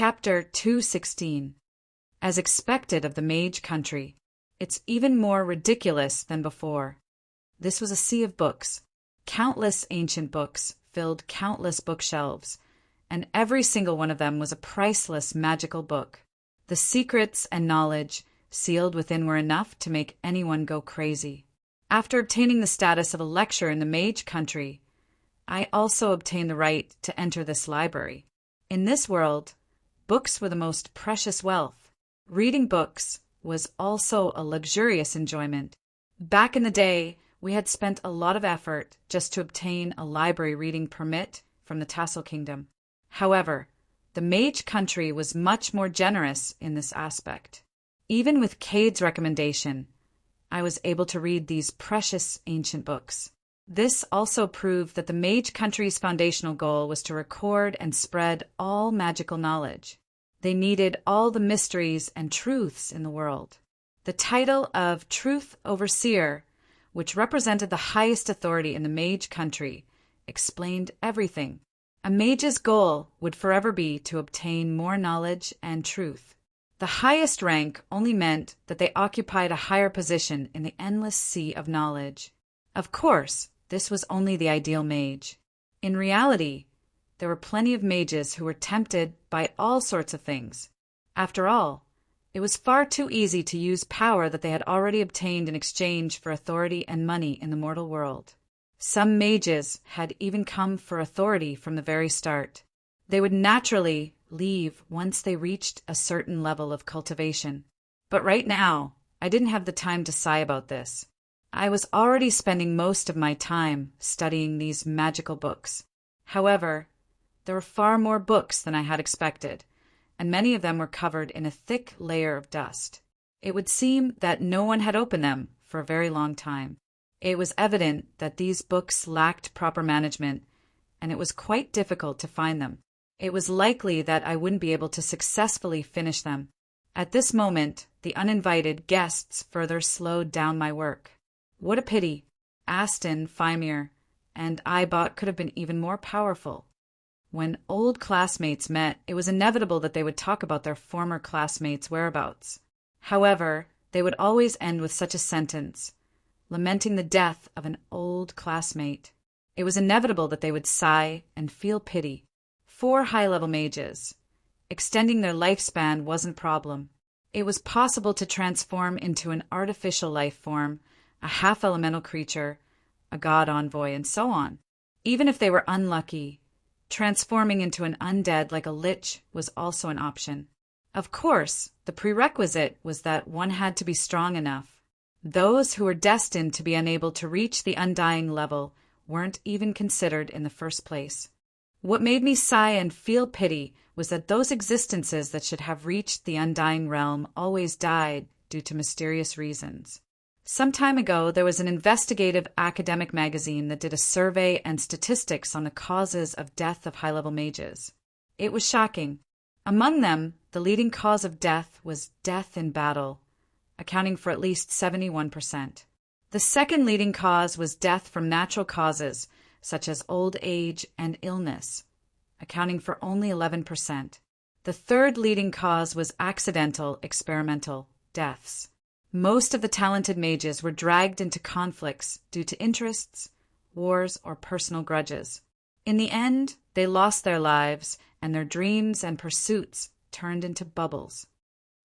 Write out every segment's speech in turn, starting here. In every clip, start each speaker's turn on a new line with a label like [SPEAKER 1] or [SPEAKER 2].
[SPEAKER 1] Chapter 216. As expected of the mage country, it's even more ridiculous than before. This was a sea of books. Countless ancient books filled countless bookshelves, and every single one of them was a priceless magical book. The secrets and knowledge sealed within were enough to make anyone go crazy. After obtaining the status of a lecturer in the mage country, I also obtained the right to enter this library. In this world, books were the most precious wealth. Reading books was also a luxurious enjoyment. Back in the day, we had spent a lot of effort just to obtain a library reading permit from the Tassel Kingdom. However, the mage country was much more generous in this aspect. Even with Cade's recommendation, I was able to read these precious ancient books. This also proved that the mage country's foundational goal was to record and spread all magical knowledge. They needed all the mysteries and truths in the world. The title of Truth Overseer, which represented the highest authority in the mage country, explained everything. A mage's goal would forever be to obtain more knowledge and truth. The highest rank only meant that they occupied a higher position in the endless sea of knowledge. Of course, this was only the ideal mage. In reality, there were plenty of mages who were tempted by all sorts of things. After all, it was far too easy to use power that they had already obtained in exchange for authority and money in the mortal world. Some mages had even come for authority from the very start. They would naturally leave once they reached a certain level of cultivation. But right now, I didn't have the time to sigh about this. I was already spending most of my time studying these magical books. However, there were far more books than I had expected, and many of them were covered in a thick layer of dust. It would seem that no one had opened them for a very long time. It was evident that these books lacked proper management, and it was quite difficult to find them. It was likely that I wouldn't be able to successfully finish them. At this moment, the uninvited guests further slowed down my work. What a pity! Aston, Fimir, and Ibot could have been even more powerful. When old classmates met, it was inevitable that they would talk about their former classmates' whereabouts. However, they would always end with such a sentence, lamenting the death of an old classmate. It was inevitable that they would sigh and feel pity. 4 high-level mages. Extending their lifespan wasn't a problem. It was possible to transform into an artificial life form, a half-elemental creature, a god envoy, and so on. Even if they were unlucky, transforming into an undead like a Lich was also an option. Of course, the prerequisite was that one had to be strong enough. Those who were destined to be unable to reach the undying level weren't even considered in the first place. What made me sigh and feel pity was that those existences that should have reached the undying realm always died due to mysterious reasons. Some time ago, there was an investigative academic magazine that did a survey and statistics on the causes of death of high-level mages. It was shocking. Among them, the leading cause of death was death in battle, accounting for at least 71%. The second leading cause was death from natural causes, such as old age and illness, accounting for only 11%. The third leading cause was accidental, experimental deaths. Most of the talented mages were dragged into conflicts due to interests, wars, or personal grudges. In the end, they lost their lives, and their dreams and pursuits turned into bubbles.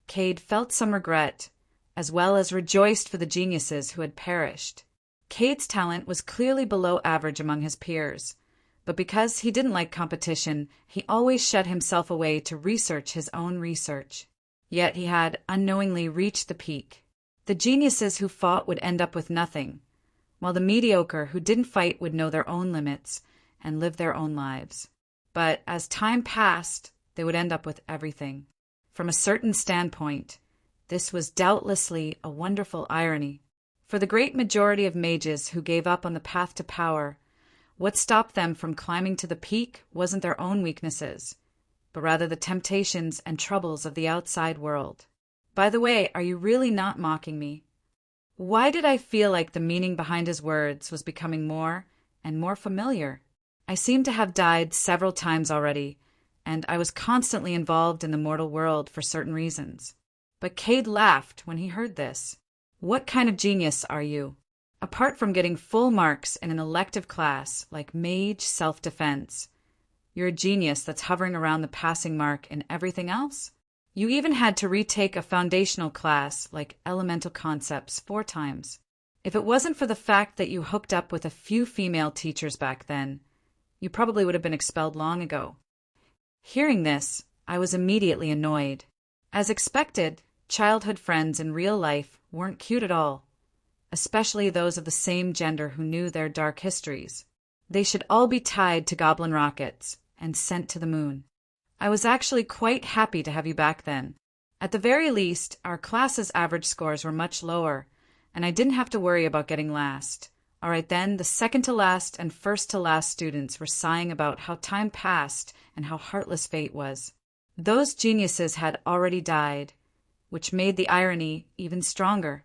[SPEAKER 1] Cade felt some regret, as well as rejoiced for the geniuses who had perished. Cade's talent was clearly below average among his peers, but because he didn't like competition, he always shut himself away to research his own research. Yet he had unknowingly reached the peak. The geniuses who fought would end up with nothing, while the mediocre who didn't fight would know their own limits and live their own lives. But as time passed, they would end up with everything. From a certain standpoint, this was doubtlessly a wonderful irony. For the great majority of mages who gave up on the path to power, what stopped them from climbing to the peak wasn't their own weaknesses, but rather the temptations and troubles of the outside world. By the way, are you really not mocking me? Why did I feel like the meaning behind his words was becoming more and more familiar? I seem to have died several times already, and I was constantly involved in the mortal world for certain reasons. But Cade laughed when he heard this. What kind of genius are you? Apart from getting full marks in an elective class like Mage Self-Defense, you're a genius that's hovering around the passing mark in everything else? You even had to retake a foundational class like Elemental Concepts 4 times. If it wasn't for the fact that you hooked up with a few female teachers back then, you probably would have been expelled long ago. Hearing this, I was immediately annoyed. As expected, childhood friends in real life weren't cute at all, especially those of the same gender who knew their dark histories. They should all be tied to goblin rockets and sent to the moon. I was actually quite happy to have you back then. At the very least, our class's average scores were much lower, and I didn't have to worry about getting last. All right then, the second-to-last and first-to-last students were sighing about how time passed and how heartless fate was. Those geniuses had already died, which made the irony even stronger.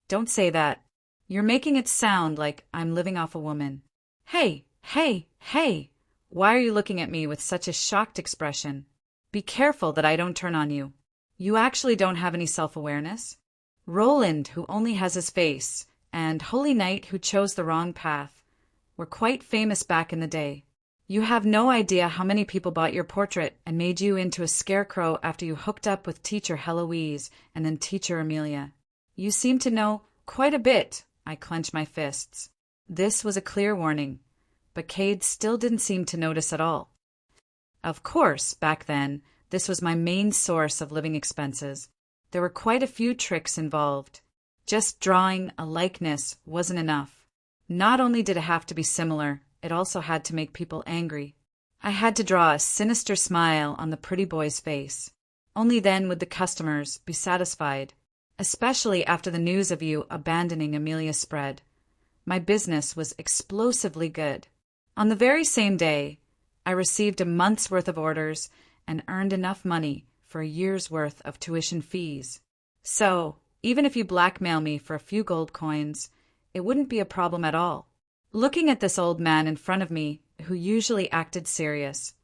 [SPEAKER 1] Don't say that. You're making it sound like I'm living off a woman. Hey, hey, hey! Why are you looking at me with such a shocked expression? Be careful that I don't turn on you. You actually don't have any self-awareness? Roland, who only has his face, and Holy Knight, who chose the wrong path, were quite famous back in the day. You have no idea how many people bought your portrait and made you into a scarecrow after you hooked up with Teacher Heloise and then Teacher Amelia. You seem to know quite a bit. I clenched my fists. This was a clear warning, but Cade still didn't seem to notice at all. Of course, back then, this was my main source of living expenses. There were quite a few tricks involved. Just drawing a likeness wasn't enough. Not only did it have to be similar, it also had to make people angry. I had to draw a sinister smile on the pretty boy's face. Only then would the customers be satisfied, especially after the news of you abandoning Amelia spread. My business was explosively good. On the very same day, I received a month's worth of orders and earned enough money for a year's worth of tuition fees. So, even if you blackmail me for a few gold coins, it wouldn't be a problem at all. Looking at this old man in front of me, who usually acted serious,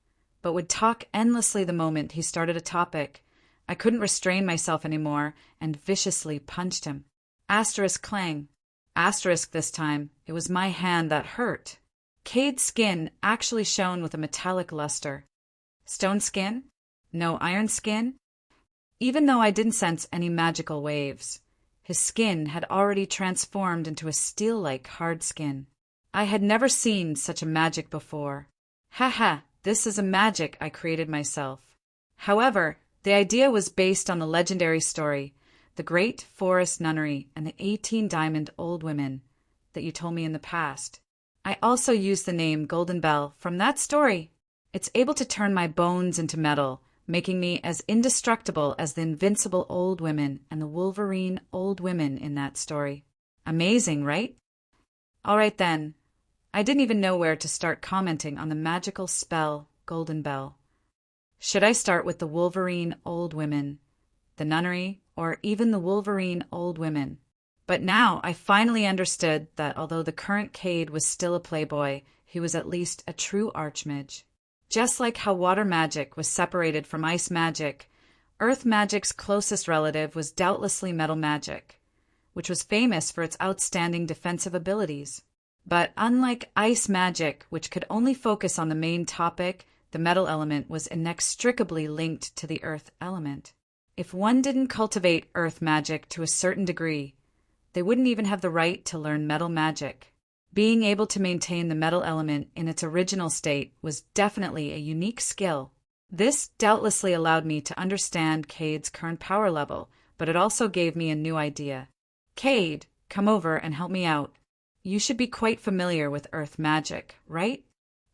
[SPEAKER 1] but would talk endlessly the moment he started a topic, I couldn't restrain myself anymore and viciously punched him. Asterisk clang. Asterisk this time. It was my hand that hurt. Cade's skin actually shone with a metallic luster. Stone skin? No iron skin? Even though I didn't sense any magical waves, his skin had already transformed into a steel-like hard skin. I had never seen such a magic before. Ha, this is a magic I created myself. However, the idea was based on the legendary story, The Great Forest Nunnery and the 18 Diamond Old Women, that you told me in the past. I also used the name Golden Bell from that story. It's able to turn my bones into metal, making me as indestructible as the invincible old women and the Wolverine old women in that story. Amazing, right? All right then. I didn't even know where to start commenting on the magical spell Golden Bell. Should I start with the Wolverine old women, the nunnery, or even the Wolverine old women? But now I finally understood that although the current Cade was still a playboy, he was at least a true archmage. Just like how water magic was separated from ice magic, earth magic's closest relative was doubtlessly metal magic, which was famous for its outstanding defensive abilities. But unlike ice magic, which could only focus on the main topic, the metal element was inextricably linked to the earth element. If one didn't cultivate earth magic to a certain degree, they wouldn't even have the right to learn metal magic. Being able to maintain the metal element in its original state was definitely a unique skill. This doubtlessly allowed me to understand Cade's current power level, but it also gave me a new idea. Cade, come over and help me out. You should be quite familiar with earth magic, right?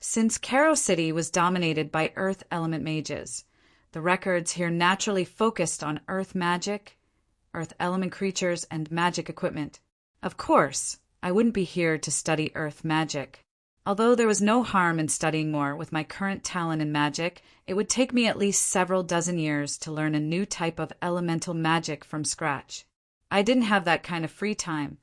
[SPEAKER 1] Since Caro City was dominated by earth element mages, the records here naturally focused on earth magic, earth element creatures, and magic equipment. Of course, I wouldn't be here to study earth magic. Although there was no harm in studying more with my current talent in magic, it would take me at least several dozen years to learn a new type of elemental magic from scratch. I didn't have that kind of free time.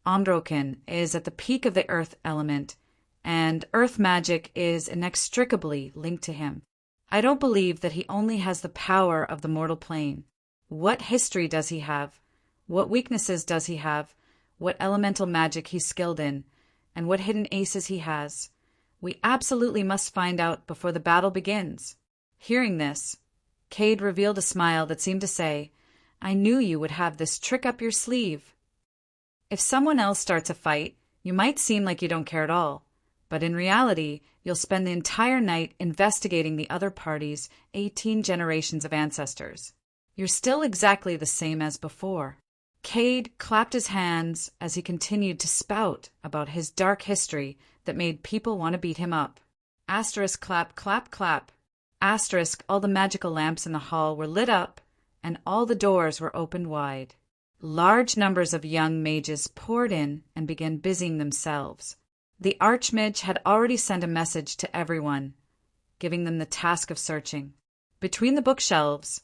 [SPEAKER 1] Omdroken is at the peak of the earth element, and earth magic is inextricably linked to him. I don't believe that he only has the power of the mortal plane. What history does he have? What weaknesses does he have? What elemental magic he's skilled in? And what hidden aces he has? We absolutely must find out before the battle begins." Hearing this, Cade revealed a smile that seemed to say, "I knew you would have this trick up your sleeve. If someone else starts a fight, you might seem like you don't care at all, but in reality, you'll spend the entire night investigating the other party's 18 generations of ancestors. You're still exactly the same as before." Cade clapped his hands as he continued to spout about his dark history that made people want to beat him up. Asterisk clap, clap, clap. Asterisk, all the magical lamps in the hall were lit up, and all the doors were opened wide. Large numbers of young mages poured in and began busying themselves. The Archmage had already sent a message to everyone, giving them the task of searching. Between the bookshelves,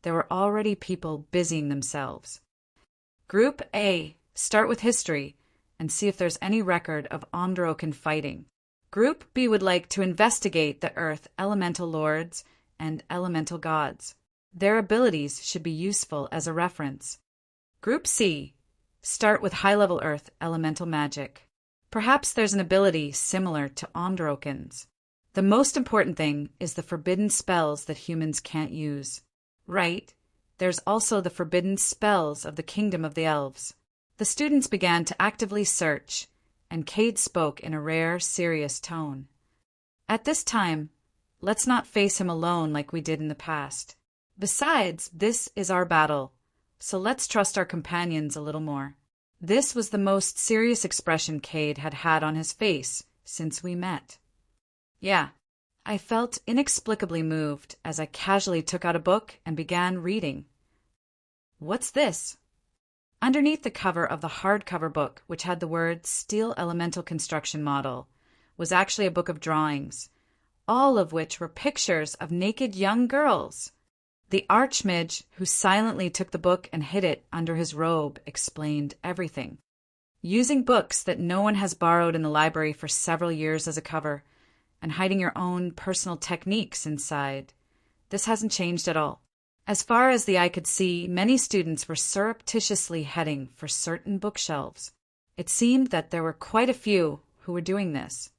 [SPEAKER 1] there were already people busying themselves. Group A, start with history and see if there's any record of Androken fighting. Group B would like to investigate the Earth Elemental Lords and Elemental Gods. Their abilities should be useful as a reference. Group C, start with high-level Earth Elemental Magic. Perhaps there's an ability similar to Androken's. The most important thing is the forbidden spells that humans can't use. Right, there's also the forbidden spells of the Kingdom of the Elves. The students began to actively search, and Cade spoke in a rare, serious tone. "At this time, let's not face him alone like we did in the past. Besides, this is our battle, so let's trust our companions a little more." This was the most serious expression Cade had had on his face since we met. Yeah, I felt inexplicably moved as I casually took out a book and began reading. What's this? Underneath the cover of the hardcover book, which had the word Steel Elemental Construction Model, was actually a book of drawings, all of which were pictures of naked young girls. The Archmage, who silently took the book and hid it under his robe, explained everything. Using books that no one has borrowed in the library for several years as a cover, and hiding your own personal techniques inside. This hasn't changed at all. As far as the eye could see, many students were surreptitiously heading for certain bookshelves. It seemed that there were quite a few who were doing this.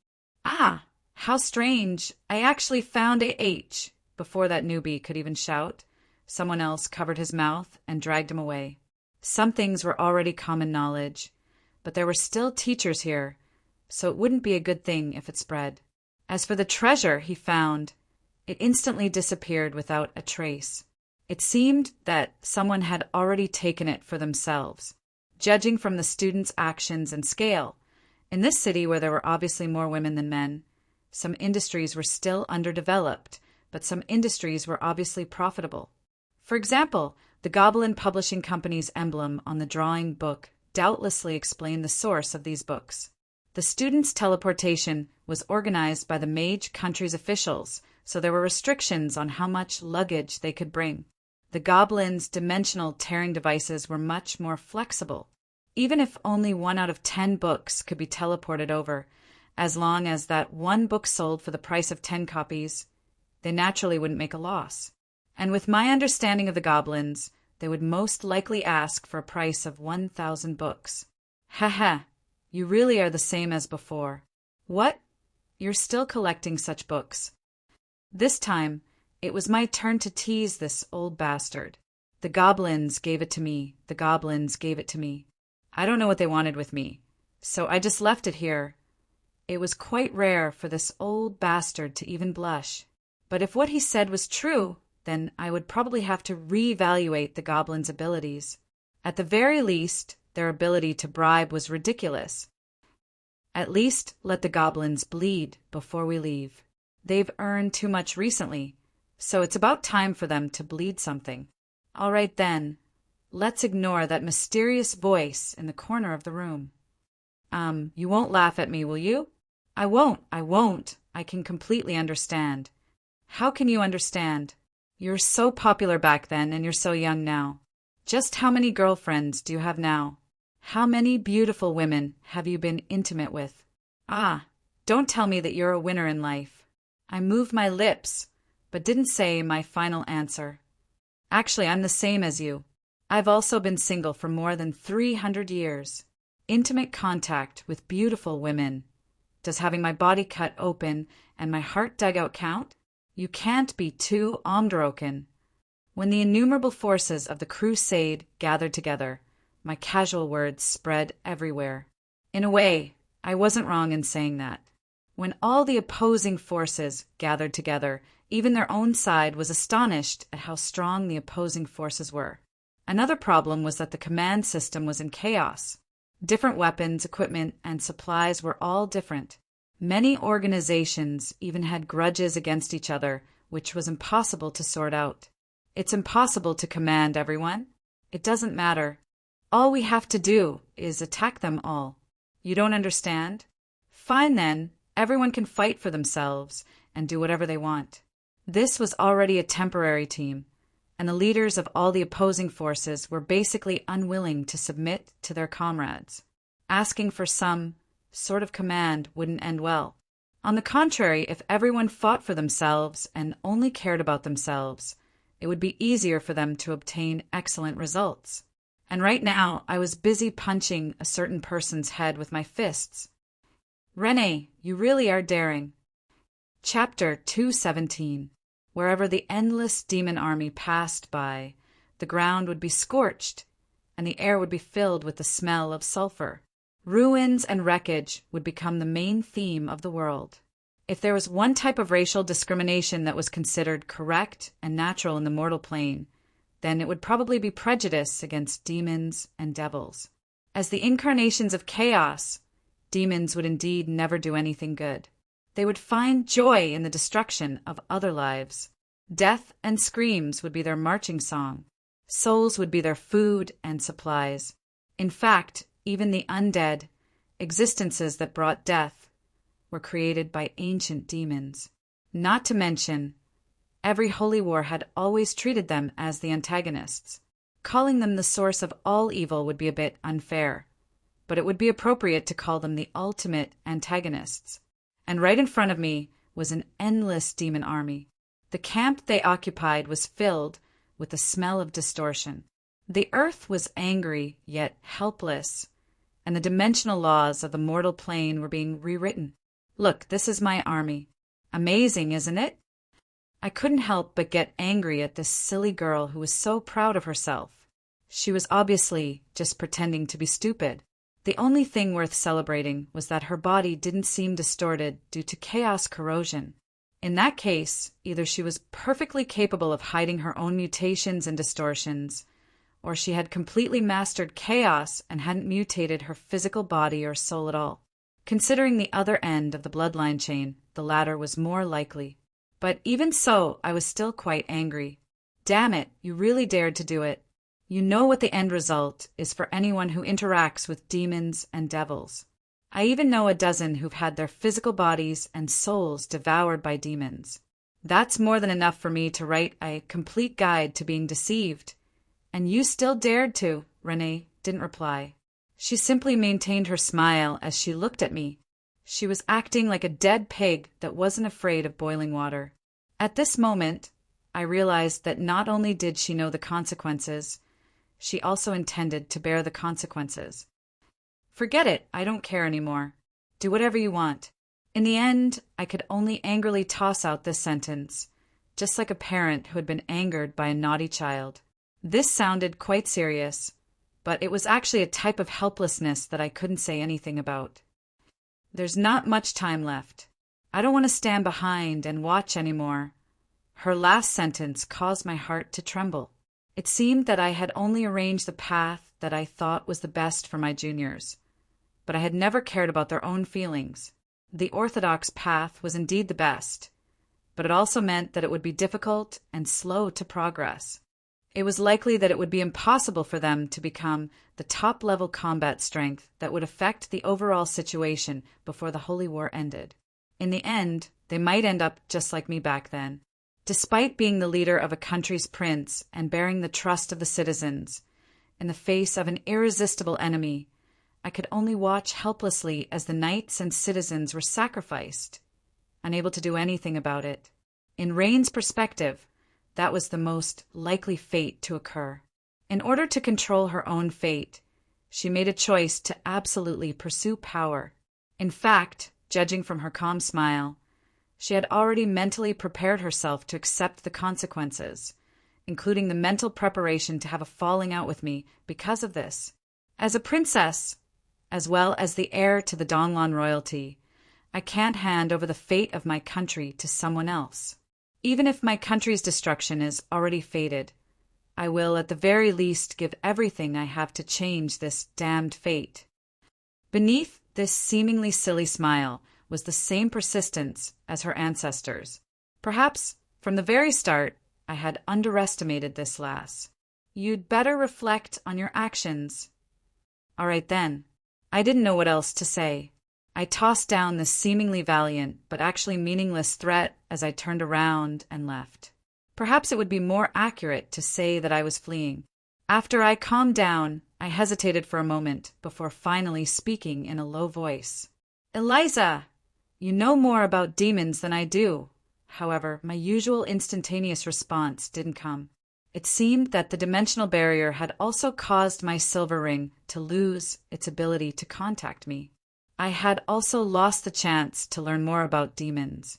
[SPEAKER 1] "Ah, how strange! I actually found a H!" Before that newbie could even shout, someone else covered his mouth and dragged him away. Some things were already common knowledge, but there were still teachers here, so it wouldn't be a good thing if it spread. As for the treasure he found, it instantly disappeared without a trace. It seemed that someone had already taken it for themselves. Judging from the students' actions and scale, in this city where there were obviously more women than men, some industries were still underdeveloped, but some industries were obviously profitable. For example, the Goblin Publishing Company's emblem on the drawing book doubtlessly explained the source of these books. The students' teleportation was organized by the Mage country's officials, so there were restrictions on how much luggage they could bring. The Goblins' dimensional tearing devices were much more flexible. Even if only 1 out of 10 books could be teleported over, as long as that one book sold for the price of 10 copies, they naturally wouldn't make a loss. And with my understanding of the Goblins, they would most likely ask for a price of 1,000 books. Haha, you really are the same as before. What? You're still collecting such books. This time, it was my turn to tease this old bastard. The Goblins gave it to me. The Goblins gave it to me. I don't know what they wanted with me, so I just left it here. It was quite rare for this old bastard to even blush. But if what he said was true, then I would probably have to reevaluate the Goblins' abilities. At the very least, their ability to bribe was ridiculous. At least let the Goblins bleed before we leave. They've earned too much recently, so it's about time for them to bleed something. All right then, let's ignore that mysterious voice in the corner of the room. You won't laugh at me, will you? I won't. I can completely understand. How can you understand? You're so popular back then and you're so young now. Just how many girlfriends do you have now? How many beautiful women have you been intimate with? Ah, don't tell me that you're a winner in life. I moved my lips, but didn't say my final answer. Actually, I'm the same as you. I've also been single for more than 300 years. Intimate contact with beautiful women. Does having my body cut open and my heart dug out count? You can't be too unbroken. When the innumerable forces of the crusade gathered together, my casual words spread everywhere. In a way, I wasn't wrong in saying that. When all the opposing forces gathered together, even their own side was astonished at how strong the opposing forces were. Another problem was that the command system was in chaos. Different weapons, equipment, and supplies were all different. Many organizations even had grudges against each other, which was impossible to sort out. It's impossible to command everyone. It doesn't matter. All we have to do is attack them all. You don't understand? Fine then, everyone can fight for themselves and do whatever they want. This was already a temporary team, and the leaders of all the opposing forces were basically unwilling to submit to their comrades. Asking for some sort of command wouldn't end well. On the contrary, if everyone fought for themselves and only cared about themselves, it would be easier for them to obtain excellent results. And right now, I was busy punching a certain person's head with my fists. Renee, you really are daring. Chapter 217. Wherever the endless demon army passed by, the ground would be scorched, and the air would be filled with the smell of sulfur. Ruins and wreckage would become the main theme of the world. If there was one type of racial discrimination that was considered correct and natural in the mortal plane, then it would probably be prejudice against demons and devils. As the incarnations of chaos, demons would indeed never do anything good. They would find joy in the destruction of other lives. Death and screams would be their marching song. Souls would be their food and supplies. In fact, even the undead, existences that brought death, were created by ancient demons. Not to mention, every holy war had always treated them as the antagonists. Calling them the source of all evil would be a bit unfair, but it would be appropriate to call them the ultimate antagonists. And right in front of me was an endless demon army. The camp they occupied was filled with the smell of distortion. The earth was angry, yet helpless, and the dimensional laws of the mortal plane were being rewritten. Look, this is my army. Amazing, isn't it? I couldn't help but get angry at this silly girl who was so proud of herself. She was obviously just pretending to be stupid. The only thing worth celebrating was that her body didn't seem distorted due to chaos corrosion. In that case, either she was perfectly capable of hiding her own mutations and distortions, or she had completely mastered chaos and hadn't mutated her physical body or soul at all. Considering the other end of the bloodline chain, the latter was more likely. But even so, I was still quite angry. Damn it, you really dared to do it. You know what the end result is for anyone who interacts with demons and devils. I even know a dozen who've had their physical bodies and souls devoured by demons. That's more than enough for me to write a complete guide to being deceived. And you still dared to, Renee didn't reply. She simply maintained her smile as she looked at me. She was acting like a dead pig that wasn't afraid of boiling water. At this moment, I realized that not only did she know the consequences, she also intended to bear the consequences. Forget it, I don't care anymore. Do whatever you want. In the end, I could only angrily toss out this sentence, just like a parent who had been angered by a naughty child. This sounded quite serious, but it was actually a type of helplessness that I couldn't say anything about. There's not much time left. I don't want to stand behind and watch anymore. Her last sentence caused my heart to tremble. It seemed that I had only arranged the path that I thought was the best for my juniors, but I had never cared about their own feelings. The orthodox path was indeed the best, but it also meant that it would be difficult and slow to progress. It was likely that it would be impossible for them to become the top-level combat strength that would affect the overall situation before the Holy War ended. In the end, they might end up just like me back then. Despite being the leader of a country's prince and bearing the trust of the citizens, in the face of an irresistible enemy, I could only watch helplessly as the knights and citizens were sacrificed, unable to do anything about it. In Rain's perspective, that was the most likely fate to occur. In order to control her own fate, she made a choice to absolutely pursue power. In fact, judging from her calm smile, she had already mentally prepared herself to accept the consequences, including the mental preparation to have a falling out with me because of this. As a princess, as well as the heir to the Donglan royalty, I can't hand over the fate of my country to someone else. Even if my country's destruction is already fated, I will at the very least give everything I have to change this damned fate. Beneath this seemingly silly smile was the same persistence as her ancestors. Perhaps, from the very start, I had underestimated this lass. You'd better reflect on your actions. All right then. I didn't know what else to say. I tossed down this seemingly valiant, but actually meaningless threat as I turned around and left. Perhaps it would be more accurate to say that I was fleeing. After I calmed down, I hesitated for a moment before finally speaking in a low voice. Eliza, you know more about demons than I do. However, my usual instantaneous response didn't come. It seemed that the dimensional barrier had also caused my silver ring to lose its ability to contact me. I had also lost the chance to learn more about demons.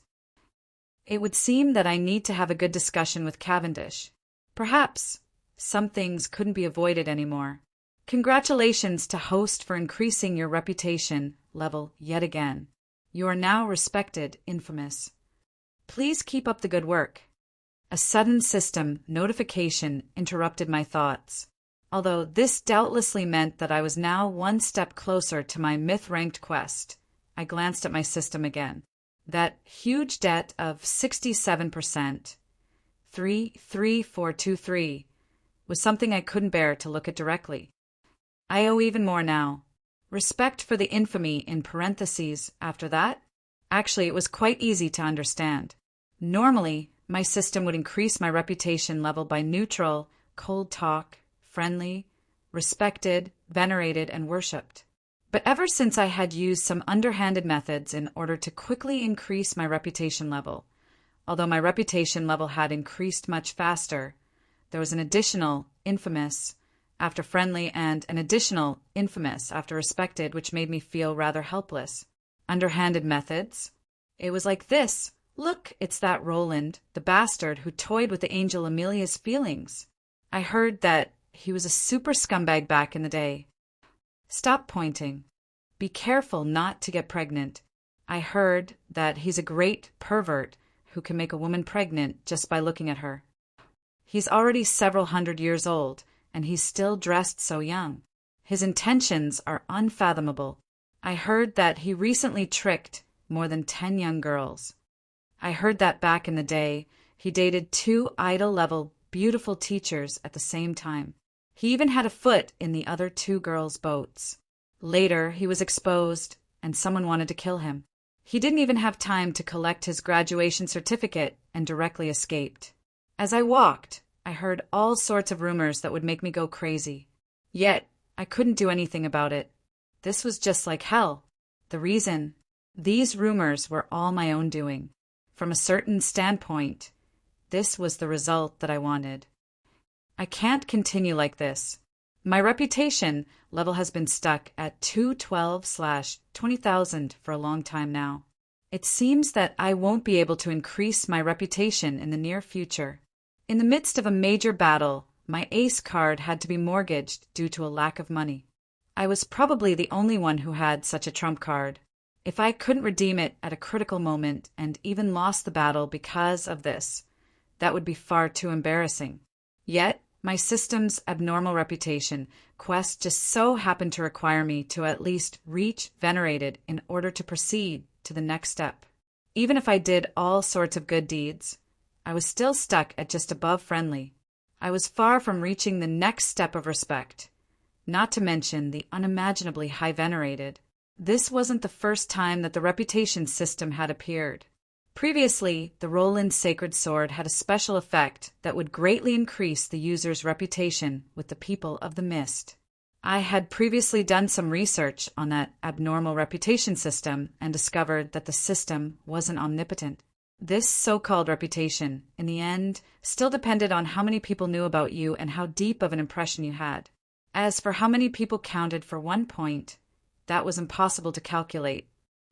[SPEAKER 1] It would seem that I need to have a good discussion with Cavendish. Perhaps some things couldn't be avoided anymore. Congratulations to host for increasing your reputation level yet again. You are now respected, infamous. Please keep up the good work. A sudden system notification interrupted my thoughts. Although this doubtlessly meant that I was now one step closer to my myth-ranked quest, I glanced at my system again. That huge debt of 67%, 33423, was something I couldn't bear to look at directly. I owe even more now. Respect for the infamy in parentheses after that? Actually, it was quite easy to understand. Normally, my system would increase my reputation level by neutral, cold talk, friendly, respected, venerated, and worshipped. But ever since I had used some underhanded methods in order to quickly increase my reputation level, although my reputation level had increased much faster, there was an additional infamous after friendly and an additional infamous after respected, which made me feel rather helpless. Underhanded methods? It was like this. Look, it's that Roland, the bastard who toyed with the angel Amelia's feelings. I heard that he was a super scumbag back in the day. Stop pointing. Be careful not to get pregnant. I heard that he's a great pervert who can make a woman pregnant just by looking at her. He's already several hundred years old, and he's still dressed so young. His intentions are unfathomable. I heard that he recently tricked more than 10 young girls. I heard that back in the day, he dated 2 idol-level beautiful teachers at the same time. He even had a foot in the other 2 girls' boats. Later, he was exposed, and someone wanted to kill him. He didn't even have time to collect his graduation certificate and directly escaped. As I walked, I heard all sorts of rumors that would make me go crazy. Yet, I couldn't do anything about it. This was just like hell. The reason? These rumors were all my own doing. From a certain standpoint, this was the result that I wanted. I can't continue like this. My reputation level has been stuck at 212/20,000 for a long time now. It seems that I won't be able to increase my reputation in the near future. In the midst of a major battle, my ace card had to be mortgaged due to a lack of money. I was probably the only one who had such a trump card. If I couldn't redeem it at a critical moment and even lost the battle because of this, that would be far too embarrassing. Yet, my system's abnormal reputation quest just so happened to require me to at least reach venerated in order to proceed to the next step. Even if I did all sorts of good deeds, I was still stuck at just above friendly. I was far from reaching the next step of respect, not to mention the unimaginably high venerated. This wasn't the first time that the reputation system had appeared. Previously, the Roland Sacred Sword had a special effect that would greatly increase the user's reputation with the people of the Mist. I had previously done some research on that abnormal reputation system and discovered that the system wasn't omnipotent. This so-called reputation, in the end, still depended on how many people knew about you and how deep of an impression you had. As for how many people counted for 1 point, that was impossible to calculate.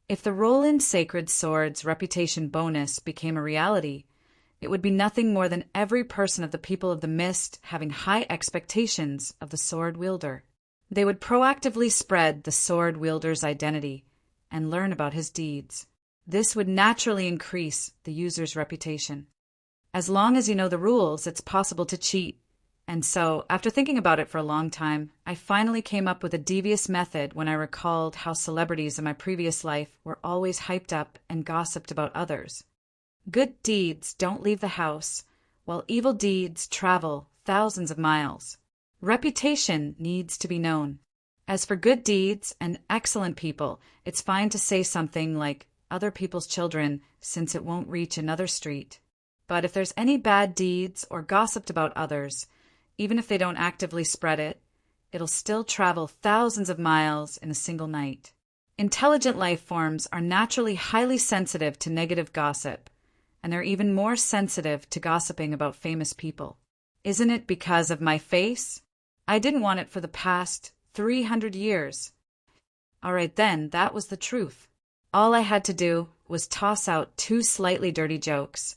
[SPEAKER 1] If the Roland Sacred Sword's reputation bonus became a reality, it would be nothing more than every person of the people of the Mist having high expectations of the sword wielder. They would proactively spread the sword wielder's identity and learn about his deeds. This would naturally increase the user's reputation. As long as you know the rules, it's possible to cheat. And so, after thinking about it for a long time, I finally came up with a devious method when I recalled how celebrities in my previous life were always hyped up and gossiped about others. Good deeds don't leave the house, while evil deeds travel thousands of miles. Reputation needs to be known. As for good deeds and excellent people, it's fine to say something like other people's children, since it won't reach another street. But if there's any bad deeds or gossiped about others, even if they don't actively spread it, it'll still travel thousands of miles in a single night. Intelligent life forms are naturally highly sensitive to negative gossip, and they're even more sensitive to gossiping about famous people. Isn't it because of my face? I didn't want it for the past 300 years. All right then, that was the truth. All I had to do was toss out 2 slightly dirty jokes,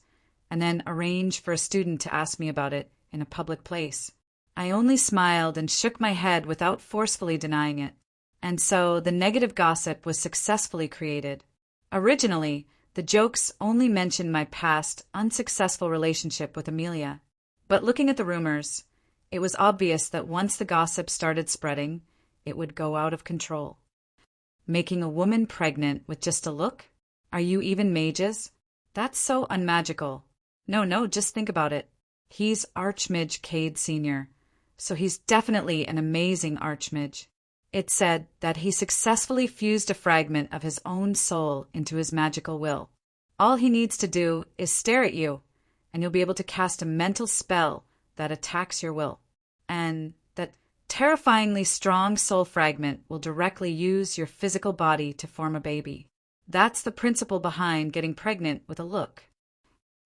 [SPEAKER 1] and then arrange for a student to ask me about it in a public place. I only smiled and shook my head without forcefully denying it. And so the negative gossip was successfully created. Originally, the jokes only mentioned my past unsuccessful relationship with Amelia. But looking at the rumors, it was obvious that once the gossip started spreading, it would go out of control. Making a woman pregnant with just a look? Are you even mages? That's so unmagical. No, just think about it. He's Archmage Cade Sr., so he's definitely an amazing Archmage. It said that he successfully fused a fragment of his own soul into his magical will. All he needs to do is stare at you, and you'll be able to cast a mental spell that attacks your will. And that terrifyingly strong soul fragment will directly use your physical body to form a baby. That's the principle behind getting pregnant with a look.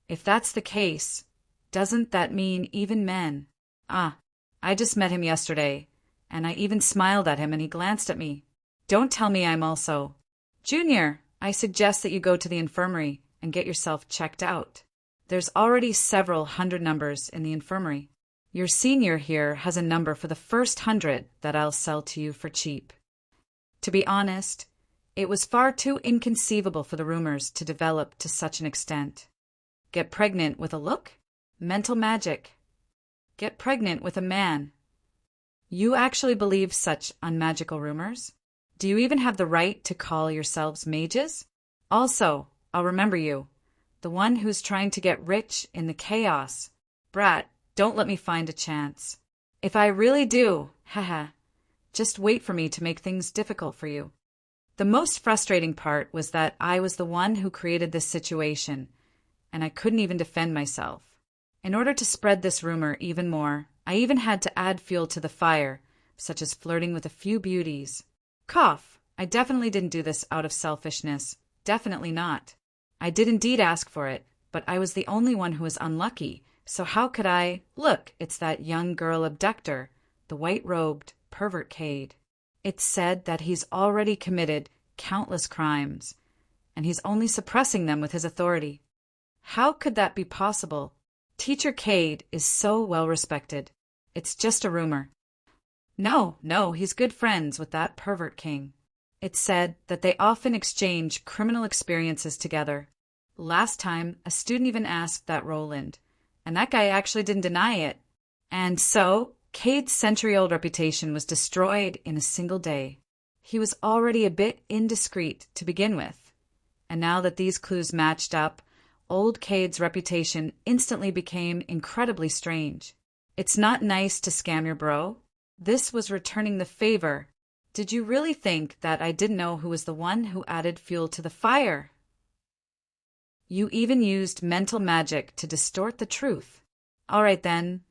[SPEAKER 1] If that's the case, doesn't that mean even men? I just met him yesterday, and I even smiled at him and he glanced at me. Don't tell me I'm also. Junior, I suggest that you go to the infirmary and get yourself checked out. There's already several 100 numbers in the infirmary. Your senior here has a number for the first 100 that I'll sell to you for cheap. To be honest, it was far too inconceivable for the rumors to develop to such an extent. Get pregnant with a look? Mental magic. Get pregnant with a man. You actually believe such unmagical rumors? Do you even have the right to call yourselves mages? Also, I'll remember you, the one who's trying to get rich in the chaos. Brat, don't let me find a chance. If I really do, just wait for me to make things difficult for you. The most frustrating part was that I was the one who created this situation, and I couldn't even defend myself. In order to spread this rumor even more, I even had to add fuel to the fire, such as flirting with a few beauties. Cough! I definitely didn't do this out of selfishness. Definitely not. I did indeed ask for it, but I was the only one who was unlucky, so how could I— Look, it's that young girl abductor, the white-robed pervert Cade. It's said that he's already committed countless crimes, and he's only suppressing them with his authority. How could that be possible? Teacher Cade is so well respected. It's just a rumor. No, he's good friends with that pervert king. It's said that they often exchange criminal experiences together. Last time, a student even asked that Roland, and that guy actually didn't deny it. And so, Cade's century-old reputation was destroyed in a single day. He was already a bit indiscreet to begin with, and now that these clues matched up, old Cade's reputation instantly became incredibly strange. It's not nice to scam your bro. This was returning the favor. Did you really think that I didn't know who was the one who added fuel to the fire? You even used mental magic to distort the truth. All right then,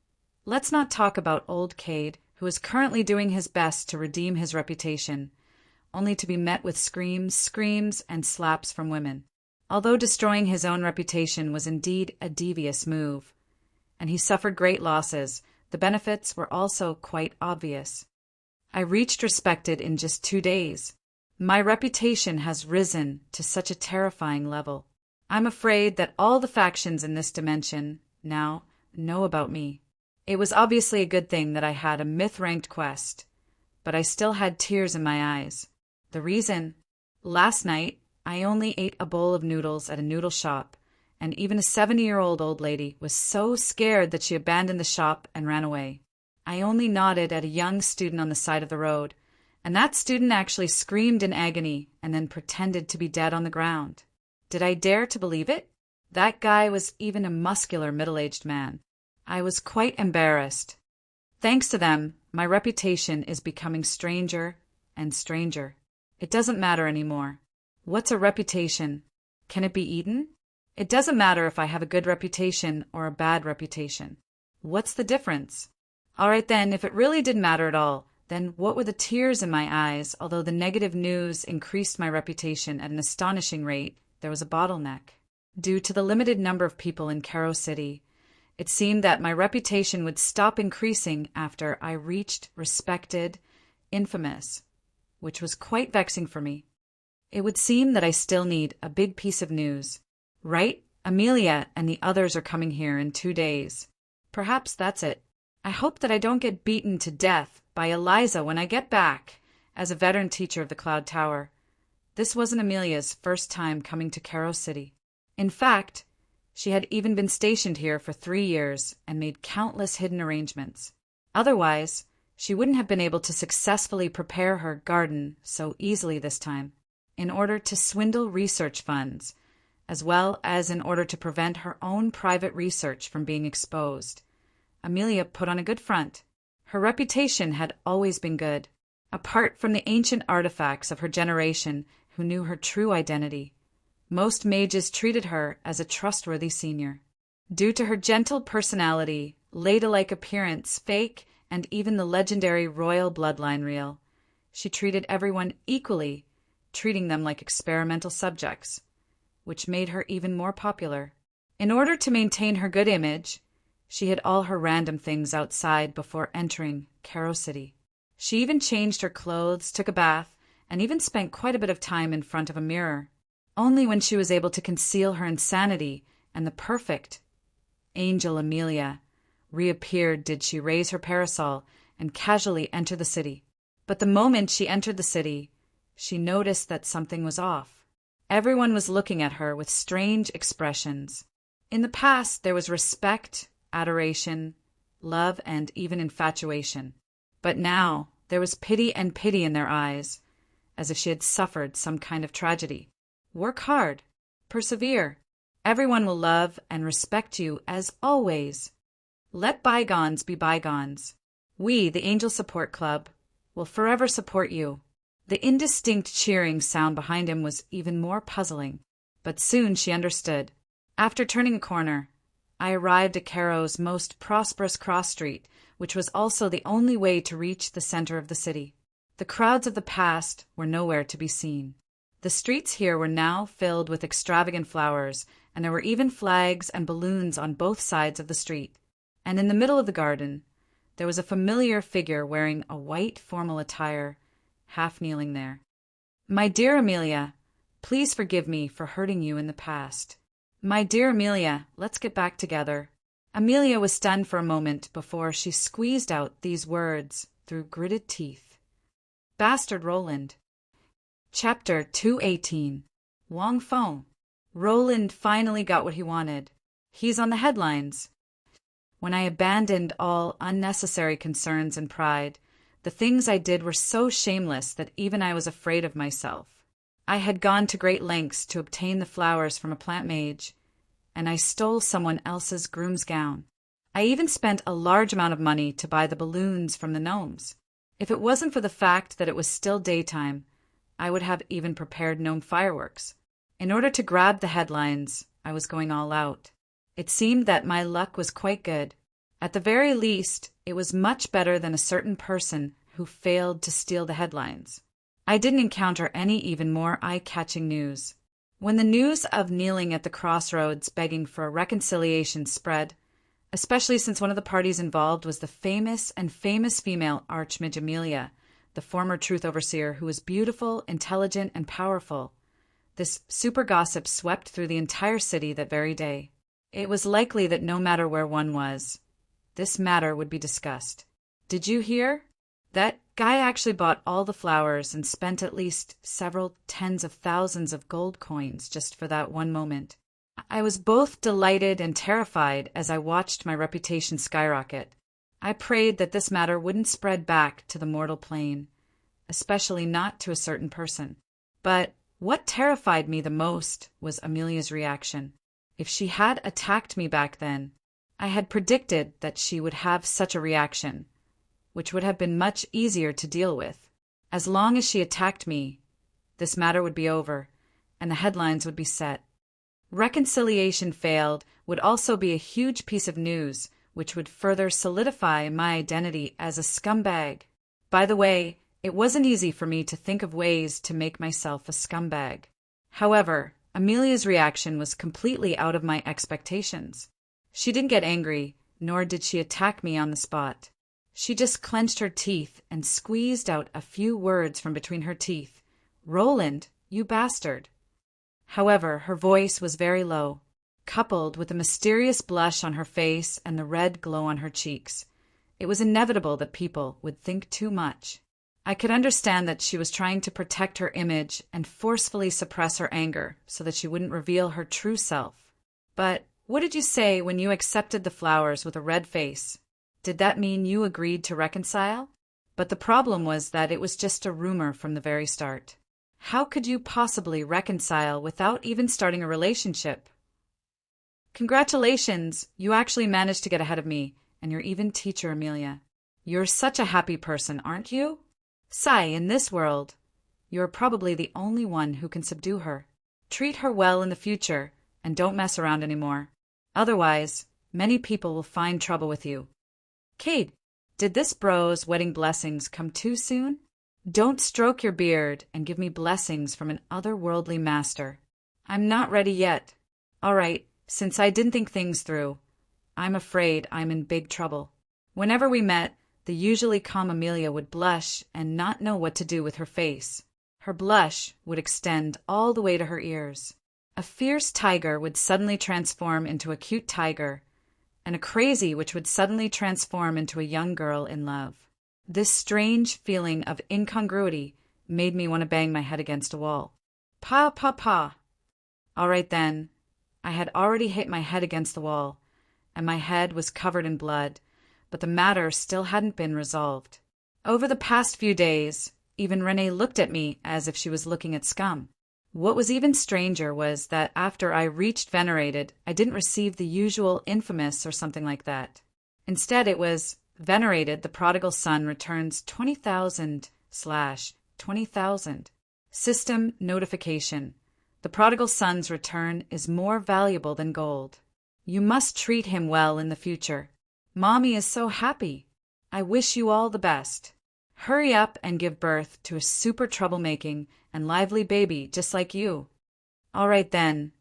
[SPEAKER 1] let's not talk about old Cade, who is currently doing his best to redeem his reputation, only to be met with screams, and slaps from women. Although destroying his own reputation was indeed a devious move, and he suffered great losses, the benefits were also quite obvious. I reached respected in just 2 days. My reputation has risen to such a terrifying level. I'm afraid that all the factions in this dimension now know about me. It was obviously a good thing that I had a myth-ranked quest, but I still had tears in my eyes. The reason? Last night, I only ate a bowl of noodles at a noodle shop, and even a 70-year-old old lady was so scared that she abandoned the shop and ran away. I only nodded at a young student on the side of the road, and that student actually screamed in agony and then pretended to be dead on the ground. Did I dare to believe it? That guy was even a muscular middle-aged man. I was quite embarrassed. Thanks to them, my reputation is becoming stranger and stranger. It doesn't matter anymore. What's a reputation? Can it be eaten? It doesn't matter if I have a good reputation or a bad reputation. What's the difference? All right then, if it really didn't matter at all, then what were the tears in my eyes? Although the negative news increased my reputation at an astonishing rate, there was a bottleneck. Due to the limited number of people in Cairo City, it seemed that my reputation would stop increasing after I reached respected, infamous, which was quite vexing for me. It would seem that I still need a big piece of news. Right? Amelia and the others are coming here in 2 days. Perhaps that's it. I hope that I don't get beaten to death by Eliza when I get back, as a veteran teacher of the Cloud Tower. This wasn't Amelia's first time coming to Cairo City. In fact, she had even been stationed here for 3 years and made countless hidden arrangements. Otherwise, she wouldn't have been able to successfully prepare her garden so easily this time, in order to swindle research funds, as well as in order to prevent her own private research from being exposed. Amelia put on a good front. Her reputation had always been good, apart from the ancient artifacts of her generation who knew her true identity. Most mages treated her as a trustworthy senior. Due to her gentle personality, lady-like appearance, fake, and even the legendary royal bloodline real, she treated everyone equally, treating them like experimental subjects, which made her even more popular. In order to maintain her good image, she hid all her random things outside before entering Cairo City. She even changed her clothes, took a bath, and even spent quite a bit of time in front of a mirror. Only when she was able to conceal her insanity and the perfect angel Amelia reappeared did she raise her parasol and casually enter the city. But the moment she entered the city, she noticed that something was off. Everyone was looking at her with strange expressions. In the past, there was respect, adoration, love, and even infatuation. But now, there was pity in their eyes, as if she had suffered some kind of tragedy. Work hard. Persevere. Everyone will love and respect you as always. Let bygones be bygones. We, the Angel Support Club, will forever support you. The indistinct cheering sound behind him was even more puzzling, but soon she understood. After turning a corner, I arrived at Cairo's most prosperous cross street, which was also the only way to reach the center of the city. The crowds of the past were nowhere to be seen. The streets here were now filled with extravagant flowers, and there were even flags and balloons on both sides of the street. And in the middle of the garden, there was a familiar figure wearing a white formal attire, half kneeling there. My dear Amelia, please forgive me for hurting you in the past. My dear Amelia, let's get back together. Amelia was stunned for a moment before she squeezed out these words through gritted teeth. Bastard Roland. Chapter 218. Wong Feng. Roland finally got what he wanted. He's on the headlines. When I abandoned all unnecessary concerns and pride, the things I did were so shameless that even I was afraid of myself. I had gone to great lengths to obtain the flowers from a plant mage, and I stole someone else's groom's gown. I even spent a large amount of money to buy the balloons from the gnomes. If it wasn't for the fact that it was still daytime, I would have even prepared gnome fireworks. In order to grab the headlines, I was going all out. It seemed that my luck was quite good. At the very least, it was much better than a certain person who failed to steal the headlines. I didn't encounter any even more eye-catching news. When the news of kneeling at the crossroads begging for a reconciliation spread, especially since one of the parties involved was the famous female Archmage Amelia, the former Truth Overseer who was beautiful, intelligent, and powerful, this super gossip swept through the entire city that very day. It was likely that no matter where one was, this matter would be discussed. Did you hear? That guy actually bought all the flowers and spent at least several tens of thousands of gold coins just for that one moment. I was both delighted and terrified as I watched my reputation skyrocket. I prayed that this matter wouldn't spread back to the mortal plane, especially not to a certain person. But what terrified me the most was Amelia's reaction. If she had attacked me back then, I had predicted that she would have such a reaction, which would have been much easier to deal with. As long as she attacked me, this matter would be over, and the headlines would be set. Reconciliation failed would also be a huge piece of news, which would further solidify my identity as a scumbag. By the way, it wasn't easy for me to think of ways to make myself a scumbag. However, Amelia's reaction was completely out of my expectations. She didn't get angry, nor did she attack me on the spot. She just clenched her teeth and squeezed out a few words from between her teeth. "Roland, you bastard." However, her voice was very low, coupled with a mysterious blush on her face and the red glow on her cheeks. It was inevitable that people would think too much. I could understand that she was trying to protect her image and forcefully suppress her anger so that she wouldn't reveal her true self. But what did you say when you accepted the flowers with a red face? Did that mean you agreed to reconcile? But the problem was that it was just a rumor from the very start. How could you possibly reconcile without even starting a relationship? Congratulations, you actually managed to get ahead of me, and your even teacher, Amelia. You're such a happy person, aren't you? Sigh, in this world, you're probably the only one who can subdue her. Treat her well in the future, and don't mess around anymore. Otherwise, many people will find trouble with you. Kate, did this bro's wedding blessings come too soon? Don't stroke your beard and give me blessings from an otherworldly master. I'm not ready yet. All right, since I didn't think things through, I'm afraid I'm in big trouble. Whenever we met, the usually calm Amelia would blush and not know what to do with her face. Her blush would extend all the way to her ears. A fierce tiger would suddenly transform into a cute tiger, and a crazy which would suddenly transform into a young girl in love. This strange feeling of incongruity made me want to bang my head against a wall. Pa, pa, pa. All right then. I had already hit my head against the wall, and my head was covered in blood, but the matter still hadn't been resolved. Over the past few days, even Renee looked at me as if she was looking at scum. What was even stranger was that after I reached Venerated, I didn't receive the usual infamous or something like that. Instead, it was, Venerated, the prodigal son returns 20,000/20,000. System notification. The prodigal son's return is more valuable than gold. You must treat him well in the future. Mommy is so happy. I wish you all the best. Hurry up and give birth to a super troublemaking and lively baby just like you. All right then.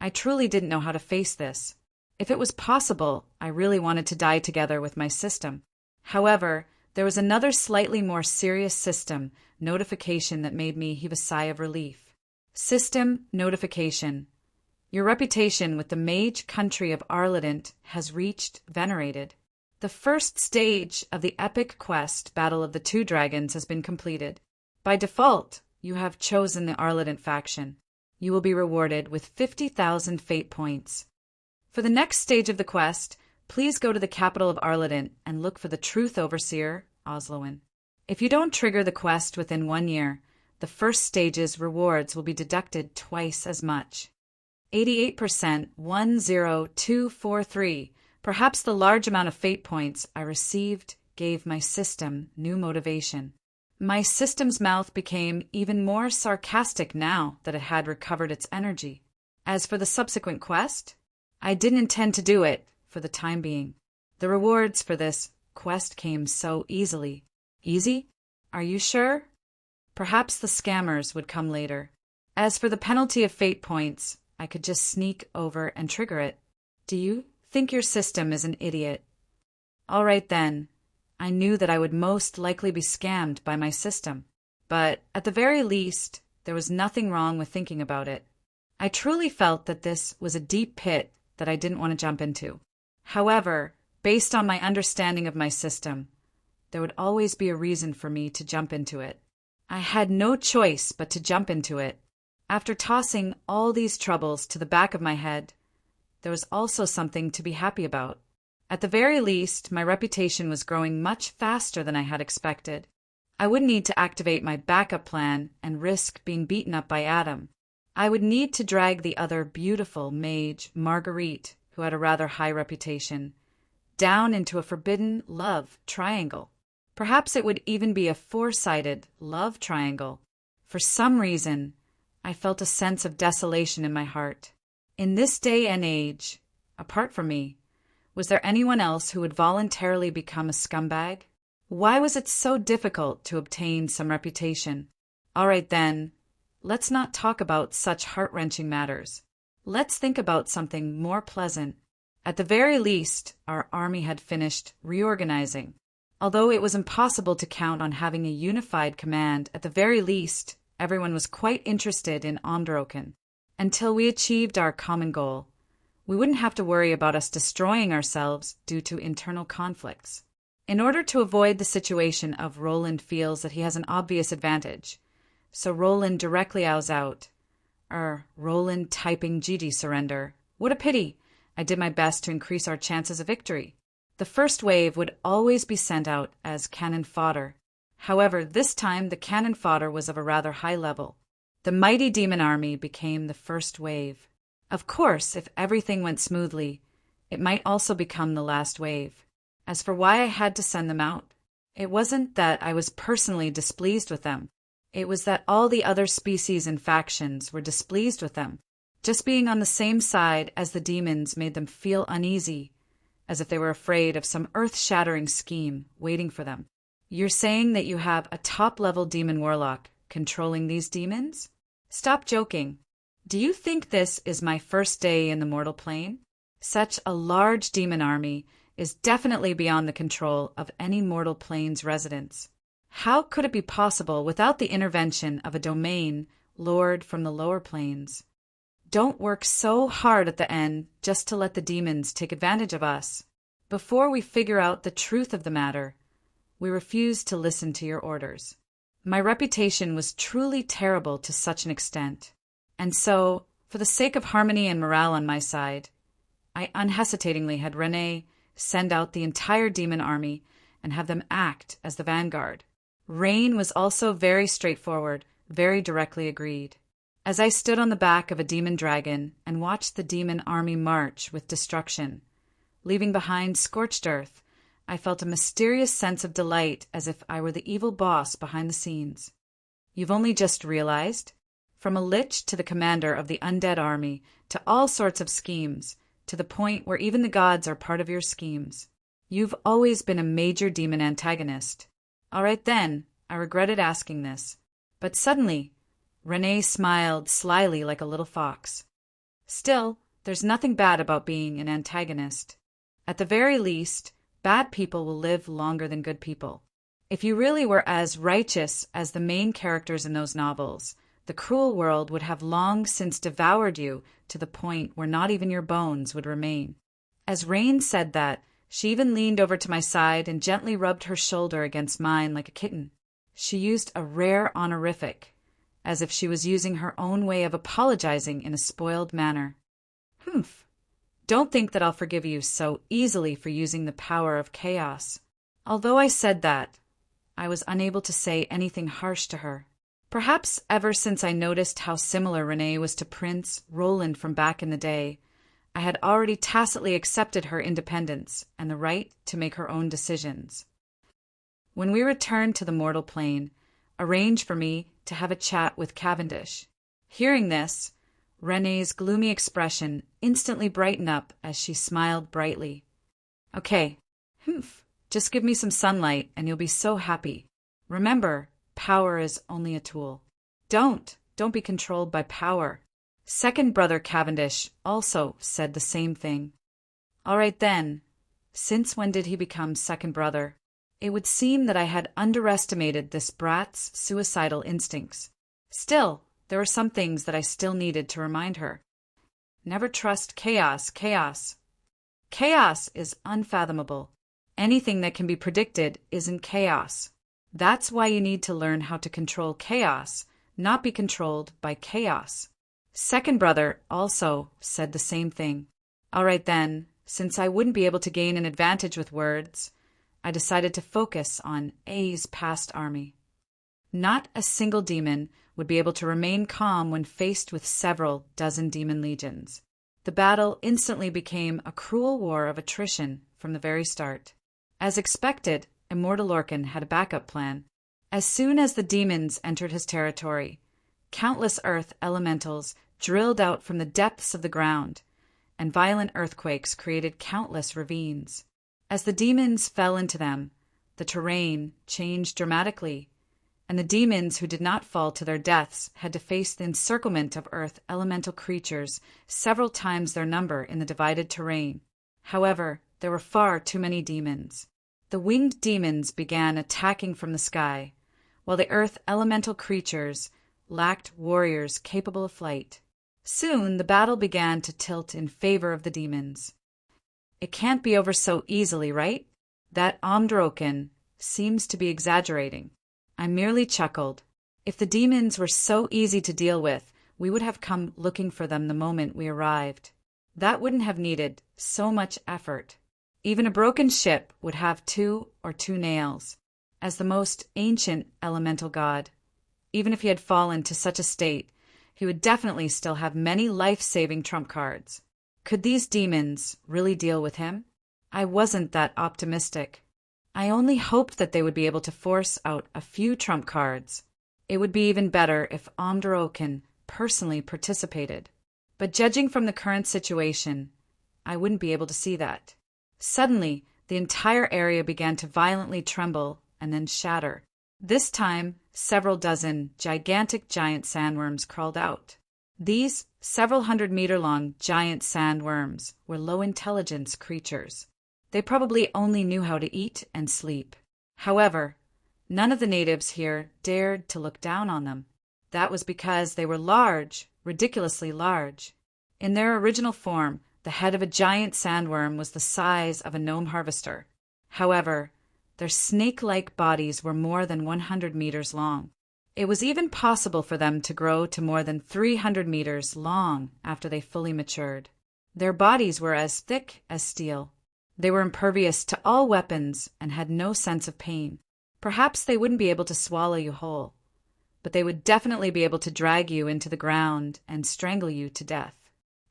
[SPEAKER 1] I truly didn't know how to face this. If it was possible, I really wanted to die together with my system. However, there was another slightly more serious system notification that made me heave a sigh of relief. System notification. Your reputation with the mage country of Arledent has reached Venerated. The first stage of the epic quest Battle of the Two Dragons has been completed. By default, you have chosen the Arledent faction. You will be rewarded with 50,000 fate points. For the next stage of the quest, please go to the capital of Arledent and look for the Truth Overseer, Oslowen. If you don't trigger the quest within 1 year, the first stage's rewards will be deducted twice as much. 88%, 10243. Perhaps the large amount of fate points I received gave my system new motivation. My system's mouth became even more sarcastic now that it had recovered its energy. As for the subsequent quest, I didn't intend to do it for the time being. The rewards for this quest came so easily. Easy? Are you sure? Perhaps the scammers would come later. As for the penalty of fate points, I could just sneak over and trigger it. Do you think your system is an idiot? All right then. I knew that I would most likely be scammed by my system. But at the very least, there was nothing wrong with thinking about it. I truly felt that this was a deep pit that I didn't want to jump into. However, based on my understanding of my system, there would always be a reason for me to jump into it. I had no choice but to jump into it. After tossing all these troubles to the back of my head, there was also something to be happy about. At the very least, my reputation was growing much faster than I had expected. I wouldn't need to activate my backup plan and risk being beaten up by Adam. I would need to drag the other beautiful mage, Marguerite, who had a rather high reputation, down into a forbidden love triangle. Perhaps it would even be a four-sided love triangle. For some reason, I felt a sense of desolation in my heart. In this day and age, apart from me, was there anyone else who would voluntarily become a scumbag? Why was it so difficult to obtain some reputation? All right then, let's not talk about such heart-wrenching matters. Let's think about something more pleasant. At the very least, our army had finished reorganizing. Although it was impossible to count on having a unified command, at the very least, everyone was quite interested in Omdroken. Until we achieved our common goal, we wouldn't have to worry about us destroying ourselves due to internal conflicts. In order to avoid the situation of Roland feels that he has an obvious advantage, so Roland directly owls out, Roland typing GG surrender. What a pity! I did my best to increase our chances of victory. The first wave would always be sent out as cannon fodder. However, this time the cannon fodder was of a rather high level. The mighty demon army became the first wave. Of course, if everything went smoothly, it might also become the last wave. As for why I had to send them out, it wasn't that I was personally displeased with them. It was that all the other species and factions were displeased with them. Just being on the same side as the demons made them feel uneasy, as if they were afraid of some earth-shattering scheme waiting for them. You're saying that you have a top-level demon warlock controlling these demons? Stop joking. Do you think this is my first day in the mortal plane? Such a large demon army is definitely beyond the control of any mortal plane's residents. How could it be possible without the intervention of a domain lord from the lower planes? Don't work so hard at the end just to let the demons take advantage of us. Before we figure out the truth of the matter, we refuse to listen to your orders. My reputation was truly terrible to such an extent. And so, for the sake of harmony and morale on my side, I unhesitatingly had Renee send out the entire demon army and have them act as the vanguard. Rain was also very straightforward, very directly agreed. As I stood on the back of a demon dragon and watched the demon army march with destruction, leaving behind scorched earth, I felt a mysterious sense of delight as if I were the evil boss behind the scenes. You've only just realized? From a lich to the commander of the undead army, to all sorts of schemes, to the point where even the gods are part of your schemes. You've always been a major demon antagonist. All right then, I regretted asking this. But suddenly, Renee smiled slyly like a little fox. Still, there's nothing bad about being an antagonist. At the very least, bad people will live longer than good people. If you really were as righteous as the main characters in those novels, the cruel world would have long since devoured you to the point where not even your bones would remain. As Rain said that, she even leaned over to my side and gently rubbed her shoulder against mine like a kitten. She used a rare honorific, as if she was using her own way of apologizing in a spoiled manner. Humph. Don't think that I'll forgive you so easily for using the power of chaos. Although I said that, I was unable to say anything harsh to her. Perhaps ever since I noticed how similar Renee was to Prince Roland from back in the day, I had already tacitly accepted her independence and the right to make her own decisions. When we returned to the mortal plane, arranged for me to have a chat with Cavendish. Hearing this, Renee's gloomy expression instantly brightened up as she smiled brightly. Okay, just give me some sunlight and you'll be so happy. Remember, power is only a tool. Don't don't be controlled by power. Second brother Cavendish also said the same thing. All right then, since when did he become second brother? It would seem that I had underestimated this brat's suicidal instincts. Still, there were some things that I still needed to remind her. Never trust chaos. Chaos is unfathomable. Anything that can be predicted isn't chaos. That's why you need to learn how to control chaos, not be controlled by chaos. Second brother also said the same thing. All right then, since I wouldn't be able to gain an advantage with words, I decided to focus on A's past army. Not a single demon would be able to remain calm when faced with several dozen demon legions. The battle instantly became a cruel war of attrition from the very start. As expected, Immortal Lorcan had a backup plan. As soon as the demons entered his territory, countless earth elementals drilled out from the depths of the ground, and violent earthquakes created countless ravines. As the demons fell into them, the terrain changed dramatically, and the demons who did not fall to their deaths had to face the encirclement of earth elemental creatures several times their number in the divided terrain. However, there were far too many demons. The winged demons began attacking from the sky, while the earth elemental creatures lacked warriors capable of flight. Soon the battle began to tilt in favor of the demons. It can't be over so easily, right? That Omdroken seems to be exaggerating. I merely chuckled. If the demons were so easy to deal with, we would have come looking for them the moment we arrived. That wouldn't have needed so much effort. Even a broken ship would have two nails. As the most ancient elemental god, even if he had fallen to such a state, he would definitely still have many life-saving trump cards. Could these demons really deal with him? I wasn't that optimistic. I only hoped that they would be able to force out a few trump cards. It would be even better if Omdroken personally participated. But judging from the current situation, I wouldn't be able to see that. Suddenly, the entire area began to violently tremble and then shatter. This time, several dozen gigantic giant sandworms crawled out. These several 100-meter-long giant sandworms were low-intelligence creatures. They probably only knew how to eat and sleep. However, none of the natives here dared to look down on them. That was because they were large, ridiculously large. In their original form, the head of a giant sandworm was the size of a gnome harvester. However, their snake-like bodies were more than 100 meters long. It was even possible for them to grow to more than 300 meters long after they fully matured. Their bodies were as thick as steel. They were impervious to all weapons and had no sense of pain. Perhaps they wouldn't be able to swallow you whole, but they would definitely be able to drag you into the ground and strangle you to death.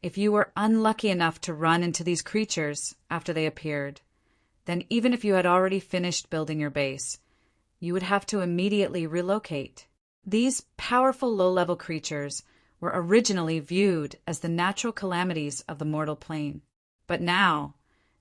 [SPEAKER 1] If you were unlucky enough to run into these creatures after they appeared, then even if you had already finished building your base, you would have to immediately relocate. These powerful low-level creatures were originally viewed as the natural calamities of the mortal plane. But now,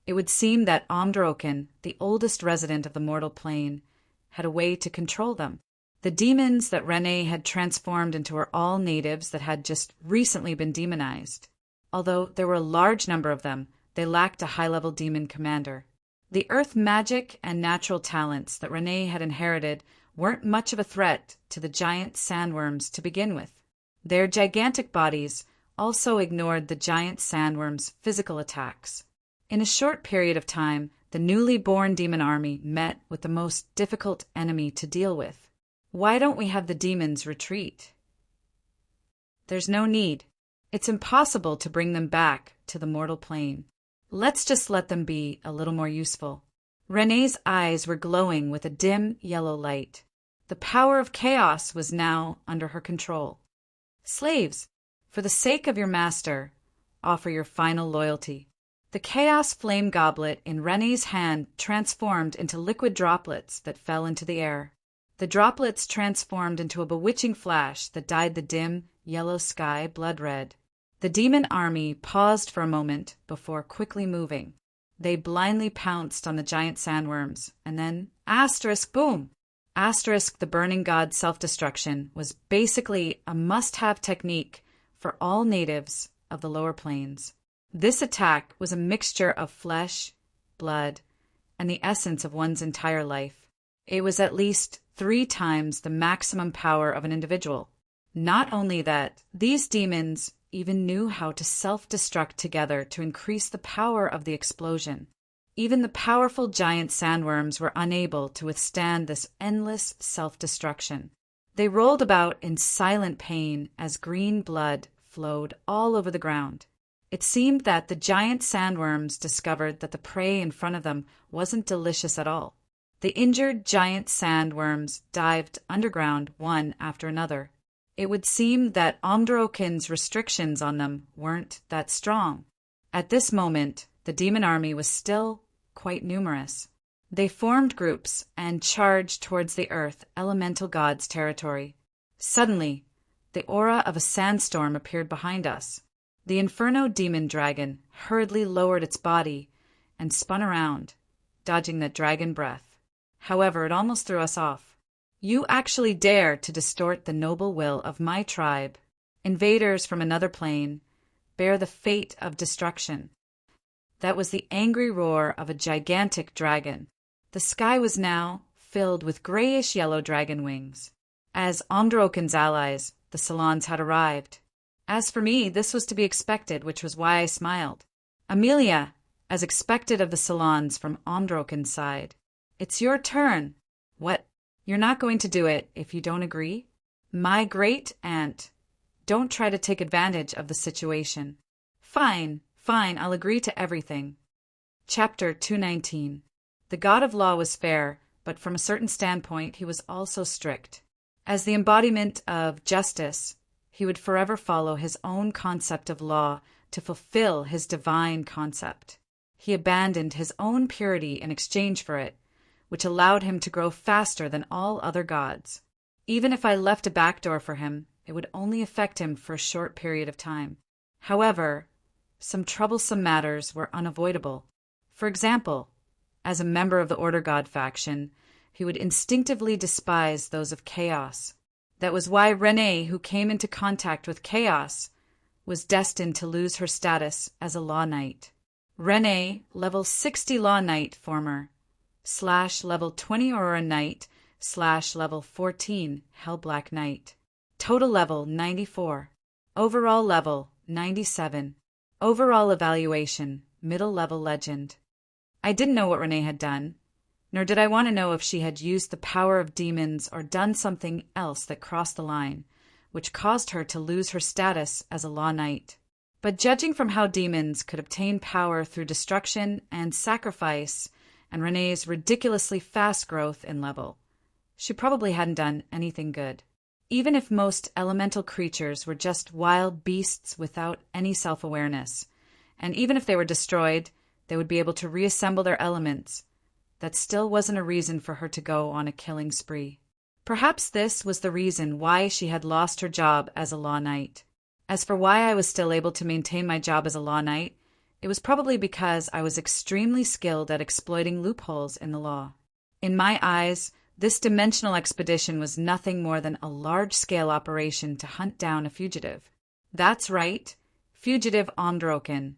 [SPEAKER 1] it would seem that Omdroken, the oldest resident of the mortal plane, had a way to control them. The demons that Renee had transformed into were all natives that had just recently been demonized. Although there were a large number of them, they lacked a high-level demon commander. The earth magic and natural talents that Renee had inherited weren't much of a threat to the giant sandworms to begin with. Their gigantic bodies also ignored the giant sandworms' physical attacks. In a short period of time, the newly born demon army met with the most difficult enemy to deal with. Why don't we have the demons retreat? There's no need. It's impossible to bring them back to the mortal plane. Let's just let them be a little more useful. Renee's eyes were glowing with a dim yellow light. The power of chaos was now under her control. Slaves, for the sake of your master, offer your final loyalty. The chaos flame goblet in Renee's hand transformed into liquid droplets that fell into the air. The droplets transformed into a bewitching flash that dyed the dim, yellow sky blood red. The demon army paused for a moment before quickly moving. They blindly pounced on the giant sandworms, and then, boom! The burning god self-destruction was basically a must-have technique for all natives of the lower plains. This attack was a mixture of flesh, blood, and the essence of one's entire life. It was at least 3 times the maximum power of an individual. Not only that, these demons even knew how to self-destruct together to increase the power of the explosion. Even the powerful giant sandworms were unable to withstand this endless self-destruction. They rolled about in silent pain as green blood flowed all over the ground. It seemed that the giant sandworms discovered that the prey in front of them wasn't delicious at all. The injured giant sandworms dived underground one after another. It would seem that Omdrokin's restrictions on them weren't that strong. At this moment, the demon army was still quite numerous. They formed groups and charged towards the earth elemental god's territory. Suddenly, the aura of a sandstorm appeared behind us. The Inferno demon dragon hurriedly lowered its body and spun around, dodging the dragon breath. However, it almost threw us off. You actually dare to distort the noble will of my tribe. Invaders from another plane bear the fate of destruction. That was the angry roar of a gigantic dragon. The sky was now filled with grayish-yellow dragon wings. As Omdrokin's allies, the Salons had arrived. As for me, this was to be expected, which was why I smiled. Amelia, as expected of the Salons from Omdrokin's side. It's your turn. What? You're not going to do it if you don't agree? My great-aunt. Don't try to take advantage of the situation. Fine, I'll agree to everything. Chapter 219. The god of law was fair, but from a certain standpoint he was also strict. As the embodiment of justice, he would forever follow his own concept of law to fulfill his divine concept. He abandoned his own purity in exchange for it, which allowed him to grow faster than all other gods. Even if I left a back door for him, it would only affect him for a short period of time. However, some troublesome matters were unavoidable. For example, as a member of the Order God faction, he would instinctively despise those of Chaos. That was why Renée, who came into contact with Chaos, was destined to lose her status as a Law Knight. Renée, level 60 Law Knight former, / level 20 Aurora Knight / level 14 Hellblack Knight. Total level 94. Overall level 97. Overall evaluation, middle level legend. I didn't know what Renée had done, nor did I want to know if she had used the power of demons or done something else that crossed the line, which caused her to lose her status as a Law Knight. But judging from how demons could obtain power through destruction and sacrifice, and Renée's ridiculously fast growth in level, she probably hadn't done anything good. Even if most elemental creatures were just wild beasts without any self-awareness, and even if they were destroyed, they would be able to reassemble their elements, that still wasn't a reason for her to go on a killing spree. Perhaps this was the reason why she had lost her job as a Law Knight. As for why I was still able to maintain my job as a Law Knight, it was probably because I was extremely skilled at exploiting loopholes in the law. In my eyes, this dimensional expedition was nothing more than a large-scale operation to hunt down a fugitive. That's right, fugitive Omdrokin,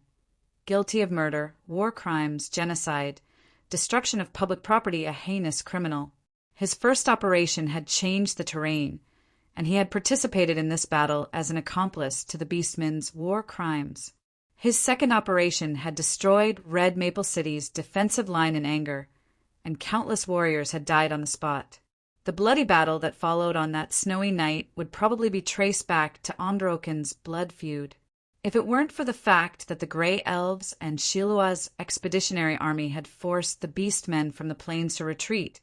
[SPEAKER 1] guilty of murder, war crimes, genocide, destruction of public property, a heinous criminal. His first operation had changed the terrain, and he had participated in this battle as an accomplice to the Beastmen's war crimes. His second operation had destroyed Red Maple City's defensive line in anger, and countless warriors had died on the spot. The bloody battle that followed on that snowy night would probably be traced back to Omdrokin's blood feud. If it weren't for the fact that the Grey Elves and Shilua's expeditionary army had forced the Beastmen from the plains to retreat,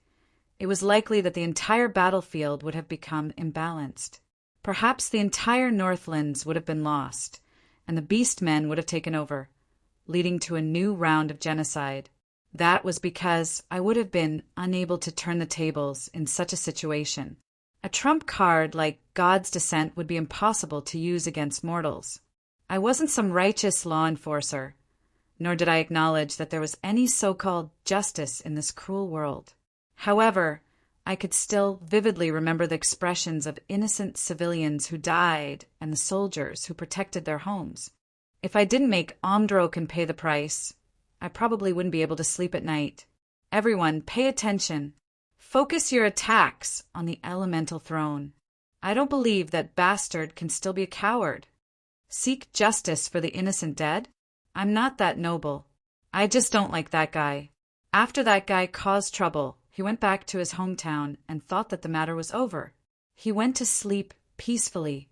[SPEAKER 1] it was likely that the entire battlefield would have become imbalanced. Perhaps the entire Northlands would have been lost, and the Beastmen would have taken over, leading to a new round of genocide. That was because I would have been unable to turn the tables in such a situation. A trump card like God's Descent would be impossible to use against mortals. I wasn't some righteous law enforcer, nor did I acknowledge that there was any so-called justice in this cruel world. However, I could still vividly remember the expressions of innocent civilians who died and the soldiers who protected their homes. If I didn't make Omdroken pay the price, I probably wouldn't be able to sleep at night. Everyone, pay attention. Focus your attacks on the elemental throne. I don't believe that bastard can still be a coward. Seek justice for the innocent dead? I'm not that noble. I just don't like that guy. After that guy caused trouble, he went back to his hometown and thought that the matter was over. He went to sleep peacefully,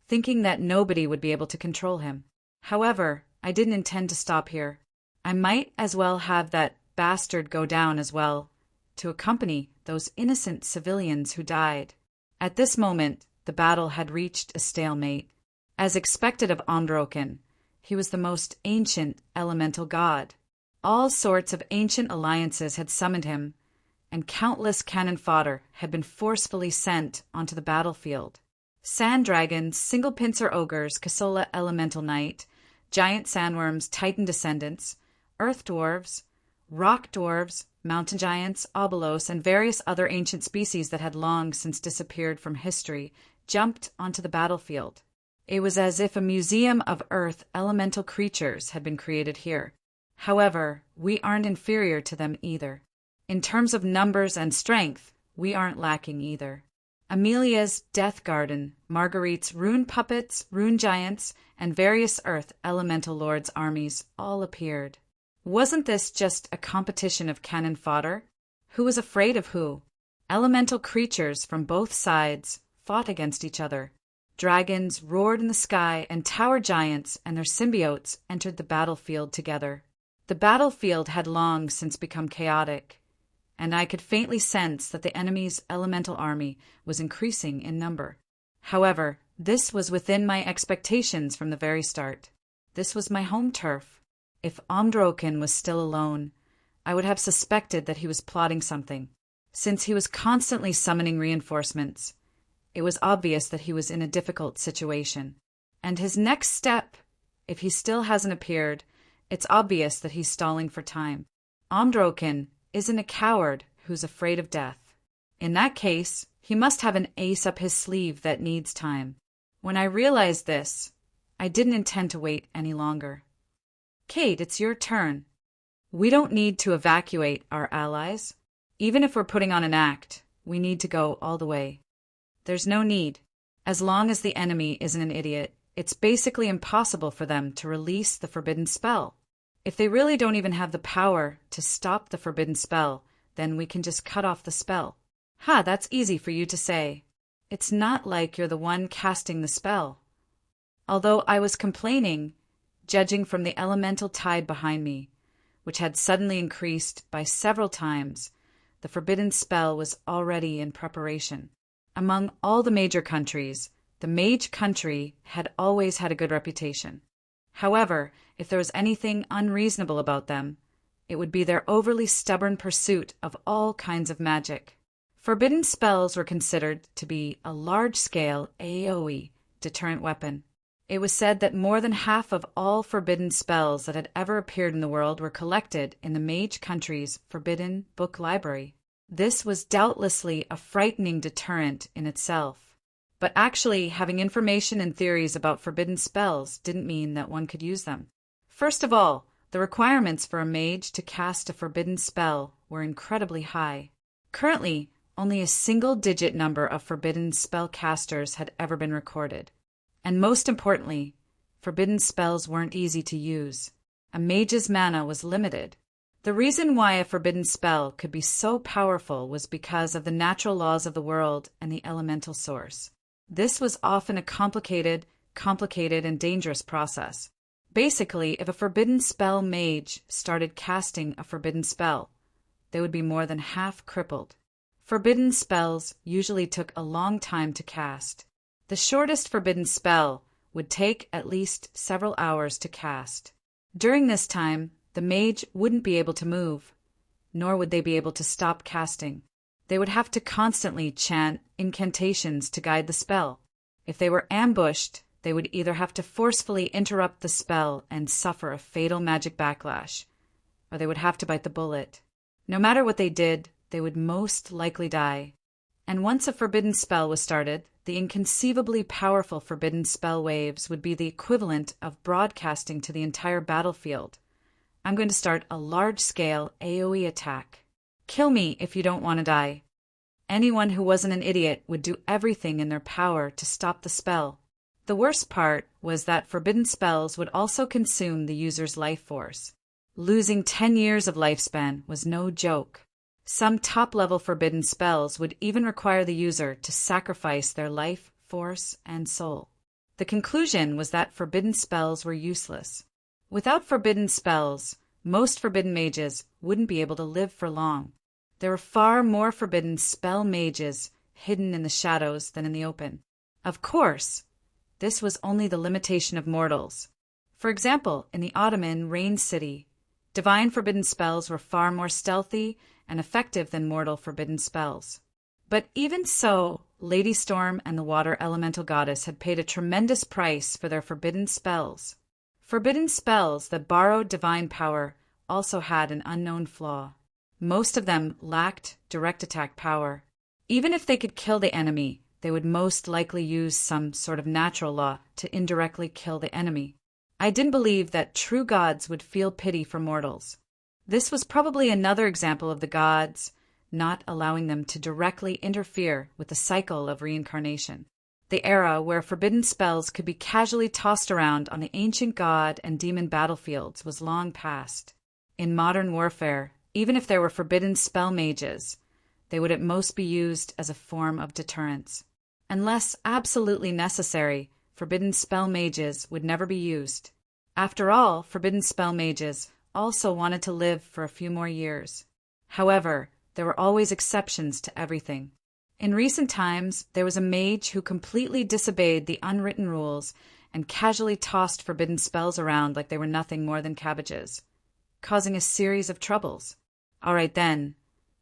[SPEAKER 1] thinking that nobody would be able to control him. However, I didn't intend to stop here. I might as well have that bastard go down as well, to accompany those innocent civilians who died. At this moment, the battle had reached a stalemate. As expected of Omdroken, he was the most ancient elemental god. All sorts of ancient alliances had summoned him, and countless cannon fodder had been forcefully sent onto the battlefield. Sand dragons, single pincer ogres, Kasola elemental knight, giant sandworms, titan descendants, earth dwarves, rock dwarves, mountain giants, obelos, and various other ancient species that had long since disappeared from history jumped onto the battlefield. It was as if a museum of earth elemental creatures had been created here. However, we aren't inferior to them either. In terms of numbers and strength, we aren't lacking either. Amelia's Death Garden, Marguerite's Rune Puppets, Rune Giants, and various earth elemental lords' armies all appeared. Wasn't this just a competition of cannon fodder? Who was afraid of who? Elemental creatures from both sides fought against each other. Dragons roared in the sky, and tower giants and their symbiotes entered the battlefield together. The battlefield had long since become chaotic, and I could faintly sense that the enemy's elemental army was increasing in number. However, this was within my expectations from the very start. This was my home turf. If Omdroken was still alone, I would have suspected that he was plotting something. Since he was constantly summoning reinforcements, it was obvious that he was in a difficult situation. And his next step, if he still hasn't appeared, it's obvious that he's stalling for time. Omdroken isn't a coward who's afraid of death. In that case, he must have an ace up his sleeve that needs time. When I realized this, I didn't intend to wait any longer. Kate, it's your turn. We don't need to evacuate our allies. Even if we're putting on an act, we need to go all the way. There's no need. As long as the enemy isn't an idiot, it's basically impossible for them to release the forbidden spell. If they really don't even have the power to stop the forbidden spell, then we can just cut off the spell. Ha, that's easy for you to say. It's not like you're the one casting the spell. Although I was complaining, judging from the elemental tide behind me, which had suddenly increased by several times, the forbidden spell was already in preparation. Among all the major countries, the mage country had always had a good reputation. However, if there was anything unreasonable about them, it would be their overly stubborn pursuit of all kinds of magic. Forbidden spells were considered to be a large-scale AoE deterrent weapon. It was said that more than half of all forbidden spells that had ever appeared in the world were collected in the mage country's forbidden book library. This was doubtlessly a frightening deterrent in itself. But actually, having information and theories about forbidden spells didn't mean that one could use them. First of all, the requirements for a mage to cast a forbidden spell were incredibly high. Currently, only a single-digit number of forbidden spell casters had ever been recorded. And most importantly, forbidden spells weren't easy to use. A mage's mana was limited. The reason why a forbidden spell could be so powerful was because of the natural laws of the world and the elemental source. This was often a complicated and dangerous process. Basically, if a forbidden spell mage started casting a forbidden spell, they would be more than half crippled. Forbidden spells usually took a long time to cast. The shortest forbidden spell would take at least several hours to cast. During this time, the mage wouldn't be able to move, nor would they be able to stop casting. They would have to constantly chant incantations to guide the spell. If they were ambushed, they would either have to forcefully interrupt the spell and suffer a fatal magic backlash, or they would have to bite the bullet. No matter what they did, they would most likely die. And once a forbidden spell was started, the inconceivably powerful forbidden spell waves would be the equivalent of broadcasting to the entire battlefield. I'm going to start a large-scale AoE attack. Kill me if you don't want to die. Anyone who wasn't an idiot would do everything in their power to stop the spell. The worst part was that forbidden spells would also consume the user's life force. Losing 10 years of lifespan was no joke. Some top-level forbidden spells would even require the user to sacrifice their life, force, and soul. The conclusion was that forbidden spells were useless. Without forbidden spells, most forbidden mages wouldn't be able to live for long. There were far more forbidden spell mages hidden in the shadows than in the open. Of course, this was only the limitation of mortals. For example, in the Ottoman Rain City, divine forbidden spells were far more stealthy and effective than mortal forbidden spells. But even so, Lady Storm and the Water Elemental Goddess had paid a tremendous price for their forbidden spells. Forbidden spells that borrowed divine power also had an unknown flaw. Most of them lacked direct attack power. Even if they could kill the enemy, they would most likely use some sort of natural law to indirectly kill the enemy. I didn't believe that true gods would feel pity for mortals. This was probably another example of the gods not allowing them to directly interfere with the cycle of reincarnation. The era where forbidden spells could be casually tossed around on the ancient god and demon battlefields was long past. In modern warfare, even if there were forbidden spell mages, they would at most be used as a form of deterrence. Unless absolutely necessary, forbidden spell mages would never be used. After all, forbidden spell mages also wanted to live for a few more years. However, there were always exceptions to everything. In recent times, there was a mage who completely disobeyed the unwritten rules and casually tossed forbidden spells around like they were nothing more than cabbages, causing a series of troubles. All right then,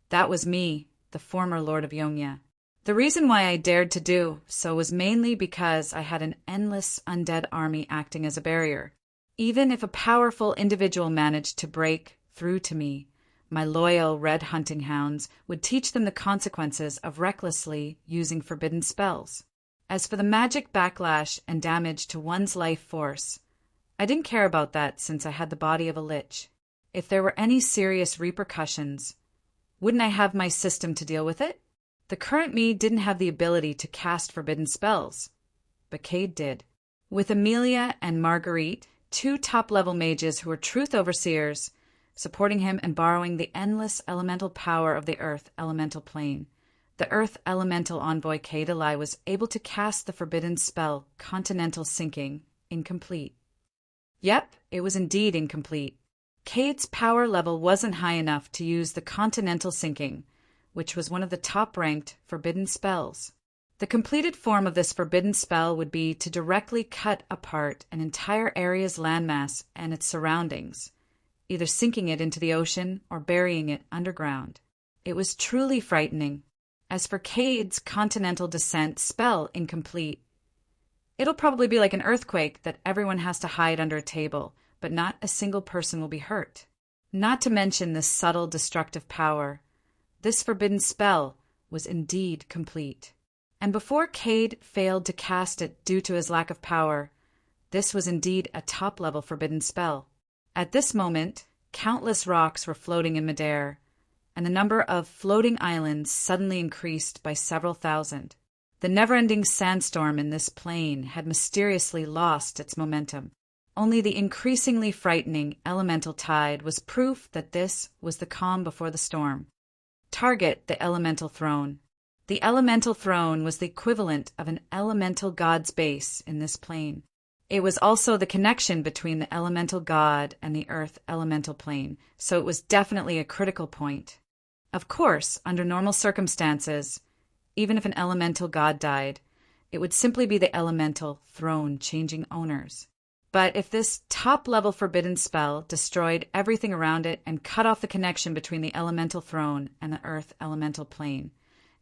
[SPEAKER 1] that was me, the former Lord of Yongya. The reason why I dared to do so was mainly because I had an endless undead army acting as a barrier. Even if a powerful individual managed to break through to me, my loyal red hunting hounds would teach them the consequences of recklessly using forbidden spells. As for the magic backlash and damage to one's life force, I didn't care about that since I had the body of a lich. If there were any serious repercussions, wouldn't I have my system to deal with it? The current me didn't have the ability to cast forbidden spells, but Cade did. With Amelia and Marguerite, two top-level mages who were truth overseers, supporting him and borrowing the endless elemental power of the Earth Elemental Plane, the Earth Elemental Envoy Cadelai was able to cast the forbidden spell Continental Sinking, incomplete. Yep, it was indeed incomplete. Cade's power level wasn't high enough to use the Continental Sinking, which was one of the top-ranked forbidden spells. The completed form of this forbidden spell would be to directly cut apart an entire area's landmass and its surroundings, either sinking it into the ocean or burying it underground. It was truly frightening. As for Cade's Continental Descent spell incomplete, it'll probably be like an earthquake that everyone has to hide under a table, but not a single person will be hurt. Not to mention this subtle destructive power, this forbidden spell was indeed complete. And before Cade failed to cast it due to his lack of power, this was indeed a top-level forbidden spell. At this moment, countless rocks were floating in midair, and the number of floating islands suddenly increased by several thousand. The never-ending sandstorm in this plain had mysteriously lost its momentum. Only the increasingly frightening elemental tide was proof that this was the calm before the storm. Target the elemental throne. The elemental throne was the equivalent of an elemental god's base in this plane. It was also the connection between the elemental god and the earth elemental plane, so it was definitely a critical point. Of course, under normal circumstances, even if an elemental god died, it would simply be the elemental throne changing owners. But if this top-level forbidden spell destroyed everything around it and cut off the connection between the elemental throne and the earth elemental plane,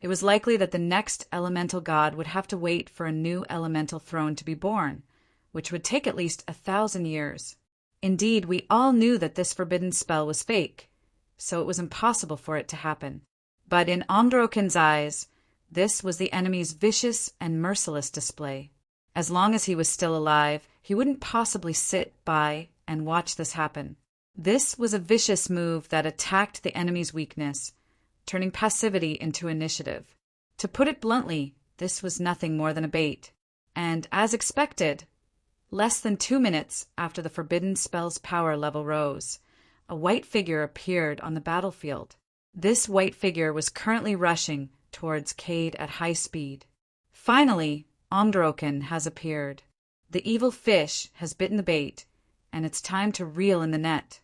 [SPEAKER 1] it was likely that the next elemental god would have to wait for a new elemental throne to be born, which would take at least 1,000 years. Indeed, we all knew that this forbidden spell was fake, so it was impossible for it to happen. But in Omdroken's eyes, this was the enemy's vicious and merciless display. As long as he was still alive, he wouldn't possibly sit by and watch this happen. This was a vicious move that attacked the enemy's weakness, turning passivity into initiative. To put it bluntly, this was nothing more than a bait. And, as expected, less than 2 minutes after the forbidden spell's power level rose, a white figure appeared on the battlefield. This white figure was currently rushing towards Cade at high speed. Finally, Omdroken has appeared. The evil fish has bitten the bait, and it's time to reel in the net.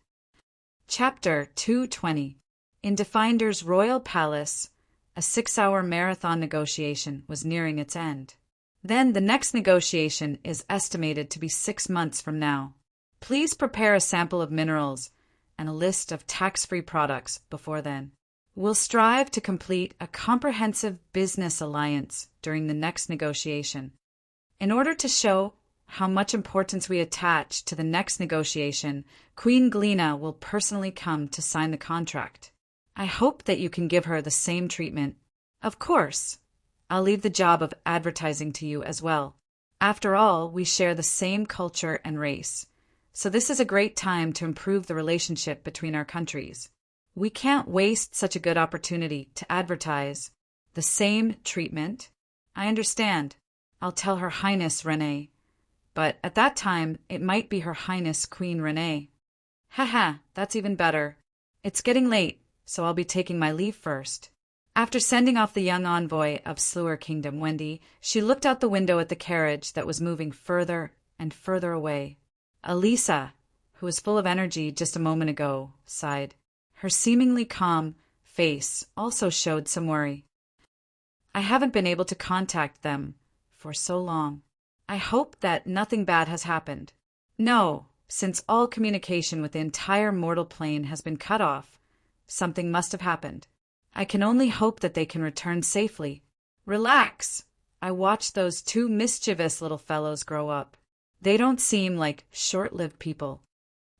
[SPEAKER 1] Chapter 220. In Definder's royal palace, a 6-hour marathon negotiation was nearing its end. Then the next negotiation is estimated to be 6 months from now. Please prepare a sample of minerals and a list of tax-free products before then. We'll strive to complete a comprehensive business alliance during the next negotiation. In order to show how much importance we attach to the next negotiation, Queen Glina will personally come to sign the contract. I hope that you can give her the same treatment. Of course, I'll leave the job of advertising to you as well. After all, we share the same culture and race, so this is a great time to improve the relationship between our countries. We can't waste such a good opportunity to advertise. The same treatment? I understand. I'll tell Her Highness Renée. But at that time, it might be Her Highness Queen Renée. Haha, that's even better. It's getting late, so I'll be taking my leave first. After sending off the young envoy of Sluer Kingdom, Wendy, she looked out the window at the carriage that was moving further and further away. Elisa, who was full of energy just a moment ago, sighed. Her seemingly calm face also showed some worry. I haven't been able to contact them for so long. I hope that nothing bad has happened. No, since all communication with the entire mortal plane has been cut off, something must have happened. I can only hope that they can return safely. Relax. I watched those 2 mischievous little fellows grow up. They don't seem like short-lived people.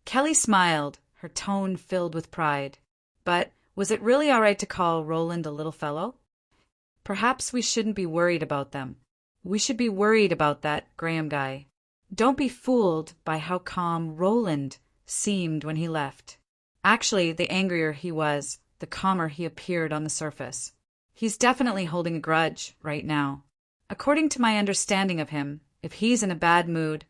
[SPEAKER 1] Kelly smiled, her tone filled with pride. But was it really all right to call Roland a little fellow? Perhaps we shouldn't be worried about them. We should be worried about that Graham guy. Don't be fooled by how calm Roland seemed when he left. Actually, the angrier he was, the calmer he appeared on the surface. He's definitely holding a grudge right now. According to my understanding of him, if he's in a bad mood,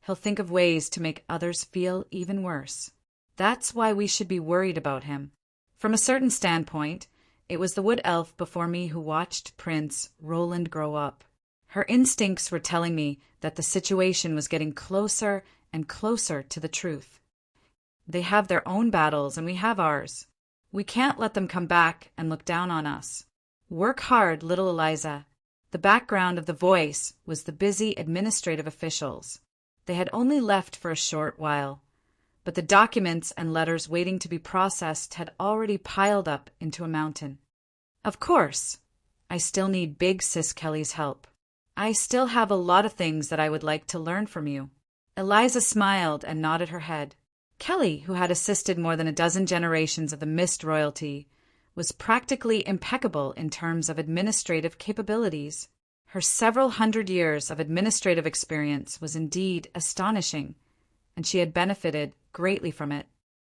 [SPEAKER 1] he'll think of ways to make others feel even worse. That's why we should be worried about him. From a certain standpoint, it was the wood elf before me who watched Prince Roland grow up. Her instincts were telling me that the situation was getting closer and closer to the truth. They have their own battles and we have ours. We can't let them come back and look down on us. Work hard, little Eliza. The background of the voice was the busy administrative officials. They had only left for a short while, but the documents and letters waiting to be processed had already piled up into a mountain. Of course, I still need Big Sis Kelly's help. I still have a lot of things that I would like to learn from you. Eliza smiled and nodded her head. Kelly, who had assisted more than a dozen generations of the Mist royalty, was practically impeccable in terms of administrative capabilities. Her several hundred years of administrative experience was indeed astonishing, and she had benefited greatly from it.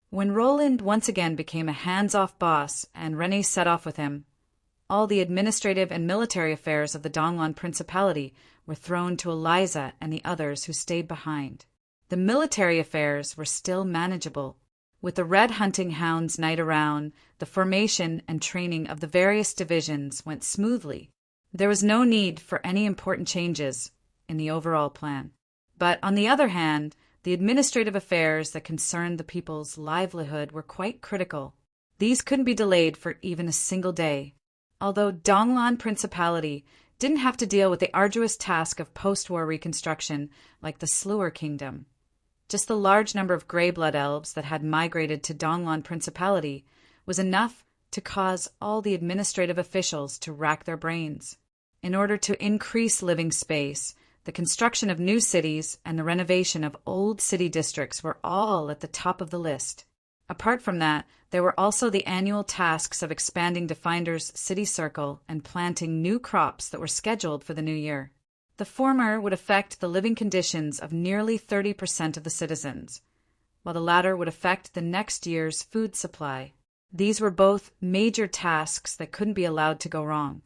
[SPEAKER 1] When Roland once again became a hands-off boss and Renée set off with him, all the administrative and military affairs of the Donglan Principality were thrown to Eliza and the others who stayed behind. The military affairs were still manageable. With the Red Hunting Hounds night around, the formation and training of the various divisions went smoothly. There was no need for any important changes in the overall plan. But on the other hand, the administrative affairs that concerned the people's livelihood were quite critical. These couldn't be delayed for even a single day. Although Donglan Principality didn't have to deal with the arduous task of post-war reconstruction like the Sluer Kingdom. Just the large number of grey blood elves that had migrated to Donglan Principality was enough to cause all the administrative officials to rack their brains. In order to increase living space, the construction of new cities and the renovation of old city districts were all at the top of the list. Apart from that, there were also the annual tasks of expanding Definder's city circle and planting new crops that were scheduled for the new year. The former would affect the living conditions of nearly 30% of the citizens, while the latter would affect the next year's food supply. These were both major tasks that couldn't be allowed to go wrong.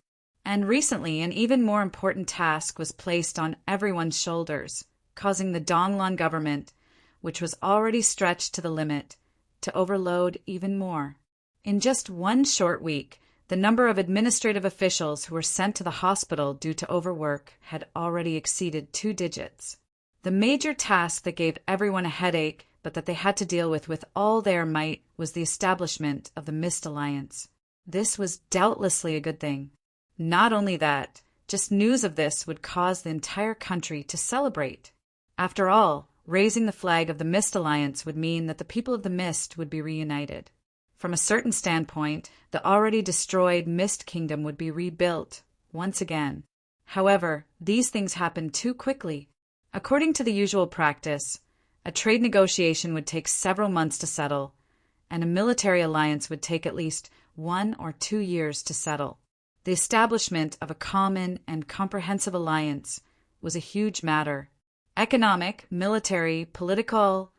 [SPEAKER 1] And recently, an even more important task was placed on everyone's shoulders, causing the Donlon government, which was already stretched to the limit, to overload even more. In just one short week, the number of administrative officials who were sent to the hospital due to overwork had already exceeded 2 digits. The major task that gave everyone a headache, but that they had to deal with all their might, was the establishment of the Mist Alliance. This was doubtlessly a good thing. Not only that, just news of this would cause the entire country to celebrate. After all, raising the flag of the Mist Alliance would mean that the people of the Mist would be reunited. From a certain standpoint, the already destroyed Mist Kingdom would be rebuilt once again. However, these things happened too quickly. According to the usual practice, a trade negotiation would take several months to settle, and a military alliance would take at least 1 or 2 years to settle. The establishment of a common and comprehensive alliance was a huge matter. Economic, military, political,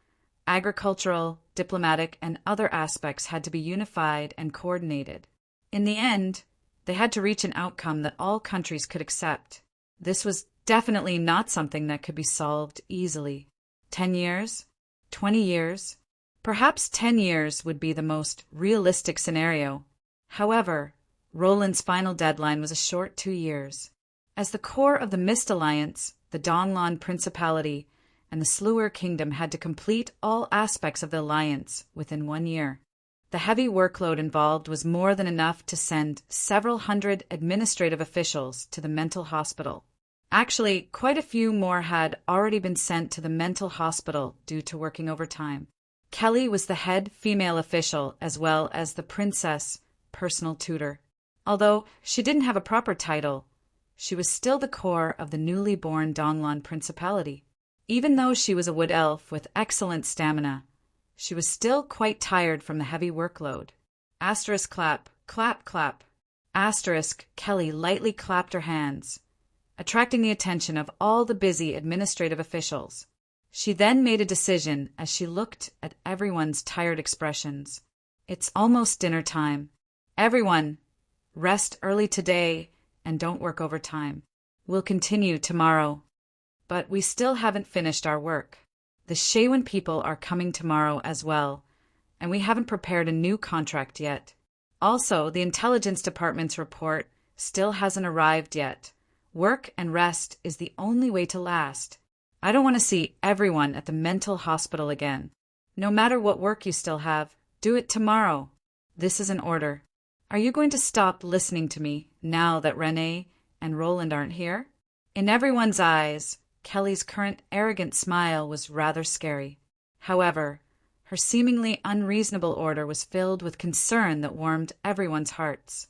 [SPEAKER 1] agricultural, diplomatic, and other aspects had to be unified and coordinated. In the end, they had to reach an outcome that all countries could accept. This was definitely not something that could be solved easily. 10 years? 20 years? Perhaps 10 years would be the most realistic scenario. However, Roland's final deadline was a short 2 years. As the core of the Mist Alliance, the Donlon Principality and the Sluer Kingdom had to complete all aspects of the alliance within 1 year. The heavy workload involved was more than enough to send several hundred administrative officials to the mental hospital. Actually, quite a few more had already been sent to the mental hospital due to working overtime. Kelly was the head female official as well as the princess personal tutor. Although she didn't have a proper title, she was still the core of the newly born Donlon Principality. Even though she was a wood elf with excellent stamina, she was still quite tired from the heavy workload. Asterisk clap, clap, clap. Asterisk, Kelly lightly clapped her hands, attracting the attention of all the busy administrative officials. She then made a decision as she looked at everyone's tired expressions. It's almost dinner time. Everyone, rest early today and don't work overtime. We'll continue tomorrow. But we still haven't finished our work. The Shaywin people are coming tomorrow as well, and we haven't prepared a new contract yet. Also, the intelligence department's report still hasn't arrived yet. Work and rest is the only way to last. I don't want to see everyone at the mental hospital again. No matter what work you still have, do it tomorrow. This is an order. Are you going to stop listening to me now that Renee and Roland aren't here? In everyone's eyes, Kelly's current arrogant smile was rather scary. However, her seemingly unreasonable order was filled with concern that warmed everyone's hearts.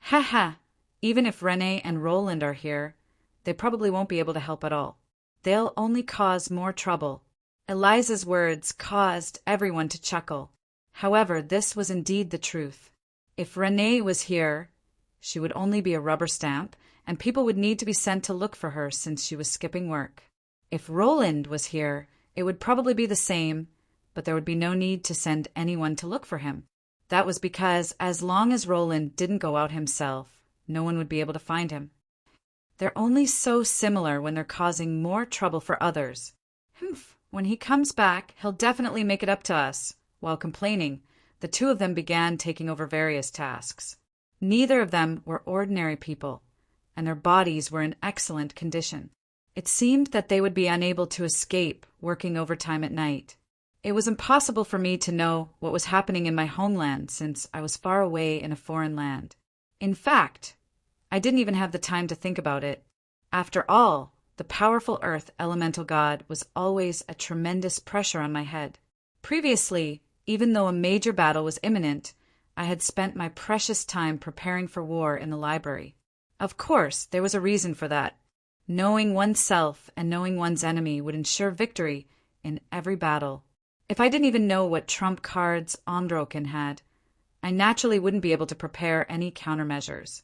[SPEAKER 1] Ha ha! Even if Renee and Roland are here, they probably won't be able to help at all. They'll only cause more trouble. Eliza's words caused everyone to chuckle. However, this was indeed the truth. If Renee was here, she would only be a rubber stamp, and people would need to be sent to look for her since she was skipping work. If Roland was here, it would probably be the same, but there would be no need to send anyone to look for him. That was because as long as Roland didn't go out himself, no one would be able to find him. They're only so similar when they're causing more trouble for others. Humph, when he comes back, he'll definitely make it up to us. While complaining, the two of them began taking over various tasks. Neither of them were ordinary people, and their bodies were in excellent condition. It seemed that they would be unable to escape working overtime at night. It was impossible for me to know what was happening in my homeland since I was far away in a foreign land. In fact, I didn't even have the time to think about it. After all, the powerful Earth Elemental God was always a tremendous pressure on my head. Previously, even though a major battle was imminent, I had spent my precious time preparing for war in the library. Of course, there was a reason for that. Knowing oneself and knowing one's enemy would ensure victory in every battle. If I didn't even know what trump cards Androken had, I naturally wouldn't be able to prepare any countermeasures.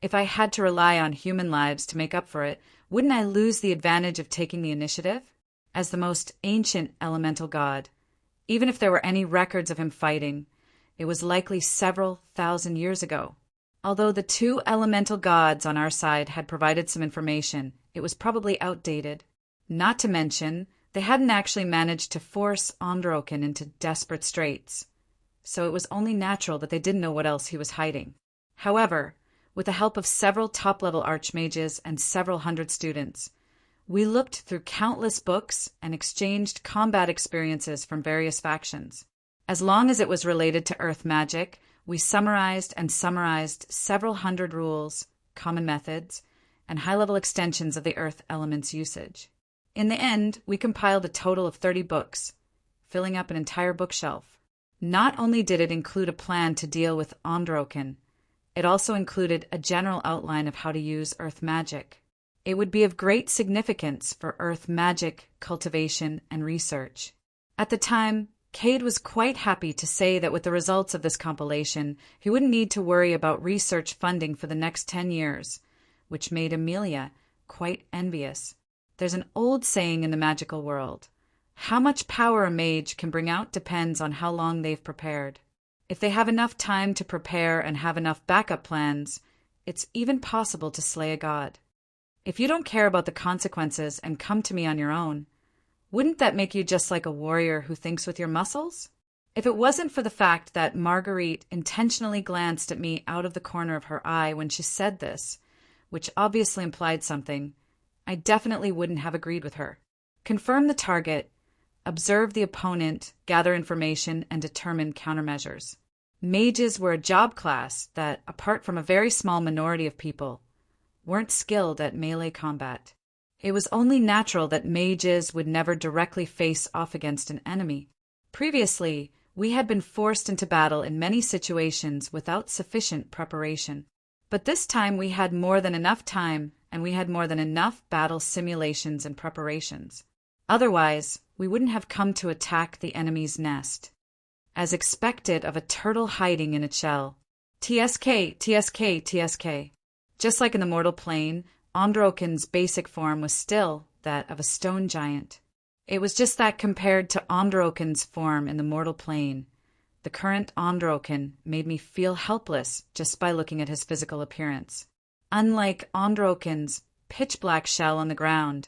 [SPEAKER 1] If I had to rely on human lives to make up for it, wouldn't I lose the advantage of taking the initiative? As the most ancient elemental god, even if there were any records of him fighting, it was likely several thousand years ago. Although the two elemental gods on our side had provided some information, it was probably outdated. Not to mention, they hadn't actually managed to force Androken into desperate straits, so it was only natural that they didn't know what else he was hiding. However, with the help of several top-level archmages and several hundred students, we looked through countless books and exchanged combat experiences from various factions. As long as it was related to earth magic, we summarized several hundred rules, common methods, and high-level extensions of the earth element's usage. In the end, we compiled a total of 30 books, filling up an entire bookshelf. Not only did it include a plan to deal with Androken, it also included a general outline of how to use earth magic. It would be of great significance for earth magic cultivation and research. At the time, Cade was quite happy to say that with the results of this compilation, he wouldn't need to worry about research funding for the next 10 years, which made Amelia quite envious. There's an old saying in the magical world: how much power a mage can bring out depends on how long they've prepared. If they have enough time to prepare and have enough backup plans, it's even possible to slay a god. If you don't care about the consequences and come to me on your own, wouldn't that make you just like a warrior who thinks with your muscles? If it wasn't for the fact that Marguerite intentionally glanced at me out of the corner of her eye when she said this, which obviously implied something, I definitely wouldn't have agreed with her. Confirm the target, observe the opponent, gather information, and determine countermeasures. Mages were a job class that, apart from a very small minority of people, weren't skilled at melee combat. It was only natural that mages would never directly face off against an enemy. Previously, we had been forced into battle in many situations without sufficient preparation. But this time we had more than enough time, and we had more than enough battle simulations and preparations. Otherwise, we wouldn't have come to attack the enemy's nest. As expected of a turtle hiding in its shell. TSK, TSK, TSK. Just like in the mortal plane, Androken's basic form was still that of a stone giant. It was just that compared to Androken's form in the mortal plane, the current Androken made me feel helpless just by looking at his physical appearance. Unlike Androken's pitch-black shell on the ground,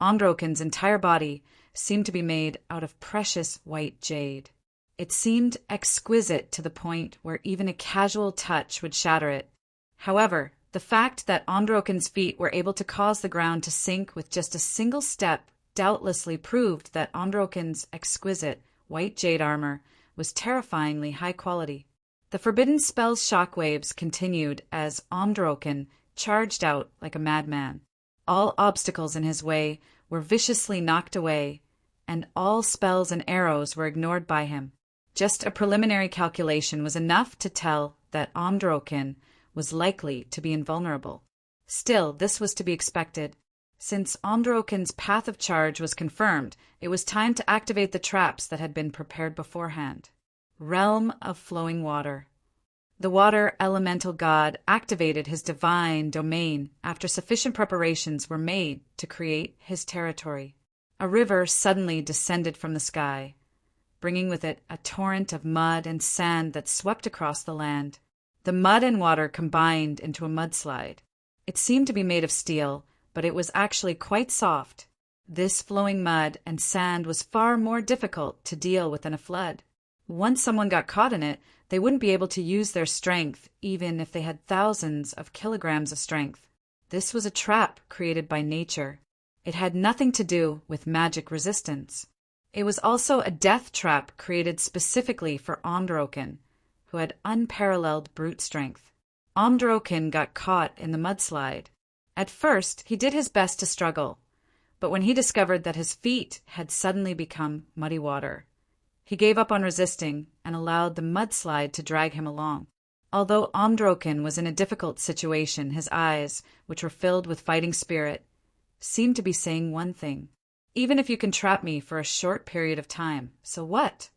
[SPEAKER 1] Androken's entire body seemed to be made out of precious white jade. It seemed exquisite to the point where even a casual touch would shatter it. However, the fact that Androken's feet were able to cause the ground to sink with just a single step doubtlessly proved that Androken's exquisite white jade armor was terrifyingly high quality. The forbidden spell's shockwaves continued as Androken charged out like a madman. All obstacles in his way were viciously knocked away, and all spells and arrows were ignored by him. Just a preliminary calculation was enough to tell that Androken was likely to be invulnerable. Still, this was to be expected. Since Androken's path of charge was confirmed, it was time to activate the traps that had been prepared beforehand. Realm of Flowing Water. The water elemental god activated his divine domain after sufficient preparations were made to create his territory. A river suddenly descended from the sky, bringing with it a torrent of mud and sand that swept across the land. The mud and water combined into a mudslide. It seemed to be made of steel, but it was actually quite soft. This flowing mud and sand was far more difficult to deal with than a flood. Once someone got caught in it, they wouldn't be able to use their strength, even if they had thousands of kilograms of strength. This was a trap created by nature. It had nothing to do with magic resistance. It was also a death trap created specifically for Androken, who had unparalleled brute strength. Androken got caught in the mudslide. At first, he did his best to struggle, but when he discovered that his feet had suddenly become muddy water, he gave up on resisting and allowed the mudslide to drag him along. Although Androken was in a difficult situation, his eyes, which were filled with fighting spirit, seemed to be saying one thing: even if you can trap me for a short period of time. So what?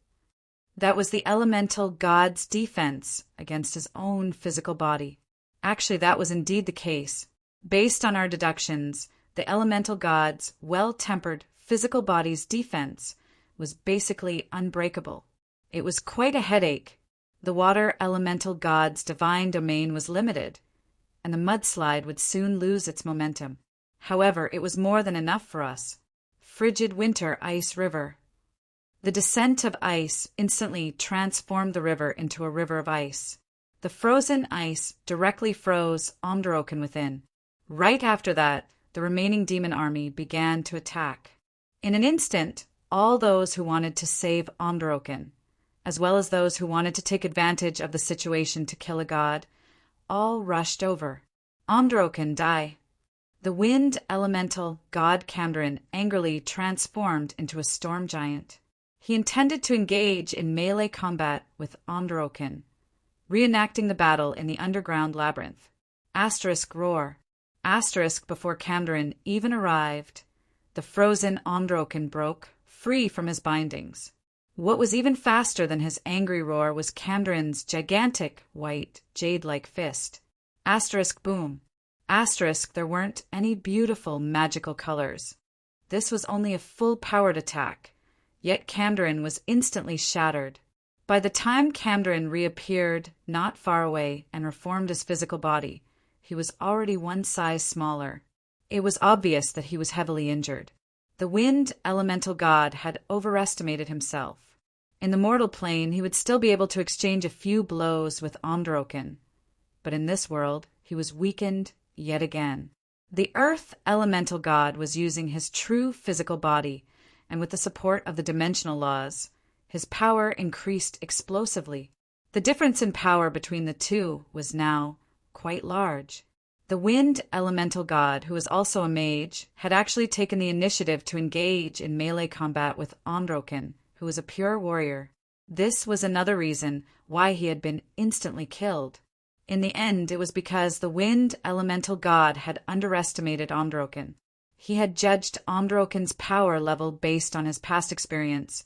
[SPEAKER 1] That was the elemental god's defense against his own physical body. Actually, that was indeed the case. Based on our deductions, the elemental god's well-tempered physical body's defense was basically unbreakable. It was quite a headache. The water elemental god's divine domain was limited, and the mudslide would soon lose its momentum. However, it was more than enough for us. Frigid winter ice river. The descent of ice instantly transformed the river into a river of ice. The frozen ice directly froze Omdoroken within. Right after that, the remaining demon army began to attack. In an instant, all those who wanted to save Omdoroken, as well as those who wanted to take advantage of the situation to kill a god, all rushed over. Omdoroken die. The wind elemental god Camdrin angrily transformed into a storm giant. He intended to engage in melee combat with Omdoroken, reenacting the battle in the underground labyrinth. Asterisk roar. Asterisk before Camdrin even arrived, the frozen Omdoroken broke free from his bindings. What was even faster than his angry roar was Camdrin's gigantic, white, jade-like fist. Asterisk boom. Asterisk there weren't any beautiful, magical colors. This was only a full-powered attack, yet Camdrin was instantly shattered. By the time Camdrin reappeared not far away and reformed his physical body, he was already one size smaller. It was obvious that he was heavily injured. The wind elemental god had overestimated himself. In the mortal plane, he would still be able to exchange a few blows with Omdoroken, but in this world, he was weakened yet again. The earth elemental god was using his true physical body, and with the support of the dimensional laws, his power increased explosively. The difference in power between the two was now quite large. The wind elemental god, who was also a mage, had actually taken the initiative to engage in melee combat with Omdoroken, who was a pure warrior. This was another reason why he had been instantly killed. In the end, it was because the wind elemental god had underestimated Omdoroken. He had judged Omdoroken's power level based on his past experience,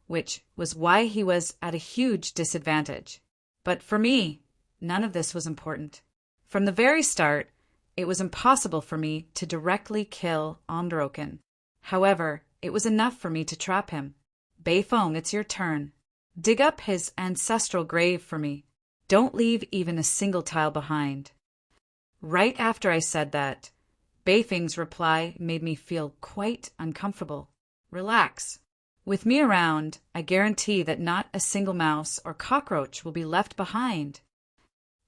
[SPEAKER 1] which was why he was at a huge disadvantage. But for me, none of this was important. From the very start, it was impossible for me to directly kill Omdoroken. However, it was enough for me to trap him. Beifong, it's your turn. Dig up his ancestral grave for me. Don't leave even a single tile behind. Right after I said that, Beifeng's reply made me feel quite uncomfortable. Relax. With me around, I guarantee that not a single mouse or cockroach will be left behind.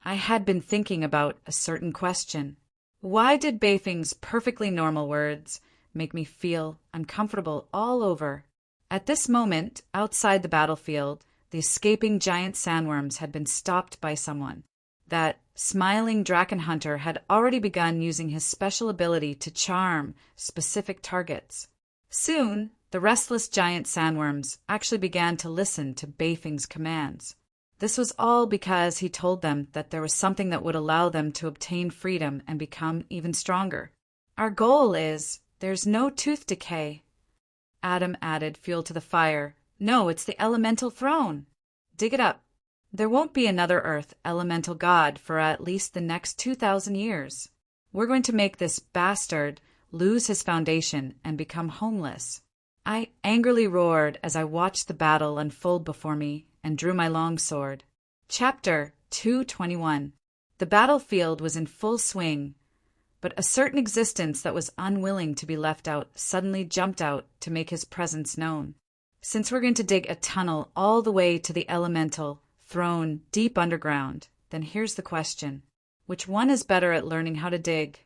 [SPEAKER 1] I had been thinking about a certain question. Why did Beifeng's perfectly normal words make me feel uncomfortable all over? At this moment, outside the battlefield, the escaping giant sandworms had been stopped by someone. That smiling draken hunter had already begun using his special ability to charm specific targets. Soon, the restless giant sandworms actually began to listen to Beifeng's commands. This was all because he told them that there was something that would allow them to obtain freedom and become even stronger. Our goal is, there's no tooth decay. Adam added fuel to the fire. No, it's the elemental throne. Dig it up. There won't be another Earth elemental god for at least the next 2,000 years. We're going to make this bastard lose his foundation and become homeless. I angrily roared as I watched the battle unfold before me and drew my longsword. Chapter 221. The battlefield was in full swing, but a certain existence that was unwilling to be left out suddenly jumped out to make his presence known. Since we're going to dig a tunnel all the way to the elemental throne deep underground, then here's the question. Which one is better at learning how to dig?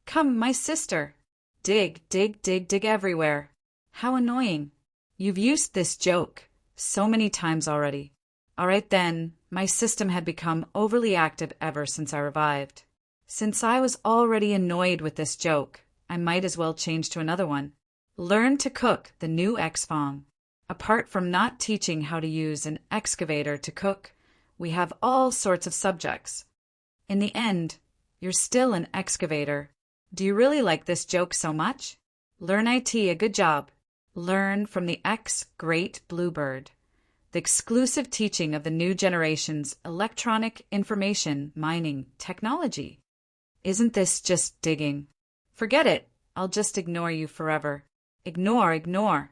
[SPEAKER 1] Come, my sister. Dig, dig, dig, dig everywhere. How annoying. You've used this joke so many times already. All right then, my system had become overly active ever since I revived. Since I was already annoyed with this joke, I might as well change to another one. Learn to cook the new X-Fong. Apart from not teaching how to use an excavator to cook, we have all sorts of subjects. In the end, you're still an excavator. Do you really like this joke so much? Learn IT, a good job. Learn from the ex-Great Bluebird. The exclusive teaching of the new generation's electronic information mining technology. Isn't this just digging? Forget it. I'll just ignore you forever. Ignore.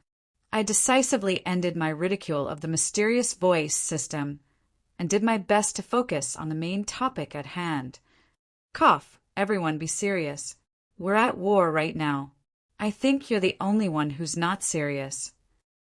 [SPEAKER 1] I decisively ended my ridicule of the mysterious voice system and did my best to focus on the main topic at hand. Cough, everyone be serious. We're at war right now. I think you're the only one who's not serious.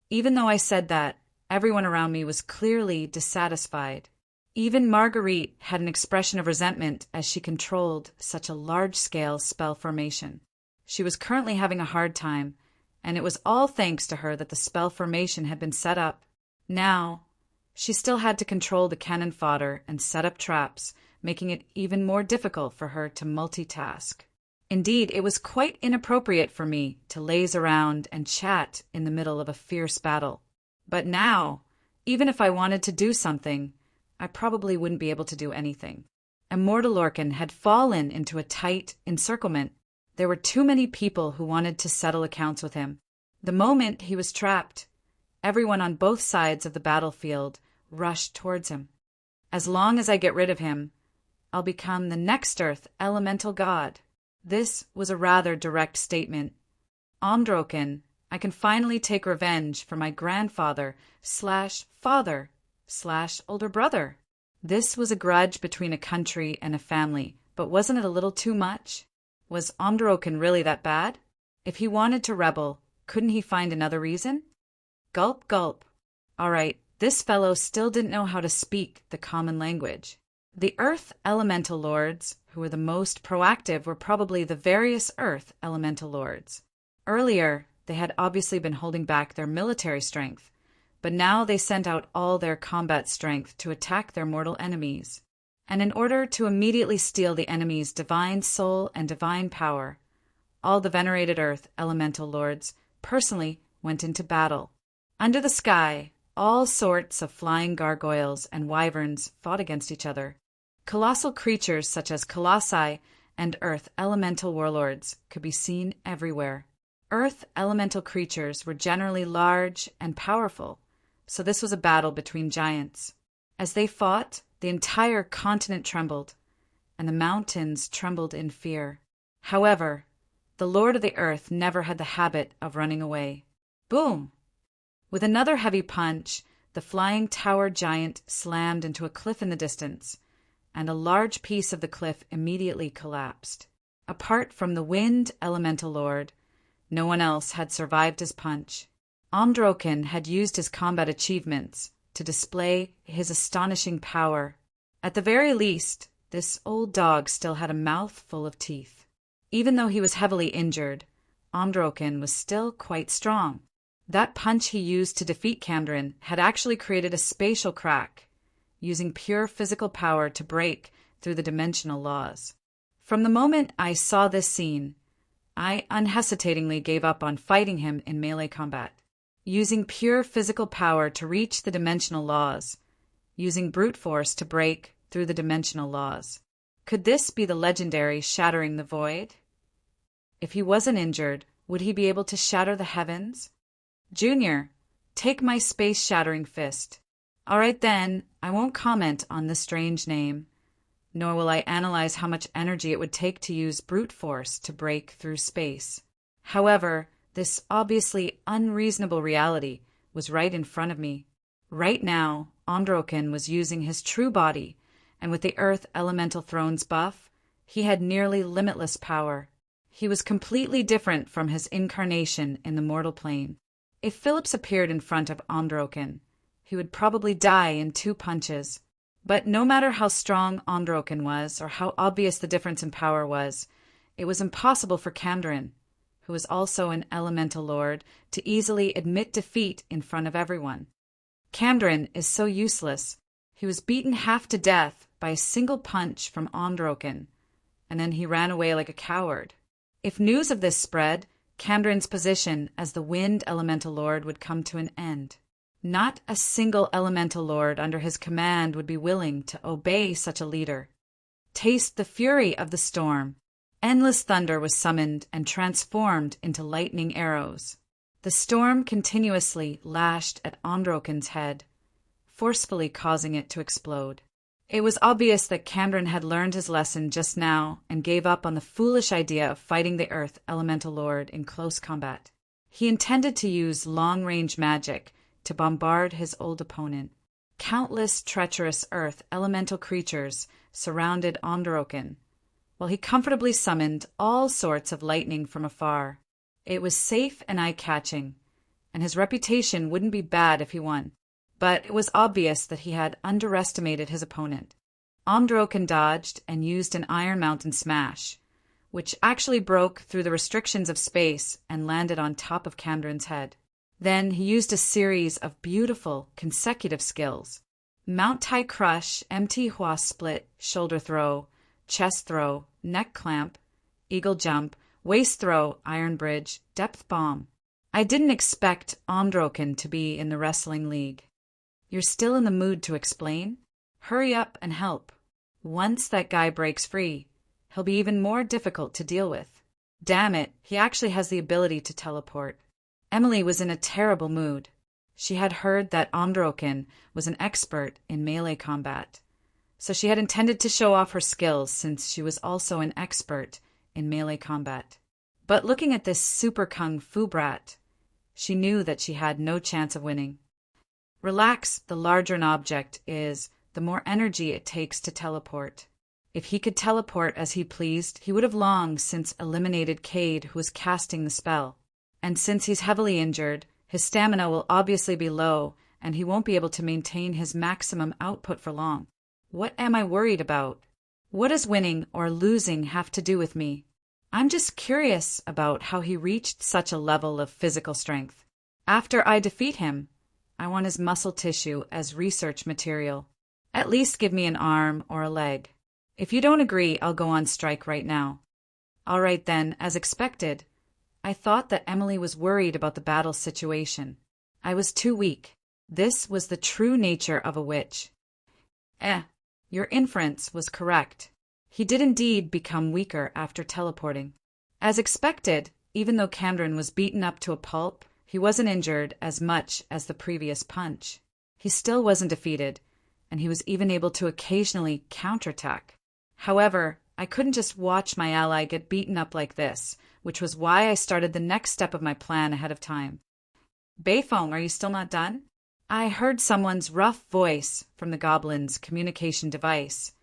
[SPEAKER 1] Even though I said that, everyone around me was clearly dissatisfied. Even Marguerite had an expression of resentment as she controlled such a large-scale spell formation. She was currently having a hard time, and it was all thanks to her that the spell formation had been set up. Now, she still had to control the cannon fodder and set up traps, making it even more difficult for her to multitask. Indeed, it was quite inappropriate for me to laze around and chat in the middle of a fierce battle. But now, even if I wanted to do something, I probably wouldn't be able to do anything. Immortal Lorcan had fallen into a tight encirclement. There were too many people who wanted to settle accounts with him. The moment he was trapped, everyone on both sides of the battlefield rushed towards him. As long as I get rid of him, I'll become the next Earth elemental god. This was a rather direct statement. Omdroken, I can finally take revenge for my grandfather/father/older brother. This was a grudge between a country and a family, but wasn't it a little too much? Was Omdroken really that bad? If he wanted to rebel, couldn't he find another reason? Gulp, gulp. All right, this fellow still didn't know how to speak the common language. The Earth Elemental Lords, who were the most proactive, were probably the various Earth Elemental Lords. Earlier, they had obviously been holding back their military strength, but now they sent out all their combat strength to attack their mortal enemies. And in order to immediately steal the enemy's divine soul and divine power, all the venerated Earth Elemental Lords personally went into battle. Under the sky, all sorts of flying gargoyles and wyverns fought against each other. Colossal creatures such as colossi and Earth Elemental warlords could be seen everywhere. Earth Elemental creatures were generally large and powerful, so this was a battle between giants. As they fought, the entire continent trembled, and the mountains trembled in fear. However, the Lord of the Earth never had the habit of running away. Boom! With another heavy punch, the flying tower giant slammed into a cliff in the distance, and a large piece of the cliff immediately collapsed. Apart from the Wind Elemental Lord, no one else had survived his punch. Omdroken had used his combat achievements to display his astonishing power. At the very least, this old dog still had a mouth full of teeth. Even though he was heavily injured, Omdroken was still quite strong. That punch he used to defeat Camdrin had actually created a spatial crack, using pure physical power to break through the dimensional laws. From the moment I saw this scene, I unhesitatingly gave up on fighting him in melee combat. Using pure physical power to reach the dimensional laws, using brute force to break through the dimensional laws. Could this be the legendary shattering the void? If he wasn't injured, would he be able to shatter the heavens? Junior, take my space-shattering fist. All right then, I won't comment on this strange name, nor will I analyze how much energy it would take to use brute force to break through space. However, this obviously unreasonable reality was right in front of me. Right now, Omdroken was using his true body, and with the Earth Elemental Throne's buff, he had nearly limitless power. He was completely different from his incarnation in the mortal plane. If Phillips appeared in front of Omdroken, he would probably die in 2 punches. But no matter how strong Omdroken was, or how obvious the difference in power was, it was impossible for Camdrin, who was also an elemental lord, to easily admit defeat in front of everyone. Camdrin is so useless. He was beaten half to death by a single punch from Omdroken, and then he ran away like a coward. If news of this spread, Camdrin's position as the Wind Elemental Lord would come to an end. Not a single Elemental Lord under his command would be willing to obey such a leader. Taste the fury of the storm. Endless thunder was summoned and transformed into lightning arrows. The storm continuously lashed at Androkin's head, forcefully causing it to explode. It was obvious that Camdron had learned his lesson just now and gave up on the foolish idea of fighting the Earth Elemental Lord in close combat. He intended to use long-range magic to bombard his old opponent. Countless treacherous Earth Elemental creatures surrounded Androkin, while he comfortably summoned all sorts of lightning from afar. It was safe and eye-catching, and his reputation wouldn't be bad if he won. But it was obvious that he had underestimated his opponent. Androkin dodged and used an Iron Mountain Smash, which actually broke through the restrictions of space and landed on top of Camdron's head. Then he used a series of beautiful, consecutive skills. Mount Tai Crush, MT Hua Split, Shoulder Throw, Chest Throw, Neck Clamp, Eagle Jump, Waist Throw, Iron Bridge, Depth Bomb. I didn't expect Androkin to be in the wrestling league. You're still in the mood to explain? Hurry up and help. Once that guy breaks free, he'll be even more difficult to deal with. Damn it, he actually has the ability to teleport. Emily was in a terrible mood. She had heard that Androkin was an expert in melee combat, so she had intended to show off her skills since she was also an expert in melee combat. But looking at this super kung fu brat, she knew that she had no chance of winning. Relax, the larger an object is, the more energy it takes to teleport. If he could teleport as he pleased, he would have long since eliminated Cade, who was casting the spell. And since he's heavily injured, his stamina will obviously be low, and he won't be able to maintain his maximum output for long. What am I worried about? What does winning or losing have to do with me? I'm just curious about how he reached such a level of physical strength. After I defeat him, I want his muscle tissue as research material. At least give me an arm or a leg. If you don't agree, I'll go on strike right now. All right then, as expected. I thought that Emily was worried about the battle situation. I was too weak. This was the true nature of a witch. Your inference was correct. He did indeed become weaker after teleporting. As expected, even though Camdron was beaten up to a pulp, he wasn't injured as much as the previous punch. He still wasn't defeated, and he was even able to occasionally counterattack. However, I couldn't just watch my ally get beaten up like this, which was why I started the next step of my plan ahead of time. Beifong, are you still not done? I heard someone's rough voice from the goblin's communication device.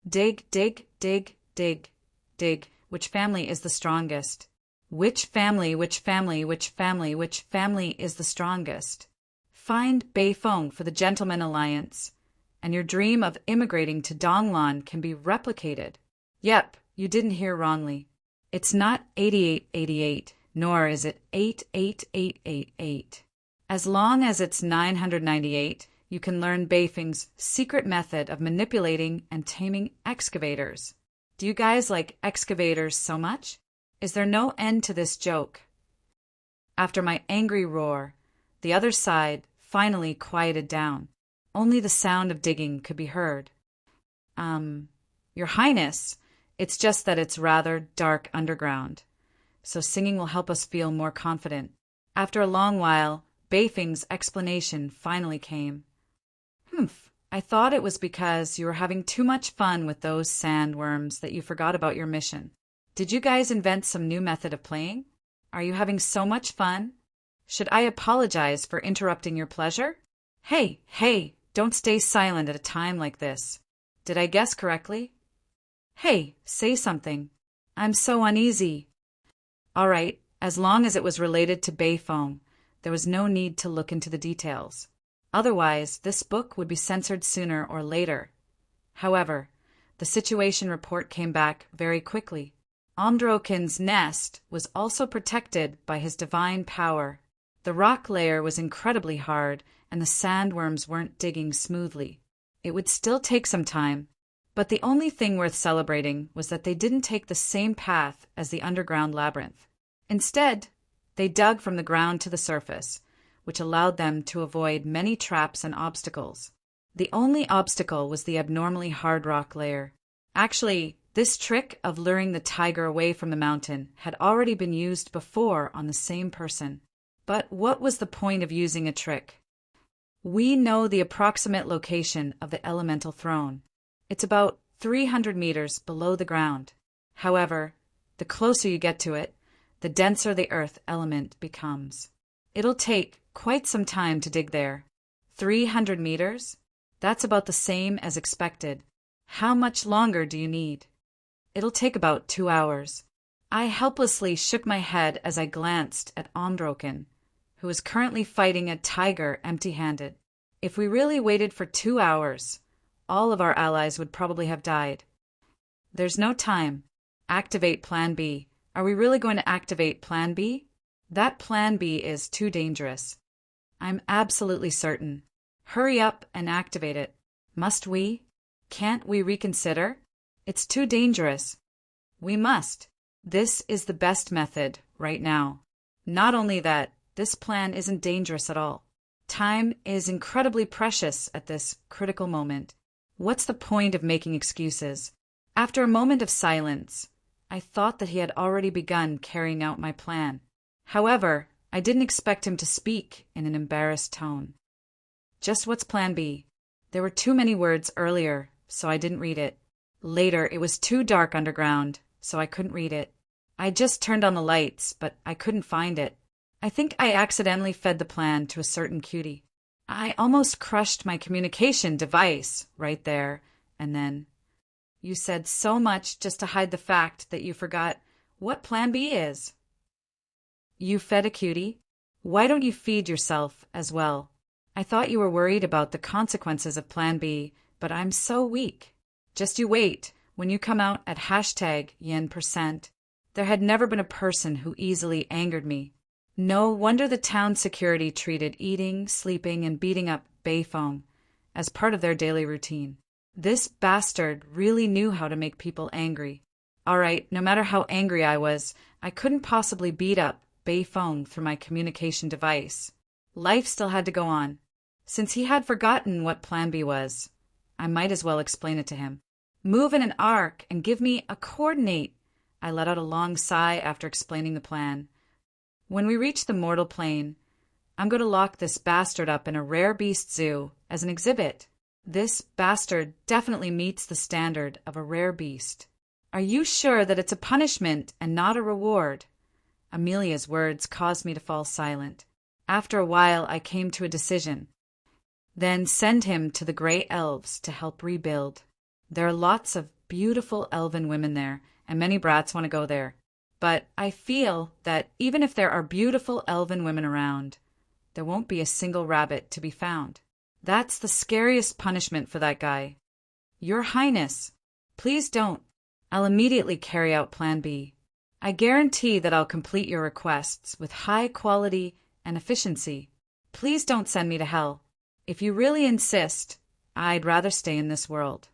[SPEAKER 1] Dig, dig, dig, dig, dig. Which family is the strongest? Which family is the strongest? Find Beifong for the Gentleman Alliance, and your dream of immigrating to Donglan can be replicated. Yep, you didn't hear wrongly. It's not 8888, nor is it 88888. As long as it's 998, you can learn Beifong's secret method of manipulating and taming excavators. Do you guys like excavators so much? Is there no end to this joke? After my angry roar, the other side finally quieted down. Only the sound of digging could be heard. Your Highness, it's just that it's rather dark underground, so singing will help us feel more confident. After a long while, Beifong's explanation finally came. I thought it was because you were having too much fun with those sandworms that you forgot about your mission. Did you guys invent some new method of playing? Are you having so much fun? Should I apologize for interrupting your pleasure? Hey, don't stay silent at a time like this. Did I guess correctly? Hey, say something. I'm so uneasy. All right, as long as it was related to Beifong, there was no need to look into the details. Otherwise, this book would be censored sooner or later. However, the situation report came back very quickly. Androkin's nest was also protected by his divine power. The rock layer was incredibly hard, and the sandworms weren't digging smoothly. It would still take some time, but the only thing worth celebrating was that they didn't take the same path as the underground labyrinth. Instead, they dug from the ground to the surface, which allowed them to avoid many traps and obstacles. The only obstacle was the abnormally hard rock layer. Actually, This trick of luring the tiger away from the mountain had already been used before on the same person. But what was the point of using a trick? We know the approximate location of the elemental throne. It's about 300 meters below the ground. However, the closer you get to it, the denser the earth element becomes. It'll take quite some time to dig there. 300 meters? That's about the same as expected. How much longer do you need? It'll take about 2 hours. I helplessly shook my head as I glanced at Androken, who was currently fighting a tiger empty-handed. If we really waited for 2 hours, all of our allies would probably have died. There's no time. Activate Plan B. Are we really going to activate Plan B? That Plan B is too dangerous. I'm absolutely certain. Hurry up and activate it. Must we? Can't we reconsider? It's too dangerous. We must. This is the best method right now. Not only that, this plan isn't dangerous at all. Time is incredibly precious at this critical moment. What's the point of making excuses? After a moment of silence, I thought that he had already begun carrying out my plan. However, I didn't expect him to speak in an embarrassed tone. Just what's Plan B? There were too many words earlier, so I didn't read it. Later, it was too dark underground, so I couldn't read it. I just turned on the lights, but I couldn't find it. I think I accidentally fed the plan to a certain cutie. I almost crushed my communication device right there, and then. You said so much just to hide the fact that you forgot what Plan B is. You fed a cutie? Why don't you feed yourself as well? I thought you were worried about the consequences of Plan B, but I'm so weak. Just you wait. When you come out at #yen%, there had never been a person who easily angered me. No wonder the town security treated eating, sleeping, and beating up Beifong as part of their daily routine. This bastard really knew how to make people angry. All right, no matter how angry I was, I couldn't possibly beat up Beifong through my communication device. Life still had to go on. Since he had forgotten what Plan B was, I might as well explain it to him. Move in an arc and give me a coordinate. I let out a long sigh after explaining the plan. When we reach the mortal plane, I'm going to lock this bastard up in a rare beast zoo as an exhibit. This bastard definitely meets the standard of a rare beast. Are you sure that it's a punishment and not a reward? Amelia's words caused me to fall silent. After a while, I came to a decision. Then send him to the Grey Elves to help rebuild. There are lots of beautiful elven women there, and many brats want to go there. But I feel that even if there are beautiful elven women around, there won't be a single rabbit to be found. That's the scariest punishment for that guy. Your Highness, please don't. I'll immediately carry out Plan B. I guarantee that I'll complete your requests with high quality and efficiency. Please don't send me to hell. If you really insist, I'd rather stay in this world.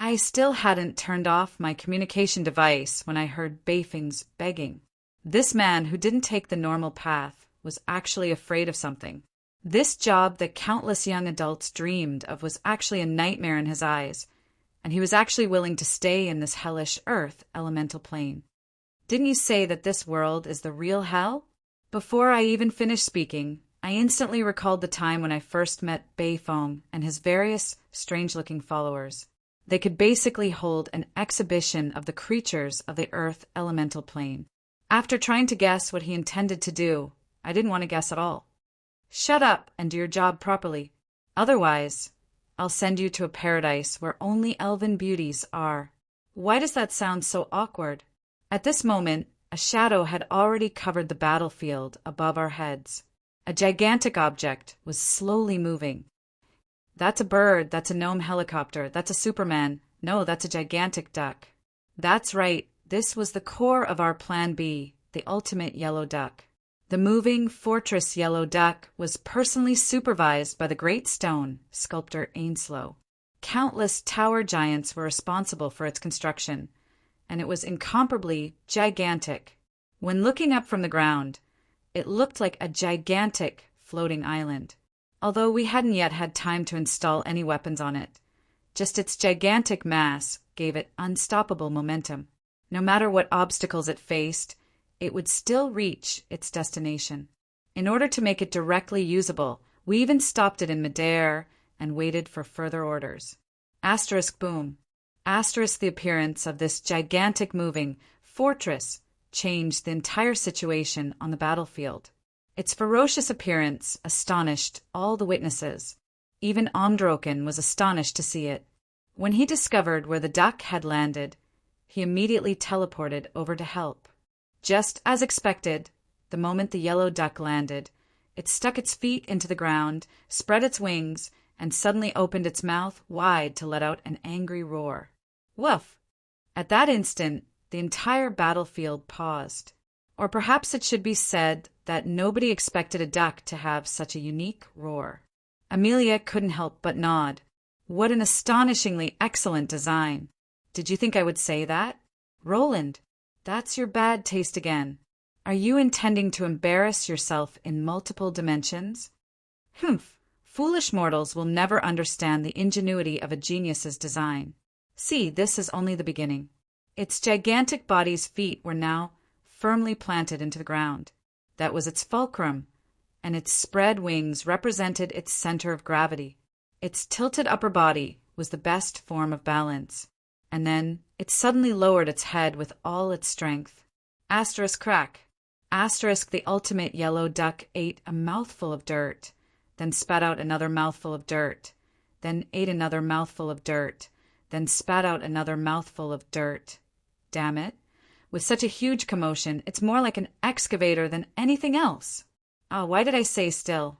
[SPEAKER 1] I still hadn't turned off my communication device when I heard Beifing's begging. This man who didn't take the normal path was actually afraid of something. This job that countless young adults dreamed of was actually a nightmare in his eyes, and he was actually willing to stay in this hellish earth elemental plane. Didn't you say that this world is the real hell? Before I even finished speaking, I instantly recalled the time when I first met Beifong and his various strange-looking followers. They could basically hold an exhibition of the creatures of the earth elemental plane. After trying to guess what he intended to do, I didn't want to guess at all. Shut up and do your job properly. Otherwise, I'll send you to a paradise where only elven beauties are. Why does that sound so awkward? At this moment, a shadow had already covered the battlefield above our heads. A gigantic object was slowly moving. That's a bird, that's a gnome helicopter, that's a Superman. No, that's a gigantic duck. That's right, this was the core of our Plan B, the ultimate yellow duck. The moving fortress yellow duck was personally supervised by the great stone sculptor Ainslow. Countless tower giants were responsible for its construction, and it was incomparably gigantic. When looking up from the ground, it looked like a gigantic floating island. Although we hadn't yet had time to install any weapons on it, Just its gigantic mass gave it unstoppable momentum. No matter what obstacles it faced, it would still reach its destination. In order to make it directly usable, we even stopped it in midair and waited for further orders. Asterisk boom. Asterisk the appearance of this gigantic moving fortress changed the entire situation on the battlefield. Its ferocious appearance astonished all the witnesses. Even Omdroken was astonished to see it. When he discovered where the duck had landed, he immediately teleported over to help. Just as expected, the moment the yellow duck landed, it stuck its feet into the ground, spread its wings, and suddenly opened its mouth wide to let out an angry roar. Woof! At that instant, the entire battlefield paused. Or perhaps it should be said that nobody expected a duck to have such a unique roar. Amelia couldn't help but nod. What an astonishingly excellent design. Did you think I would say that? Roland, that's your bad taste again. Are you intending to embarrass yourself in multiple dimensions? Humph! Foolish mortals will never understand the ingenuity of a genius's design. See, this is only the beginning. Its gigantic body's feet were now firmly planted into the ground. That was its fulcrum, and its spread wings represented its center of gravity. Its tilted upper body was the best form of balance. And then it suddenly lowered its head with all its strength. Asterisk crack. Asterisk the ultimate yellow duck ate a mouthful of dirt, then spat out another mouthful of dirt, then ate another mouthful of dirt, then spat out another mouthful of dirt. Damn it. With such a huge commotion, it's more like an excavator than anything else. Why did I say still?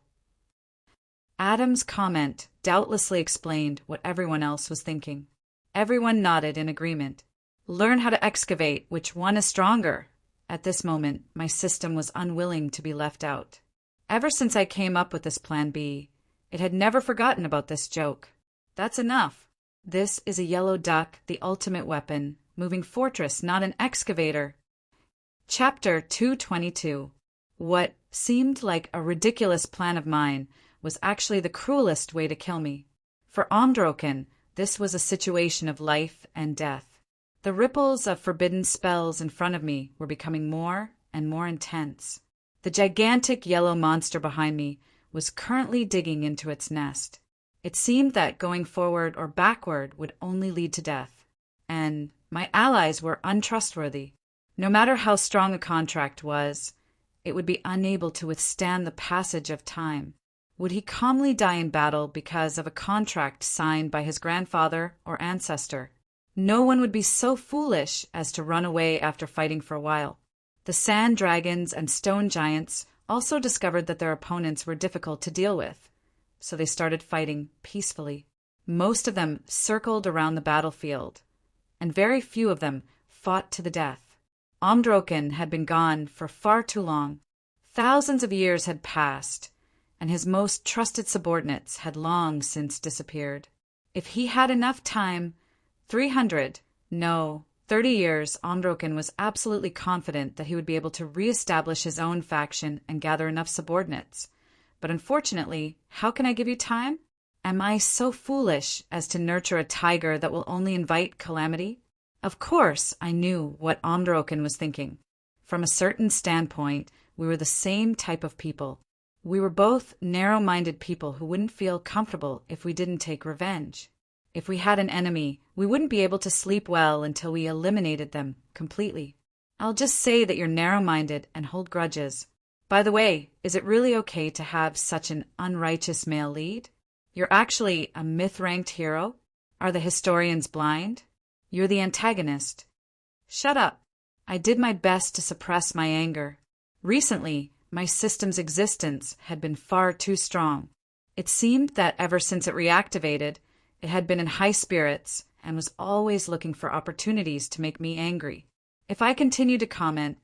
[SPEAKER 1] Adam's comment doubtlessly explained what everyone else was thinking. Everyone nodded in agreement. Learn how to excavate, which one is stronger? At this moment, my system was unwilling to be left out. Ever since I came up with this Plan B, it had never forgotten about this joke. That's enough. This is a yellow duck, the ultimate weapon, moving fortress, not an excavator. Chapter 222. What seemed like a ridiculous plan of mine was actually the cruelest way to kill me. For Omdroken, this was a situation of life and death. The ripples of forbidden spells in front of me were becoming more and more intense. The gigantic yellow monster behind me was currently digging into its nest. It seemed that going forward or backward would only lead to death. And my allies were untrustworthy. No matter how strong a contract was, it would be unable to withstand the passage of time. Would he calmly die in battle because of a contract signed by his grandfather or ancestor? No one would be so foolish as to run away after fighting for a while. The sand dragons and stone giants also discovered that their opponents were difficult to deal with, so they started fighting peacefully. Most of them circled around the battlefield, and very few of them fought to the death. Omdroken had been gone for far too long. Thousands of years had passed, and his most trusted subordinates had long since disappeared. If he had enough time, 30 years, Omdroken was absolutely confident that he would be able to re-establish his own faction and gather enough subordinates. But unfortunately, how can I give you time? Am I so foolish as to nurture a tiger that will only invite calamity? Of course, I knew what Omdroken was thinking. From a certain standpoint, we were the same type of people. We were both narrow-minded people who wouldn't feel comfortable if we didn't take revenge. If we had an enemy, we wouldn't be able to sleep well until we eliminated them completely. I'll just say that you're narrow-minded and hold grudges. By the way, is it really okay to have such an unrighteous male lead? You're actually a myth-ranked hero? Are the historians blind? You're the antagonist. Shut up. I did my best to suppress my anger. Recently, my system's existence had been far too strong. It seemed that ever since it reactivated, it had been in high spirits and was always looking for opportunities to make me angry. If I continued to comment,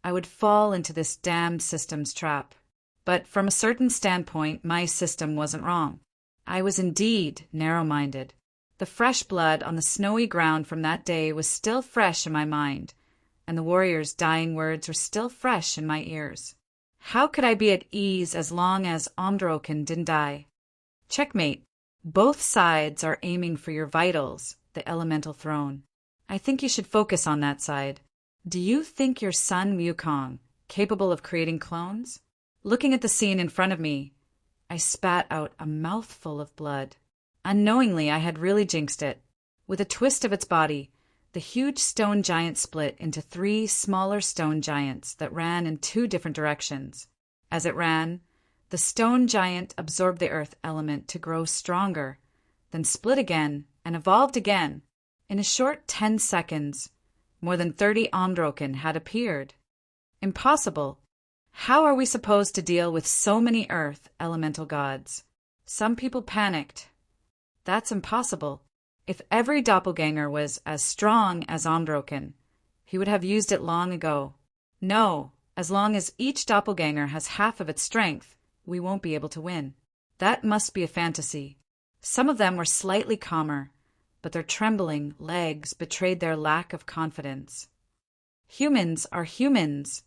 [SPEAKER 1] I would fall into this damned system's trap. But from a certain standpoint, my system wasn't wrong. I was indeed narrow-minded. The fresh blood on the snowy ground from that day was still fresh in my mind, and the warrior's dying words were still fresh in my ears. How could I be at ease as long as Omdroken didn't die? Checkmate. Both sides are aiming for your vitals, the elemental throne. I think you should focus on that side. Do you think your son Wukong capable of creating clones? Looking at the scene in front of me, I spat out a mouthful of blood. Unknowingly, I had really jinxed it. With a twist of its body, the huge stone giant split into 3 smaller stone giants that ran in 2 different directions. As it ran, the stone giant absorbed the earth element to grow stronger, then split again and evolved again. In a short 10 seconds, more than 30 Omdroken had appeared. Impossible. How are we supposed to deal with so many earth elemental gods? Some people panicked. That's impossible. If every doppelganger was as strong as Omdroken, he would have used it long ago. No, as long as each doppelganger has half of its strength, we won't be able to win. That must be a fantasy. Some of them were slightly calmer, but their trembling legs betrayed their lack of confidence. Humans are humans.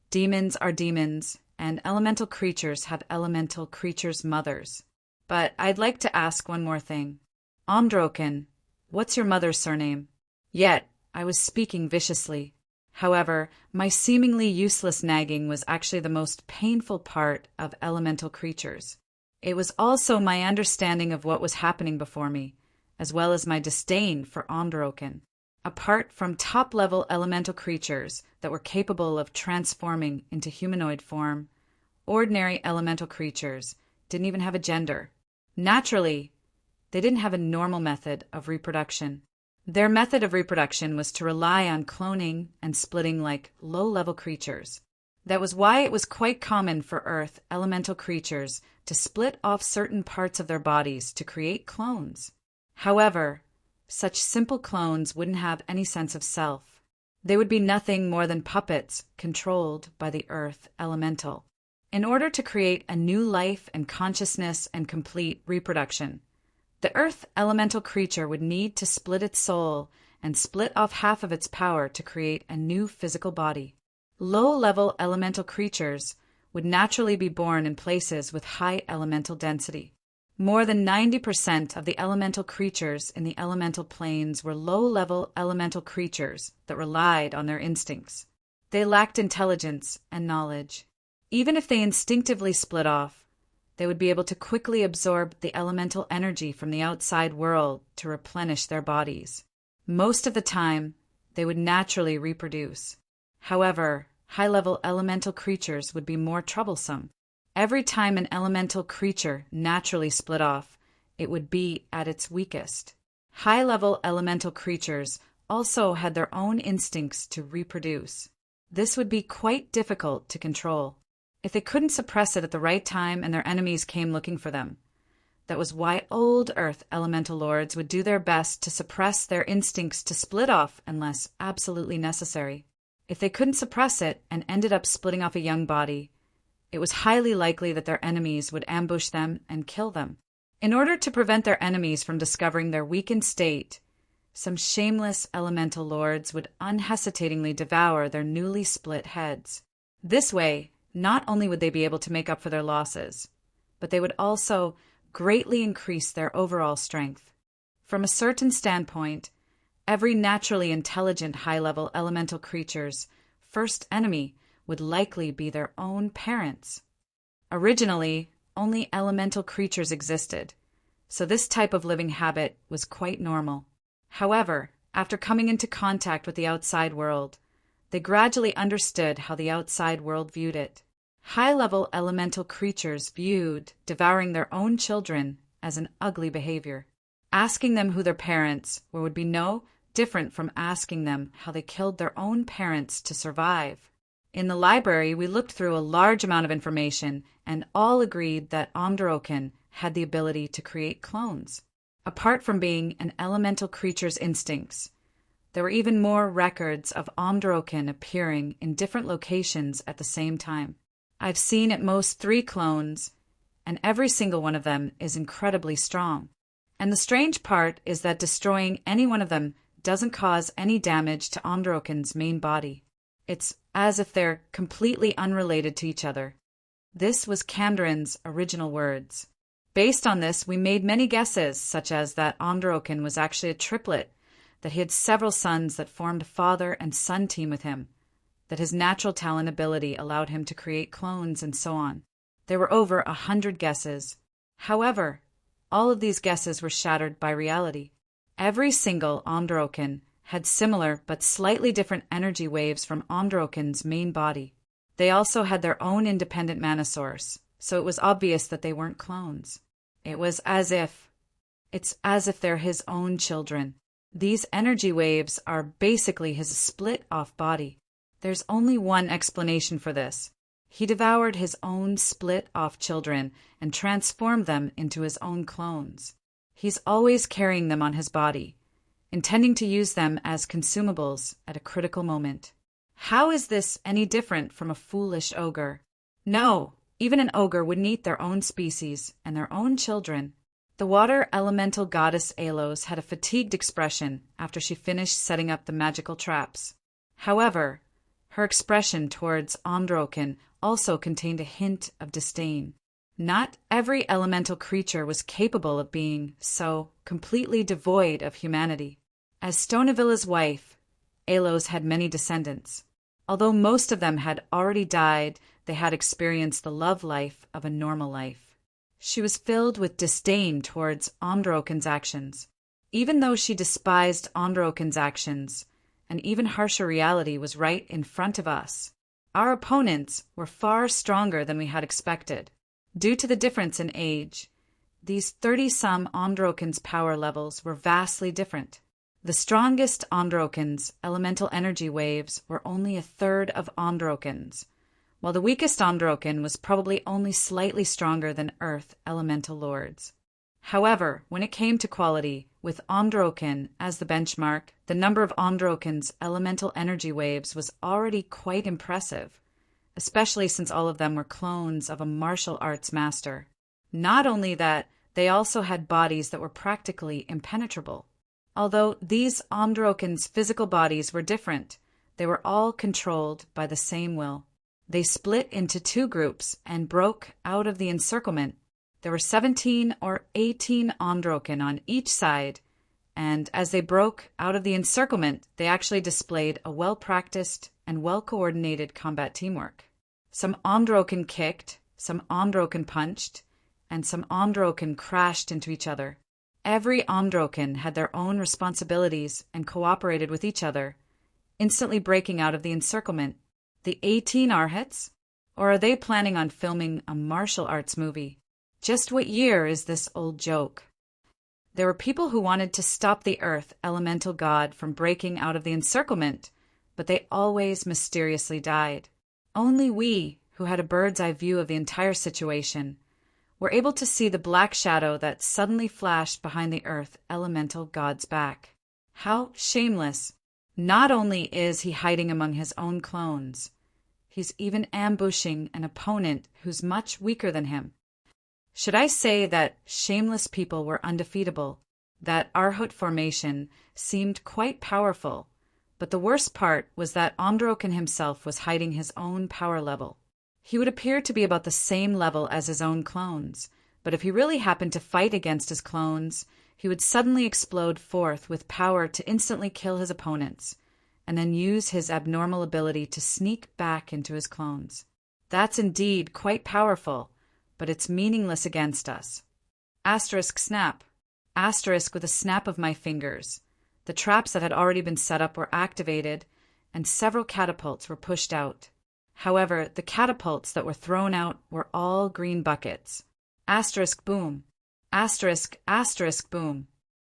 [SPEAKER 1] Demons are demons, and elemental creatures have elemental creatures' mothers. But I'd like to ask one more thing. Omdroken, what's your mother's surname? Yet, I was speaking viciously. However, my seemingly useless nagging was actually the most painful part of elemental creatures. It was also my understanding of what was happening before me, as well as my disdain for Omdroken. Apart from top-level elemental creatures that were capable of transforming into humanoid form, ordinary elemental creatures didn't even have a gender. Naturally, they didn't have a normal method of reproduction. Their method of reproduction was to rely on cloning and splitting like low-level creatures. That was why it was quite common for Earth elemental creatures to split off certain parts of their bodies to create clones. However, such simple clones wouldn't have any sense of self. They would be nothing more than puppets controlled by the Earth elemental. In order to create a new life and consciousness and complete reproduction, the Earth elemental creature would need to split its soul and split off half of its power to create a new physical body. Low-level elemental creatures would naturally be born in places with high elemental density. More than 90% of the elemental creatures in the elemental planes were low-level elemental creatures that relied on their instincts. They lacked intelligence and knowledge. Even if they instinctively split off, they would be able to quickly absorb the elemental energy from the outside world to replenish their bodies. Most of the time, they would naturally reproduce. However, high-level elemental creatures would be more troublesome. Every time an elemental creature naturally split off, it would be at its weakest. High-level elemental creatures also had their own instincts to reproduce. This would be quite difficult to control. If they couldn't suppress it at the right time and their enemies came looking for them, that was why old Earth elemental lords would do their best to suppress their instincts to split off unless absolutely necessary. If they couldn't suppress it and ended up splitting off a young body, it was highly likely that their enemies would ambush them and kill them. In order to prevent their enemies from discovering their weakened state, some shameless elemental lords would unhesitatingly devour their newly split heads. This way, not only would they be able to make up for their losses, but they would also greatly increase their overall strength. From a certain standpoint, every naturally intelligent high-level elemental creature's first enemy would likely be their own parents. Originally, only elemental creatures existed, so this type of living habit was quite normal. However, after coming into contact with the outside world, they gradually understood how the outside world viewed it. High-level elemental creatures viewed devouring their own children as an ugly behavior. Asking them who their parents were would be no different from asking them how they killed their own parents to survive. In the library, we looked through a large amount of information and all agreed that Omdroken had the ability to create clones. Apart from being an elemental creature's instincts, there were even more records of Omdroken appearing in different locations at the same time. I've seen at most 3 clones, and every single one of them is incredibly strong. And the strange part is that destroying any one of them doesn't cause any damage to Omdroken's main body. It's as if they're completely unrelated to each other. This was Kamdran's original words. Based on this, we made many guesses, such as that Androken was actually a triplet, that he had several sons that formed a father and son team with him, that his natural talent ability allowed him to create clones, and so on. There were over 100 guesses. However, all of these guesses were shattered by reality. Every single Androken had similar but slightly different energy waves from Androken's main body. They also had their own independent mana source, so it was obvious that they weren't clones. It's as if they're his own children. These energy waves are basically his split-off body. There's only one explanation for this. He devoured his own split-off children and transformed them into his own clones. He's always carrying them on his body, intending to use them as consumables at a critical moment. How is this any different from a foolish ogre? No, even an ogre wouldn't eat their own species and their own children. The water elemental goddess Alos had a fatigued expression after she finished setting up the magical traps. However, her expression towards Androken also contained a hint of disdain. Not every elemental creature was capable of being so completely devoid of humanity. As Stonevilla's wife, Alos had many descendants. Although most of them had already died, they had experienced the love life of a normal life. She was filled with disdain towards Androken's actions. Even though she despised Androken's actions, an even harsher reality was right in front of us. Our opponents were far stronger than we had expected. Due to the difference in age, these 30-some Androken's power levels were vastly different. The strongest Androken's elemental energy waves were only a third of Androken's, while the weakest Androken was probably only slightly stronger than Earth elemental lords. However, when it came to quality, with Androken as the benchmark, the number of Androken's elemental energy waves was already quite impressive, especially since all of them were clones of a martial arts master. Not only that, they also had bodies that were practically impenetrable. Although these Androken's physical bodies were different, they were all controlled by the same will. They split into two groups and broke out of the encirclement. There were 17 or 18 Androken on each side, and as they broke out of the encirclement, they actually displayed a well-practiced and well-coordinated combat teamwork. Some Androken kicked, some Androken punched, and some Androken crashed into each other. Every Androken had their own responsibilities and cooperated with each other, instantly breaking out of the encirclement. The 18 Arhats? Or are they planning on filming a martial arts movie? Just what year is this old joke? There were people who wanted to stop the Earth elemental god from breaking out of the encirclement, but they always mysteriously died. Only we, who had a bird's-eye view of the entire situation, were able to see the black shadow that suddenly flashed behind the Earth elemental god's back. How shameless! Not only is he hiding among his own clones, he's even ambushing an opponent who's much weaker than him. Should I say that shameless people were undefeatable, that Arhut formation seemed quite powerful, but the worst part was that Androken himself was hiding his own power level. He would appear to be about the same level as his own clones, but if he really happened to fight against his clones, he would suddenly explode forth with power to instantly kill his opponents, and then use his abnormal ability to sneak back into his clones. That's indeed quite powerful, but it's meaningless against us. Asterisk snap. Asterisk with a snap of my fingers. The traps that had already been set up were activated, and several catapults were pushed out. However, the catapults that were thrown out were all green buckets. Asterisk boom. Asterisk, asterisk boom.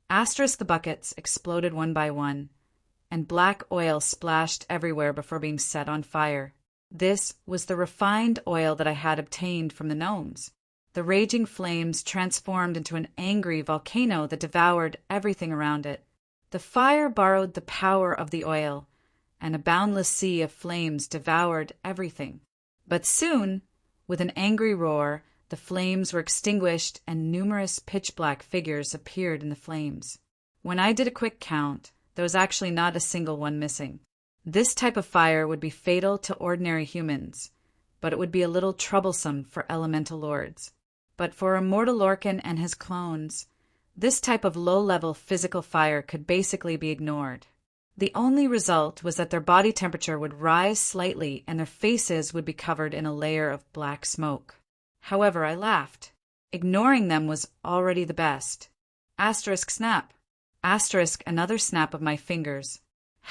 [SPEAKER 1] Asterisk the buckets exploded one by one, and black oil splashed everywhere before being set on fire. This was the refined oil that I had obtained from the gnomes. The raging flames transformed into an angry volcano that devoured everything around it. The fire borrowed the power of the oil, and a boundless sea of flames devoured everything. But soon, with an angry roar, the flames were extinguished and numerous pitch-black figures appeared in the flames. When I did a quick count, there was actually not a single one missing. This type of fire would be fatal to ordinary humans, but it would be a little troublesome for elemental lords. But for Immortal Lorcan and his clones, this type of low-level physical fire could basically be ignored. The only result was that their body temperature would rise slightly and their faces would be covered in a layer of black smoke. However, I laughed. Ignoring them was already the best. Asterisk snap. Asterisk another snap of my fingers.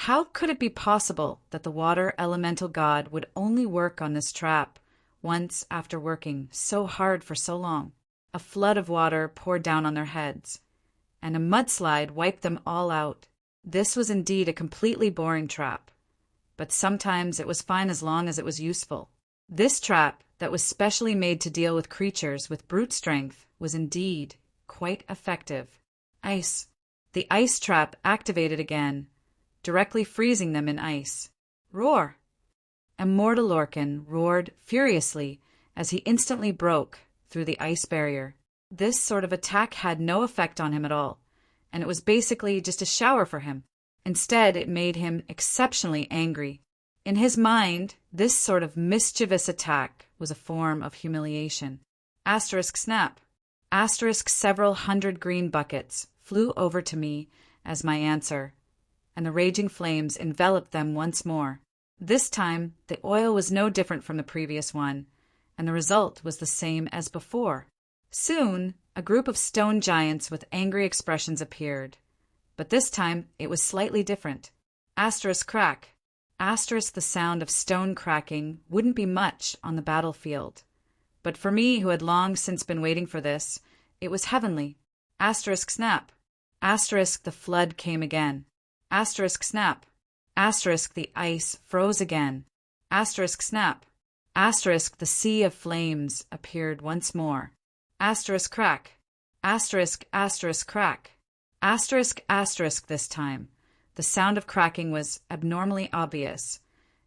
[SPEAKER 1] How could it be possible that the water elemental god would only work on this trap once after working so hard for so long? A flood of water poured down on their heads, and a mudslide wiped them all out. This was indeed a completely boring trap, but sometimes it was fine as long as it was useful. This trap, that was specially made to deal with creatures with brute strength, was indeed quite effective. Ice. The ice trap activated again, directly freezing them in ice. Roar! Immortal Lorcan roared furiously as he instantly broke through the ice barrier. This sort of attack had no effect on him at all, and it was basically just a shower for him. Instead, it made him exceptionally angry. In his mind, this sort of mischievous attack was a form of humiliation. Asterisk snap. Asterisk several hundred green buckets flew over to me as my answer, and the raging flames enveloped them once more. This time, the oil was no different from the previous one, and the result was the same as before. Soon, a group of stone giants with angry expressions appeared, but this time it was slightly different. Asterisk crack. Asterisk the sound of stone cracking wouldn't be much on the battlefield, but for me who had long since been waiting for this, it was heavenly. Asterisk snap. Asterisk the flood came again. Asterisk snap. Asterisk the ice froze again. Asterisk snap. Asterisk the sea of flames appeared once more. Asterisk crack. Asterisk crack. Asterisk this time. The sound of cracking was abnormally obvious,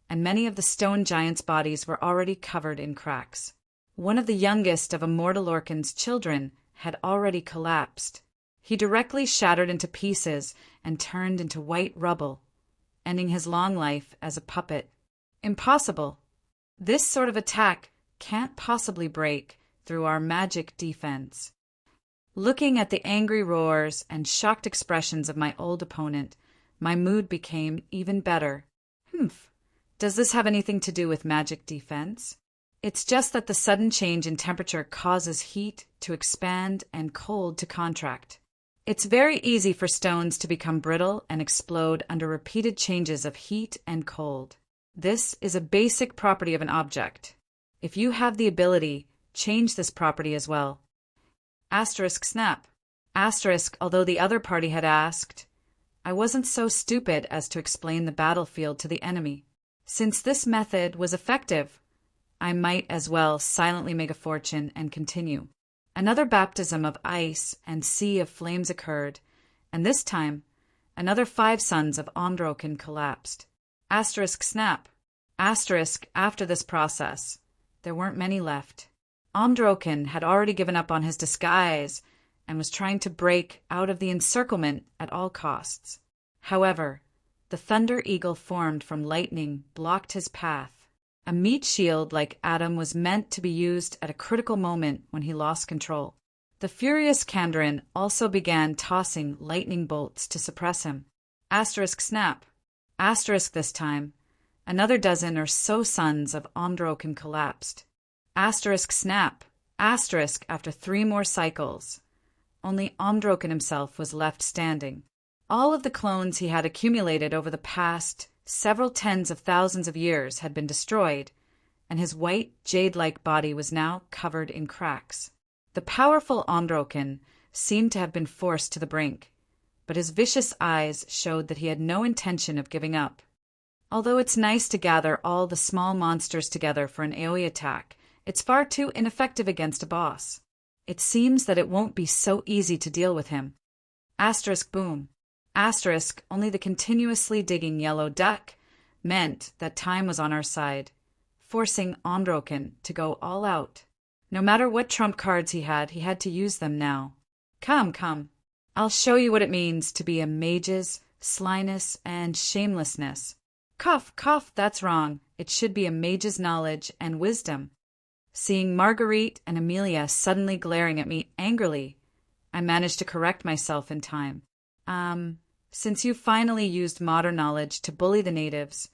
[SPEAKER 1] and many of the stone giants' bodies were already covered in cracks. One of the youngest of Immortal Lorcan's children had already collapsed. He directly shattered into pieces and turned into white rubble, ending his long life as a puppet. Impossible. This sort of attack can't possibly break through our magic defense. Looking at the angry roars and shocked expressions of my old opponent, my mood became even better. Does this have anything to do with magic defense? It's just that the sudden change in temperature causes heat to expand and cold to contract. It's very easy for stones to become brittle and explode under repeated changes of heat and cold. This is a basic property of an object. If you have the ability, change this property as well. Asterisk snap. Asterisk, although the other party had asked, I wasn't so stupid as to explain the battlefield to the enemy. Since this method was effective, I might as well silently make a fortune and continue. Another baptism of ice and sea of flames occurred, and this time, another 5 sons of Omdroken collapsed. Asterisk snap. Asterisk after this process, there weren't many left. Omdroken had already given up on his disguise and was trying to break out of the encirclement at all costs. However, the Thunder Eagle formed from lightning blocked his path. A meat shield like Adam was meant to be used at a critical moment when he lost control. The furious Kandrin also began tossing lightning bolts to suppress him. Asterisk snap. Asterisk this time, another dozen or so sons of Omdroken collapsed. Asterisk snap. Asterisk after 3 more cycles. Only Omdroken himself was left standing. All of the clones he had accumulated over the past several tens of thousands of years had been destroyed, and his white, jade-like body was now covered in cracks. The powerful Omdroken seemed to have been forced to the brink, but his vicious eyes showed that he had no intention of giving up. Although it's nice to gather all the small monsters together for an AoE attack, it's far too ineffective against a boss. It seems that it won't be so easy to deal with him. Asterisk boom. Asterisk, only the continuously digging yellow duck meant that time was on our side, forcing Omdroken to go all out. No matter what trump cards he had to use them now. Come. I'll show you what it means to be a mage's slyness and shamelessness. Cough, that's wrong. It should be a mage's knowledge and wisdom. Seeing Marguerite and Amelia suddenly glaring at me angrily, I managed to correct myself in time. Since you finally used modern knowledge to bully the natives,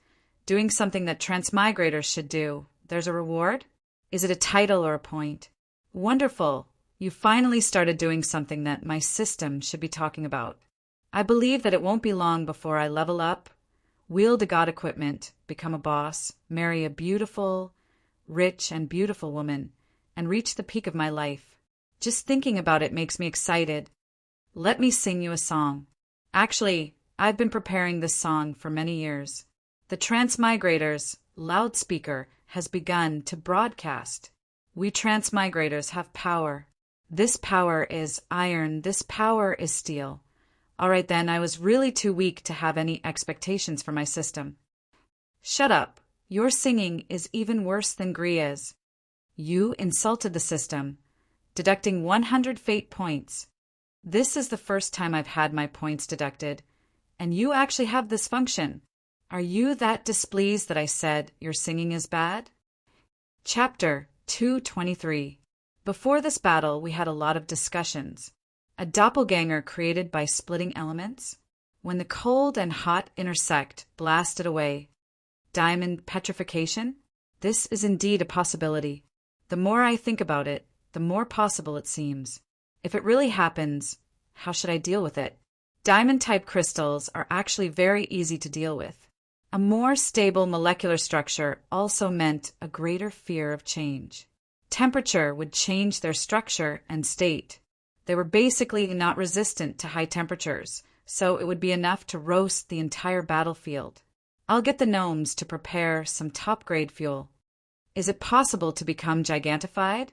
[SPEAKER 1] doing something that transmigrators should do, there's a reward? Is it a title or a point? Wonderful. You finally started doing something that my system should be talking about. I believe that it won't be long before I level up, wield a god equipment, become a boss, marry a beautiful, rich and beautiful woman, and reach the peak of my life. Just thinking about it makes me excited. Let me sing you a song. Actually, I've been preparing this song for many years. The Transmigrators loudspeaker has begun to broadcast. We Transmigrators have power. This power is iron. This power is steel. All right then, I was really too weak to have any expectations for my system. Shut up. Your singing is even worse than Gria's. You insulted the system, deducting 100 fate points. This is the first time I've had my points deducted, and you actually have this function. Are you that displeased that I said your singing is bad? Chapter 223. Before this battle, we had a lot of discussions. A doppelganger created by splitting elements? When the cold and hot intersect, blasted away. Diamond petrification? This is indeed a possibility. The more I think about it, the more possible it seems. If it really happens, how should I deal with it? Diamond-type crystals are actually very easy to deal with. A more stable molecular structure also meant a greater fear of change. Temperature would change their structure and state. They were basically not resistant to high temperatures, so it would be enough to roast the entire battlefield. I'll get the gnomes to prepare some top-grade fuel. Is it possible to become gigantified?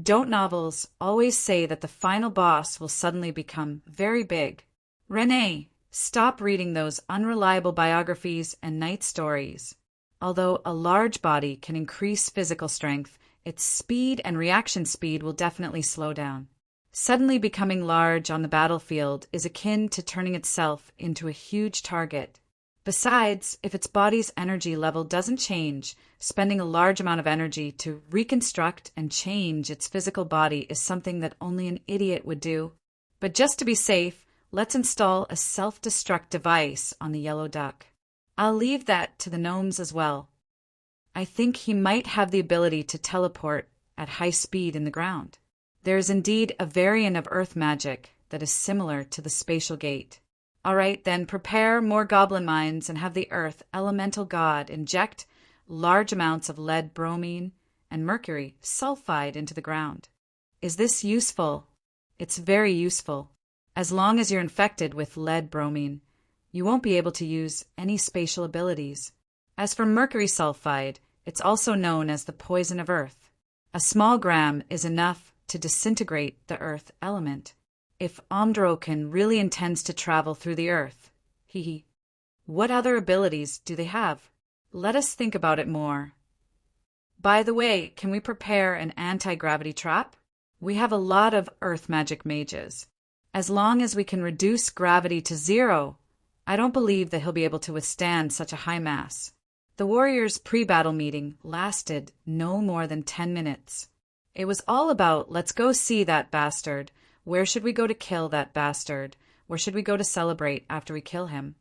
[SPEAKER 1] Don't novels always say that the final boss will suddenly become very big? Renee, stop reading those unreliable biographies and night stories. Although a large body can increase physical strength, its speed and reaction speed will definitely slow down. Suddenly becoming large on the battlefield is akin to turning itself into a huge target. Besides, if its body's energy level doesn't change, spending a large amount of energy to reconstruct and change its physical body is something that only an idiot would do. But just to be safe, let's install a self-destruct device on the yellow duck. I'll leave that to the gnomes as well. I think he might have the ability to teleport at high speed in the ground. There is indeed a variant of earth magic that is similar to the spatial gate. All right, then prepare more goblin mines and have the earth elemental god inject large amounts of lead bromine and mercury sulfide into the ground. Is this useful? It's very useful. As long as you're infected with lead bromine, you won't be able to use any spatial abilities. As for mercury sulfide, it's also known as the poison of earth. A small gram is enough to disintegrate the earth element. If Omdroken really intends to travel through the earth, what other abilities do they have? Let us think about it more. By the way, can we prepare an anti-gravity trap? We have a lot of earth magic mages. As long as we can reduce gravity to 0, I don't believe that he'll be able to withstand such a high mass. The warriors' pre-battle meeting lasted no more than 10 minutes. It was all about, let's go see that bastard. Where should we go to kill that bastard? Where should we go to celebrate after we kill him?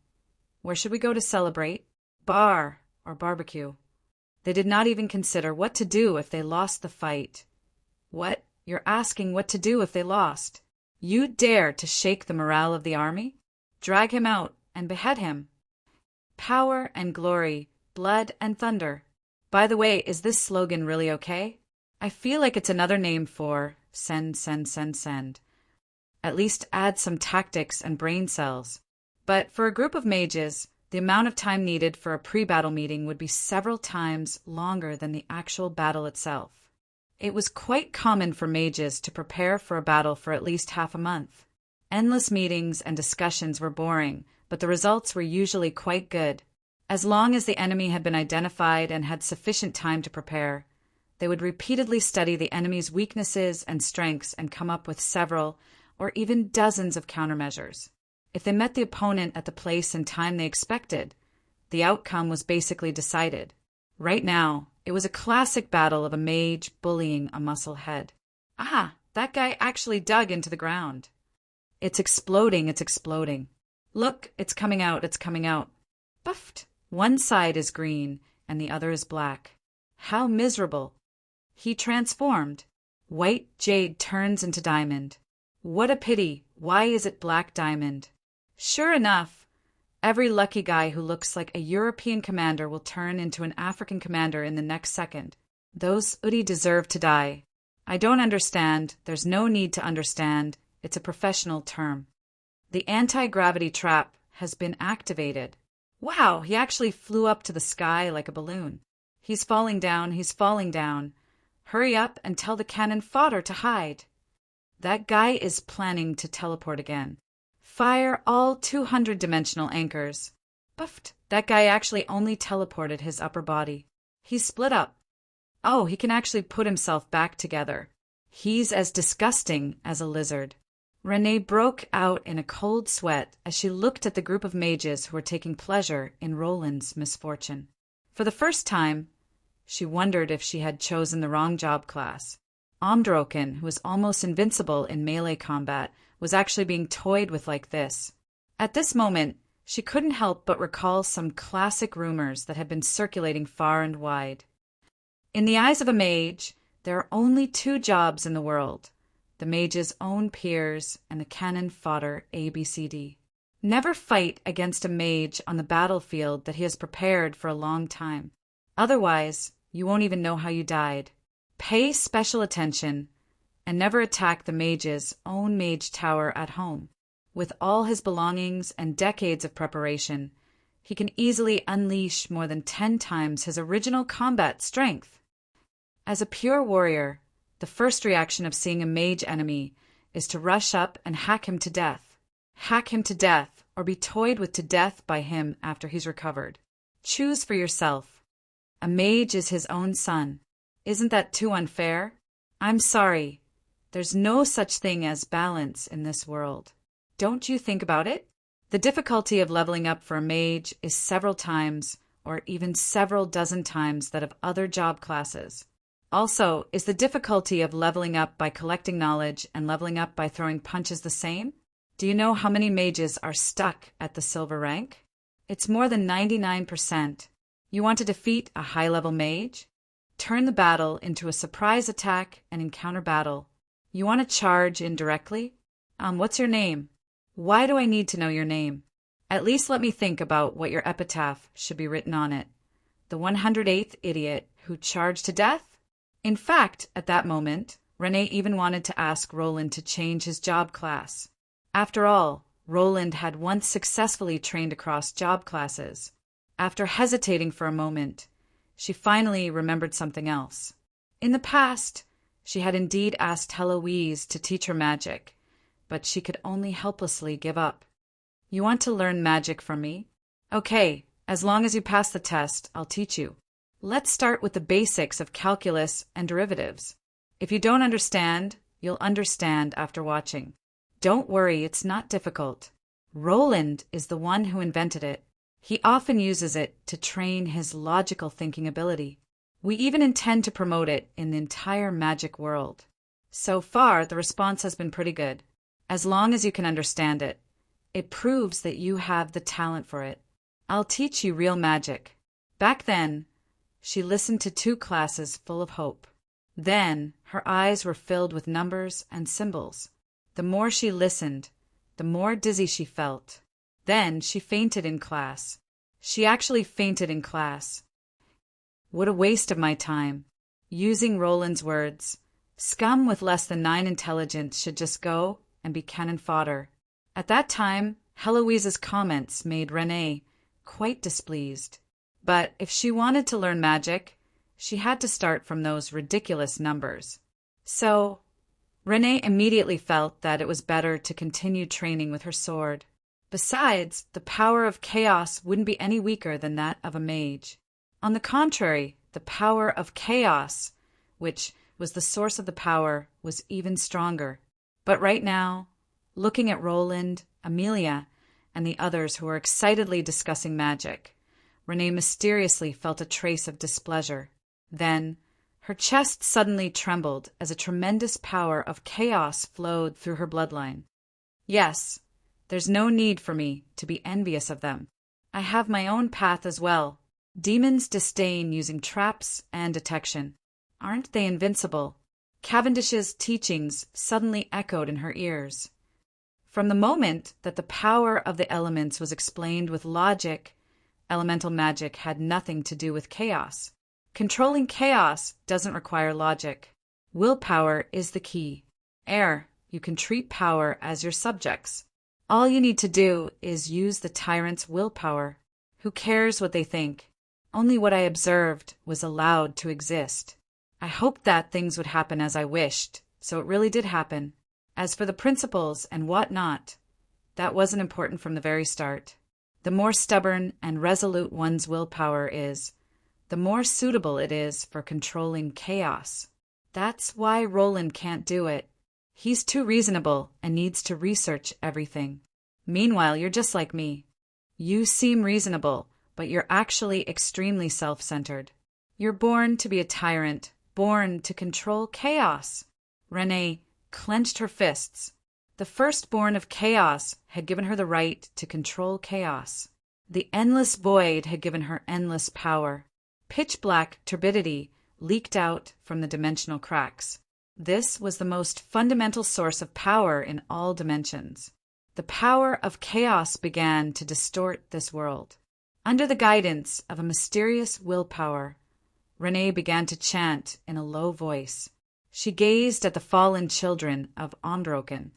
[SPEAKER 1] Where should we go to celebrate? Bar or barbecue. They did not even consider what to do if they lost the fight. What? You're asking what to do if they lost? You dare to shake the morale of the army? Drag him out and behead him. Power and glory, blood and thunder. By the way, is this slogan really okay? I feel like it's another name for send, send, send, send. At least add some tactics and brain cells. But for a group of mages, the amount of time needed for a pre-battle meeting would be several times longer than the actual battle itself. It was quite common for mages to prepare for a battle for at least half a month. Endless meetings and discussions were boring, but the results were usually quite good. As long as the enemy had been identified and had sufficient time to prepare, they would repeatedly study the enemy's weaknesses and strengths and come up with several or even dozens of countermeasures. If they met the opponent at the place and time they expected, the outcome was basically decided. Right now, it was a classic battle of a mage bullying a muscle head. Ah, that guy actually dug into the ground. It's exploding, it's exploding. Look, it's coming out, it's coming out. Buffed. One side is green, and the other is black. How miserable. He transformed. White jade turns into diamond. What a pity. Why is it black diamond? Sure enough, every lucky guy who looks like a European commander will turn into an African commander in the next second. Those Udi deserve to die. I don't understand. There's no need to understand. It's a professional term. The anti-gravity trap has been activated. Wow, he actually flew up to the sky like a balloon. He's falling down, he's falling down. Hurry up and tell the cannon fodder to hide. That guy is planning to teleport again. Fire all 200-dimensional anchors. Buffed. That guy actually only teleported his upper body. He's split up. Oh, he can actually put himself back together. He's as disgusting as a lizard. Renee broke out in a cold sweat as she looked at the group of mages who were taking pleasure in Roland's misfortune. For the first time, she wondered if she had chosen the wrong job class. Omdroken, who was almost invincible in melee combat, was actually being toyed with like this. At this moment, she couldn't help but recall some classic rumors that had been circulating far and wide. In the eyes of a mage, there are only two jobs in the world: the mage's own peers and the cannon fodder ABCD. Never fight against a mage on the battlefield that he has prepared for a long time. Otherwise, you won't even know how you died. Pay special attention and never attack the mage's own mage tower at home. With all his belongings and decades of preparation, he can easily unleash more than 10 times his original combat strength. As a pure warrior, the first reaction of seeing a mage enemy is to rush up and hack him to death. Hack him to death, or be toyed with to death by him after he's recovered. Choose for yourself. A mage is his own son. Isn't that too unfair? I'm sorry. There's no such thing as balance in this world. Don't you think about it? The difficulty of leveling up for a mage is several times, or even several dozen times, that of other job classes. Also, is the difficulty of leveling up by collecting knowledge and leveling up by throwing punches the same? Do you know how many mages are stuck at the silver rank? It's more than 99%. You want to defeat a high-level mage? Turn the battle into a surprise attack and encounter battle. You want to charge indirectly? What's your name? Why do I need to know your name? At least let me think about what your epitaph should be written on it. The 108th idiot who charged to death? In fact, at that moment, Renee even wanted to ask Roland to change his job class. After all, Roland had once successfully trained across job classes. After hesitating for a moment, she finally remembered something else. In the past, she had indeed asked Heloise to teach her magic, but she could only helplessly give up. You want to learn magic from me? Okay, as long as you pass the test, I'll teach you. Let's start with the basics of calculus and derivatives. If you don't understand, you'll understand after watching. Don't worry, it's not difficult. Roland is the one who invented it. He often uses it to train his logical thinking ability. We even intend to promote it in the entire magic world. So far, the response has been pretty good. As long as you can understand it, it proves that you have the talent for it. I'll teach you real magic. Back then, she listened to 2 classes full of hope. Then, her eyes were filled with numbers and symbols. The more she listened, the more dizzy she felt. Then she fainted in class. She actually fainted in class. What a waste of my time. Using Roland's words, scum with less than 9 intelligence should just go and be cannon fodder. At that time, Heloise's comments made Renee quite displeased. But if she wanted to learn magic, she had to start from those ridiculous numbers. So, Renee immediately felt that it was better to continue training with her sword. Besides, the power of chaos wouldn't be any weaker than that of a mage. On the contrary, the power of chaos, which was the source of the power, was even stronger. But right now, looking at Roland, Amelia, and the others who were excitedly discussing magic, Renee mysteriously felt a trace of displeasure. Then, her chest suddenly trembled as a tremendous power of chaos flowed through her bloodline. Yes, there's no need for me to be envious of them. I have my own path as well. Demons disdain using traps and detection. Aren't they invincible? Cavendish's teachings suddenly echoed in her ears. From the moment that the power of the elements was explained with logic, elemental magic had nothing to do with chaos. Controlling chaos doesn't require logic. Willpower is the key. You can treat power as your subjects. All you need to do is use the tyrant's willpower. Who cares what they think? Only what I observed was allowed to exist. I hoped that things would happen as I wished, so it really did happen. As for the principles and what not, that wasn't important from the very start. The more stubborn and resolute one's willpower is, the more suitable it is for controlling chaos. That's why Roland can't do it. He's too reasonable and needs to research everything. Meanwhile, you're just like me. You seem reasonable, but you're actually extremely self-centered. You're born to be a tyrant, born to control chaos. Renee clenched her fists. The firstborn of chaos had given her the right to control chaos. The endless void had given her endless power. Pitch-black turbidity leaked out from the dimensional cracks. This was the most fundamental source of power in all dimensions. The power of chaos began to distort this world. Under the guidance of a mysterious willpower, Renee began to chant in a low voice. She gazed at the fallen children of Androken.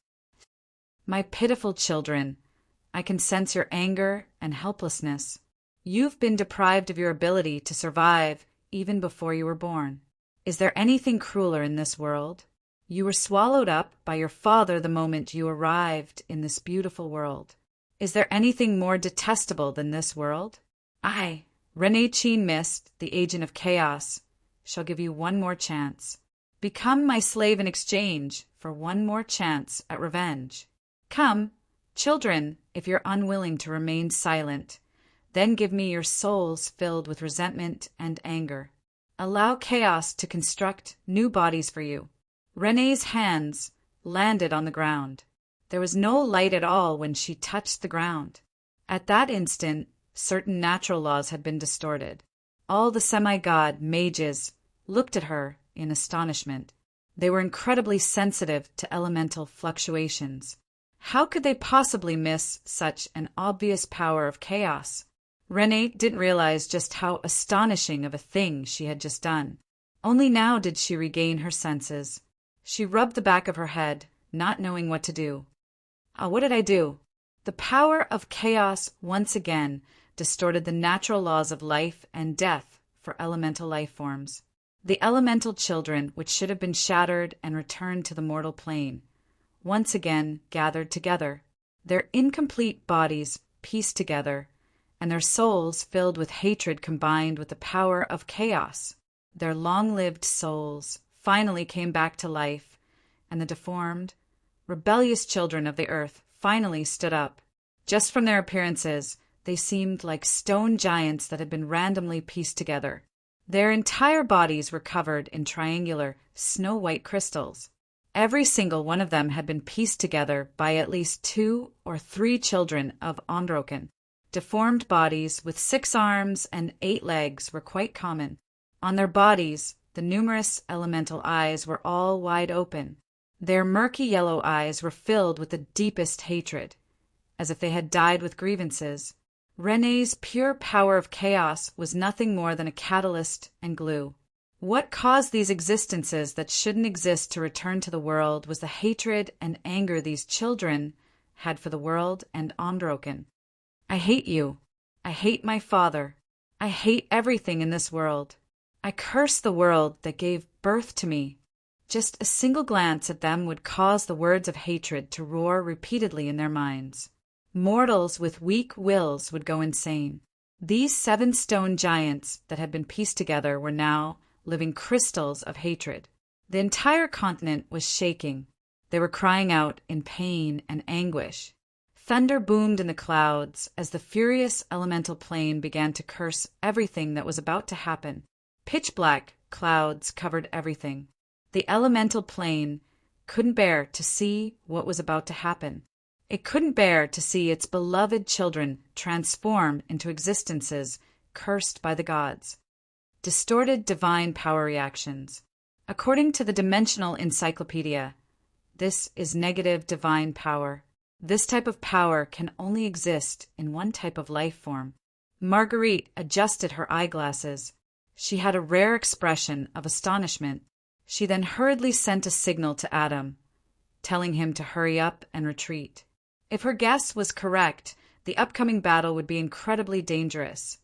[SPEAKER 1] My pitiful children, I can sense your anger and helplessness. You've been deprived of your ability to survive even before you were born. Is there anything crueler in this world? You were swallowed up by your father the moment you arrived in this beautiful world. Is there anything more detestable than this world? I, Renee Cheen Mist, the agent of chaos, shall give you one more chance. Become my slave in exchange for one more chance at revenge. Come, children, if you're unwilling to remain silent, then give me your souls filled with resentment and anger. Allow chaos to construct new bodies for you. Renee's hands landed on the ground. There was no light at all when she touched the ground. At that instant, certain natural laws had been distorted. All the semi-god mages looked at her in astonishment. They were incredibly sensitive to elemental fluctuations. How could they possibly miss such an obvious power of chaos? Renee didn't realize just how astonishing of a thing she had just done. Only now did she regain her senses. She rubbed the back of her head, not knowing what to do. What did I do? The power of chaos once again distorted the natural laws of life and death for elemental life forms. The elemental children, which should have been shattered and returned to the mortal plane, once again gathered together, their incomplete bodies pieced together, and their souls filled with hatred combined with the power of chaos. Their long-lived souls finally came back to life, and the deformed, rebellious children of the earth finally stood up. Just from their appearances, they seemed like stone giants that had been randomly pieced together. Their entire bodies were covered in triangular, snow-white crystals. Every single one of them had been pieced together by at least 2 or 3 children of Androken. Deformed bodies with 6 arms and 8 legs were quite common. On their bodies, the numerous elemental eyes were all wide open. Their murky yellow eyes were filled with the deepest hatred, as if they had died with grievances. Renee's pure power of chaos was nothing more than a catalyst and glue. What caused these existences that shouldn't exist to return to the world was the hatred and anger these children had for the world and Androken. I hate you. I hate my father. I hate everything in this world. I curse the world that gave birth to me. Just a single glance at them would cause the words of hatred to roar repeatedly in their minds. Mortals with weak wills would go insane. These 7 stone giants that had been pieced together were now living crystals of hatred. The entire continent was shaking. They were crying out in pain and anguish. Thunder boomed in the clouds as the furious elemental plane began to curse everything that was about to happen. Pitch black clouds covered everything. The elemental plane couldn't bear to see what was about to happen. It couldn't bear to see its beloved children transform into existences cursed by the gods. Distorted divine power reactions. According to the Dimensional Encyclopedia, this is negative divine power. This type of power can only exist in one type of life form. Marguerite adjusted her eyeglasses. She had a rare expression of astonishment. She then hurriedly sent a signal to Adam, telling him to hurry up and retreat. If her guess was correct, the upcoming battle would be incredibly dangerous.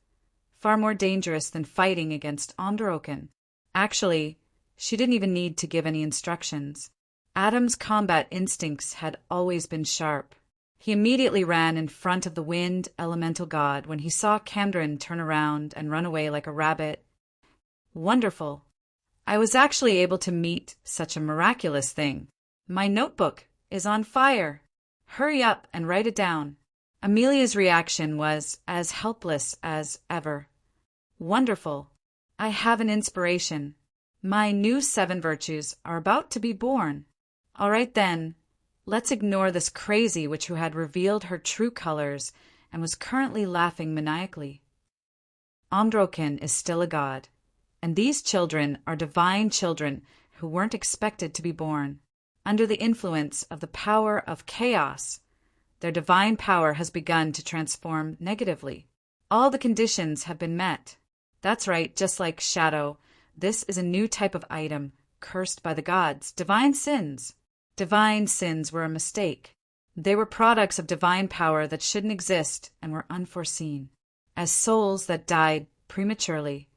[SPEAKER 1] Far more dangerous than fighting against Androken. Actually, she didn't even need to give any instructions. Adam's combat instincts had always been sharp. He immediately ran in front of the wind elemental god when he saw Camdrin turn around and run away like a rabbit. Wonderful. I was actually able to meet such a miraculous thing. My notebook is on fire. Hurry up and write it down. Amelia's reaction was as helpless as ever. Wonderful. I have an inspiration. My new 7 virtues are about to be born. All right then, let's ignore this crazy witch who had revealed her true colors and was currently laughing maniacally. Androken is still a god, and these children are divine children who weren't expected to be born. Under the influence of the power of chaos, their divine power has begun to transform negatively. All the conditions have been met. That's right, just like Shadow, this is a new type of item, cursed by the gods, divine sins. Divine sins were a mistake. They were products of divine power that shouldn't exist and were unforeseen. As souls that died prematurely,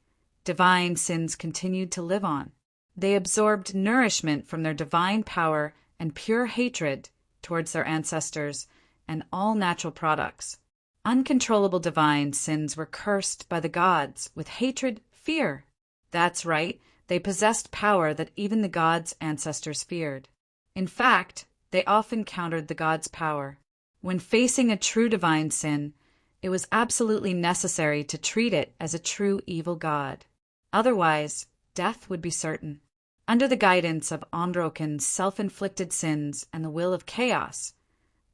[SPEAKER 1] divine sins continued to live on. They absorbed nourishment from their divine power and pure hatred towards their ancestors and all natural products. Uncontrollable divine sins were cursed by the gods with hatred, fear. That's right, they possessed power that even the gods' ancestors feared. In fact, they often countered the gods' power. When facing a true divine sin, it was absolutely necessary to treat it as a true evil god. Otherwise, death would be certain. Under the guidance of Androken's self-inflicted sins and the will of chaos,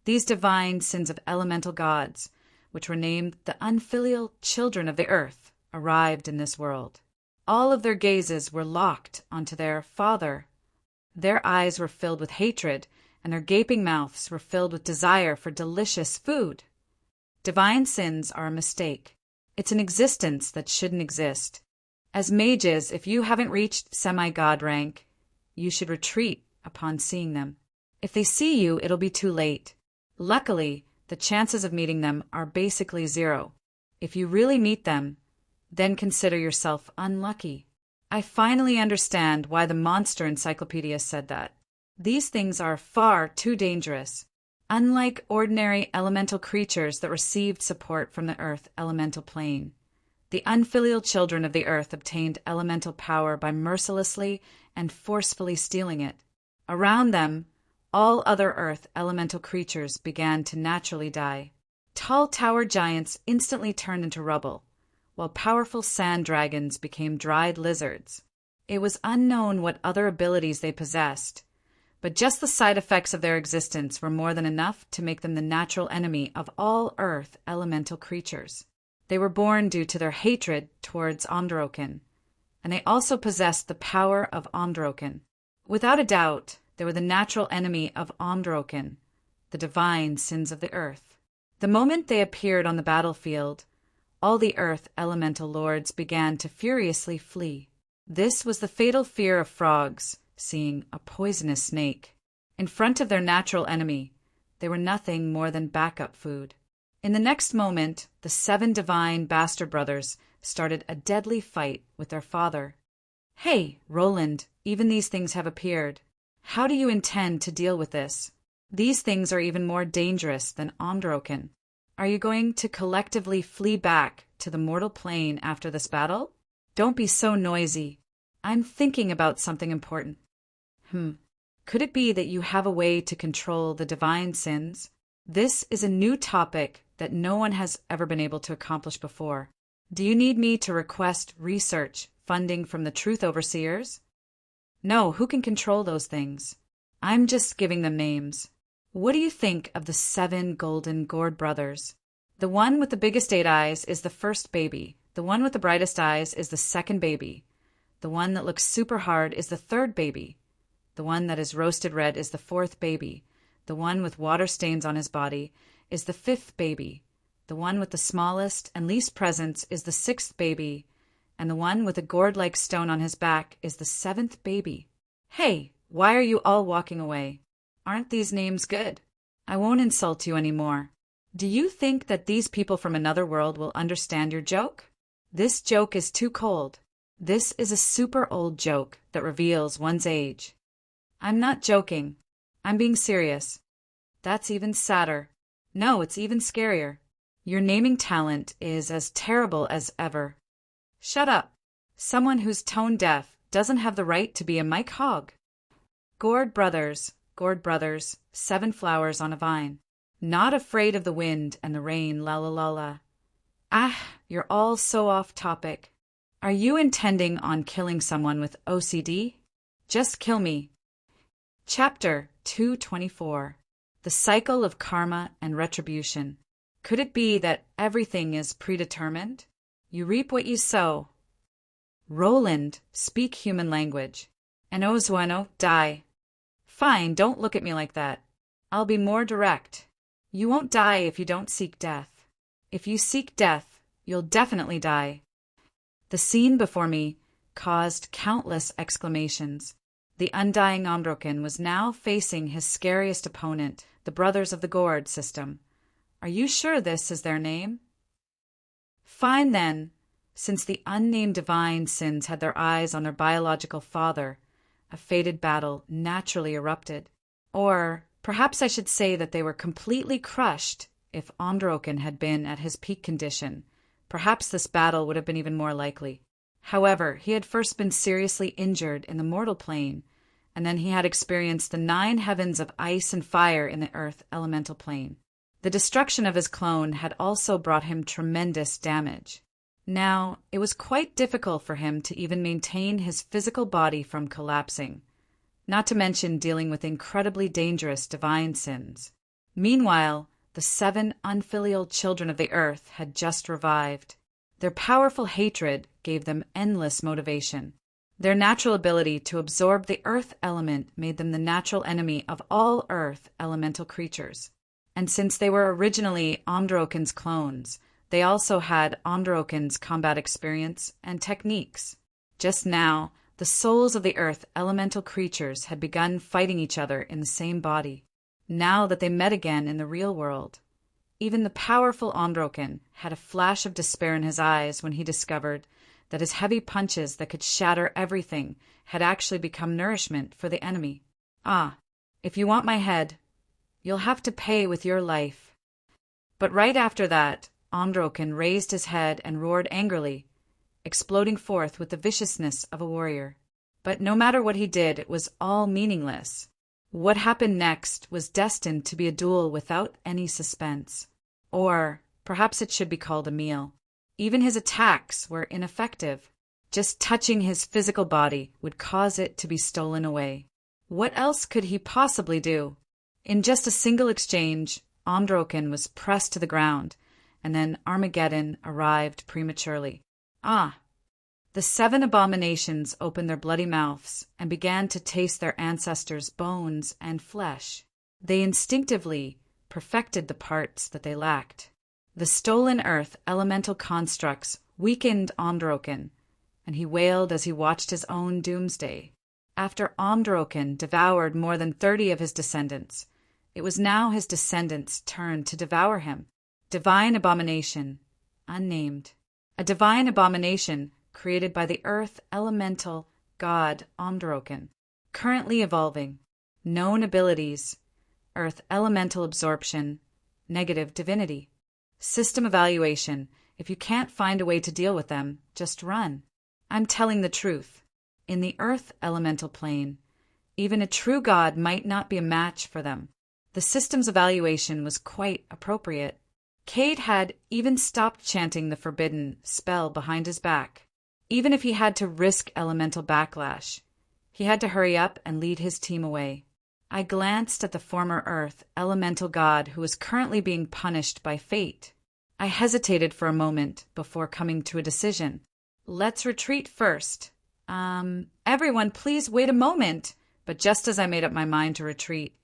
[SPEAKER 1] these divine sins of elemental gods, which were named the unfilial children of the earth, arrived in this world. All of their gazes were locked onto their father. Their eyes were filled with hatred, and their gaping mouths were filled with desire for delicious food. Divine sins are a mistake. It's an existence that shouldn't exist. As mages, if you haven't reached semi-god rank, you should retreat upon seeing them. If they see you, it'll be too late. Luckily, the chances of meeting them are basically 0. If you really meet them, then consider yourself unlucky. I finally understand why the Monster Encyclopedia said that. These things are far too dangerous. Unlike ordinary elemental creatures that received support from the Earth elemental plane, the unfilial children of the Earth obtained elemental power by mercilessly and forcefully stealing it. Around them, all other Earth elemental creatures began to naturally die. Tall tower giants instantly turned into rubble, while powerful sand dragons became dried lizards. It was unknown what other abilities they possessed, but just the side effects of their existence were more than enough to make them the natural enemy of all Earth elemental creatures. They were born due to their hatred towards Androken, and they also possessed the power of Androken. Without a doubt, they were the natural enemy of Androken, the divine sins of the Earth. The moment they appeared on the battlefield, all the Earth elemental lords began to furiously flee. This was the fatal fear of frogs, seeing a poisonous snake. In front of their natural enemy, they were nothing more than backup food. In the next moment, the 7 divine bastard brothers started a deadly fight with their father. Hey, Roland, even these things have appeared. How do you intend to deal with this? These things are even more dangerous than Androken. Are you going to collectively flee back to the mortal plane after this battle? Don't be so noisy. I'm thinking about something important. Could it be that you have a way to control the divine sins? This is a new topic that no one has ever been able to accomplish before. Do you need me to request research funding from the truth overseers? No, who can control those things? I'm just giving them names. What do you think of the 7 golden gourd brothers? The one with the biggest 8 eyes is the first baby. The one with the brightest eyes is the second baby. The one that looks super hard is the third baby. The one that is roasted red is the 4th baby. The one with water stains on his body is the 5th baby. The one with the smallest and least presence is the 6th baby. And the one with a gourd-like stone on his back is the 7th baby. Hey, why are you all walking away? Aren't these names good? I won't insult you anymore. Do you think that these people from another world will understand your joke? This joke is too cold. This is a super old joke that reveals one's age. I'm not joking. I'm being serious. That's even sadder. No, it's even scarier. Your naming talent is as terrible as ever. Shut up. Someone who's tone deaf doesn't have the right to be a mic hog. Gourd brothers, 7 flowers on a vine. Not afraid of the wind and the rain, la la la la. Ah, you're all so off topic. Are you intending on killing someone with OCD? Just kill me. Chapter 224. The Cycle of Karma and Retribution. Could it be that everything is predetermined? You reap what you sow. Roland, speak human language. And Ozueno, die. Fine, don't look at me like that. I'll be more direct. You won't die if you don't seek death. If you seek death, you'll definitely die. The scene before me caused countless exclamations. The undying Omdroken was now facing his scariest opponent, the Brothers of the Gourd system. Are you sure this is their name? Fine then, since the unnamed divine sins had their eyes on their biological father, a fated battle naturally erupted. Or perhaps I should say that they were completely crushed. If Omdroken had been at his peak condition, perhaps this battle would have been even more likely. However, he had first been seriously injured in the mortal plane, and then he had experienced the 9 heavens of ice and fire in the earth elemental plane. The destruction of his clone had also brought him tremendous damage. Now, it was quite difficult for him to even maintain his physical body from collapsing, not to mention dealing with incredibly dangerous divine sins. Meanwhile, the 7 unfilial children of the earth had just revived. Their powerful hatred gave them endless motivation. Their natural ability to absorb the earth element made them the natural enemy of all earth elemental creatures. And since they were originally Omdroken's clones, they also had Omdroken's combat experience and techniques. Just now, the souls of the earth elemental creatures had begun fighting each other in the same body. Now that they met again in the real world, even the powerful Omdroken had a flash of despair in his eyes when he discovered that his heavy punches that could shatter everything had actually become nourishment for the enemy. Ah, if you want my head, you'll have to pay with your life. But right after that, Omdroken raised his head and roared angrily, exploding forth with the viciousness of a warrior. But no matter what he did, it was all meaningless. What happened next was destined to be a duel without any suspense. Or perhaps it should be called a meal. Even his attacks were ineffective. Just touching his physical body would cause it to be stolen away. What else could he possibly do? In just a single exchange, Omdroken was pressed to the ground, and then Armageddon arrived prematurely. Ah! The 7 abominations opened their bloody mouths and began to taste their ancestors' bones and flesh. They instinctively perfected the parts that they lacked. The stolen earth elemental constructs weakened Omdroken, and he wailed as he watched his own doomsday. After Omdroken devoured more than 30 of his descendants, it was now his descendants' turn to devour him. Divine abomination, unnamed. A divine abomination created by the earth elemental god Omdroken, currently evolving. Known abilities: earth elemental absorption, negative divinity. System evaluation: if you can't find a way to deal with them, just run. I'm telling the truth. In the earth elemental plane, even a true god might not be a match for them. The system's evaluation was quite appropriate. Cade had even stopped chanting the forbidden spell behind his back. Even if he had to risk elemental backlash, he had to hurry up and lead his team away. I glanced at the former Earth elemental god who was currently being punished by fate. I hesitated for a moment before coming to a decision. Let's retreat first. Everyone, please wait a moment. But just as I made up my mind to retreat,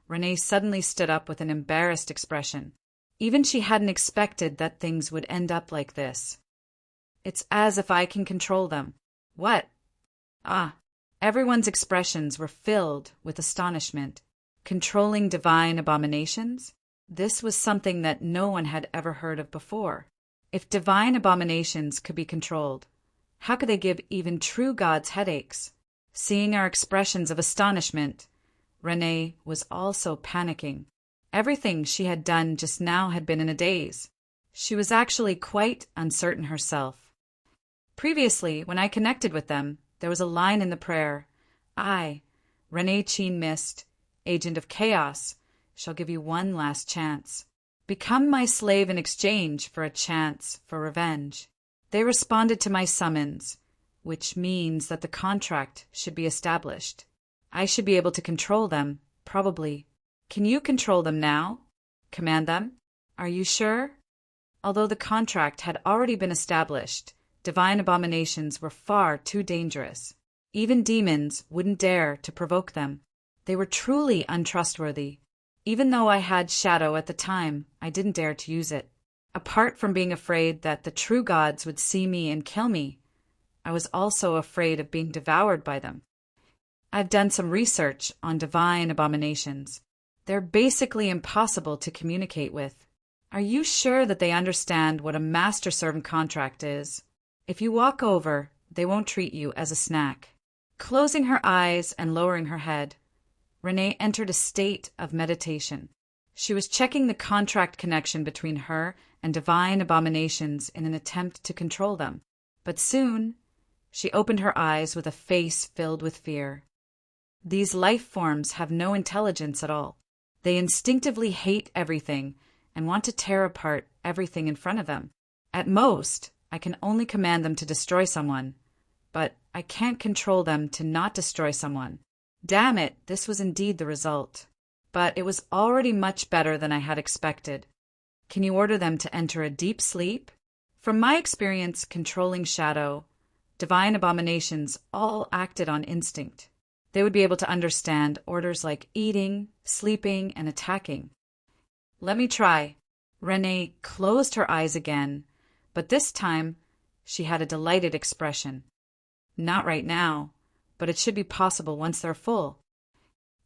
[SPEAKER 1] Renee suddenly stood up with an embarrassed expression. Even she hadn't expected that things would end up like this. It's as if I can control them. What? Everyone's expressions were filled with astonishment. Controlling divine abominations? This was something that no one had ever heard of before. If divine abominations could be controlled, how could they give even true gods headaches? Seeing our expressions of astonishment, Renee was also panicking. Everything she had done just now had been in a daze. She was actually quite uncertain herself. Previously, when I connected with them, there was a line in the prayer, I, Renee Cheen Mist, agent of chaos, shall give you one last chance. Become my slave in exchange for a chance for revenge. They responded to my summons, which means that the contract should be established. I should be able to control them, probably. Can you control them now? Command them? Are you sure? Although the contract had already been established, divine abominations were far too dangerous. Even demons wouldn't dare to provoke them. They were truly untrustworthy. Even though I had shadow at the time, I didn't dare to use it. Apart from being afraid that the true gods would see me and kill me, I was also afraid of being devoured by them. I've done some research on divine abominations. They're basically impossible to communicate with. Are you sure that they understand what a master-servant contract is? If you walk over, they won't treat you as a snack. Closing her eyes and lowering her head, Renee entered a state of meditation. She was checking the contract connection between her and divine abominations in an attempt to control them. But soon, she opened her eyes with a face filled with fear. These life forms have no intelligence at all. They instinctively hate everything and want to tear apart everything in front of them. At most, I can only command them to destroy someone, but I can't control them to not destroy someone. Damn it, this was indeed the result. But it was already much better than I had expected. Can you order them to enter a deep sleep? From my experience controlling shadow, divine abominations all acted on instinct. They would be able to understand orders like eating, sleeping, and attacking. Let me try. Renee closed her eyes again, but this time she had a delighted expression. Not right now, but it should be possible once they're full.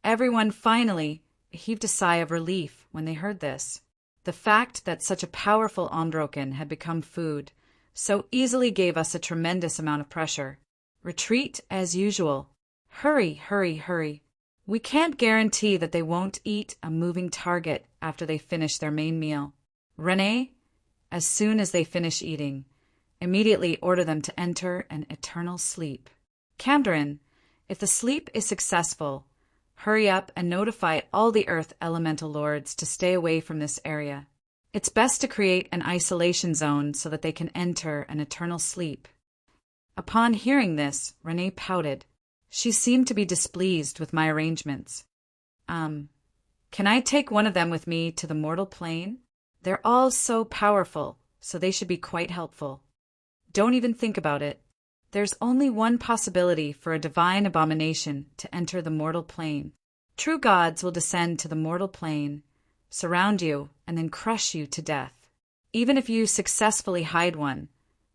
[SPEAKER 1] Everyone finally heaved a sigh of relief when they heard this. The fact that such a powerful Androken had become food so easily gave us a tremendous amount of pressure. Retreat as usual. Hurry, hurry, hurry. We can't guarantee that they won't eat a moving target after they finish their main meal. Renee, as soon as they finish eating, immediately order them to enter an eternal sleep. Camderin, if the sleep is successful, hurry up and notify all the Earth Elemental Lords to stay away from this area. It's best to create an isolation zone so that they can enter an eternal sleep. Upon hearing this, Renee pouted. She seemed to be displeased with my arrangements. Can I take one of them with me to the mortal plane? They're all so powerful, so they should be quite helpful. Don't even think about it. There's only one possibility for a divine abomination to enter the mortal plane. True gods will descend to the mortal plane, surround you, and then crush you to death. Even if you successfully hide one,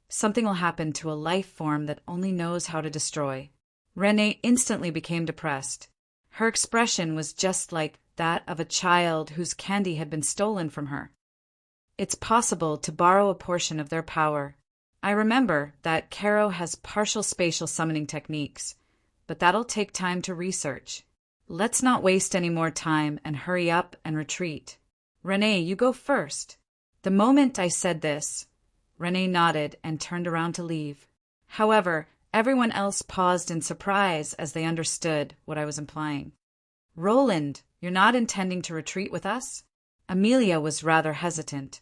[SPEAKER 1] something will happen to a life form that only knows how to destroy. Renee instantly became depressed. Her expression was just like that of a child whose candy had been stolen from her. It's possible to borrow a portion of their power. I remember that Caro has partial spatial summoning techniques, but that'll take time to research. Let's not waste any more time and hurry up and retreat. Renee, you go first. The moment I said this, Renee nodded and turned around to leave. However, everyone else paused in surprise as they understood what I was implying. Roland, You're not intending to retreat with us? Amelia was rather hesitant.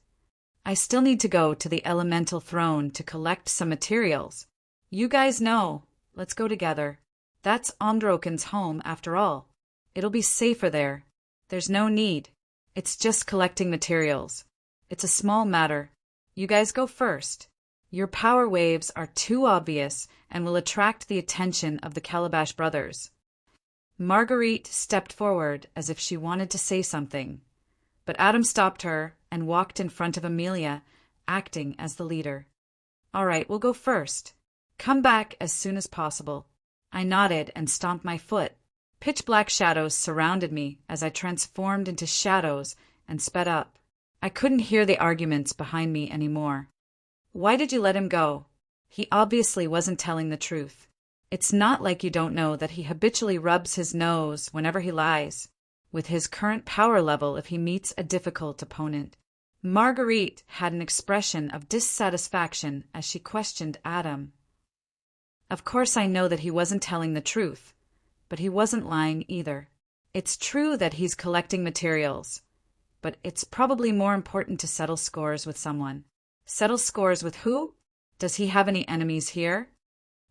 [SPEAKER 1] I still need to go to the elemental throne to collect some materials. You guys know. Let's go together. That's Omdroken's home, after all. It'll be safer there. There's no need. It's just collecting materials. It's a small matter. You guys go first. Your power waves are too obvious and will attract the attention of the Calabash brothers. Marguerite stepped forward as if she wanted to say something, but Adam stopped her and walked in front of Amelia, acting as the leader. All right, we'll go first. Come back as soon as possible. I nodded and stomped my foot. Pitch-black shadows surrounded me as I transformed into shadows and sped up. I couldn't hear the arguments behind me anymore. Why did you let him go? He obviously wasn't telling the truth. It's not like you don't know that he habitually rubs his nose whenever he lies, with his current power level if he meets a difficult opponent. Marguerite had an expression of dissatisfaction as she questioned Adam. Of course I know that he wasn't telling the truth, but he wasn't lying either. It's true that he's collecting materials, but it's probably more important to settle scores with someone. Settle scores with who? Does he have any enemies here?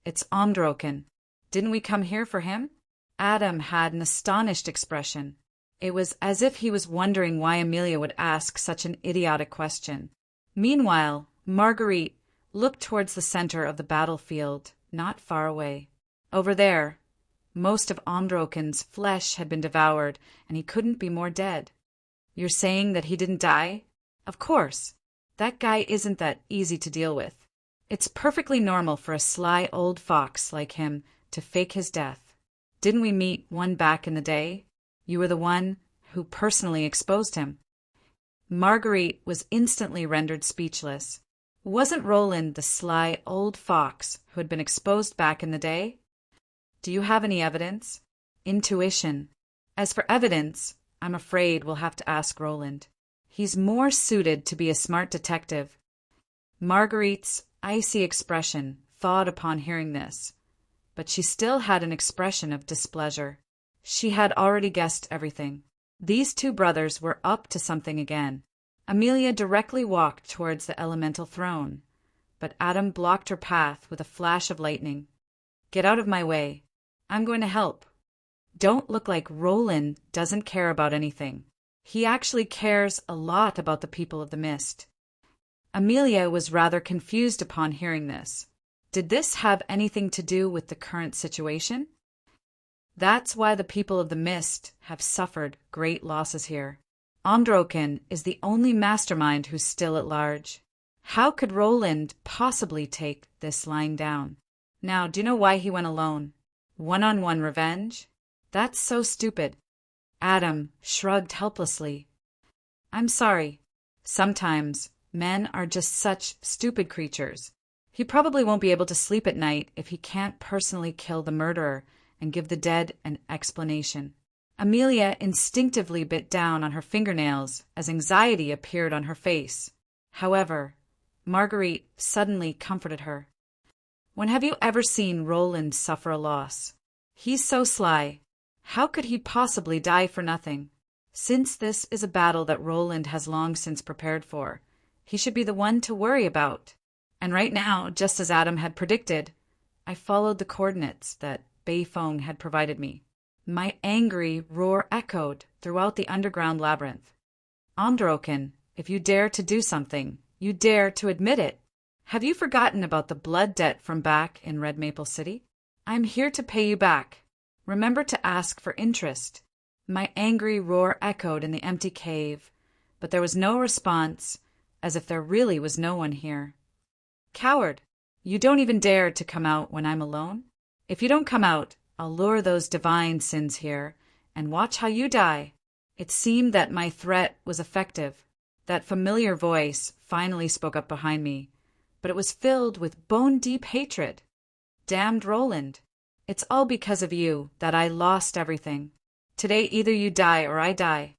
[SPEAKER 1] It's Omdroken. Didn't we come here for him? Adam had an astonished expression. It was as if he was wondering why Amelia would ask such an idiotic question. Meanwhile, Marguerite looked towards the center of the battlefield, not far away. Over there, most of Omdroken's flesh had been devoured, and he couldn't be more dead. You're saying that he didn't die? Of course. That guy isn't that easy to deal with. It's perfectly normal for a sly old fox like him to fake his death. Didn't we meet one back in the day? You were the one who personally exposed him. Marguerite was instantly rendered speechless. Wasn't Roland the sly old fox who had been exposed back in the day? Do you have any evidence? Intuition. As for evidence, I'm afraid we'll have to ask Roland. He's more suited to be a smart detective. Marguerite's icy expression thawed upon hearing this, but she still had an expression of displeasure. She had already guessed everything. These two brothers were up to something again. Amelia directly walked towards the elemental throne, but Adam blocked her path with a flash of lightning. Get out of my way. I'm going to help. Don't look like Roland doesn't care about anything. He actually cares a lot about the people of the mist. Amelia was rather confused upon hearing this. Did this have anything to do with the current situation? That's why the people of the mist have suffered great losses here. Omdroken is the only mastermind who's still at large. How could Roland possibly take this lying down? Now, do you know why he went alone? One-on-one revenge? That's so stupid. Adam shrugged helplessly. I'm sorry. Sometimes men are just such stupid creatures. He probably won't be able to sleep at night if he can't personally kill the murderer and give the dead an explanation. Amelia instinctively bit down on her fingernails as anxiety appeared on her face. However, Marguerite suddenly comforted her. When have you ever seen Roland suffer a loss? He's so sly. How could he possibly die for nothing? Since this is a battle that Roland has long since prepared for, he should be the one to worry about. And right now, just as Adam had predicted, I followed the coordinates that Beifong had provided me. My angry roar echoed throughout the underground labyrinth. Omdroken, if you dare to do something, you dare to admit it. Have you forgotten about the blood debt from back in Red Maple City? I'm here to pay you back. Remember to ask for interest. My angry roar echoed in the empty cave, but there was no response, as if there really was no one here. Coward! You don't even dare to come out when I'm alone? If you don't come out, I'll lure those divine sins here and watch how you die. It seemed that my threat was effective. That familiar voice finally spoke up behind me, but it was filled with bone-deep hatred. Damned Roland! It's all because of you that I lost everything. Today either you die or I die.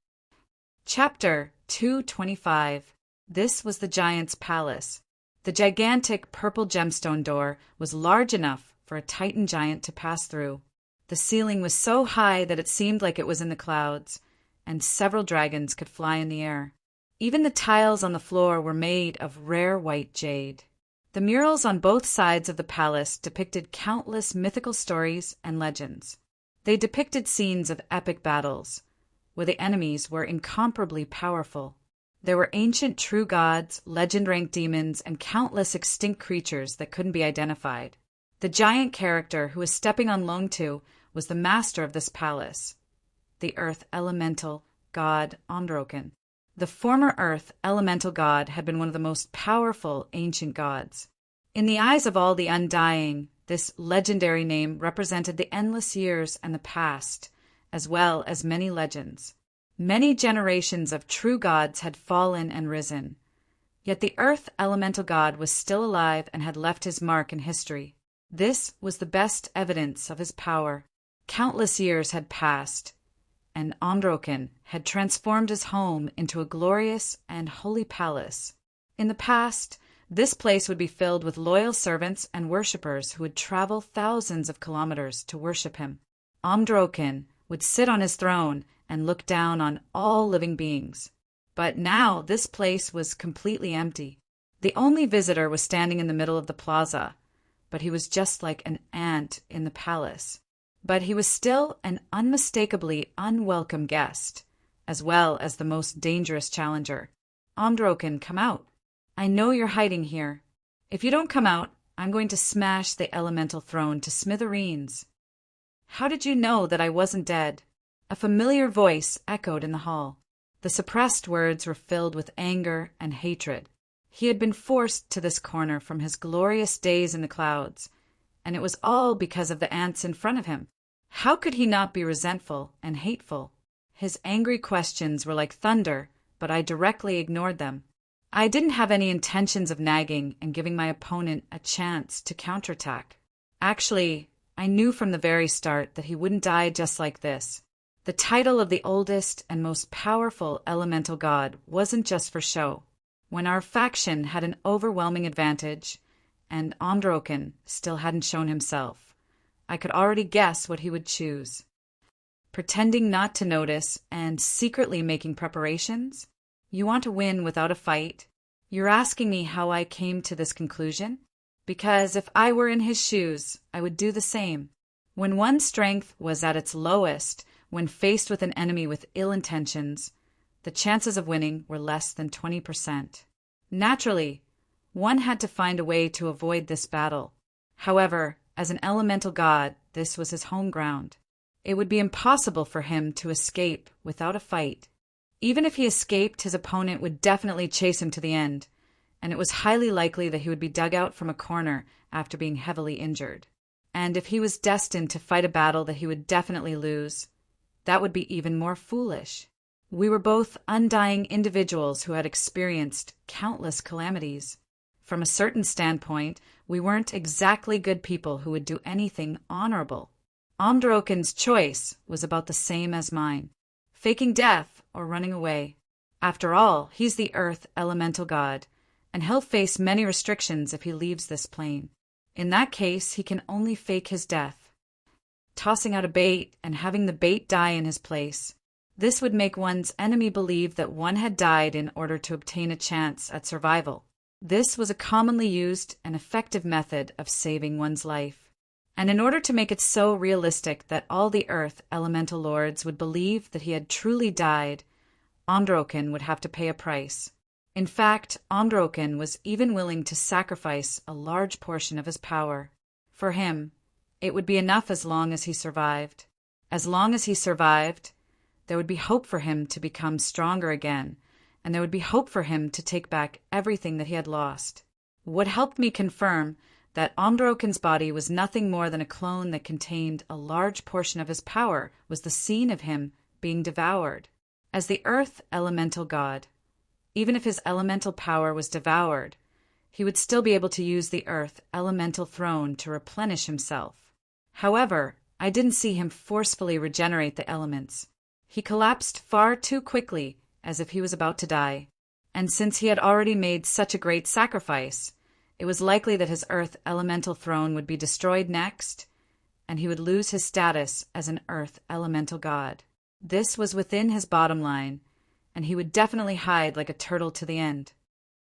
[SPEAKER 1] Chapter 225. This was the giant's palace. The gigantic purple gemstone door was large enough for a Titan giant to pass through. The ceiling was so high that it seemed like it was in the clouds, and several dragons could fly in the air. Even the tiles on the floor were made of rare white jade. The murals on both sides of the palace depicted countless mythical stories and legends. They depicted scenes of epic battles, where the enemies were incomparably powerful. There were ancient true gods, legend-ranked demons, and countless extinct creatures that couldn't be identified. The giant character who was stepping on Longtu was the master of this palace, the Earth Elemental god Androken. The former Earth Elemental god had been one of the most powerful ancient gods. In the eyes of all the undying, this legendary name represented the endless years and the past, as well as many legends. Many generations of true gods had fallen and risen, yet the Earth Elemental god was still alive and had left his mark in history. This was the best evidence of his power. Countless years had passed, and Androken had transformed his home into a glorious and holy palace. In the past, this place would be filled with loyal servants and worshippers who would travel thousands of kilometers to worship him. Androken would sit on his throne and look down on all living beings. But now this place was completely empty. The only visitor was standing in the middle of the plaza, but he was just like an ant in the palace. But he was still an unmistakably unwelcome guest, as well as the most dangerous challenger. Androken, come out. I know you're hiding here. If you don't come out, I'm going to smash the elemental throne to smithereens. How did you know that I wasn't dead? A familiar voice echoed in the hall. The suppressed words were filled with anger and hatred. He had been forced to this corner from his glorious days in the clouds, and it was all because of the ants in front of him. How could he not be resentful and hateful? His angry questions were like thunder, but I directly ignored them. I didn't have any intentions of nagging and giving my opponent a chance to counterattack. Actually, I knew from the very start that he wouldn't die just like this. The title of the oldest and most powerful elemental god wasn't just for show. When our faction had an overwhelming advantage, and Androken still hadn't shown himself, I could already guess what he would choose. Pretending not to notice and secretly making preparations? You want to win without a fight? You're asking me how I came to this conclusion? Because if I were in his shoes, I would do the same. When one's strength was at its lowest, when faced with an enemy with ill intentions, the chances of winning were less than 20%. Naturally, one had to find a way to avoid this battle. However, as an elemental god, this was his home ground. It would be impossible for him to escape without a fight. Even if he escaped, his opponent would definitely chase him to the end, and it was highly likely that he would be dug out from a corner after being heavily injured. And if he was destined to fight a battle that he would definitely lose, that would be even more foolish. We were both undying individuals who had experienced countless calamities. From a certain standpoint, we weren't exactly good people who would do anything honorable. Androken's choice was about the same as mine, faking death or running away. After all, he's the Earth Elemental God, and he'll face many restrictions if he leaves this plane. In that case, he can only fake his death, tossing out a bait and having the bait die in his place. This would make one's enemy believe that one had died in order to obtain a chance at survival. This was a commonly used and effective method of saving one's life. And in order to make it so realistic that all the Earth Elemental Lords would believe that he had truly died, Androken would have to pay a price. In fact, Androken was even willing to sacrifice a large portion of his power. For him, it would be enough as long as he survived. As long as he survived, there would be hope for him to become stronger again, and there would be hope for him to take back everything that he had lost. What helped me confirm that Androken's body was nothing more than a clone that contained a large portion of his power was the scene of him being devoured. As the Earth Elemental God, even if his elemental power was devoured, he would still be able to use the Earth Elemental throne to replenish himself. However, I didn't see him forcefully regenerate the elements. He collapsed far too quickly, as if he was about to die. And since he had already made such a great sacrifice, it was likely that his Earth Elemental throne would be destroyed next, and he would lose his status as an Earth Elemental God. This was within his bottom line, and he would definitely hide like a turtle to the end.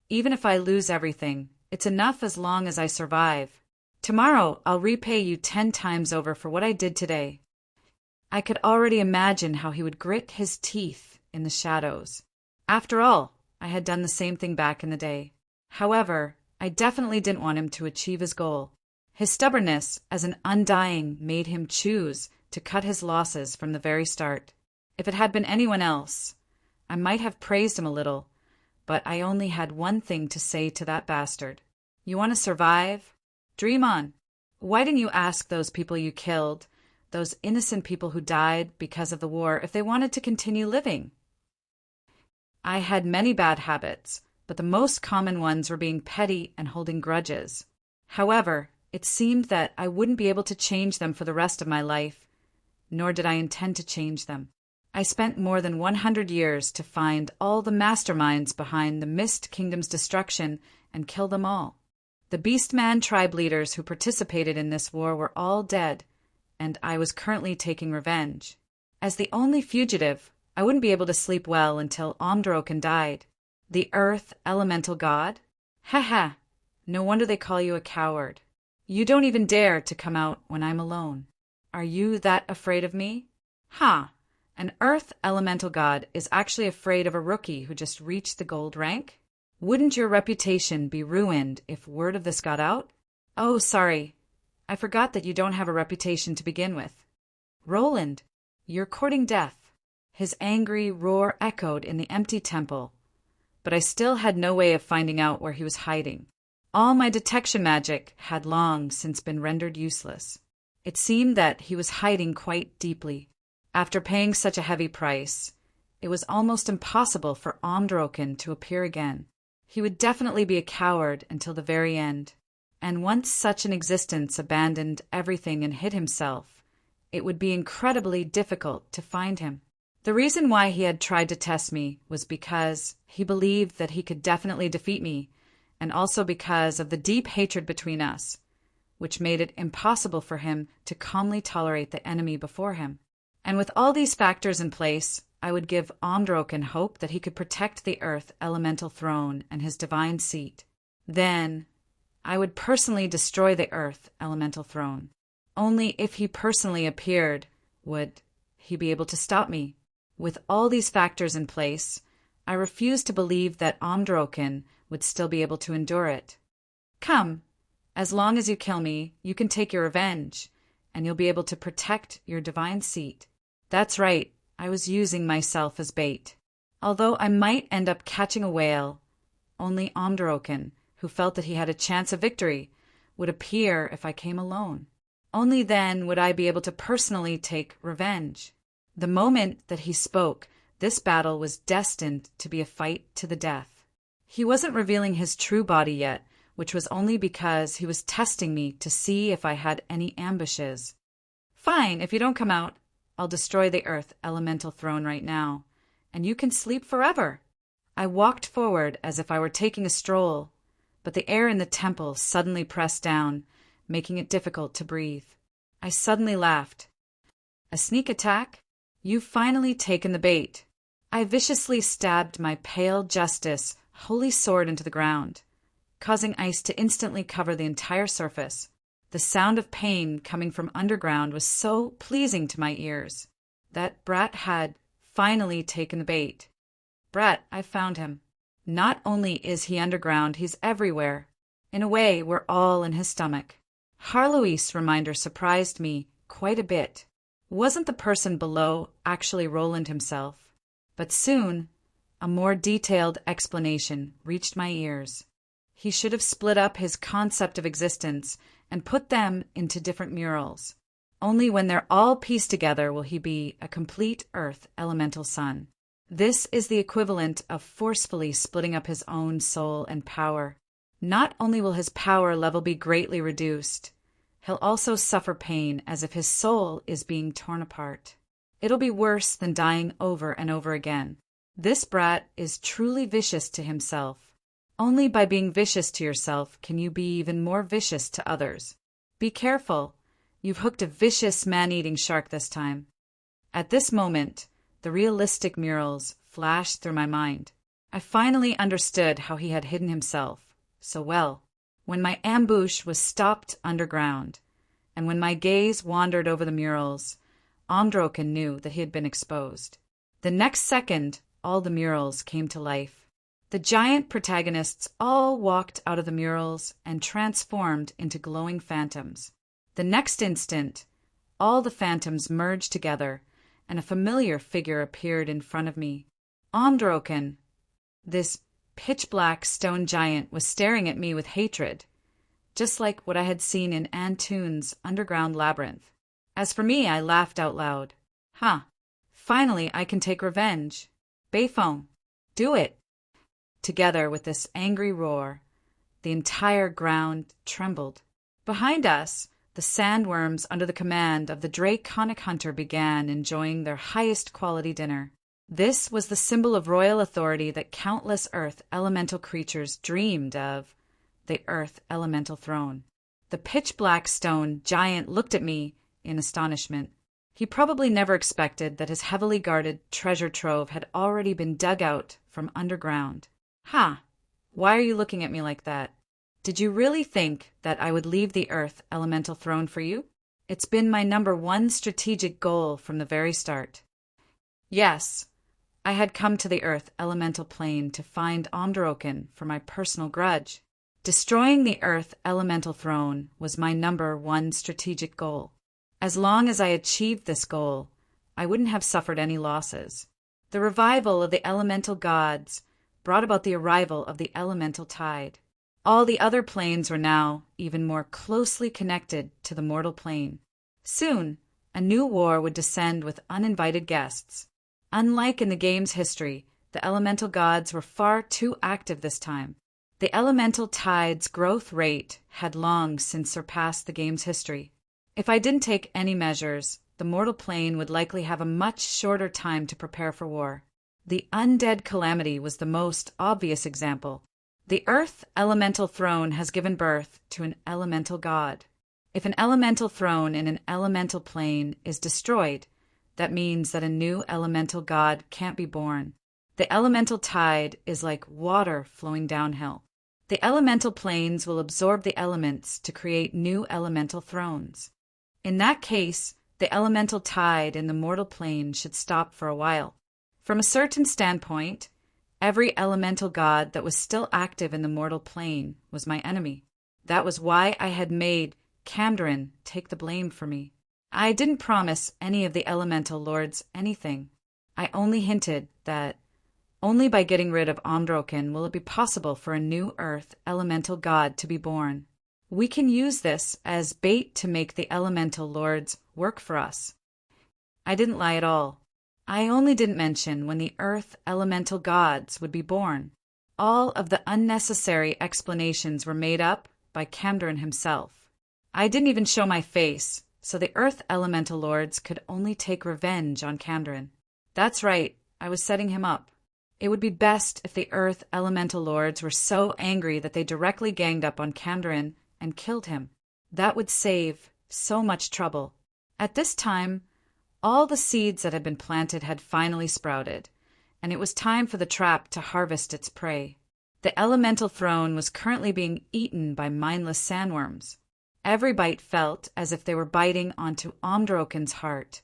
[SPEAKER 1] Even if I lose everything, it's enough as long as I survive. Tomorrow I'll repay you 10 times over for what I did today. I could already imagine how he would grit his teeth in the shadows. After all, I had done the same thing back in the day. However, I definitely didn't want him to achieve his goal. His stubbornness as an undying made him choose to cut his losses from the very start. If it had been anyone else, I might have praised him a little, but I only had one thing to say to that bastard. You want to survive? Dream on. Why didn't you ask those people you killed, those innocent people who died because of the war, if they wanted to continue living? I had many bad habits, but the most common ones were being petty and holding grudges. However, it seemed that I wouldn't be able to change them for the rest of my life, nor did I intend to change them. I spent more than 100 years to find all the masterminds behind the Mist Kingdom's destruction and kill them all. The Beastman tribe leaders who participated in this war were all dead, and I was currently taking revenge. As the only fugitive, I wouldn't be able to sleep well until Omdroken died. The Earth Elemental God? Haha, no wonder they call you a coward. You don't even dare to come out when I'm alone. Are you that afraid of me? Ha! An Earth Elemental God is actually afraid of a rookie who just reached the gold rank? Wouldn't your reputation be ruined if word of this got out? Oh, sorry. I forgot that you don't have a reputation to begin with. Roland, you're courting death. His angry roar echoed in the empty temple, but I still had no way of finding out where he was hiding. All my detection magic had long since been rendered useless. It seemed that he was hiding quite deeply. After paying such a heavy price, it was almost impossible for Omdroken to appear again. He would definitely be a coward until the very end, and once such an existence abandoned everything and hid himself, it would be incredibly difficult to find him. The reason why he had tried to test me was because he believed that he could definitely defeat me, and also because of the deep hatred between us, which made it impossible for him to calmly tolerate the enemy before him. And with all these factors in place, I would give Omdroken hope that he could protect the Earth Elemental Throne and his divine seat. Then, I would personally destroy the Earth Elemental Throne. Only if he personally appeared would he be able to stop me. With all these factors in place, I refused to believe that Omdroken would still be able to endure it. Come, as long as you kill me, you can take your revenge, and you'll be able to protect your divine seat. That's right, I was using myself as bait. Although I might end up catching a whale, only Omdroken, who felt that he had a chance of victory, would appear if I came alone. Only then would I be able to personally take revenge. The moment that he spoke, this battle was destined to be a fight to the death. He wasn't revealing his true body yet, which was only because he was testing me to see if I had any ambushes. Fine, if you don't come out, I'll destroy the Earth Elemental Throne right now, and you can sleep forever. I walked forward as if I were taking a stroll, but the air in the temple suddenly pressed down, making it difficult to breathe. I suddenly laughed. A sneak attack? You've finally taken the bait. I viciously stabbed my pale justice holy sword into the ground, causing ice to instantly cover the entire surface. The sound of pain coming from underground was so pleasing to my ears. That brat had finally taken the bait. Brat, I found him. Not only is he underground, he's everywhere. In a way, we're all in his stomach. Harloise reminder surprised me quite a bit. Wasn't the person below actually Roland himself? But soon, a more detailed explanation reached my ears. He should have split up his concept of existence and put them into different murals. Only when they're all pieced together will he be a complete Earth Elemental Son. This is the equivalent of forcefully splitting up his own soul and power. Not only will his power level be greatly reduced, he'll also suffer pain as if his soul is being torn apart. It'll be worse than dying over and over again. This brat is truly vicious to himself. Only by being vicious to yourself can you be even more vicious to others. Be careful. You've hooked a vicious man-eating shark this time. At this moment, the realistic murals flashed through my mind. I finally understood how he had hidden himself so well. When my ambush was stopped underground, and when my gaze wandered over the murals, Omdroken knew that he had been exposed. The next second, all the murals came to life. The giant protagonists all walked out of the murals and transformed into glowing phantoms. The next instant, all the phantoms merged together, and a familiar figure appeared in front of me. Omdroken, this pitch-black stone giant, was staring at me with hatred, just like what I had seen in Antoon's underground labyrinth. As for me, I laughed out loud. Finally I can take revenge. Bayfong, do it. Together with this angry roar, the entire ground trembled. Behind us, the sandworms under the command of the draconic hunter began enjoying their highest quality dinner. This was the symbol of royal authority that countless earth elemental creatures dreamed of, the earth elemental throne. The pitch-black stone giant looked at me in astonishment. He probably never expected that his heavily guarded treasure trove had already been dug out from underground. Why are you looking at me like that? Did you really think that I would leave the earth elemental throne for you? It's been my #1 strategic goal from the very start. Yes, I had come to the earth elemental plane to find Omdroken for my personal grudge. Destroying the earth elemental throne was my #1 strategic goal. As long as I achieved this goal, I wouldn't have suffered any losses. The revival of the elemental gods brought about the arrival of the elemental tide. All the other planes were now even more closely connected to the mortal plane. Soon, a new war would descend with uninvited guests. Unlike in the game's history, the elemental gods were far too active this time. The elemental tide's growth rate had long since surpassed the game's history. If I didn't take any measures, the mortal plane would likely have a much shorter time to prepare for war. The undead calamity was the most obvious example. The earth elemental throne has given birth to an elemental god. If an elemental throne in an elemental plane is destroyed, that means that a new elemental god can't be born. The elemental tide is like water flowing downhill. The elemental planes will absorb the elements to create new elemental thrones. In that case, the elemental tide in the mortal plane should stop for a while. From a certain standpoint, every elemental god that was still active in the mortal plane was my enemy. That was why I had made Camdrin take the blame for me. I didn't promise any of the elemental lords anything. I only hinted that only by getting rid of Omdroken will it be possible for a new earth elemental god to be born. We can use this as bait to make the elemental lords work for us. I didn't lie at all. I only didn't mention when the earth elemental gods would be born. All of the unnecessary explanations were made up by Camdrin himself. I didn't even show my face, so the earth elemental lords could only take revenge on Camdrin. That's right, I was setting him up. It would be best if the earth elemental lords were so angry that they directly ganged up on Camdrin and killed him. That would save so much trouble. At this time, all the seeds that had been planted had finally sprouted, and it was time for the trap to harvest its prey. The elemental throne was currently being eaten by mindless sandworms. Every bite felt as if they were biting onto Omdroken's heart,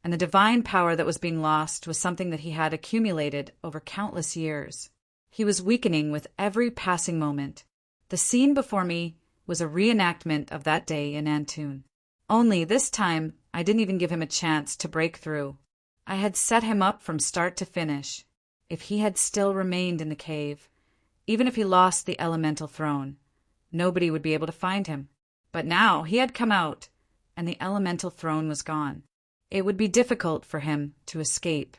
[SPEAKER 1] and the divine power that was being lost was something that he had accumulated over countless years. He was weakening with every passing moment. The scene before me was a reenactment of that day in Antoon. Only this time, I didn't even give him a chance to break through. I had set him up from start to finish. If he had still remained in the cave, even if he lost the elemental throne, nobody would be able to find him. But now he had come out, and the elemental throne was gone. It would be difficult for him to escape.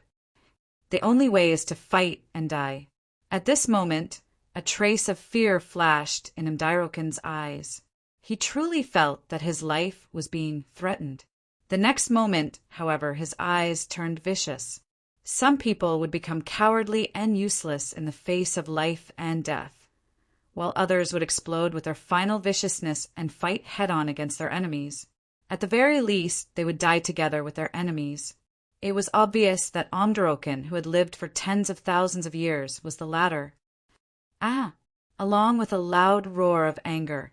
[SPEAKER 1] The only way is to fight and die. At this moment, a trace of fear flashed in Omdroken's eyes. He truly felt that his life was being threatened. The next moment, however, his eyes turned vicious. Some people would become cowardly and useless in the face of life and death, while others would explode with their final viciousness and fight head-on against their enemies. At the very least, they would die together with their enemies. It was obvious that Omdoroken, who had lived for tens of thousands of years, was the latter. Ah! Along with a loud roar of anger,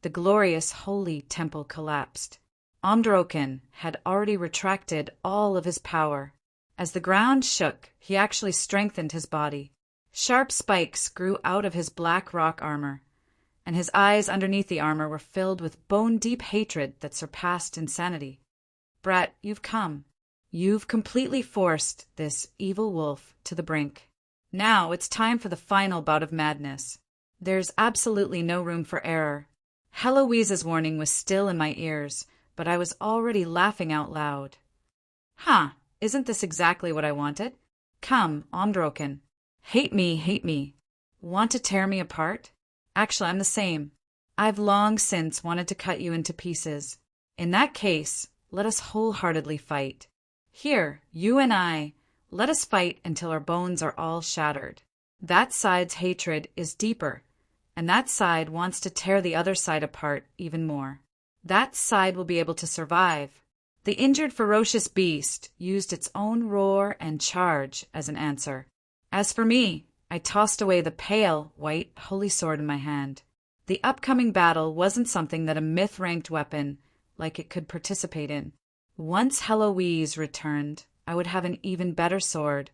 [SPEAKER 1] the glorious holy temple collapsed. Omdoroken had already retracted all of his power. As the ground shook, he actually strengthened his body. Sharp spikes grew out of his black rock armor, and his eyes underneath the armor were filled with bone-deep hatred that surpassed insanity. Brat, you've come. You've completely forced this evil wolf to the brink. Now it's time for the final bout of madness. There's absolutely no room for error. Heloise's warning was still in my ears, but I was already laughing out loud. Huh, isn't this exactly what I wanted? Come, Omdoroken. Hate me, hate me. Want to tear me apart? Actually, I'm the same. I've long since wanted to cut you into pieces. In that case, let us wholeheartedly fight. Here, you and I, let us fight until our bones are all shattered. That side's hatred is deeper, and that side wants to tear the other side apart even more. That side will be able to survive. The injured ferocious beast used its own roar and charge as an answer. As for me, I tossed away the pale, white, holy sword in my hand. The upcoming battle wasn't something that a myth-ranked weapon like it could participate in. Once Heloise returned, I would have an even better sword,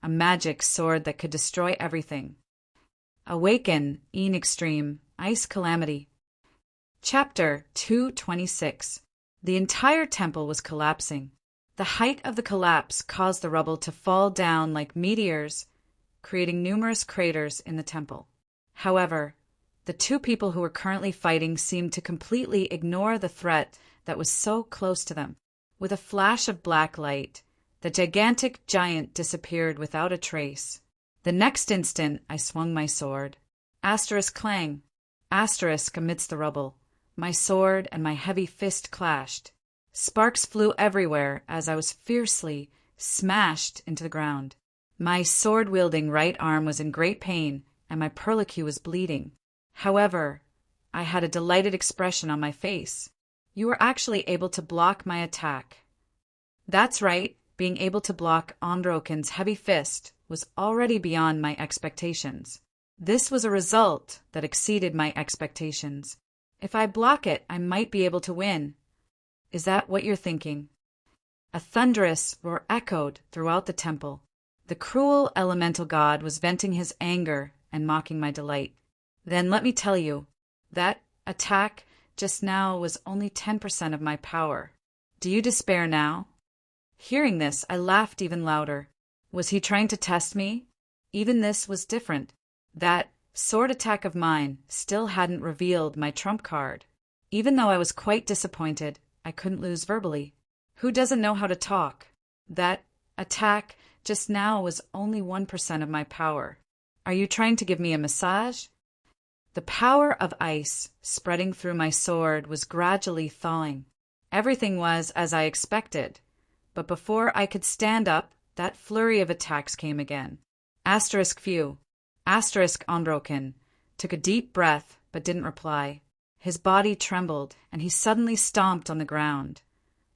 [SPEAKER 1] a magic sword that could destroy everything. Awaken, in extreme, ice calamity. Chapter 226. The entire temple was collapsing. The height of the collapse caused the rubble to fall down like meteors, creating numerous craters in the temple. However, the two people who were currently fighting seemed to completely ignore the threat that was so close to them. With a flash of black light, the gigantic giant disappeared without a trace. The next instant, I swung my sword. Asterisk clang. Asterisk amidst the rubble. My sword and my heavy fist clashed. Sparks flew everywhere as I was fiercely smashed into the ground. My sword-wielding right arm was in great pain, and my perlicue was bleeding. However, I had a delighted expression on my face. You were actually able to block my attack. That's right, being able to block Omdoroken's heavy fist was already beyond my expectations. This was a result that exceeded my expectations. If I block it, I might be able to win. Is that what you're thinking? A thunderous roar echoed throughout the temple. The cruel elemental god was venting his anger and mocking my delight. Then let me tell you, that attack just now was only 10% of my power. Do you despair now? Hearing this, I laughed even louder. Was he trying to test me? Even this was different. That sword attack of mine still hadn't revealed my trump card. Even though I was quite disappointed, I couldn't lose verbally. Who doesn't know how to talk? That attack just now was only 1% of my power. Are you trying to give me a massage? The power of ice spreading through my sword was gradually thawing. Everything was as I expected, but before I could stand up, that flurry of attacks came again. Asterisk few. Asterisk Omdoroken took a deep breath but didn't reply. His body trembled, and he suddenly stomped on the ground,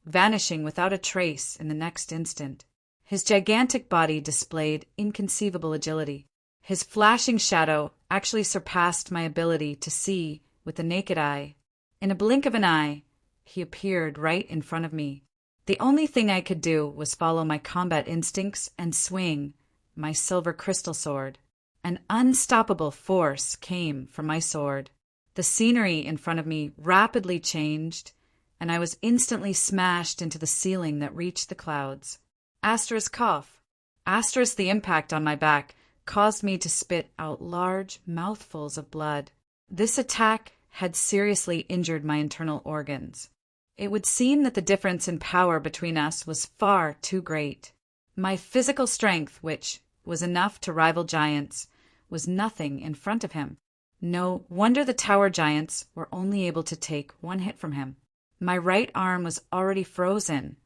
[SPEAKER 1] vanishing without a trace in the next instant. His gigantic body displayed inconceivable agility. His flashing shadow actually surpassed my ability to see with the naked eye. In a blink of an eye, he appeared right in front of me. The only thing I could do was follow my combat instincts and swing my silver crystal sword. An unstoppable force came from my sword. The scenery in front of me rapidly changed, and I was instantly smashed into the ceiling that reached the clouds. Asterisk cough. Asterisk the impact on my back caused me to spit out large mouthfuls of blood. This attack had seriously injured my internal organs. It would seem that the difference in power between us was far too great. My physical strength, which was enough to rival giants, was nothing in front of him. No wonder the tower giants were only able to take one hit from him. My right arm was already frozen,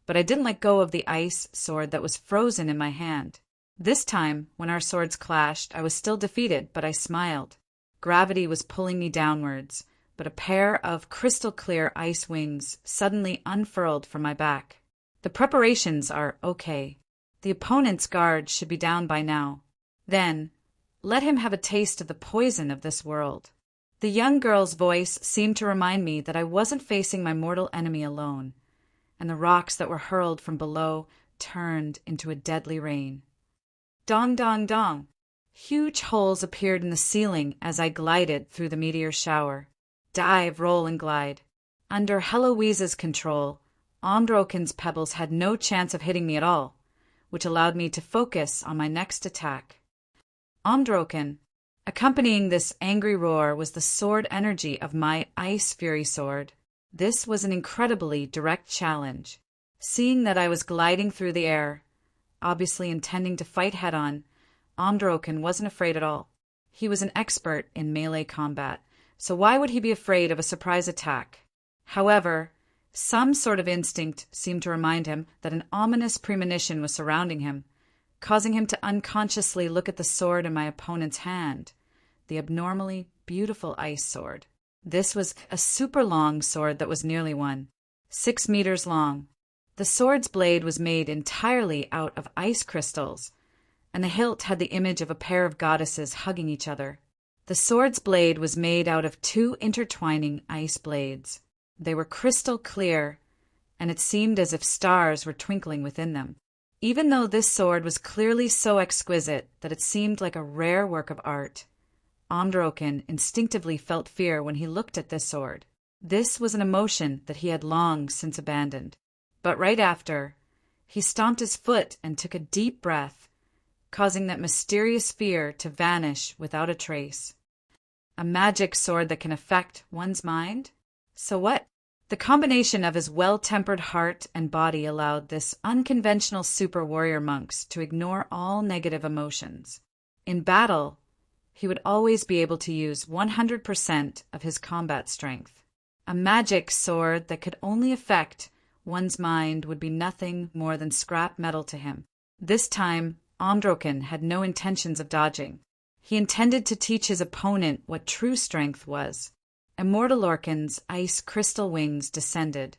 [SPEAKER 1] but I didn't let go of the ice sword that was frozen in my hand. This time, when our swords clashed, I was still defeated, but I smiled. Gravity was pulling me downwards, but a pair of crystal-clear ice wings suddenly unfurled from my back. The preparations are okay. The opponent's guard should be down by now. Then, let him have a taste of the poison of this world. The young girl's voice seemed to remind me that I wasn't facing my mortal enemy alone, and the rocks that were hurled from below turned into a deadly rain. Dong, dong, dong. Huge holes appeared in the ceiling as I glided through the meteor shower. Dive, roll, and glide. Under Heloise's control, Androken's pebbles had no chance of hitting me at all, which allowed me to focus on my next attack. Androken. Accompanying this angry roar was the sword energy of my Ice Fury sword. This was an incredibly direct challenge. Seeing that I was gliding through the air, obviously intending to fight head-on, Androken wasn't afraid at all. He was an expert in melee combat, so why would he be afraid of a surprise attack? However, some sort of instinct seemed to remind him that an ominous premonition was surrounding him, causing him to unconsciously look at the sword in my opponent's hand, the abnormally beautiful ice sword. This was a super long sword that was nearly 6 meters long. The sword's blade was made entirely out of ice crystals, and the hilt had the image of a pair of goddesses hugging each other. The sword's blade was made out of 2 intertwining ice blades. They were crystal clear, and it seemed as if stars were twinkling within them. Even though this sword was clearly so exquisite that it seemed like a rare work of art, Androken instinctively felt fear when he looked at this sword. This was an emotion that he had long since abandoned. But right after, he stomped his foot and took a deep breath, causing that mysterious fear to vanish without a trace. A magic sword that can affect one's mind? So what? The combination of his well-tempered heart and body allowed this unconventional super warrior monks to ignore all negative emotions. In battle, he would always be able to use 100% of his combat strength. A magic sword that could only affect one's mind would be nothing more than scrap metal to him. This time, Androken had no intentions of dodging. He intended to teach his opponent what true strength was. Immortal Orcan's ice crystal wings descended,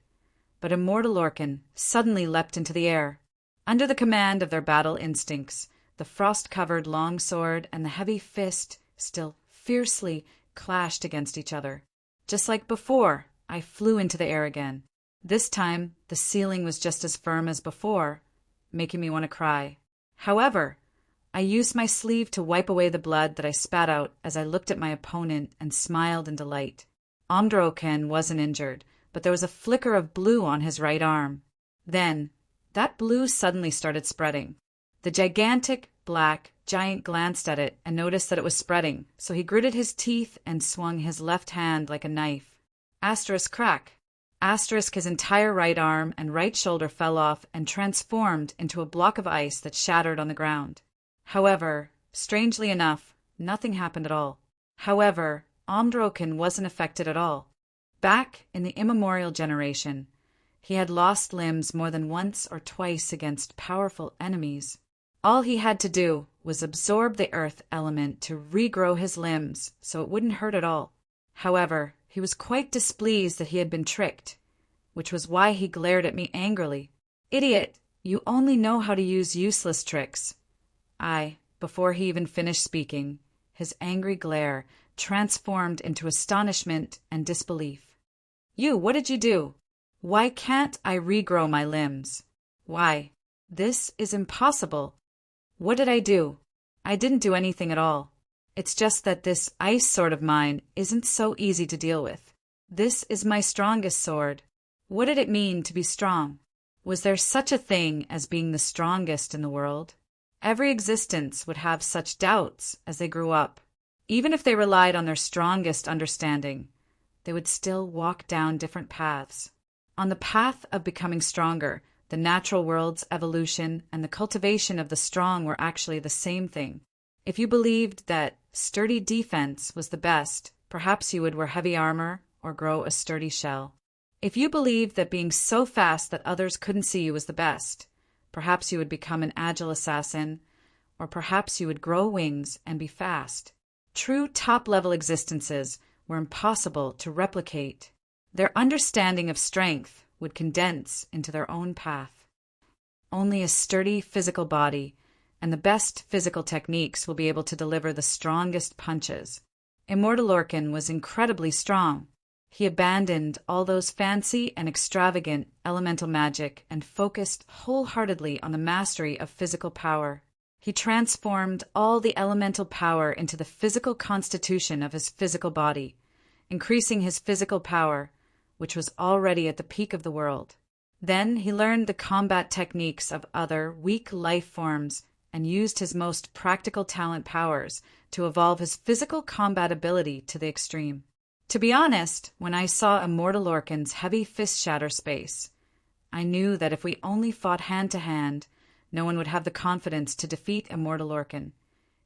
[SPEAKER 1] but Immortal Orcan suddenly leapt into the air. Under the command of their battle instincts, the frost-covered longsword and the heavy fist still fiercely clashed against each other. Just like before, I flew into the air again. This time, the ceiling was just as firm as before, making me want to cry. However, I used my sleeve to wipe away the blood that I spat out as I looked at my opponent and smiled in delight. Androken wasn't injured, but there was a flicker of blue on his right arm. Then, that blue suddenly started spreading. The gigantic, black giant glanced at it and noticed that it was spreading, so he gritted his teeth and swung his left hand like a knife. Asterisk crack. Asterisk his entire right arm and right shoulder fell off and transformed into a block of ice that shattered on the ground. However, strangely enough, nothing happened at all. However, Androken wasn't affected at all. Back in the immemorial generation, he had lost limbs more than once or twice against powerful enemies. All he had to do was absorb the earth element to regrow his limbs so it wouldn't hurt at all. However, he was quite displeased that he had been tricked, which was why he glared at me angrily. "Idiot, you only know how to use useless tricks." Before he even finished speaking, his angry glare transformed into astonishment and disbelief. What did you do? Why can't I regrow my limbs? Why, this is impossible. What did I do? I didn't do anything at all. It's just that this ice sword of mine isn't so easy to deal with. This is my strongest sword. What did it mean to be strong? Was there such a thing as being the strongest in the world? Every existence would have such doubts as they grew up. Even if they relied on their strongest understanding, they would still walk down different paths. On the path of becoming stronger, the natural world's evolution and the cultivation of the strong were actually the same thing. If you believed that sturdy defense was the best, perhaps you would wear heavy armor or grow a sturdy shell. If you believed that being so fast that others couldn't see you was the best, perhaps you would become an agile assassin, or perhaps you would grow wings and be fast. True top-level existences were impossible to replicate. Their understanding of strength would condense into their own path. Only a sturdy physical body and the best physical techniques will be able to deliver the strongest punches. Immortal Orcan was incredibly strong. He abandoned all those fancy and extravagant elemental magic and focused wholeheartedly on the mastery of physical power. He transformed all the elemental power into the physical constitution of his physical body, increasing his physical power, which was already at the peak of the world. Then he learned the combat techniques of other weak life forms and used his most practical talent powers to evolve his physical combat ability to the extreme. To be honest, when I saw Immortal Orcan's heavy fist shatter space, I knew that if we only fought hand to hand, no one would have the confidence to defeat Immortal Orcan,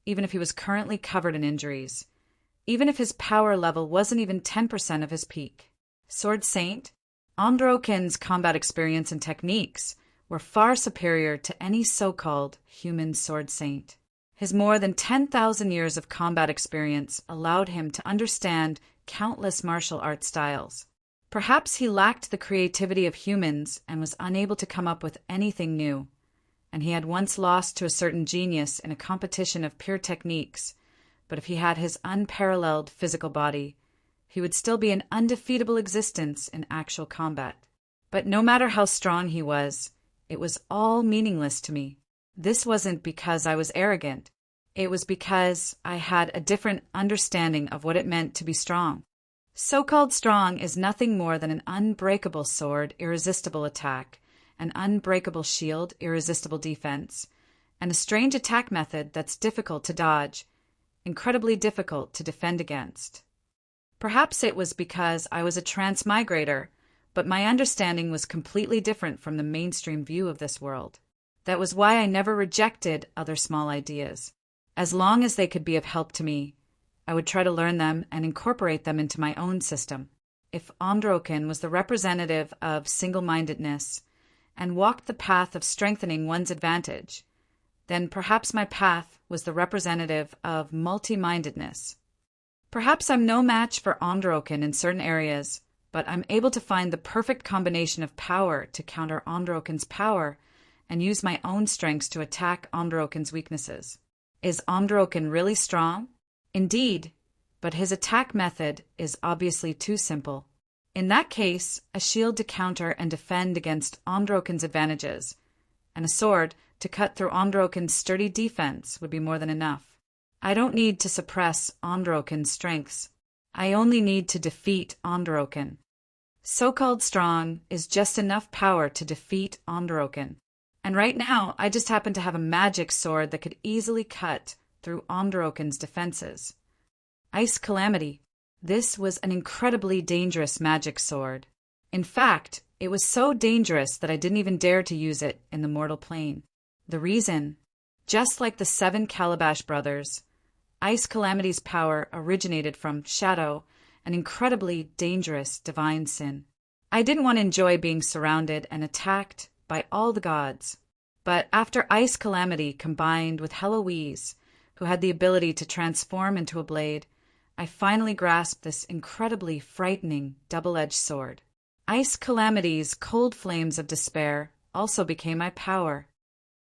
[SPEAKER 1] even if he was currently covered in injuries, even if his power level wasn't even 10% of his peak. Sword Saint, Ondroken's combat experience and techniques were far superior to any so-called human Sword Saint. His more than 10,000 years of combat experience allowed him to understand countless martial art styles. Perhaps he lacked the creativity of humans and was unable to come up with anything new, and he had once lost to a certain genius in a competition of pure techniques, but if he had his unparalleled physical body, he would still be an undefeatable existence in actual combat. But no matter how strong he was, it was all meaningless to me. This wasn't because I was arrogant. It was because I had a different understanding of what it meant to be strong. So-called strong is nothing more than an unbreakable sword, irresistible attack, an unbreakable shield, irresistible defense, and a strange attack method that's difficult to dodge, incredibly difficult to defend against. Perhaps it was because I was a transmigrator, but my understanding was completely different from the mainstream view of this world. That was why I never rejected other small ideas. As long as they could be of help to me, I would try to learn them and incorporate them into my own system. If Ondroken was the representative of single-mindedness and walked the path of strengthening one's advantage, then perhaps my path was the representative of multi-mindedness. Perhaps I'm no match for Ondroken in certain areas, but I'm able to find the perfect combination of power to counter Ondroken's power and use my own strengths to attack Ondroken's weaknesses. Is Ondroken really strong? Indeed, but his attack method is obviously too simple. In that case, a shield to counter and defend against Ondroken's advantages, and a sword to cut through Ondroken's sturdy defense would be more than enough. I don't need to suppress Ondroken's strengths. I only need to defeat Ondroken. So-called strong is just enough power to defeat Ondroken. And right now, I just happen to have a magic sword that could easily cut through Ondroken's defenses. Ice Calamity. This was an incredibly dangerous magic sword. In fact, it was so dangerous that I didn't even dare to use it in the mortal plane. The reason? Just like the 7 Calabash brothers, Ice Calamity's power originated from Shadow, an incredibly dangerous divine sin. I didn't want to enjoy being surrounded and attacked by all the gods. But after Ice Calamity combined with Heloise, who had the ability to transform into a blade, I finally grasped this incredibly frightening double-edged sword. Ice Calamity's cold flames of despair also became my power.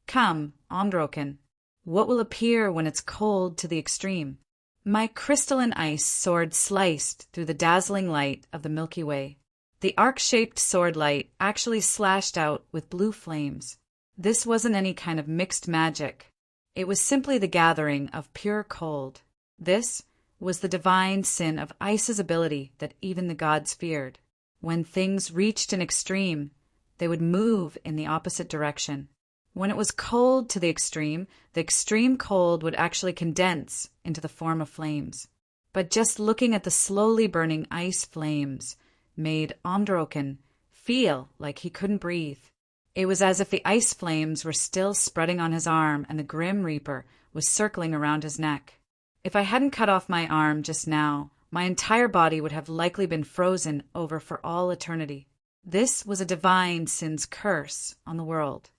[SPEAKER 1] Come, Ondroken, what will appear when it's cold to the extreme? My crystalline ice sword sliced through the dazzling light of the Milky Way. The arc-shaped sword light actually slashed out with blue flames. This wasn't any kind of mixed magic. It was simply the gathering of pure cold. This was the divine sin of ice's ability that even the gods feared. When things reached an extreme, they would move in the opposite direction. When it was cold to the extreme cold would actually condense into the form of flames. But just looking at the slowly burning ice flames made Ondroken feel like he couldn't breathe. It was as if the ice flames were still spreading on his arm and the Grim Reaper was circling around his neck. If I hadn't cut off my arm just now, my entire body would have likely been frozen over for all eternity. This was a divine sin's curse on the world.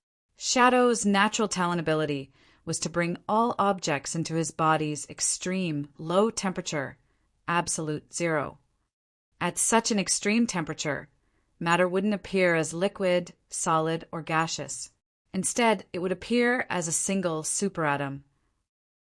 [SPEAKER 1] Shadow's natural talent ability was to bring all objects into his body's extreme low temperature, absolute zero. At such an extreme temperature, matter wouldn't appear as liquid, solid, or gaseous. Instead, it would appear as a single superatom.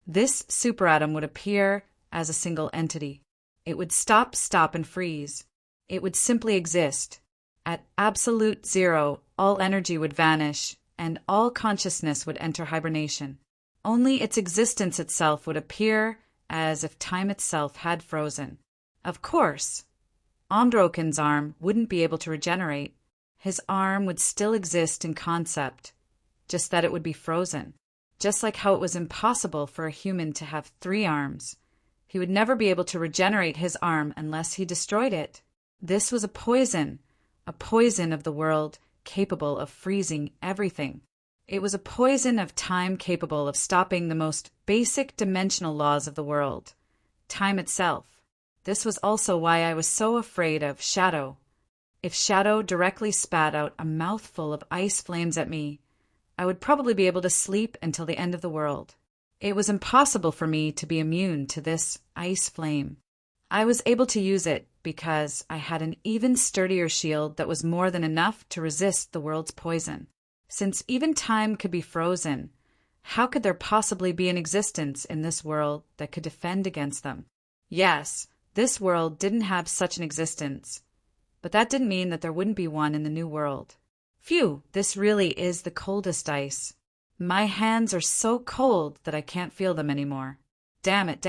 [SPEAKER 1] This superatom would appear as a single entity. It would stop, and freeze. It would simply exist. At absolute zero, all energy would vanish, and all consciousness would enter hibernation. Only its existence itself would appear as if time itself had frozen. Of course, Omdroken's arm wouldn't be able to regenerate. His arm would still exist in concept, just that it would be frozen. Just like how it was impossible for a human to have 3 arms. He would never be able to regenerate his arm unless he destroyed it. This was a poison of the world capable of freezing everything. It was a poison of time capable of stopping the most basic dimensional laws of the world, time itself. This was also why I was so afraid of Shadow. If Shadow directly spat out a mouthful of ice flames at me, I would probably be able to sleep until the end of the world. It was impossible for me to be immune to this ice flame. I was able to use it because I had an even sturdier shield that was more than enough to resist the world's poison. Since even time could be frozen, how could there possibly be an existence in this world that could defend against them? Yes, this world didn't have such an existence, but that didn't mean that there wouldn't be one in the new world. Phew, this really is the coldest ice. My hands are so cold that I can't feel them anymore. Damn it.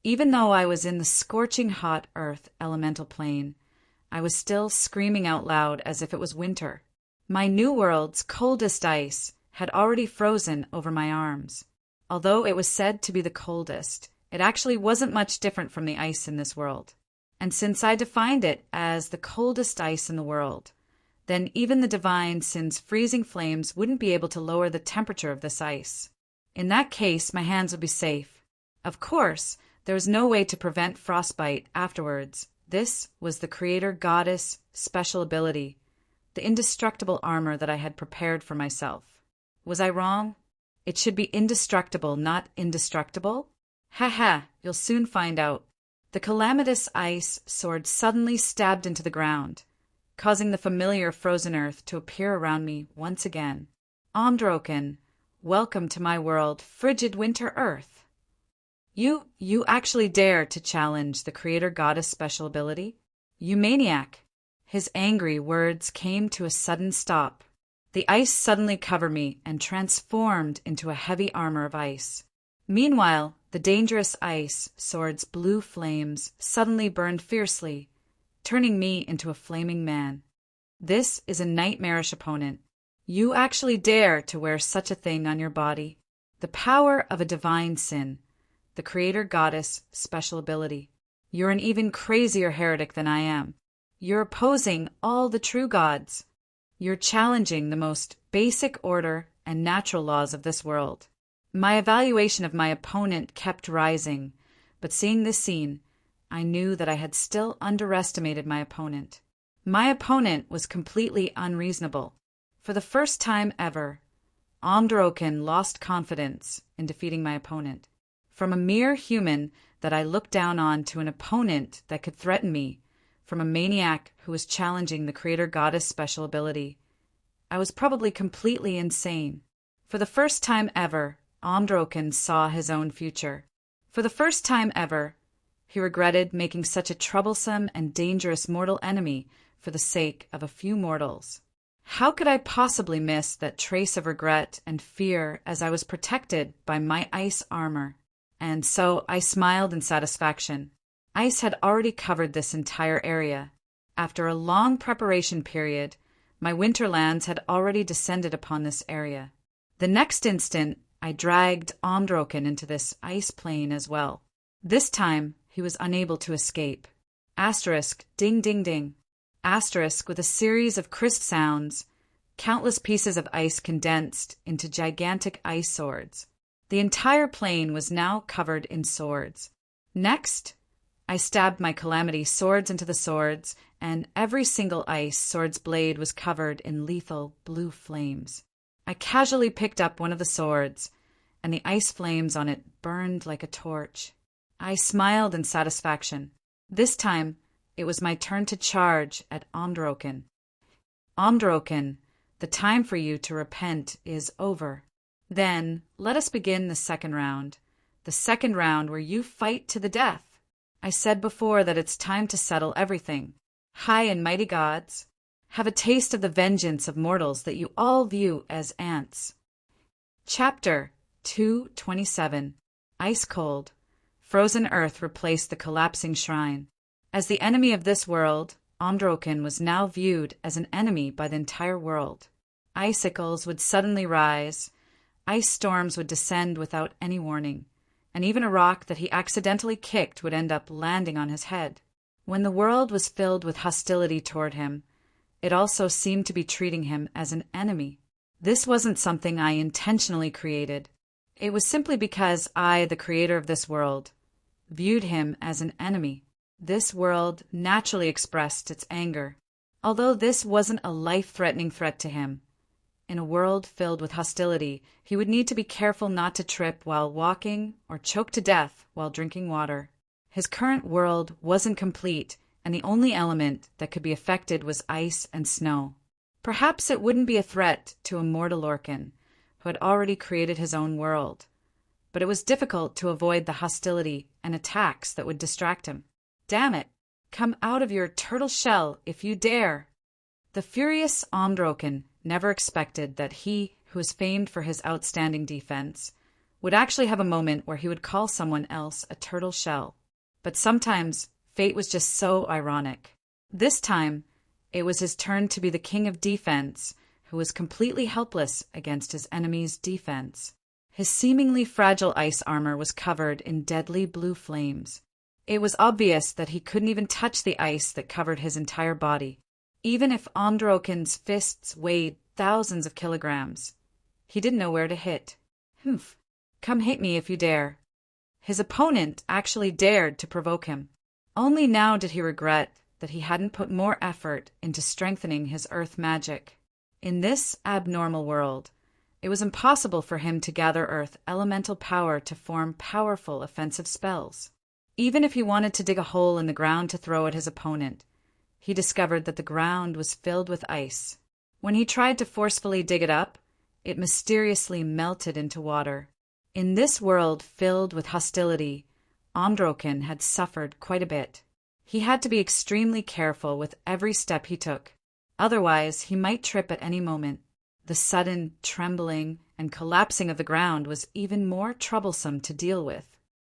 [SPEAKER 1] Even though I was in the scorching hot earth elemental plane, I was still screaming out loud as if it was winter. My new world's coldest ice had already frozen over my arms. Although it was said to be the coldest, it actually wasn't much different from the ice in this world. And since I defined it as the coldest ice in the world, then even the divine sin's freezing flames wouldn't be able to lower the temperature of this ice. In that case, my hands would be safe. Of course, there was no way to prevent frostbite afterwards. This was the creator goddess' special ability, the indestructible armor that I had prepared for myself. Was I wrong? It should be indestructible, not indestructible? Ha, you'll soon find out. The calamitous ice sword suddenly stabbed into the ground, causing the familiar frozen earth to appear around me once again. Omdroken, welcome to my world, frigid winter earth. You actually dare to challenge the creator goddess special ability? You maniac. His angry words came to a sudden stop. The ice suddenly covered me and transformed into a heavy armor of ice. Meanwhile, the dangerous ice sword's blue flames suddenly burned fiercely, turning me into a flaming man. This is a nightmarish opponent. You actually dare to wear such a thing on your body. The power of a divine sin, the creator goddess special ability. You're an even crazier heretic than I am. You're opposing all the true gods. You're challenging the most basic order and natural laws of this world. My evaluation of my opponent kept rising, but seeing this scene, I knew that I had still underestimated my opponent. My opponent was completely unreasonable. For the first time ever, Omdroken lost confidence in defeating my opponent. From a mere human that I looked down on to an opponent that could threaten me, from a maniac who was challenging the creator goddess special ability, I was probably completely insane. For the first time ever, Omdroken saw his own future. For the first time ever, he regretted making such a troublesome and dangerous mortal enemy for the sake of a few mortals. How could I possibly miss that trace of regret and fear as I was protected by my ice armor? And so I smiled in satisfaction. Ice had already covered this entire area. After a long preparation period, my winter lands had already descended upon this area. The next instant, I dragged Omdroken into this ice plane as well. This time, he was unable to escape. Asterisk, ding ding ding. Asterisk with a series of crisp sounds, countless pieces of ice condensed into gigantic ice swords. The entire plane was now covered in swords. Next, I stabbed my calamity swords into the swords, and every single ice sword's blade was covered in lethal blue flames. I casually picked up one of the swords, and the ice flames on it burned like a torch. I smiled in satisfaction. This time, it was my turn to charge at Omdroken. Omdroken, The time for you to repent is over. Then, let us begin the second round. The second round where you fight to the death. I said before that it's time to settle everything. High and mighty gods, have a taste of the vengeance of mortals that you all view as ants. Chapter 227. Ice Cold. Frozen earth replaced the collapsing shrine. As the enemy of this world, Androken was now viewed as an enemy by the entire world. Icicles would suddenly rise, ice storms would descend without any warning, and even a rock that he accidentally kicked would end up landing on his head. When the world was filled with hostility toward him, it also seemed to be treating him as an enemy. This wasn't something I intentionally created. It was simply because I, the creator of this world, viewed him as an enemy. This world naturally expressed its anger, although this wasn't a life-threatening threat to him. In a world filled with hostility, he would need to be careful not to trip while walking or choke to death while drinking water. His current world wasn't complete, and the only element that could be affected was ice and snow. Perhaps it wouldn't be a threat to immortal Orkin, who had already created his own world, but it was difficult to avoid the hostility and attacks that would distract him. Damn it! Come out of your turtle shell if you dare! The furious Androken never expected that he, who is famed for his outstanding defense, would actually have a moment where he would call someone else a turtle shell. But sometimes fate was just so ironic. This time, it was his turn to be the king of defense, who was completely helpless against his enemy's defense. His seemingly fragile ice armor was covered in deadly blue flames. It was obvious that he couldn't even touch the ice that covered his entire body. Even if Androken's fists weighed thousands of kilograms, he didn't know where to hit. Humph! Come hit me if you dare. His opponent actually dared to provoke him. Only now did he regret that he hadn't put more effort into strengthening his earth magic. In this abnormal world, it was impossible for him to gather earth elemental power to form powerful offensive spells. Even if he wanted to dig a hole in the ground to throw at his opponent, he discovered that the ground was filled with ice. When he tried to forcefully dig it up, it mysteriously melted into water. In this world filled with hostility, Androken had suffered quite a bit. He had to be extremely careful with every step he took. Otherwise, he might trip at any moment. The sudden trembling and collapsing of the ground was even more troublesome to deal with.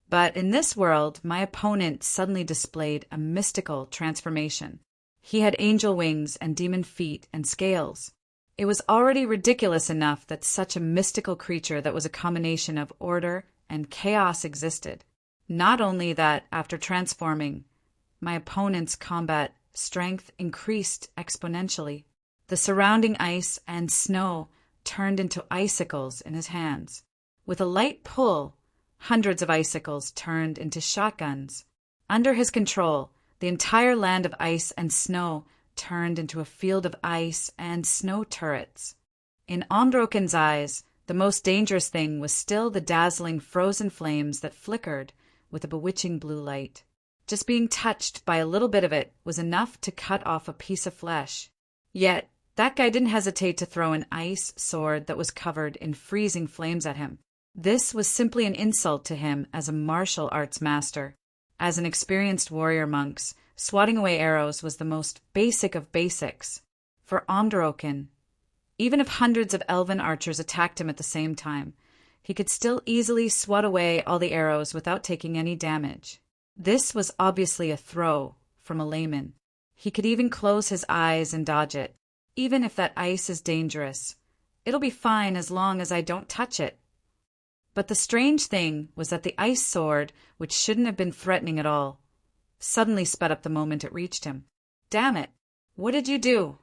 [SPEAKER 1] But in this world, my opponent suddenly displayed a mystical transformation. He had angel wings and demon feet and scales. It was already ridiculous enough that such a mystical creature that was a combination of order and chaos existed. Not only that, after transforming, my opponent's combat strength increased exponentially. The surrounding ice and snow turned into icicles in his hands. With a light pull, hundreds of icicles turned into shotguns. Under his control, the entire land of ice and snow turned into a field of ice and snow turrets. In Androken's eyes, the most dangerous thing was still the dazzling frozen flames that flickered with a bewitching blue light. Just being touched by a little bit of it was enough to cut off a piece of flesh. Yet, that guy didn't hesitate to throw an ice sword that was covered in freezing flames at him. This was simply an insult to him as a martial arts master. As an experienced warrior monks, swatting away arrows was the most basic of basics. For Androken, even if hundreds of elven archers attacked him at the same time, he could still easily swat away all the arrows without taking any damage. This was obviously a throw from a layman. He could even close his eyes and dodge it. Even if that ice is dangerous, it'll be fine as long as I don't touch it. But the strange thing was that the ice sword, which shouldn't have been threatening at all, suddenly sped up the moment it reached him. Damn it! What did you do?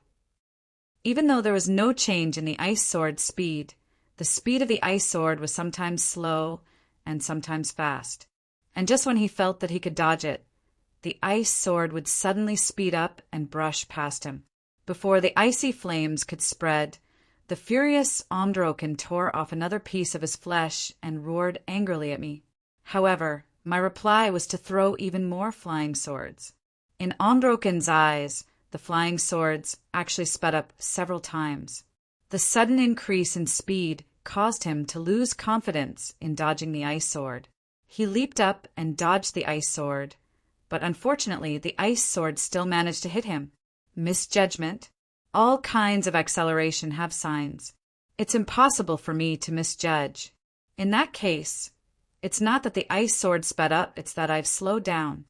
[SPEAKER 1] Even though there was no change in the ice sword's speed, the speed of the ice sword was sometimes slow and sometimes fast. And just when he felt that he could dodge it, the ice sword would suddenly speed up and brush past him. Before the icy flames could spread, the furious Androken tore off another piece of his flesh and roared angrily at me. However, my reply was to throw even more flying swords. In Androken's eyes, the flying swords actually sped up several times. The sudden increase in speed caused him to lose confidence in dodging the ice sword. He leaped up and dodged the ice sword, but unfortunately the ice sword still managed to hit him. Misjudgment. All kinds of acceleration have signs. It's impossible for me to misjudge. In that case, it's not that the ice sword sped up, it's that I've slowed down.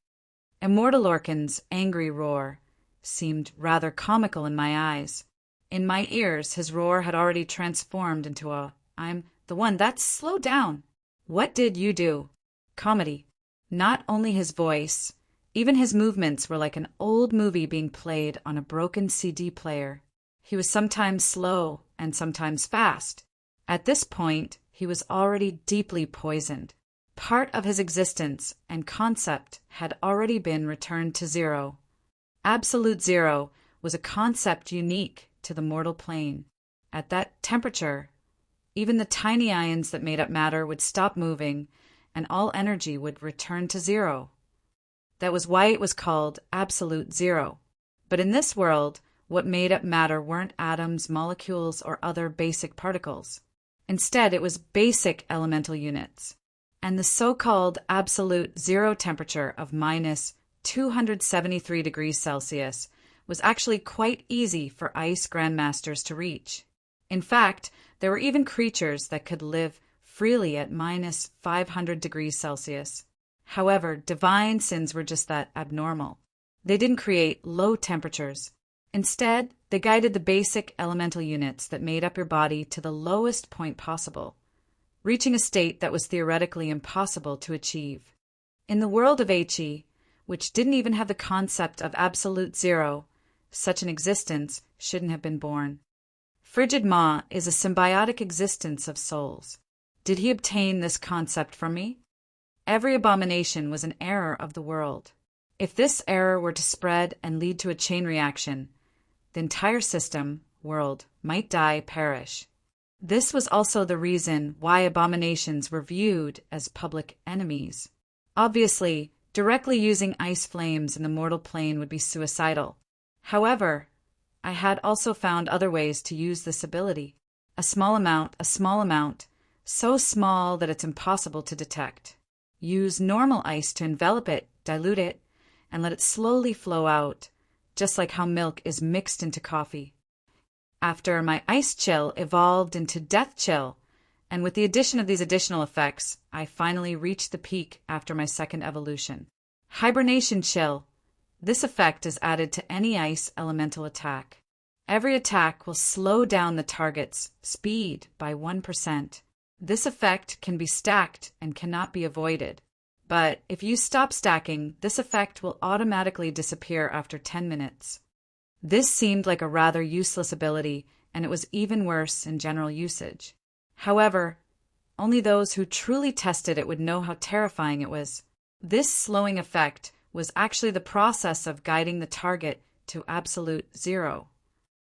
[SPEAKER 1] Immortal Orcan's angry roar seemed rather comical in my eyes. In my ears, his roar had already transformed into a, "I'm the one, that's slow down." What did you do? Comedy. Not only his voice, even his movements were like an old movie being played on a broken CD player. He was sometimes slow and sometimes fast. At this point, he was already deeply poisoned. Part of his existence and concept had already been returned to zero. Absolute zero was a concept unique to the mortal plane. At that temperature, even the tiny ions that made up matter would stop moving and all energy would return to zero. That was why it was called absolute zero. But in this world, what made up matter weren't atoms, molecules, or other basic particles. Instead, it was basic elemental units. And the so-called absolute zero temperature of minus 273 degrees Celsius was actually quite easy for ice grandmasters to reach. In fact, there were even creatures that could live freely at minus 500 degrees Celsius. However, divine sins were just that, abnormal. They didn't create low temperatures. Instead, they guided the basic elemental units that made up your body to the lowest point possible, reaching a state that was theoretically impossible to achieve. In the world of He, which didn't even have the concept of absolute zero, such an existence shouldn't have been born. Frigid Ma is a symbiotic existence of souls. Did he obtain this concept from me? Every abomination was an error of the world. If this error were to spread and lead to a chain reaction, the entire system, world, might die, perish. This was also the reason why abominations were viewed as public enemies. Obviously, directly using ice flames in the mortal plane would be suicidal. However, I had also found other ways to use this ability. A small amount, so small that it's impossible to detect. Use normal ice to envelop it, dilute it, and let it slowly flow out, just like how milk is mixed into coffee. After, my ice chill evolved into death chill, and with the addition of these additional effects, I finally reached the peak after my second evolution. Hibernation chill. This effect is added to any ice elemental attack. Every attack will slow down the target's speed by 1%. This effect can be stacked and cannot be avoided. But if you stop stacking, this effect will automatically disappear after 10 minutes. This seemed like a rather useless ability, and it was even worse in general usage. However, only those who truly tested it would know how terrifying it was. This slowing effect was actually the process of guiding the target to absolute zero.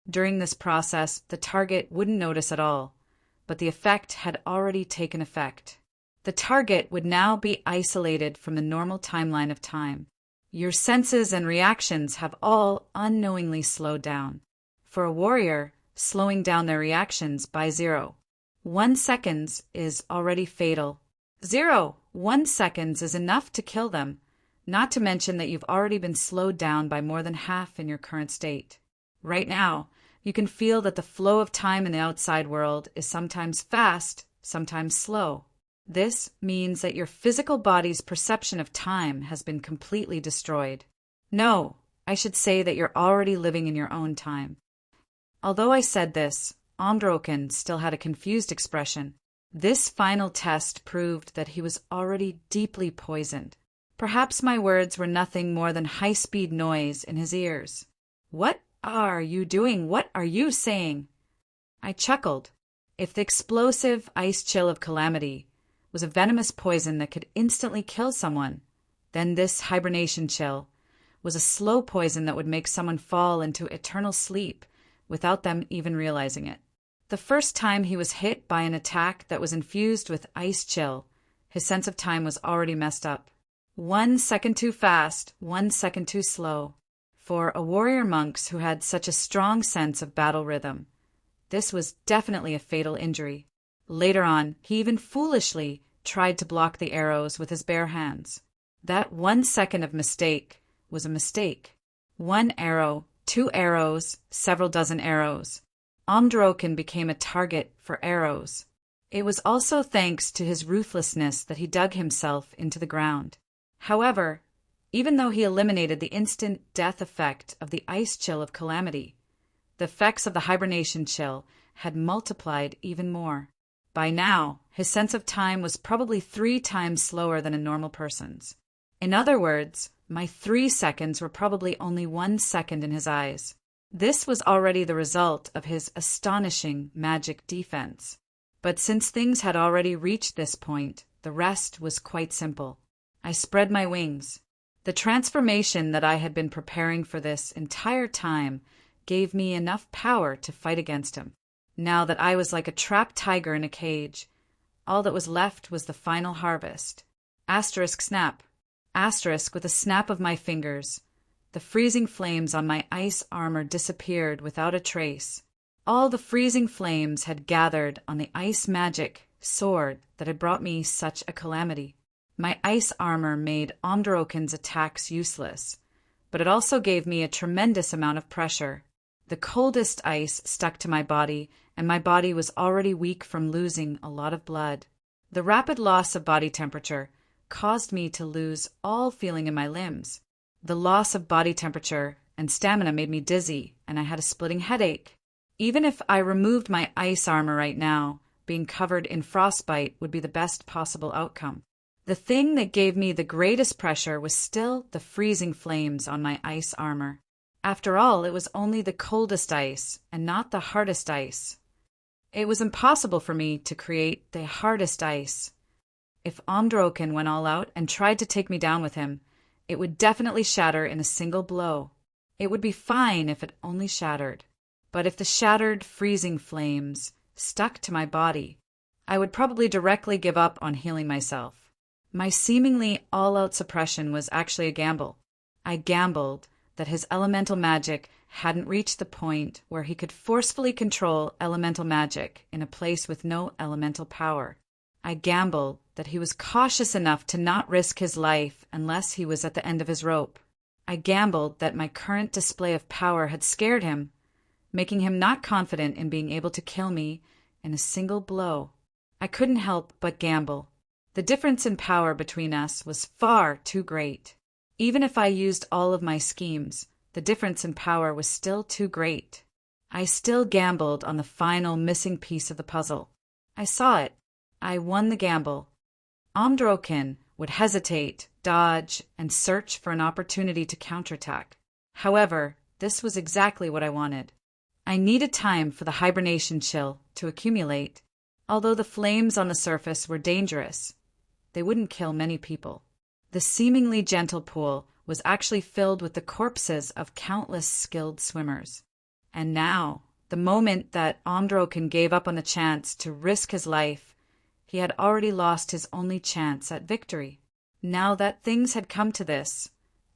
[SPEAKER 1] During this process, the target wouldn't notice at all, but the effect had already taken effect. The target would now be isolated from the normal timeline of time. Your senses and reactions have all unknowingly slowed down. For a warrior, slowing down their reactions by 0. 1 second is already fatal. 1 second is enough to kill them, not to mention that you've already been slowed down by more than half in your current state. Right now, you can feel that the flow of time in the outside world is sometimes fast, sometimes slow. This means that your physical body's perception of time has been completely destroyed. No, I should say that you're already living in your own time. Although I said this, Androken still had a confused expression. This final test proved that he was already deeply poisoned. Perhaps my words were nothing more than high-speed noise in his ears. What are you doing? What are you saying? I chuckled. If the explosive ice chill of calamity was a venomous poison that could instantly kill someone, then this hibernation chill was a slow poison that would make someone fall into eternal sleep without them even realizing it. The first time he was hit by an attack that was infused with ice chill, his sense of time was already messed up. 1 second too fast, 1 second too slow. For a warrior monks who had such a strong sense of battle rhythm, This was definitely a fatal injury. Later on, he even foolishly tried to block the arrows with his bare hands. That 1 second of mistake was a mistake. 1 arrow, 2 arrows, several dozen arrows. Omdroken became a target for arrows. It was also thanks to his ruthlessness that he dug himself into the ground. However, even though he eliminated the instant death effect of the ice chill of calamity, the effects of the hibernation chill had multiplied even more. By now, his sense of time was probably 3 times slower than a normal person's. In other words, my 3 seconds were probably only 1 second in his eyes. This was already the result of his astonishing magic defense. But since things had already reached this point, the rest was quite simple. I spread my wings. The transformation that I had been preparing for this entire time gave me enough power to fight against him. Now that I was like a trapped tiger in a cage, all that was left was the final harvest. Asterisk snap. Asterisk with a snap of my fingers. The freezing flames on my ice armor disappeared without a trace. All the freezing flames had gathered on the ice magic sword that had brought me such a calamity. My ice armor made Omdroken's attacks useless, but it also gave me a tremendous amount of pressure. The coldest ice stuck to my body, and my body was already weak from losing a lot of blood. The rapid loss of body temperature caused me to lose all feeling in my limbs. The loss of body temperature and stamina made me dizzy, and I had a splitting headache. Even if I removed my ice armor right now, being covered in frostbite would be the best possible outcome. The thing that gave me the greatest pressure was still the freezing flames on my ice armor. After all, it was only the coldest ice, and not the hardest ice. It was impossible for me to create the hardest ice. If Omdroken went all out and tried to take me down with him, it would definitely shatter in a single blow. It would be fine if it only shattered. But if the shattered, freezing flames stuck to my body, I would probably directly give up on healing myself. My seemingly all-out suppression was actually a gamble. I gambled that his elemental magic hadn't reached the point where he could forcefully control elemental magic in a place with no elemental power. I gambled that he was cautious enough to not risk his life unless he was at the end of his rope. I gambled that my current display of power had scared him, making him not confident in being able to kill me in a single blow. I couldn't help but gamble. The difference in power between us was far too great. Even if I used all of my schemes, the difference in power was still too great. I still gambled on the final missing piece of the puzzle. I saw it. I won the gamble. Omdroken would hesitate, dodge, and search for an opportunity to counterattack. However, this was exactly what I wanted. I needed time for the hibernation chill to accumulate. Although the flames on the surface were dangerous, they wouldn't kill many people. The seemingly gentle pool was actually filled with the corpses of countless skilled swimmers. And now, the moment that Omdroken gave up on the chance to risk his life, he had already lost his only chance at victory. Now that things had come to this,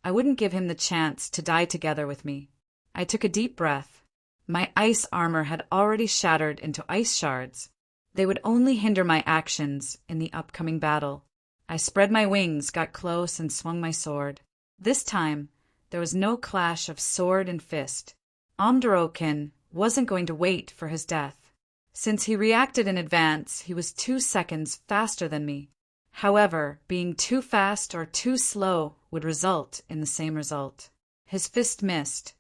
[SPEAKER 1] I wouldn't give him the chance to die together with me. I took a deep breath. My ice armor had already shattered into ice shards. They would only hinder my actions in the upcoming battle. I spread my wings, got close, and swung my sword. This time, there was no clash of sword and fist. Omdroken wasn't going to wait for his death. Since he reacted in advance, he was 2 seconds faster than me. However, being too fast or too slow would result in the same result. His fist missed,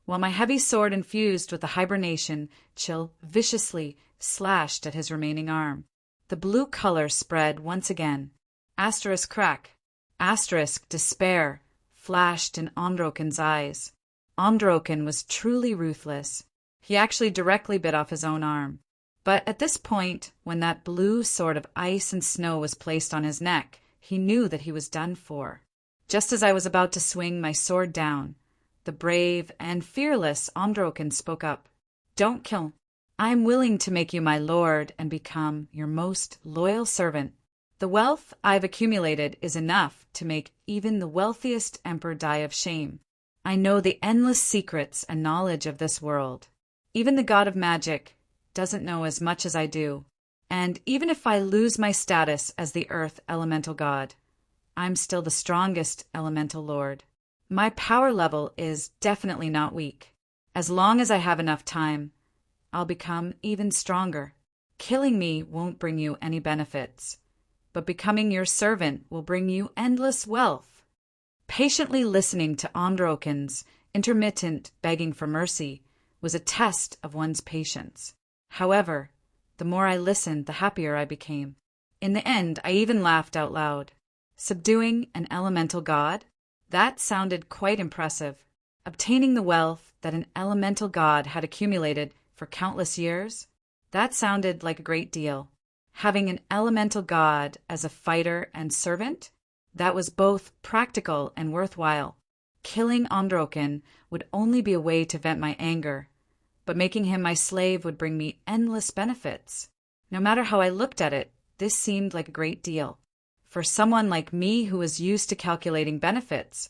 [SPEAKER 1] while my heavy sword infused with the hibernation chill viciously slashed at his remaining arm. The blue color spread once again. Asterisk crack. Asterisk despair flashed in Omdroken's eyes. Omdroken was truly ruthless. He actually directly bit off his own arm. But at this point, when that blue sword of ice and snow was placed on his neck, he knew that he was done for. Just as I was about to swing my sword down, the brave and fearless Omdroken spoke up. "Don't kill. I am willing to make you my lord and become your most loyal servant. The wealth I've accumulated is enough to make even the wealthiest emperor die of shame. I know the endless secrets and knowledge of this world. Even the god of magic doesn't know as much as I do. And even if I lose my status as the Earth Elemental God, I'm still the strongest Elemental Lord. My power level is definitely not weak. As long as I have enough time, I'll become even stronger. Killing me won't bring you any benefits, but becoming your servant will bring you endless wealth. Patiently listening to Androkin's intermittent begging for mercy was a test of one's patience. However, the more I listened, the happier I became. In the end, I even laughed out loud. Subduing an elemental god? That sounded quite impressive. Obtaining the wealth that an elemental god had accumulated for countless years? That sounded like a great deal. Having an elemental god as a fighter and servant? That was both practical and worthwhile. Killing Androkin would only be a way to vent my anger, but making him my slave would bring me endless benefits. No matter how I looked at it, this seemed like a great deal. For someone like me who was used to calculating benefits,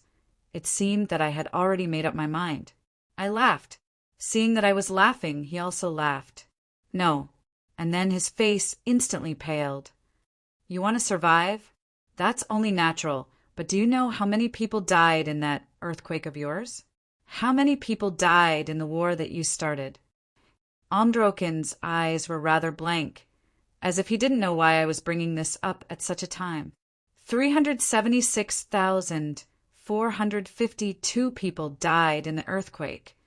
[SPEAKER 1] it seemed that I had already made up my mind. I laughed. Seeing that I was laughing, he also laughed. No. And then his face instantly paled. You want to survive? That's only natural, but do you know how many people died in that earthquake of yours? How many people died in the war that you started? Androkin's eyes were rather blank, as if he didn't know why I was bringing this up at such a time. 376,452 people died in the earthquake,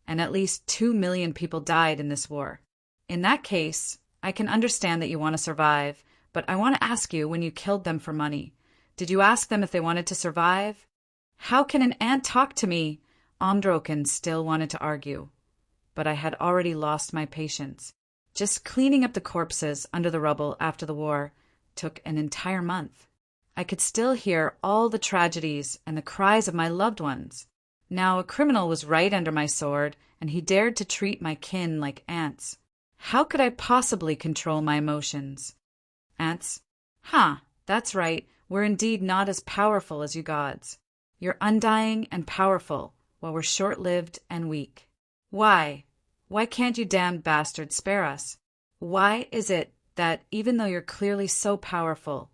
[SPEAKER 1] and at least 2 million people died in this war. In that case, I can understand that you want to survive, but I want to ask you, when you killed them for money, did you ask them if they wanted to survive? How can an ant talk to me? Androkin still wanted to argue, but I had already lost my patience. Just cleaning up the corpses under the rubble after the war took an entire month. I could still hear all the tragedies and the cries of my loved ones. Now a criminal was right under my sword, and he dared to treat my kin like ants. How could I possibly control my emotions? Ants? That's right, we're indeed not as powerful as you gods. You're undying and powerful, while we're short-lived and weak. Why? Why can't you damned bastards spare us? Why is it that, even though you're clearly so powerful,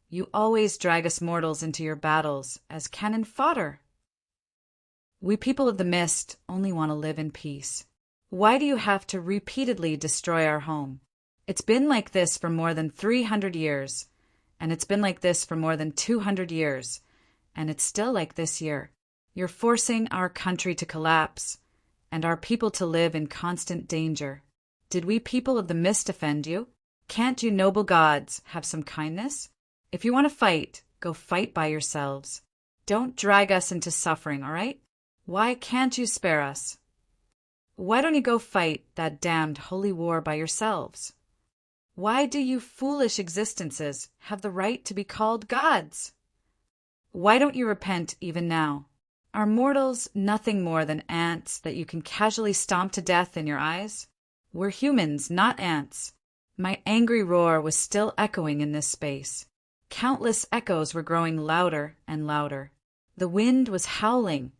[SPEAKER 1] you always drag us mortals into your battles as cannon fodder? We people of the mist only want to live in peace. Why do you have to repeatedly destroy our home? It's been like this for more than 300 years, and it's been like this for more than 200 years, and it's still like this year. You're forcing our country to collapse, and our people to live in constant danger. Did we people of the mist offend you? Can't you noble gods have some kindness? If you want to fight, go fight by yourselves. Don't drag us into suffering, all right? Why can't you spare us? Why don't you go fight that damned holy war by yourselves? Why do you foolish existences have the right to be called gods? Why don't you repent even now? Are mortals nothing more than ants that you can casually stomp to death in your eyes? We're humans, not ants. My angry roar was still echoing in this space. Countless echoes were growing louder and louder. The wind was howling,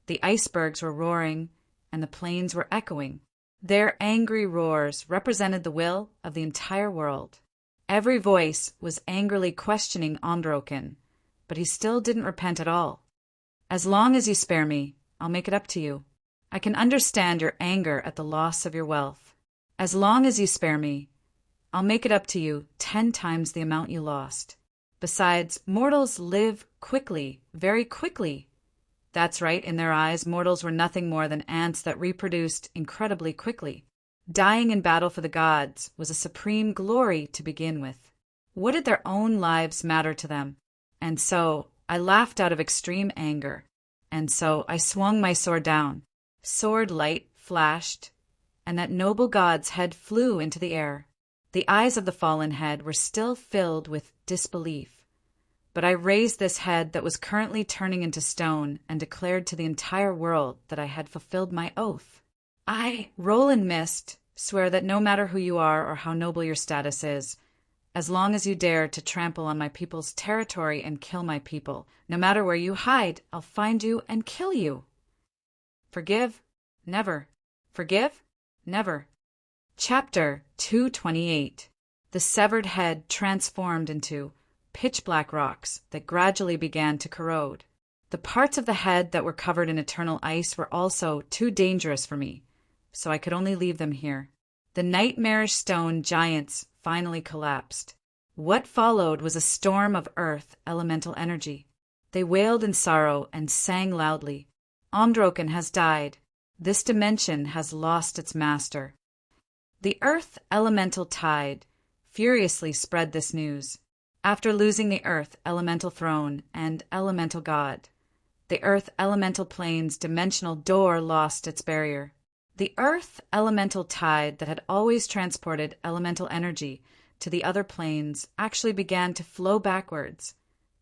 [SPEAKER 1] the icebergs were roaring, and the plains were echoing. Their angry roars represented the will of the entire world. Every voice was angrily questioning Androkin, but he still didn't repent at all. As long as you spare me, I'll make it up to you. I can understand your anger at the loss of your wealth. As long as you spare me, I'll make it up to you 10 times the amount you lost. Besides, mortals live quickly, very quickly. That's right, in their eyes, mortals were nothing more than ants that reproduced incredibly quickly. Dying in battle for the gods was a supreme glory to begin with. What did their own lives matter to them? And so I laughed out of extreme anger, and so I swung my sword down. Sword light flashed, and that noble god's head flew into the air. The eyes of the fallen head were still filled with disbelief. But I raised this head that was currently turning into stone and declared to the entire world that I had fulfilled my oath. I, Roland Mist, swear that no matter who you are or how noble your status is, as long as you dare to trample on my people's territory and kill my people, no matter where you hide, I'll find you and kill you. Forgive? Never. Forgive? Never. Chapter 228. The severed head transformed into pitch-black rocks that gradually began to corrode. The parts of the head that were covered in eternal ice were also too dangerous for me, so I could only leave them here. The nightmarish stone giants finally collapsed. What followed was a storm of earth elemental energy. They wailed in sorrow and sang loudly. Omdroken has died. This dimension has lost its master. The earth elemental tide furiously spread this news. After losing the earth elemental throne and elemental god, the earth elemental plane's dimensional door lost its barrier. The earth elemental tide that had always transported elemental energy to the other planes actually began to flow backwards,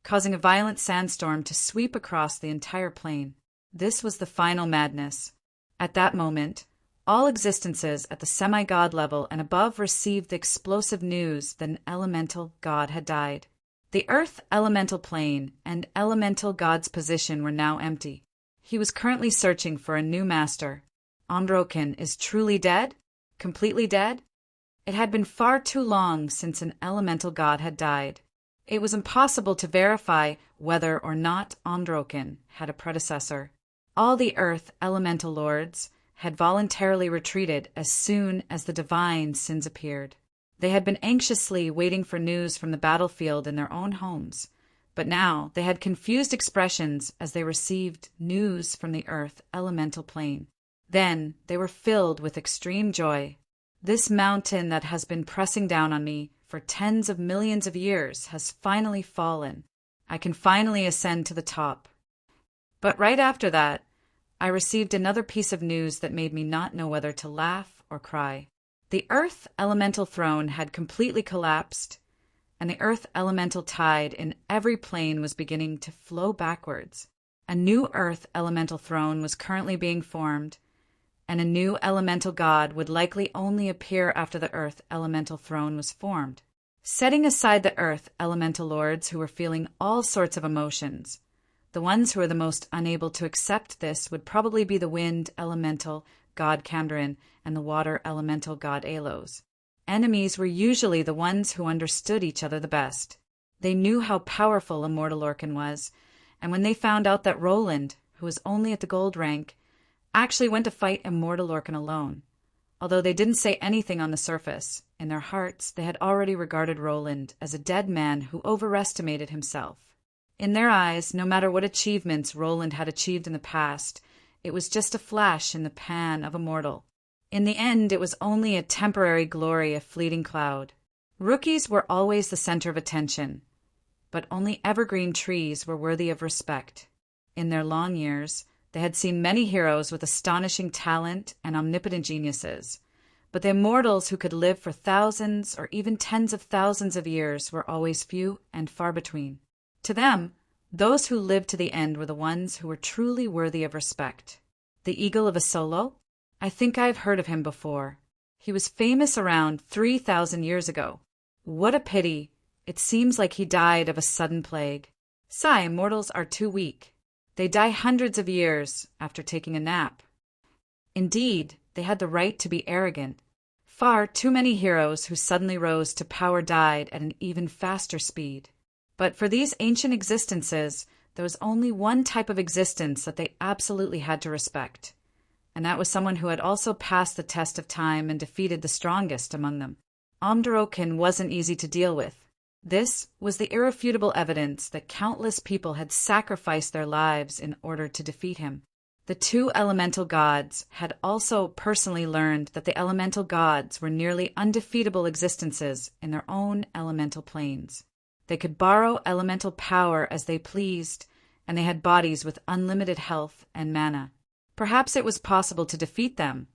[SPEAKER 1] causing a violent sandstorm to sweep across the entire plane. This was the final madness. At that moment, all existences at the semi-god level and above received the explosive news that an elemental god had died. The earth elemental plane and elemental god's position were now empty. He was currently searching for a new master. Omdroken is truly dead? Completely dead? It had been far too long since an elemental god had died. It was impossible to verify whether or not Omdroken had a predecessor. All the earth elemental lords had voluntarily retreated as soon as the divine sins appeared. They had been anxiously waiting for news from the battlefield in their own homes, but now they had confused expressions as they received news from the earth elemental plane. Then they were filled with extreme joy. This mountain that has been pressing down on me for tens of millions of years has finally fallen. I can finally ascend to the top. But right after that, I received another piece of news that made me not know whether to laugh or cry. The earth elemental throne had completely collapsed, and the earth elemental tide in every plane was beginning to flow backwards. A new earth elemental throne was currently being formed, and a new elemental god would likely only appear after the earth elemental throne was formed. Setting aside the earth elemental lords who were feeling all sorts of emotions, the ones who were the most unable to accept this would probably be the wind elemental god Camdrin and the water elemental god Alos. Enemies were usually the ones who understood each other the best. They knew how powerful Immortal Orcan was, and when they found out that Roland, who was only at the gold rank, actually went to fight Immortal Orcan alone. Although they didn't say anything on the surface, in their hearts they had already regarded Roland as a dead man who overestimated himself. In their eyes, no matter what achievements Roland had achieved in the past, it was just a flash in the pan of a mortal. In the end, it was only a temporary glory, a fleeting cloud. Rookies were always the center of attention, but only evergreen trees were worthy of respect. In their long years, they had seen many heroes with astonishing talent and omnipotent geniuses, but the immortals who could live for thousands or even tens of thousands of years were always few and far between. To them, those who lived to the end were the ones who were truly worthy of respect. The Eagle of Asolo? I think I've heard of him before. He was famous around 3,000 years ago. What a pity. It seems like he died of a sudden plague. Sigh, immortals are too weak. They die hundreds of years after taking a nap. Indeed, they had the right to be arrogant. Far too many heroes who suddenly rose to power died at an even faster speed. But for these ancient existences, there was only one type of existence that they absolutely had to respect, and that was someone who had also passed the test of time and defeated the strongest among them. Omdroken wasn't easy to deal with. This was the irrefutable evidence that countless people had sacrificed their lives in order to defeat him. The two elemental gods had also personally learned that the elemental gods were nearly undefeatable existences in their own elemental planes. They could borrow elemental power as they pleased, and they had bodies with unlimited health and mana. Perhaps it was possible to defeat them,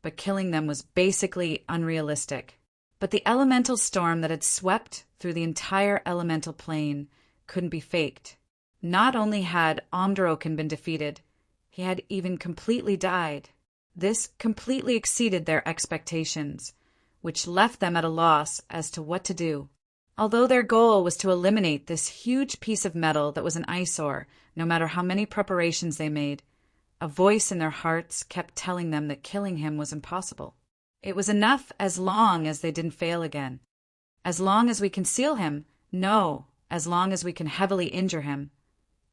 [SPEAKER 1] but killing them was basically unrealistic. But the elemental storm that had swept through the entire elemental plane couldn't be faked. Not only had Omdroken been defeated, he had even completely died. This completely exceeded their expectations, which left them at a loss as to what to do. Although their goal was to eliminate this huge piece of metal that was an eyesore, no matter how many preparations they made, a voice in their hearts kept telling them that killing him was impossible. It was enough as long as they didn't fail again. As long as we conceal him, no, as long as we can heavily injure him,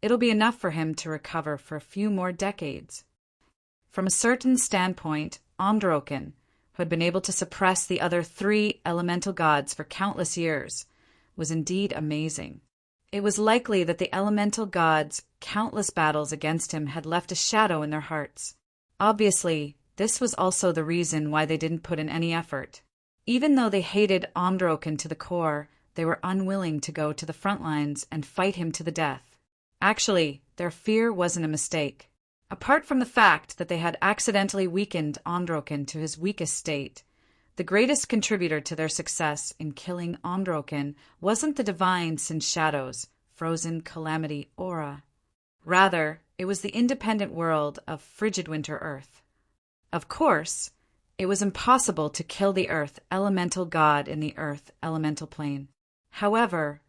[SPEAKER 1] it'll be enough for him to recover for a few more decades. From a certain standpoint, Androken, who had been able to suppress the other 3 elemental gods for countless years, was indeed amazing. It was likely that the elemental gods' countless battles against him had left a shadow in their hearts. Obviously, this was also the reason why they didn't put in any effort. Even though they hated Androken to the core, they were unwilling to go to the front lines and fight him to the death. Actually, their fear wasn't a mistake. Apart from the fact that they had accidentally weakened Androken to his weakest state, the greatest contributor to their success in killing Androken wasn't the divine Sin's shadows, frozen calamity aura. Rather, it was the independent world of frigid winter Earth. Of course, it was impossible to kill the Earth elemental god in the Earth elemental plane. However,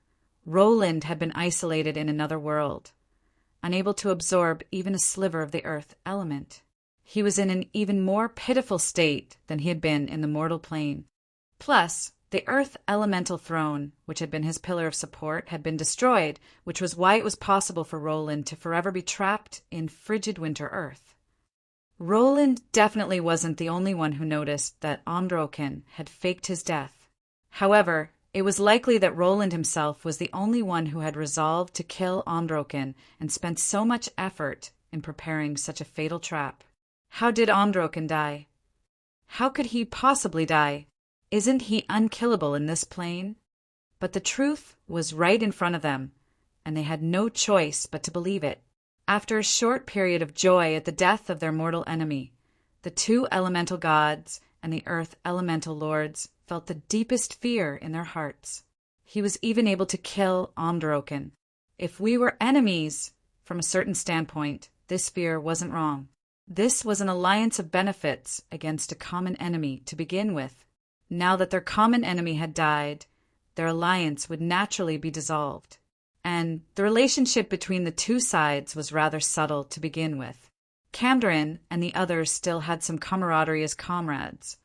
[SPEAKER 1] Roland had been isolated in another world, unable to absorb even a sliver of the Earth element. He was in an even more pitiful state than he had been in the mortal plane. Plus, the Earth elemental throne, which had been his pillar of support, had been destroyed, which was why it was possible for Roland to forever be trapped in frigid winter Earth. Roland definitely wasn't the only one who noticed that Androken had faked his death. However, it was likely that Roland himself was the only one who had resolved to kill Androken and spent so much effort in preparing such a fatal trap. How did Androken die? How could he possibly die? Isn't he unkillable in this plane? But the truth was right in front of them, and they had no choice but to believe it. After a short period of joy at the death of their mortal enemy, the 2 elemental gods and the Earth elemental lords felt the deepest fear in their hearts. He was even able to kill Androken. If we were enemies, from a certain standpoint, this fear wasn't wrong. This was an alliance of benefits against a common enemy to begin with. Now that their common enemy had died, their alliance would naturally be dissolved. And the relationship between the 2 sides was rather subtle to begin with. Camdrin and the others still had some camaraderie as comrades,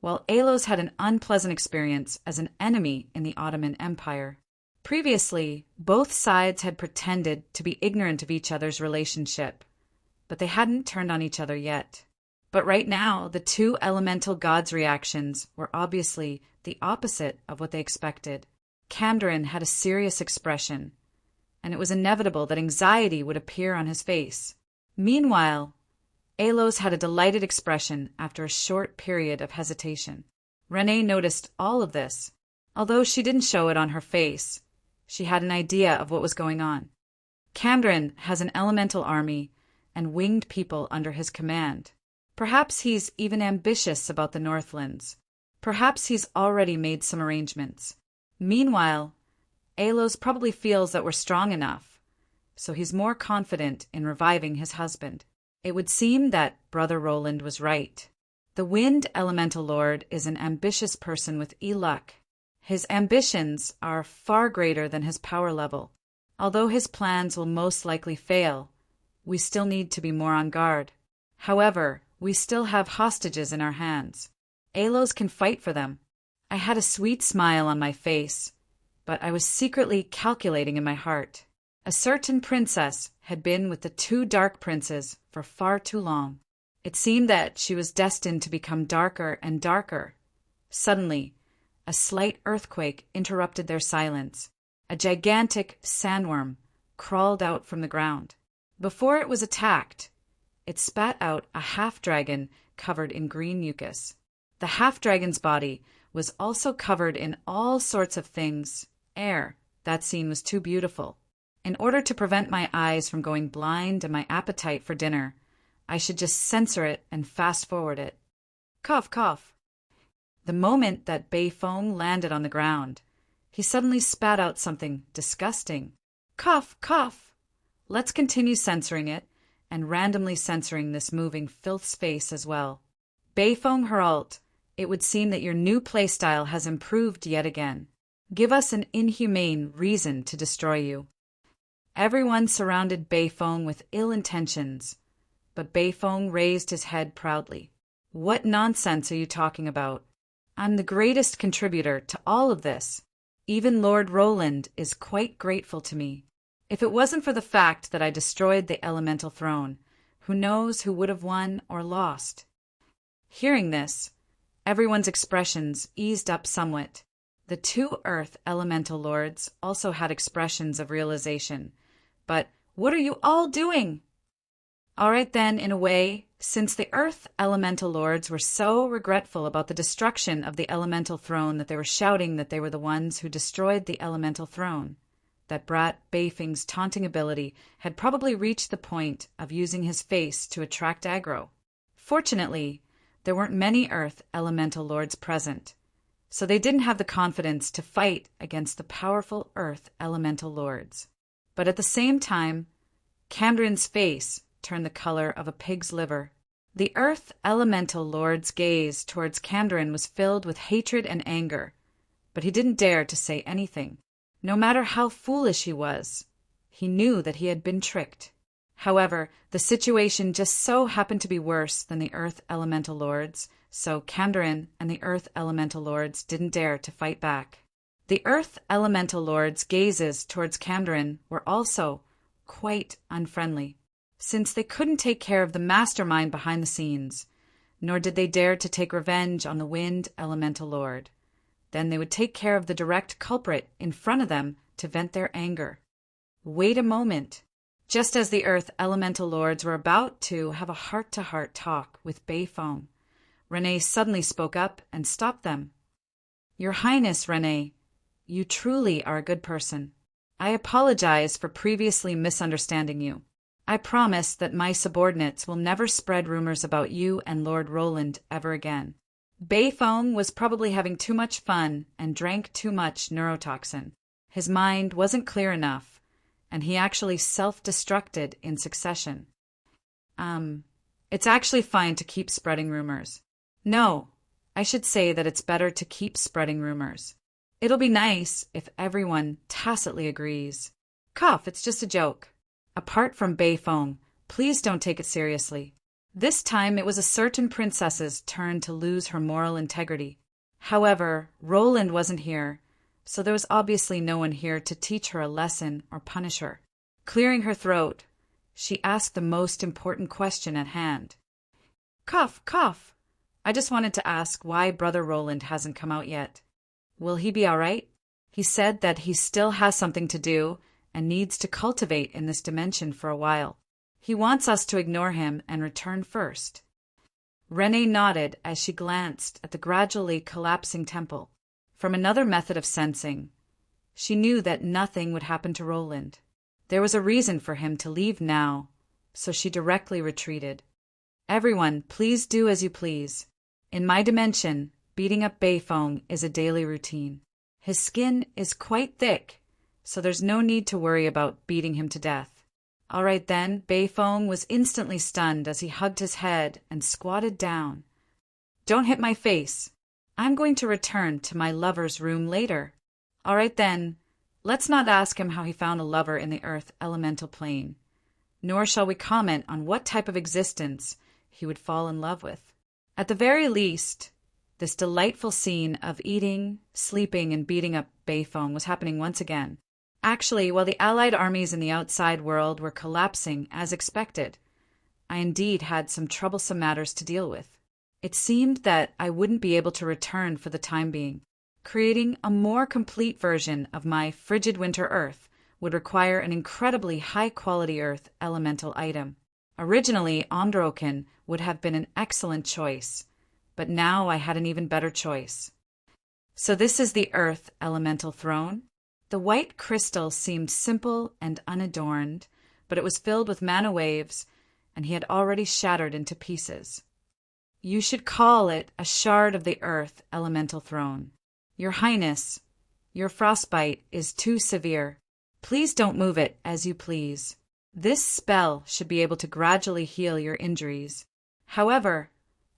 [SPEAKER 1] while Alos had an unpleasant experience as an enemy in the Ottoman Empire. Previously, both sides had pretended to be ignorant of each other's relationship, but they hadn't turned on each other yet. But right now, the 2 elemental gods' reactions were obviously the opposite of what they expected. Camdrin had a serious expression, and it was inevitable that anxiety would appear on his face. Meanwhile, Alos had a delighted expression after a short period of hesitation. Renee noticed all of this. Although she didn't show it on her face, she had an idea of what was going on. Camdrin has an elemental army and winged people under his command. Perhaps he's even ambitious about the Northlands. Perhaps he's already made some arrangements. Meanwhile, Alos probably feels that we're strong enough, so he's more confident in reviving his husband. It would seem that Brother Roland was right. The Wind Elemental Lord is an ambitious person with luck. His ambitions are far greater than his power level. Although his plans will most likely fail, we still need to be more on guard. However, we still have hostages in our hands. Alos can fight for them. I had a sweet smile on my face, but I was secretly calculating in my heart. A certain princess had been with the 2 dark princes for far too long. It seemed that she was destined to become darker and darker. Suddenly, a slight earthquake interrupted their silence. A gigantic sandworm crawled out from the ground. Before it was attacked, it spat out a half-dragon covered in green mucus. The half-dragon's body was also covered in all sorts of things. That scene was too beautiful. In order to prevent my eyes from going blind and my appetite for dinner, I should just censor it and fast-forward it. Cough, cough. The moment that Beifong landed on the ground, he suddenly spat out something disgusting. Cough, cough. Let's continue censoring it, and randomly censoring this moving filth's face as well. Beifong Heralt, it would seem that your new playstyle has improved yet again. Give us an inhumane reason to destroy you. Everyone surrounded Beifong with ill intentions, but Beifong raised his head proudly. What nonsense are you talking about? I'm the greatest contributor to all of this. Even Lord Roland is quite grateful to me. If it wasn't for the fact that I destroyed the elemental throne, who knows who would have won or lost? Hearing this, everyone's expressions eased up somewhat. The two Earth Elemental Lords also had expressions of realization. But what are you all doing? All right then, in a way, since the Earth Elemental Lords were so regretful about the destruction of the Elemental Throne that they were shouting that they were the ones who destroyed the Elemental Throne, that brat Beifeng's taunting ability had probably reached the point of using his face to attract aggro. Fortunately, there weren't many Earth Elemental Lords present, so they didn't have the confidence to fight against the powerful Earth Elemental Lords. But at the same time, Camdren's face turned the color of a pig's liver. The Earth Elemental Lord's gaze towards Camdren was filled with hatred and anger, but he didn't dare to say anything. No matter how foolish he was, he knew that he had been tricked. However, the situation just so happened to be worse than the Earth Elemental Lords, so Camdren and the Earth Elemental Lords didn't dare to fight back. The Earth Elemental Lords' gazes towards Camdren were also quite unfriendly, since they couldn't take care of the mastermind behind the scenes, nor did they dare to take revenge on the Wind Elemental Lord. Then they would take care of the direct culprit in front of them to vent their anger. Wait a moment. Just as the Earth Elemental Lords were about to have a heart-to-heart talk with Beifeng, Renee suddenly spoke up and stopped them. Your Highness, Renee, you truly are a good person. I apologize for previously misunderstanding you. I promise that my subordinates will never spread rumors about you and Lord Roland ever again. Beifeng was probably having too much fun and drank too much neurotoxin. His mind wasn't clear enough, and he actually self-destructed in succession. It's actually fine to keep spreading rumors. No, I should say that it's better to keep spreading rumors. It'll be nice if everyone tacitly agrees. Cough, it's just a joke. Apart from Beifeng, please don't take it seriously. This time it was a certain princess's turn to lose her moral integrity. However, Roland wasn't here, so there was obviously no one here to teach her a lesson or punish her. Clearing her throat, she asked the most important question at hand. Cough, cough. I just wanted to ask why Brother Roland hasn't come out yet. Will he be all right? He said that he still has something to do and needs to cultivate in this dimension for a while. He wants us to ignore him and return first. Renee nodded as she glanced at the gradually collapsing temple. From another method of sensing, she knew that nothing would happen to Roland. There was a reason for him to leave now, so she directly retreated. Everyone, please do as you please. In my dimension, beating up Beifeng is a daily routine. His skin is quite thick, so there's no need to worry about beating him to death. All right then, Beifeng was instantly stunned as he hugged his head and squatted down. Don't hit my face. I'm going to return to my lover's room later. All right then, let's not ask him how he found a lover in the Earth Elemental Plane, nor shall we comment on what type of existence he would fall in love with. At the very least, this delightful scene of eating, sleeping, and beating up Beifeng was happening once again. Actually, while the Allied armies in the outside world were collapsing as expected, I indeed had some troublesome matters to deal with. It seemed that I wouldn't be able to return for the time being. Creating a more complete version of my frigid winter Earth would require an incredibly high-quality Earth elemental item. Originally, Omdroken would have been an excellent choice, but now I had an even better choice. So this is the Earth Elemental Throne? The white crystal seemed simple and unadorned, but it was filled with mana waves, and he had already shattered into pieces. You should call it a shard of the Earth Elemental Throne. Your Highness, your frostbite is too severe. Please don't move it as you please. This spell should be able to gradually heal your injuries. However,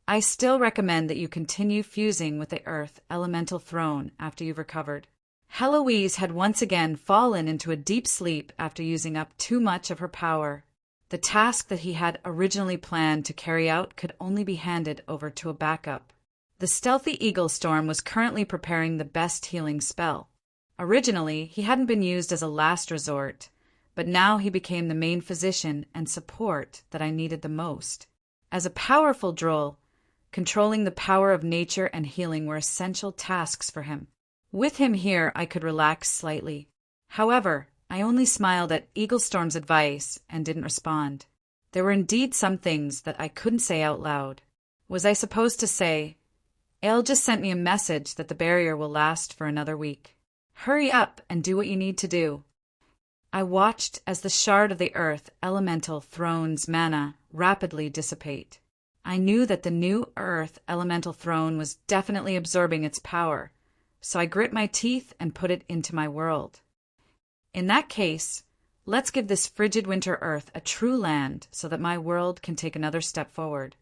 [SPEAKER 1] I still recommend that you continue fusing with the Earth Elemental Throne after you've recovered. Heloise had once again fallen into a deep sleep after using up too much of her power. The task that he had originally planned to carry out could only be handed over to a backup. The stealthy Eagle Storm was currently preparing the best healing spell. Originally, he hadn't been used as a last resort, but now he became the main physician and support that I needed the most. As a powerful droll, controlling the power of nature and healing were essential tasks for him. With him here, I could relax slightly. However, I only smiled at Eaglestorm's advice and didn't respond. There were indeed some things that I couldn't say out loud. Was I supposed to say, "Ale just sent me a message that the barrier will last for another week. Hurry up and do what you need to do"? I watched as the shard of the earth elemental throne's mana rapidly dissipate. I knew that the new earth elemental throne was definitely absorbing its power, so I grit my teeth and put it into my world. In that case, let's give this frigid winter earth a true land so that my world can take another step forward.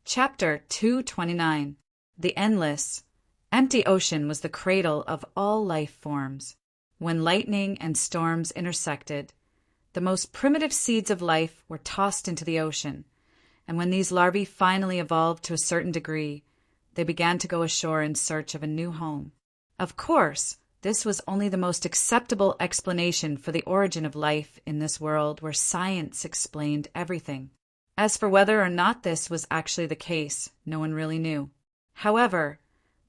[SPEAKER 1] Chapter 229. The Endless, Empty Ocean was the cradle of all life forms. When lightning and storms intersected, the most primitive seeds of life were tossed into the ocean, and when these larvae finally evolved to a certain degree, they began to go ashore in search of a new home. Of course, this was only the most acceptable explanation for the origin of life in this world where science explained everything. As for whether or not this was actually the case, no one really knew. However,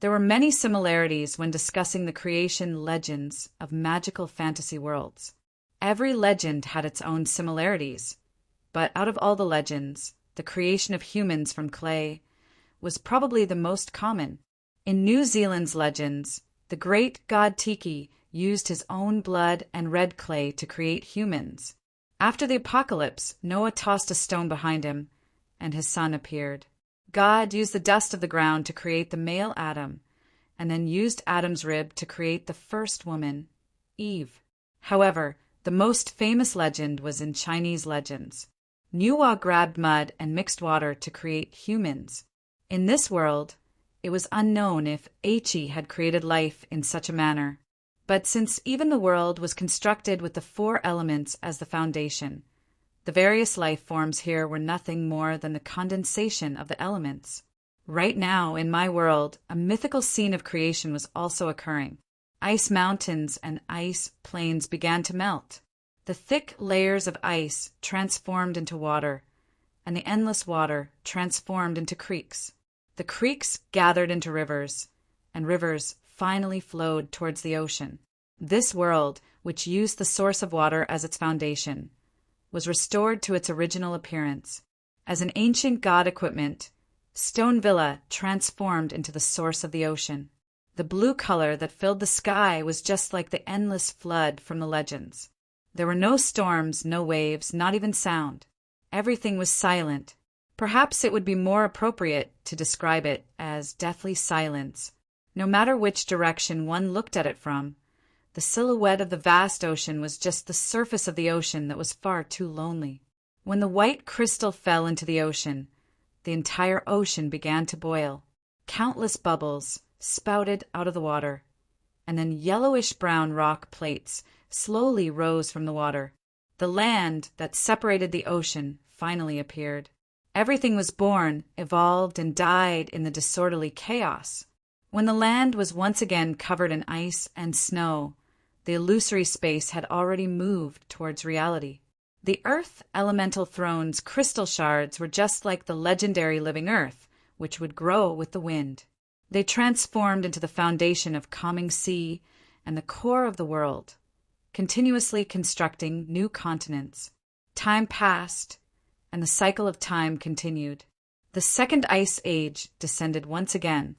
[SPEAKER 1] there were many similarities when discussing the creation legends of magical fantasy worlds. Every legend had its own similarities, but out of all the legends, the creation of humans from clay was probably the most common. In New Zealand's legends, the great god Tiki used his own blood and red clay to create humans. After the apocalypse, Noah tossed a stone behind him, and his son appeared. God used the dust of the ground to create the male Adam, and then used Adam's rib to create the first woman, Eve. However, the most famous legend was in Chinese legends. Nuwa grabbed mud and mixed water to create humans. In this world, it was unknown if Aichi had created life in such a manner. But since even the world was constructed with the 4 elements as the foundation, the various life forms here were nothing more than the condensation of the elements. Right now, in my world, a mythical scene of creation was also occurring. Ice mountains and ice plains began to melt. The thick layers of ice transformed into water, and the endless water transformed into creeks. The creeks gathered into rivers, and rivers finally flowed towards the ocean. This world, which used the source of water as its foundation, was restored to its original appearance. As an ancient god equipment, Stone Villa transformed into the source of the ocean. The blue color that filled the sky was just like the endless flood from the legends. There were no storms, no waves, not even sound. Everything was silent. Perhaps it would be more appropriate to describe it as deathly silence. No matter which direction one looked at it from, the silhouette of the vast ocean was just the surface of the ocean that was far too lonely. When the white crystal fell into the ocean, the entire ocean began to boil. Countless bubbles spouted out of the water, and then yellowish-brown rock plates slowly rose from the water. The land that separated the ocean finally appeared. Everything was born, evolved, and died in the disorderly chaos. When the land was once again covered in ice and snow, the illusory space had already moved towards reality. The Earth Elemental Throne's crystal shards were just like the legendary living Earth, which would grow with the wind. They transformed into the foundation of calming sea and the core of the world, continuously constructing new continents. Time passed, and the cycle of time continued. The Second Ice Age descended once again,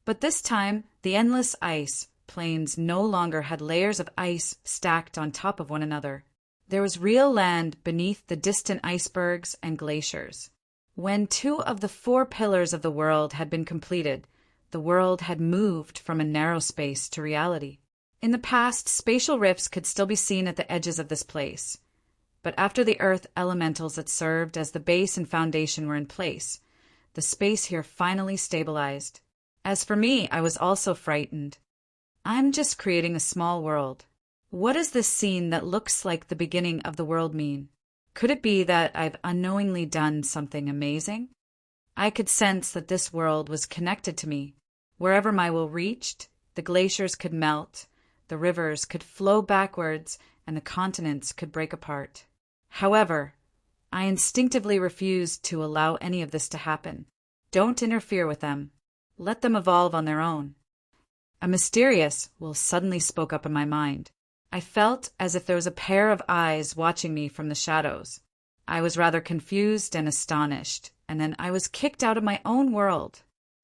[SPEAKER 1] but this time the endless ice plains no longer had layers of ice stacked on top of one another. There was real land beneath the distant icebergs and glaciers. When 2 of the 4 pillars of the world had been completed, the world had moved from a narrow space to reality. In the past, spatial rifts could still be seen at the edges of this place, but after the earth elementals that served as the base and foundation were in place, the space here finally stabilized. As for me, I was also frightened. I'm just creating a small world. What does this scene that looks like the beginning of the world mean? Could it be that I've unknowingly done something amazing? I could sense that this world was connected to me. Wherever my will reached, the glaciers could melt, the rivers could flow backwards, and the continents could break apart. However, I instinctively refused to allow any of this to happen. Don't interfere with them. Let them evolve on their own. A mysterious will suddenly spoke up in my mind. I felt as if there was a pair of eyes watching me from the shadows. I was rather confused and astonished, and then I was kicked out of my own world.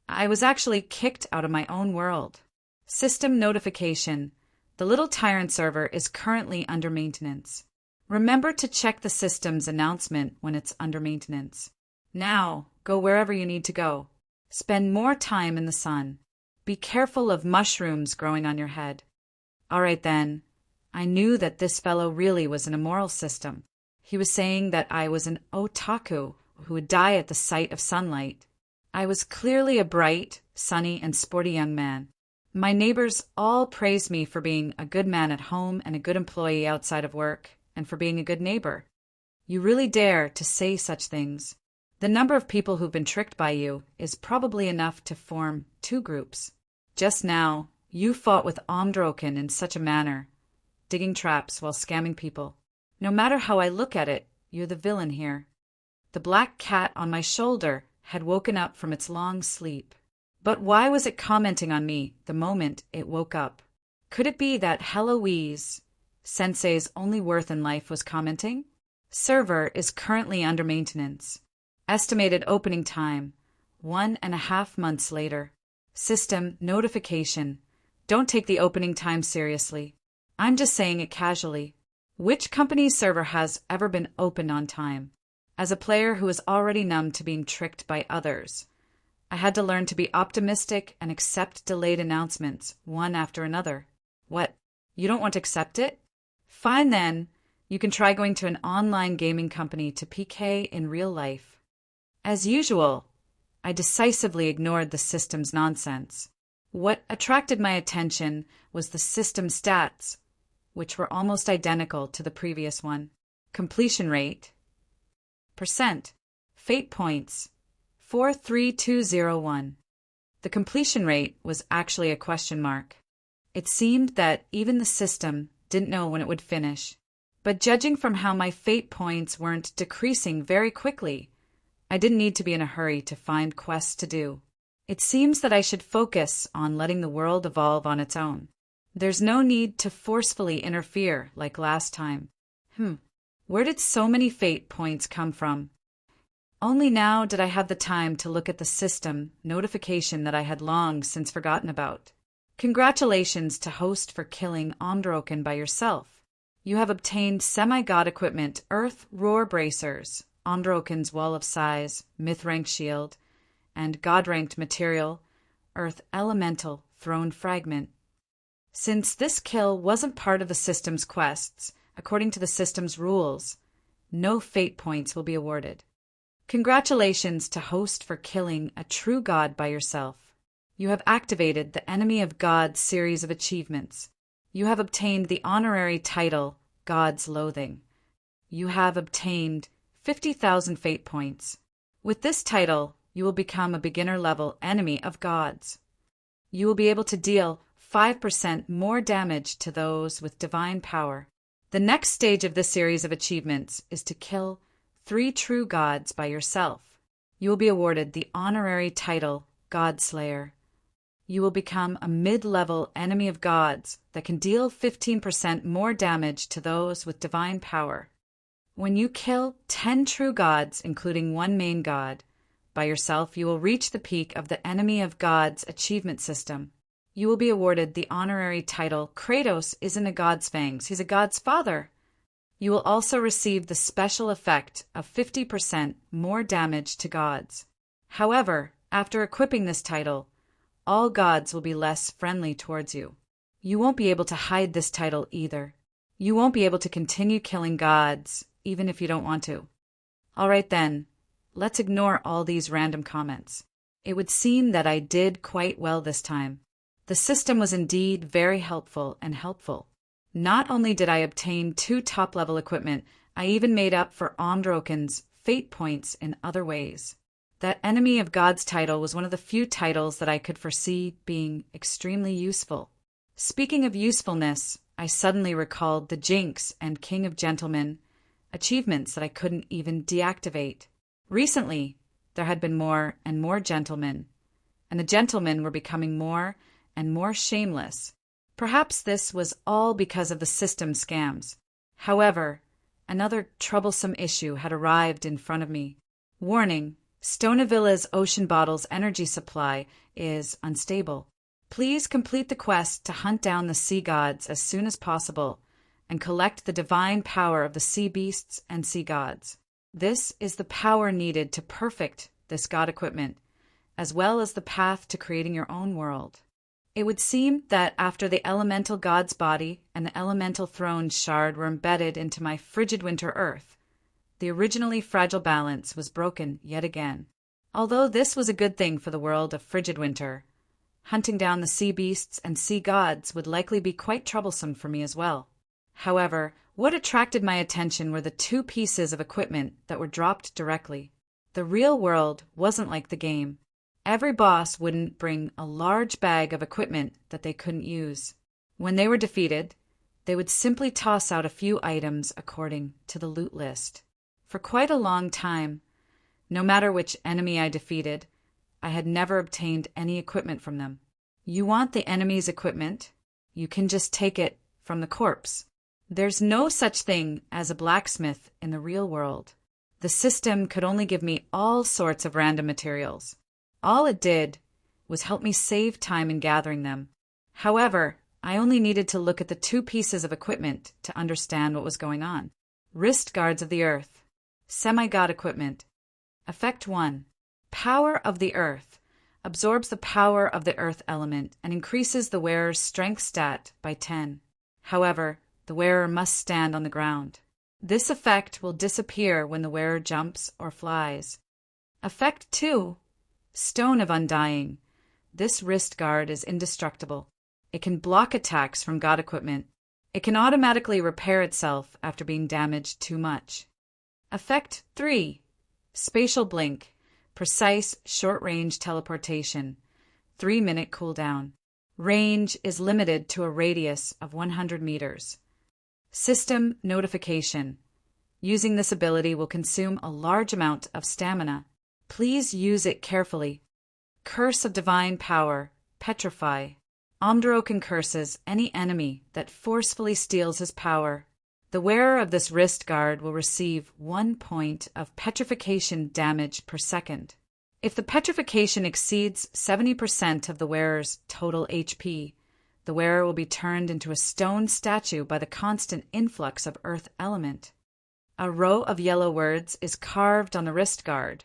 [SPEAKER 1] I was actually kicked out of my own world. System notification. The Little Tyrant server is currently under maintenance. Remember to check the system's announcement when it's under maintenance. Now, go wherever you need to go. Spend more time in the sun. Be careful of mushrooms growing on your head. All right then. I knew that this fellow really was an immoral system. He was saying that I was an otaku who would die at the sight of sunlight. I was clearly a bright, sunny, and sporty young man. My neighbors all praised me for being a good man at home and a good employee outside of work, and for being a good neighbor. You really dare to say such things. The number of people who've been tricked by you is probably enough to form two groups. Just now, you fought with Omdroken in such a manner, digging traps while scamming people. No matter how I look at it, you're the villain here. The black cat on my shoulder had woken up from its long sleep. But why was it commenting on me the moment it woke up? Could it be that Heloise, Sensei's only worth in life, was commenting? Server is currently under maintenance. Estimated opening time, 1.5 months later. System notification. Don't take the opening time seriously. I'm just saying it casually. Which company's server has ever been opened on time? As a player who is already numb to being tricked by others, I had to learn to be optimistic and accept delayed announcements, one after another. What? You don't want to accept it? Fine then. You can try going to an online gaming company to PK in real life. As usual, I decisively ignored the system's nonsense. What attracted my attention was the system stats, which were almost identical to the previous one. Completion rate, percent, fate points, 43201. The completion rate was actually a question mark. It seemed that even the system didn't know when it would finish. But judging from how my fate points weren't decreasing very quickly, I didn't need to be in a hurry to find quests to do. It seems that I should focus on letting the world evolve on its own. There's no need to forcefully interfere like last time. Where did so many fate points come from? Only now did I have the time to look at the system notification that I had long since forgotten about. Congratulations to host for killing Omdroken by yourself. You have obtained semi-god equipment, Earth Roar Bracers, Omdroken's Wall of Size, Myth-ranked Shield, and God-ranked material, Earth Elemental Throne Fragment. Since this kill wasn't part of the system's quests, according to the system's rules, no fate points will be awarded. Congratulations to host for killing a true god by yourself. You have activated the Enemy of God series of achievements. You have obtained the honorary title, God's Loathing. You have obtained 50,000 fate points. With this title, you will become a beginner-level enemy of gods. You will be able to deal 5% more damage to those with divine power. The next stage of this series of achievements is to kill 3 true gods by yourself. You will be awarded the honorary title, Godslayer. You will become a mid-level enemy of gods that can deal 15% more damage to those with divine power. When you kill 10 true gods, including 1 main god, by yourself, you will reach the peak of the Enemy of Gods achievement system. You will be awarded the honorary title, Kratos isn't a god's fangs, he's a god's father. You will also receive the special effect of 50% more damage to gods. However, after equipping this title, all gods will be less friendly towards you. You won't be able to hide this title either. You won't be able to continue killing gods, even if you don't want to. All right then, let's ignore all these random comments. It would seem that I did quite well this time. The system was indeed very helpful and helpful. Not only did I obtain 2 top-level equipment, I even made up for Omdroken's fate points in other ways. That Enemy of Gods title was one of the few titles that I could foresee being extremely useful. Speaking of usefulness, I suddenly recalled the Jinx and King of Gentlemen achievements that I couldn't even deactivate. Recently, there had been more and more gentlemen, and the gentlemen were becoming more and more shameless. Perhaps this was all because of the system scams. However, another troublesome issue had arrived in front of me. Warning: Stonevilla's Ocean Bottle's energy supply is unstable. Please complete the quest to hunt down the sea gods as soon as possible and collect the divine power of the sea beasts and sea gods. This is the power needed to perfect this god equipment, as well as the path to creating your own world. It would seem that after the elemental god's body and the elemental throne's shard were embedded into my frigid winter earth, the originally fragile balance was broken yet again. Although this was a good thing for the world of frigid winter, hunting down the sea beasts and sea gods would likely be quite troublesome for me as well. However, what attracted my attention were the two pieces of equipment that were dropped directly. The real world wasn't like the game. Every boss wouldn't bring a large bag of equipment that they couldn't use. When they were defeated, they would simply toss out a few items according to the loot list. For quite a long time, no matter which enemy I defeated, I had never obtained any equipment from them. You want the enemy's equipment? You can just take it from the corpse. There's no such thing as a blacksmith in the real world. The system could only give me all sorts of random materials. All it did was help me save time in gathering them. However, I only needed to look at the two pieces of equipment to understand what was going on. Wrist Guards of the Earth. Semi-God equipment. Effect 1. Power of the Earth. Absorbs the power of the Earth element and increases the wearer's strength stat by 10. However, the wearer must stand on the ground. This effect will disappear when the wearer jumps or flies. Effect 2. Stone of Undying. This wrist guard is indestructible. It can block attacks from god equipment. It can automatically repair itself after being damaged too much. Effect 3. Spatial Blink. Precise short-range teleportation. 3-minute cooldown. Range is limited to a radius of 100 meters. System Notification. Using this ability will consume a large amount of stamina. Please use it carefully. Curse of Divine Power. Petrify. Omdroken curses any enemy that forcefully steals his power. The wearer of this wrist guard will receive 1 point of petrification damage per second. If the petrification exceeds 70% of the wearer's total HP, the wearer will be turned into a stone statue by the constant influx of earth element. A row of yellow words is carved on the wrist guard.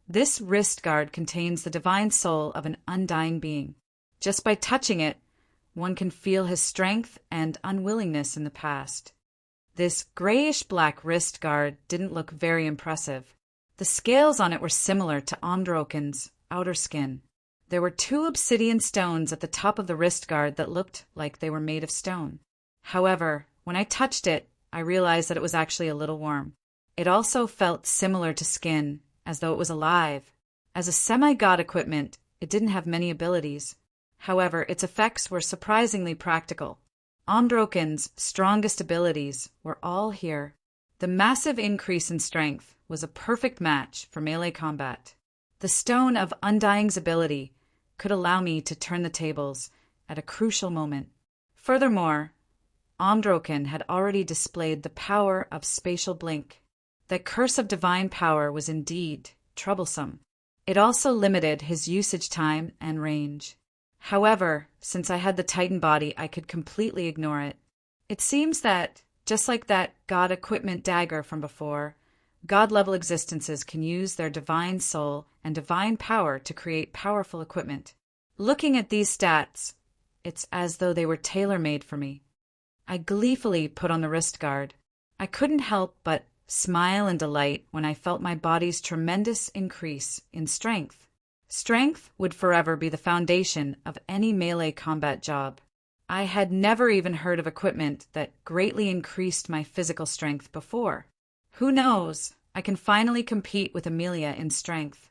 [SPEAKER 1] This wrist guard contains the divine soul of an undying being. Just by touching it, one can feel his strength and unwillingness in the past. This grayish-black wrist guard didn't look very impressive. The scales on it were similar to Omdroken's outer skin. There were 2 obsidian stones at the top of the wrist guard that looked like they were made of stone. However, when I touched it, I realized that it was actually a little warm. It also felt similar to skin, as though it was alive. As a semi-god equipment, it didn't have many abilities. However, its effects were surprisingly practical. Omdroken's strongest abilities were all here. The massive increase in strength was a perfect match for melee combat. The Stone of Undying's ability could allow me to turn the tables at a crucial moment. Furthermore, Omdroken had already displayed the power of Spatial Blink. That Curse of Divine Power was indeed troublesome. It also limited his usage time and range. However, since I had the Titan body, I could completely ignore it. It seems that, just like that god equipment dagger from before, god-level existences can use their divine soul and divine power to create powerful equipment. Looking at these stats, it's as though they were tailor-made for me. I gleefully put on the wrist guard. I couldn't help but smile in delight when I felt my body's tremendous increase in strength. Strength would forever be the foundation of any melee combat job. I had never even heard of equipment that greatly increased my physical strength before. Who knows? I can finally compete with Amelia in strength.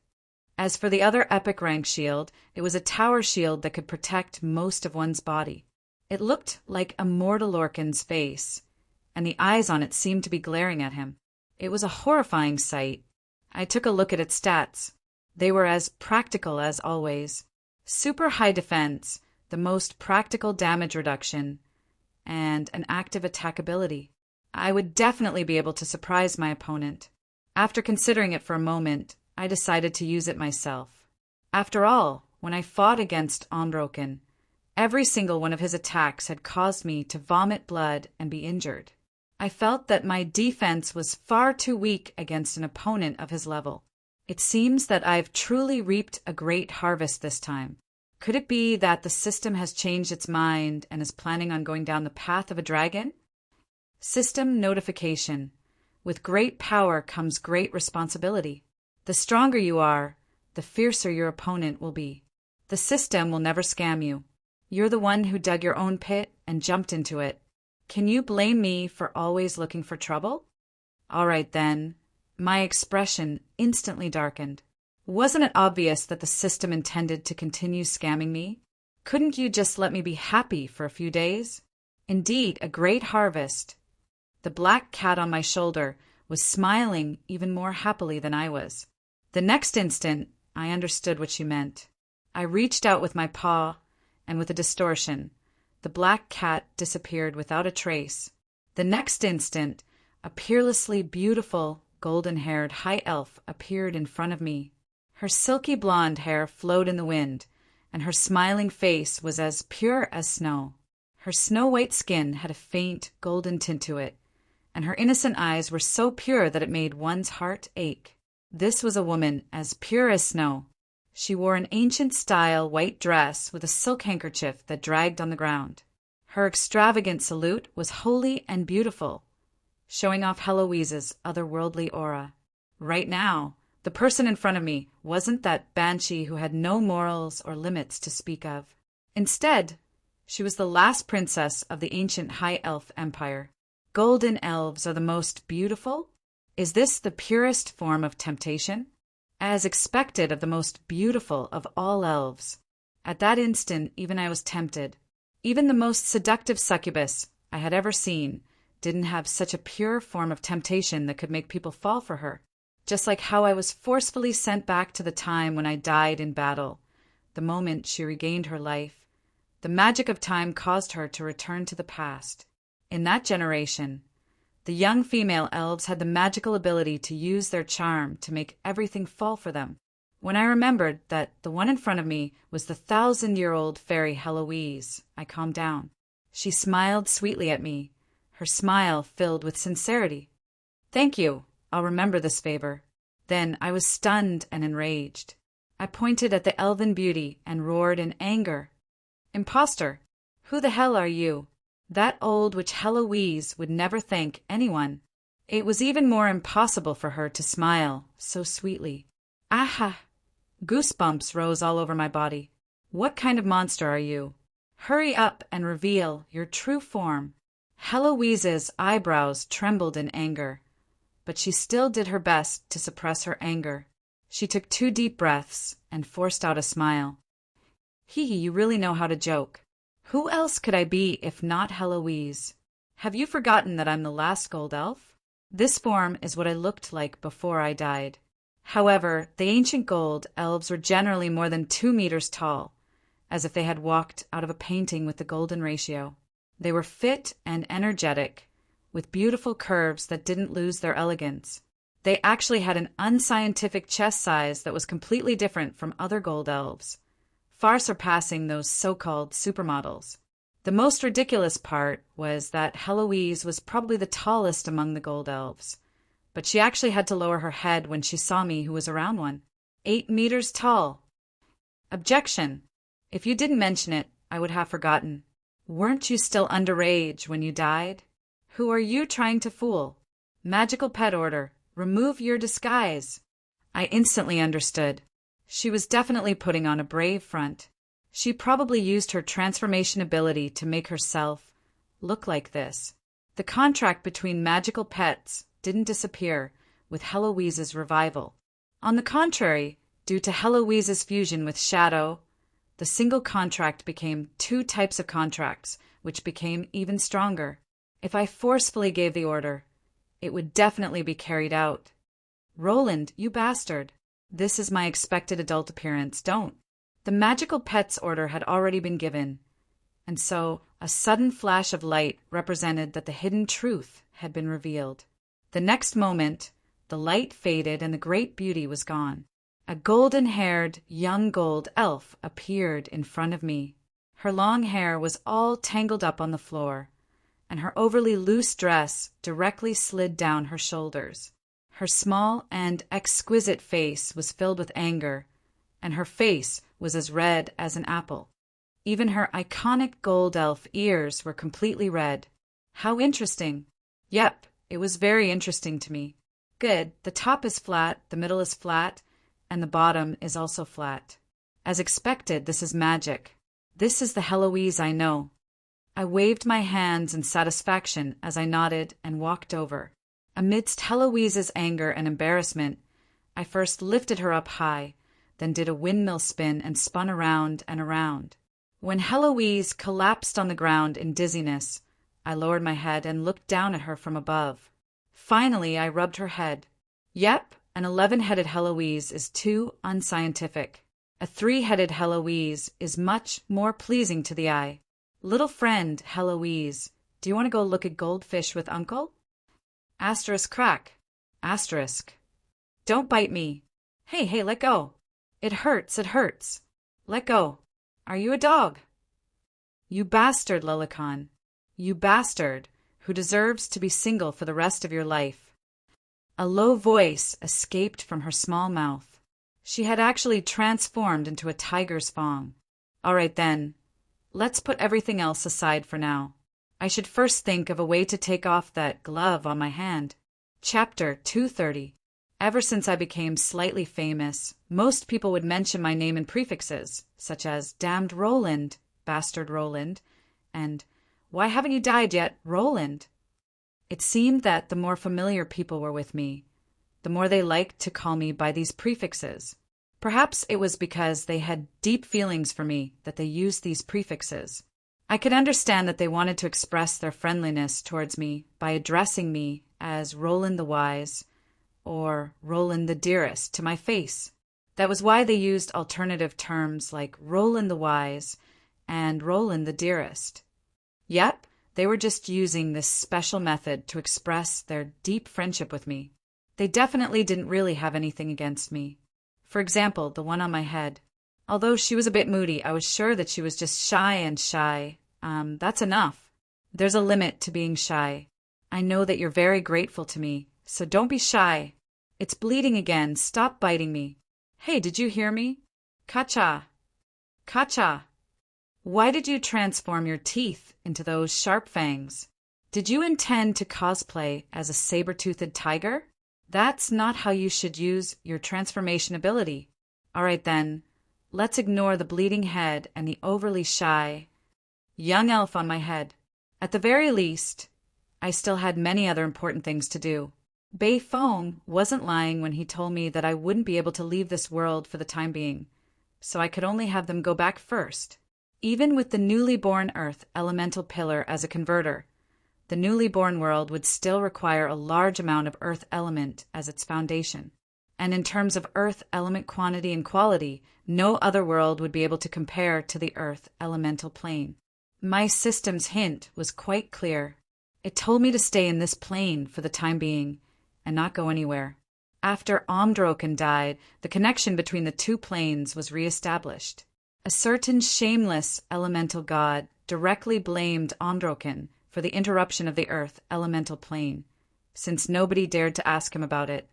[SPEAKER 1] As for the other epic rank shield, it was a tower shield that could protect most of one's body. It looked like a mortal Orcan's face, and the eyes on it seemed to be glaring at him. It was a horrifying sight. I took a look at its stats. They were as practical as always. Super high defense, the most practical damage reduction, and an active attack ability. I would definitely be able to surprise my opponent. After considering it for a moment, I decided to use it myself. After all, when I fought against Unbroken, every single one of his attacks had caused me to vomit blood and be injured. I felt that my defense was far too weak against an opponent of his level. It seems that I've truly reaped a great harvest this time. Could it be that the system has changed its mind and is planning on going down the path of a dragon? System notification. With great power comes great responsibility. The stronger you are, the fiercer your opponent will be. The system will never scam you. You're the one who dug your own pit and jumped into it. Can you blame me for always looking for trouble? All right, then. My expression instantly darkened. Wasn't it obvious that the system intended to continue scamming me? Couldn't you just let me be happy for a few days? Indeed, a great harvest. The black cat on my shoulder was smiling even more happily than I was. The next instant, I understood what she meant. I reached out with my paw, and with a distortion, the black cat disappeared without a trace. The next instant, a peerlessly beautiful, golden-haired high elf appeared in front of me. Her silky blonde hair flowed in the wind, and her smiling face was as pure as snow. Her snow-white skin had a faint golden tint to it, and her innocent eyes were so pure that it made one's heart ache. This was a woman as pure as snow. She wore an ancient-style white dress with a silk handkerchief that dragged on the ground. Her extravagant salute was holy and beautiful, showing off Heloise's otherworldly aura. Right now, the person in front of me wasn't that banshee who had no morals or limits to speak of. Instead, she was the last princess of the ancient High Elf Empire. Golden elves are the most beautiful? Is this the purest form of temptation? As expected of the most beautiful of all elves. At that instant, even I was tempted. Even the most seductive succubus I had ever seen didn't have such a pure form of temptation that could make people fall for her. Just like how I was forcefully sent back to the time when I died in battle, the moment she regained her life. The magic of time caused her to return to the past. In that generation, the young female elves had the magical ability to use their charm to make everything fall for them. When I remembered that the one in front of me was the 1,000-year-old fairy Heloise, I calmed down. She smiled sweetly at me, her smile filled with sincerity. "Thank you. I'll remember this favor." Then I was stunned and enraged. I pointed at the elven beauty and roared in anger. "Imposter! Who the hell are you? That old witch Heloise would never thank anyone." It was even more impossible for her to smile so sweetly. Aha! Goosebumps rose all over my body. "What kind of monster are you? Hurry up and reveal your true form." Heloise's eyebrows trembled in anger, but she still did her best to suppress her anger. She took 2 deep breaths and forced out a smile. "Hee, you really know how to joke. Who else could I be if not Heloise? Have you forgotten that I'm the last gold elf? This form is what I looked like before I died." However, the ancient gold elves were generally more than 2 meters tall, as if they had walked out of a painting with the golden ratio. They were fit and energetic, with beautiful curves that didn't lose their elegance. They actually had an unscientific chest size that was completely different from other gold elves, far surpassing those so-called supermodels. The most ridiculous part was that Heloise was probably the tallest among the gold elves, but she actually had to lower her head when she saw me who was around one. 8 meters tall. Objection. If you didn't mention it, I would have forgotten. Weren't you still underage when you died? Who are you trying to fool? Magical pet order. Remove your disguise. I instantly understood. She was definitely putting on a brave front. She probably used her transformation ability to make herself look like this. The contract between magical pets didn't disappear with Heloise's revival. On the contrary, due to Heloise's fusion with Shadow, the single contract became two types of contracts, which became even stronger. If I forcefully gave the order, it would definitely be carried out. Roland, you bastard. This is my expected adult appearance, don't. The magical pets order had already been given, and so a sudden flash of light represented that the hidden truth had been revealed. The next moment, the light faded and the great beauty was gone. A golden-haired, young gold elf appeared in front of me. Her long hair was all tangled up on the floor, and her overly loose dress directly slid down her shoulders. Her small and exquisite face was filled with anger, and her face was as red as an apple. Even her iconic gold elf ears were completely red. How interesting. Yep, it was very interesting to me. Good, the top is flat, the middle is flat, and the bottom is also flat. As expected, this is magic. This is the Heloise I know. I waved my hands in satisfaction as I nodded and walked over. Amidst Heloise's anger and embarrassment, I first lifted her up high, then did a windmill spin and spun around and around. When Heloise collapsed on the ground in dizziness, I lowered my head and looked down at her from above. Finally, I rubbed her head. Yep, an 11-headed Heloise is too unscientific. A 3-headed Heloise is much more pleasing to the eye. Little friend, Heloise, do you want to go look at goldfish with Uncle? Asterisk crack. Asterisk. Don't bite me. Hey, let go. It hurts. Let go. Are you a dog? You bastard, Lillicon. You bastard, who deserves to be single for the rest of your life. A low voice escaped from her small mouth. She had actually transformed into a tiger's fawn. All right then, let's put everything else aside for now. I should first think of a way to take off that glove on my hand. Chapter 230. Ever since I became slightly famous, most people would mention my name in prefixes, such as damned Roland, bastard Roland, and why haven't you died yet, Roland? It seemed that the more familiar people were with me, the more they liked to call me by these prefixes. Perhaps it was because they had deep feelings for me that they used these prefixes. I could understand that they wanted to express their friendliness towards me by addressing me as Roland the Wise or Roland the Dearest to my face. That was why they used alternative terms like Roland the Wise and Roland the Dearest. Yep, they were just using this special method to express their deep friendship with me. They definitely didn't really have anything against me. For example, the one on my head. Although she was a bit moody, I was sure that she was just shy. That's enough. There's a limit to being shy. I know that you're very grateful to me, so don't be shy. It's bleeding again. Stop biting me. Hey, did you hear me? Kacha. Kacha. Why did you transform your teeth into those sharp fangs? Did you intend to cosplay as a saber-toothed tiger? That's not how you should use your transformation ability. All right then, let's ignore the bleeding head and the overly shy young elf on my head. At the very least, I still had many other important things to do. Bei Fong wasn't lying when he told me that I wouldn't be able to leave this world for the time being, so I could only have them go back first. Even with the newly born Earth elemental pillar as a converter, the newly born world would still require a large amount of Earth element as its foundation. And in terms of Earth element quantity and quality, no other world would be able to compare to the Earth elemental plane. My system's hint was quite clear. It told me to stay in this plane for the time being and not go anywhere. After Omdroken died, the connection between the two planes was reestablished. A certain shameless elemental god directly blamed Omdroken for the interruption of the Earth elemental plane, since nobody dared to ask him about it.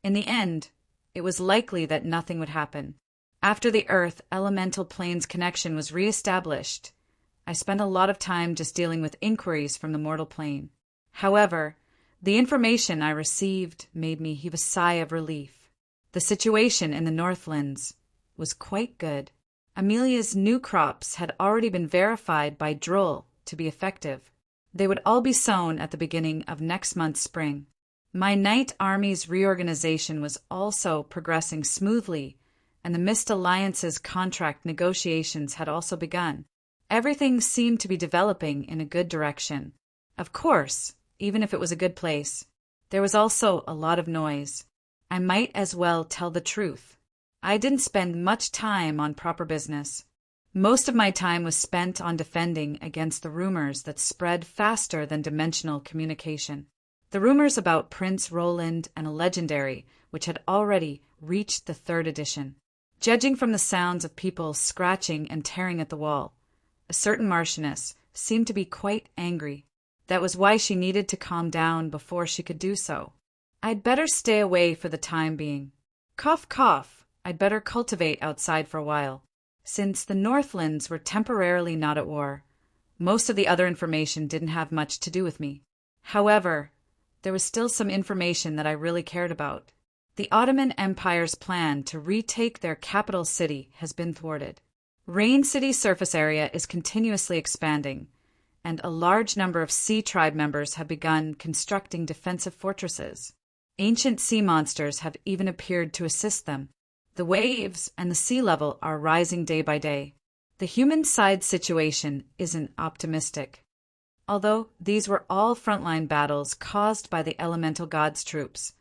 [SPEAKER 1] In the end, it was likely that nothing would happen. After the Earth elemental plane's connection was reestablished, I spent a lot of time just dealing with inquiries from the mortal plane. However, the information I received made me heave a sigh of relief. The situation in the Northlands was quite good. Amelia's new crops had already been verified by Droll to be effective. They would all be sown at the beginning of next month's spring. My Knight Army's reorganization was also progressing smoothly, and the Mist Alliance's contract negotiations had also begun. Everything seemed to be developing in a good direction. Of course, even if it was a good place, there was also a lot of noise. I might as well tell the truth. I didn't spend much time on proper business. Most of my time was spent on defending against the rumors that spread faster than dimensional communication. The rumors about Prince Roland and a legendary, which had already reached the 3rd edition. Judging from the sounds of people scratching and tearing at the wall, a certain Marchioness seemed to be quite angry. That was why she needed to calm down before she could do so. I'd better stay away for the time being. Cough, cough, I'd better cultivate outside for a while. Since the Northlands were temporarily not at war, most of the other information didn't have much to do with me. However, there was still some information that I really cared about. The Ottoman Empire's plan to retake their capital city has been thwarted. Rain City's surface area is continuously expanding, and a large number of Sea Tribe members have begun constructing defensive fortresses. Ancient sea monsters have even appeared to assist them. The waves and the sea level are rising day by day. The human side situation isn't optimistic. Although these were all frontline battles caused by the elemental gods' troops,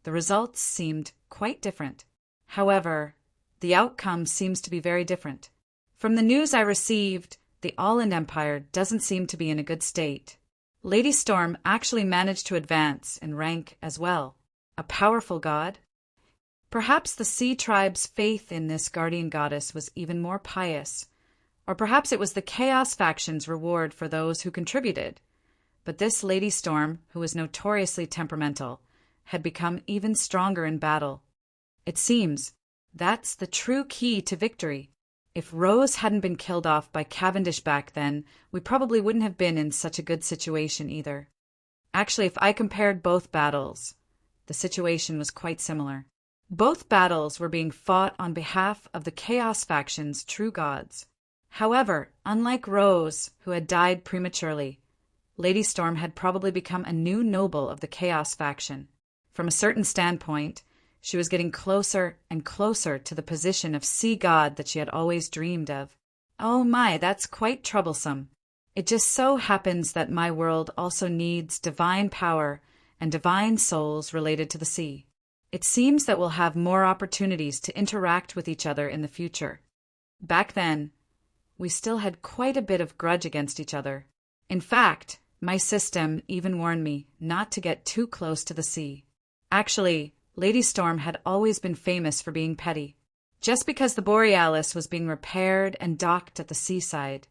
[SPEAKER 1] the results seemed quite different. However, the outcome seems to be very different. From the news I received, the Alland Empire doesn't seem to be in a good state. Lady Storm actually managed to advance in rank as well. A powerful god? Perhaps the Sea Tribe's faith in this guardian goddess was even more pious. Or perhaps it was the Chaos faction's reward for those who contributed. But this Lady Storm, who was notoriously temperamental, had become even stronger in battle. It seems that's the true key to victory. If Rose hadn't been killed off by Cavendish back then, we probably wouldn't have been in such a good situation either. Actually, if I compared both battles, the situation was quite similar. Both battles were being fought on behalf of the Chaos faction's true gods. However, unlike Rose, who had died prematurely, Lady Storm had probably become a new noble of the Chaos faction. From a certain standpoint, she was getting closer and closer to the position of sea god that she had always dreamed of. Oh my, that's quite troublesome. It just so happens that my world also needs divine power and divine souls related to the sea. It seems that we'll have more opportunities to interact with each other in the future. Back then, we still had quite a bit of grudge against each other. In fact, my system even warned me not to get too close to the sea. Actually, Lady Storm had always been famous for being petty. Just because the Borealis was being repaired and docked at the seaside,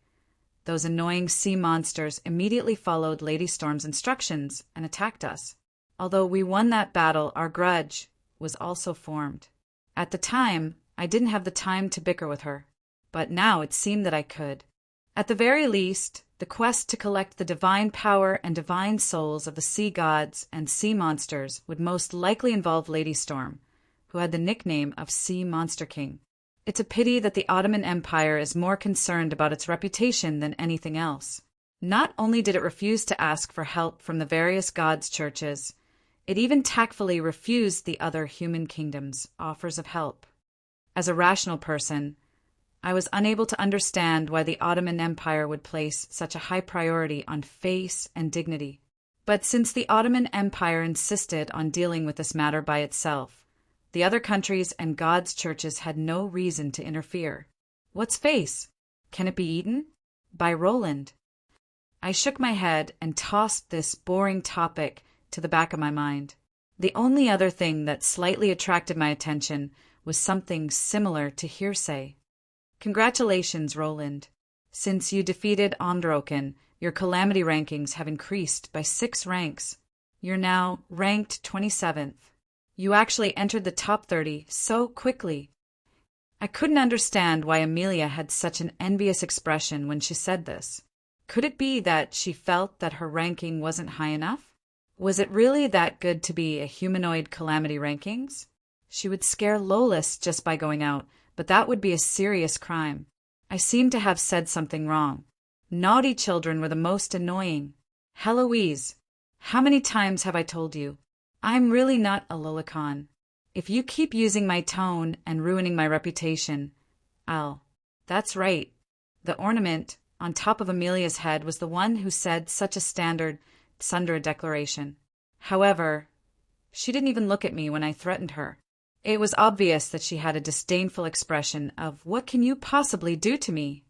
[SPEAKER 1] those annoying sea monsters immediately followed Lady Storm's instructions and attacked us. Although we won that battle, our grudge was also formed. At the time, I didn't have the time to bicker with her, but now it seemed that I could. At the very least, the quest to collect the divine power and divine souls of the sea gods and sea monsters would most likely involve Lady Storm, who had the nickname of Sea Monster King. It's a pity that the Ottoman Empire is more concerned about its reputation than anything else. Not only did it refuse to ask for help from the various gods' churches, it even tactfully refused the other human kingdoms' offers of help. As a rational person, I was unable to understand why the Ottoman Empire would place such a high priority on face and dignity. But since the Ottoman Empire insisted on dealing with this matter by itself, the other countries and gods' churches had no reason to interfere. What's face? Can it be eaten? By Roland. I shook my head and tossed this boring topic to the back of my mind. The only other thing that slightly attracted my attention was something similar to hearsay. Congratulations, Roland. Since you defeated Androken, your calamity rankings have increased by 6 ranks. You're now ranked 27th. You actually entered the top 30 so quickly. I couldn't understand why Amelia had such an envious expression when she said this. Could it be that she felt that her ranking wasn't high enough? Was it really that good to be a humanoid calamity rankings? She would scare Lolis just by going out, but that would be a serious crime. I seemed to have said something wrong. Naughty children were the most annoying. Heloise, how many times have I told you? I'm really not a Lilicon. If you keep using my tone and ruining my reputation, That's right. The ornament on top of Amelia's head was the one who said such a standard Sundra declaration. However, she didn't even look at me when I threatened her. It was obvious that she had a disdainful expression of, "What can you possibly do to me?"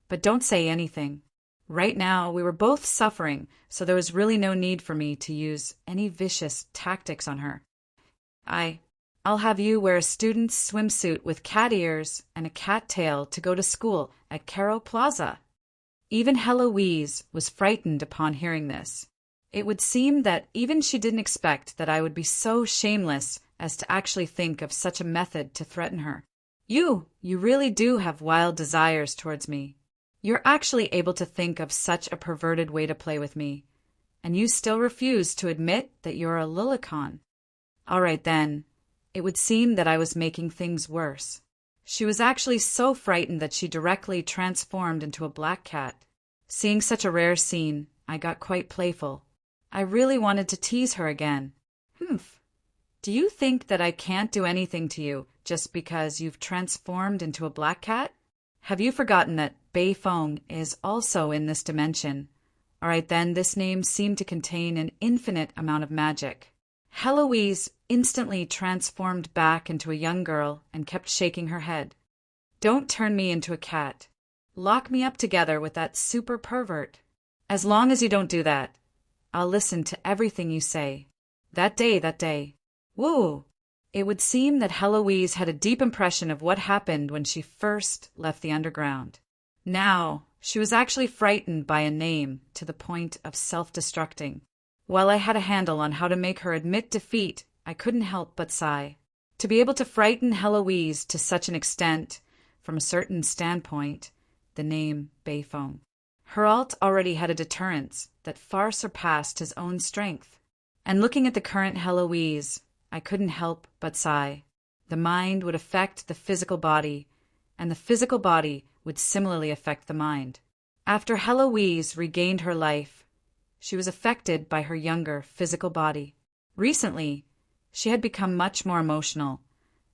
[SPEAKER 1] But don't say anything. Right now, we were both suffering, so there was really no need for me to use any vicious tactics on her. I'll have you wear a student's swimsuit with cat ears and a cat tail to go to school at Caro Plaza. Even Heloise was frightened upon hearing this. It would seem that even she didn't expect that I would be so shameless as to actually think of such a method to threaten her. You really do have wild desires towards me. You're actually able to think of such a perverted way to play with me, and you still refuse to admit that you're a Lilicon. All right then. It would seem that I was making things worse. She was actually so frightened that she directly transformed into a black cat. Seeing such a rare scene, I got quite playful. I really wanted to tease her again. Do you think that I can't do anything to you just because you've transformed into a black cat? Have you forgotten that Beifong is also in this dimension? All right then, this name seemed to contain an infinite amount of magic. Heloise instantly transformed back into a young girl and kept shaking her head. Don't turn me into a cat. Lock me up together with that super pervert. As long as you don't do that, I'll listen to everything you say. That day. Woo! It would seem that Heloise had a deep impression of what happened when she first left the underground. Now, she was actually frightened by a name to the point of self-destructing. While I had a handle on how to make her admit defeat, I couldn't help but sigh. To be able to frighten Heloise to such an extent, from a certain standpoint, the name Beifong. Her alt already had a deterrence that far surpassed his own strength. And looking at the current Heloise, I couldn't help but sigh. The mind would affect the physical body, and the physical body would similarly affect the mind. After Heloise regained her life, she was affected by her younger physical body. Recently, she had become much more emotional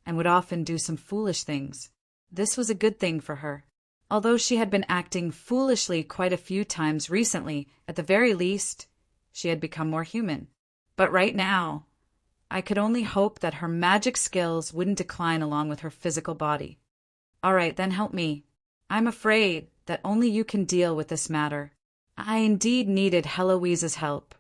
[SPEAKER 1] and would often do some foolish things. This was a good thing for her. Although she had been acting foolishly quite a few times recently, at the very least, she had become more human. But right now, I could only hope that her magic skills wouldn't decline along with her physical body. All right, then help me. I'm afraid that only you can deal with this matter. I indeed needed Heloise's help,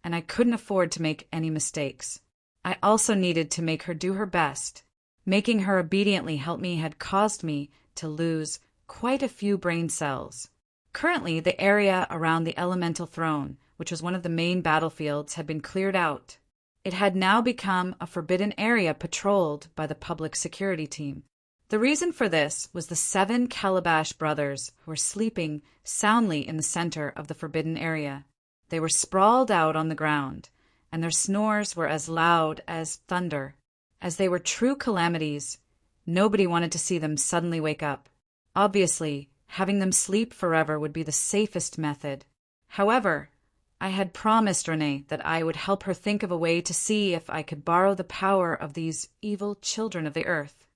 [SPEAKER 1] and I couldn't afford to make any mistakes. I also needed to make her do her best. Making her obediently help me had caused me to lose quite a few brain cells. Currently, the area around the elemental throne, which was one of the main battlefields, had been cleared out. It had now become a forbidden area patrolled by the public security team. The reason for this was the 7 Calabash brothers who were sleeping soundly in the center of the forbidden area. They were sprawled out on the ground, and their snores were as loud as thunder. As they were true calamities, nobody wanted to see them suddenly wake up. Obviously, having them sleep forever would be the safest method. However, I had promised Renee that I would help her think of a way to see if I could borrow the power of these evil children of the earth.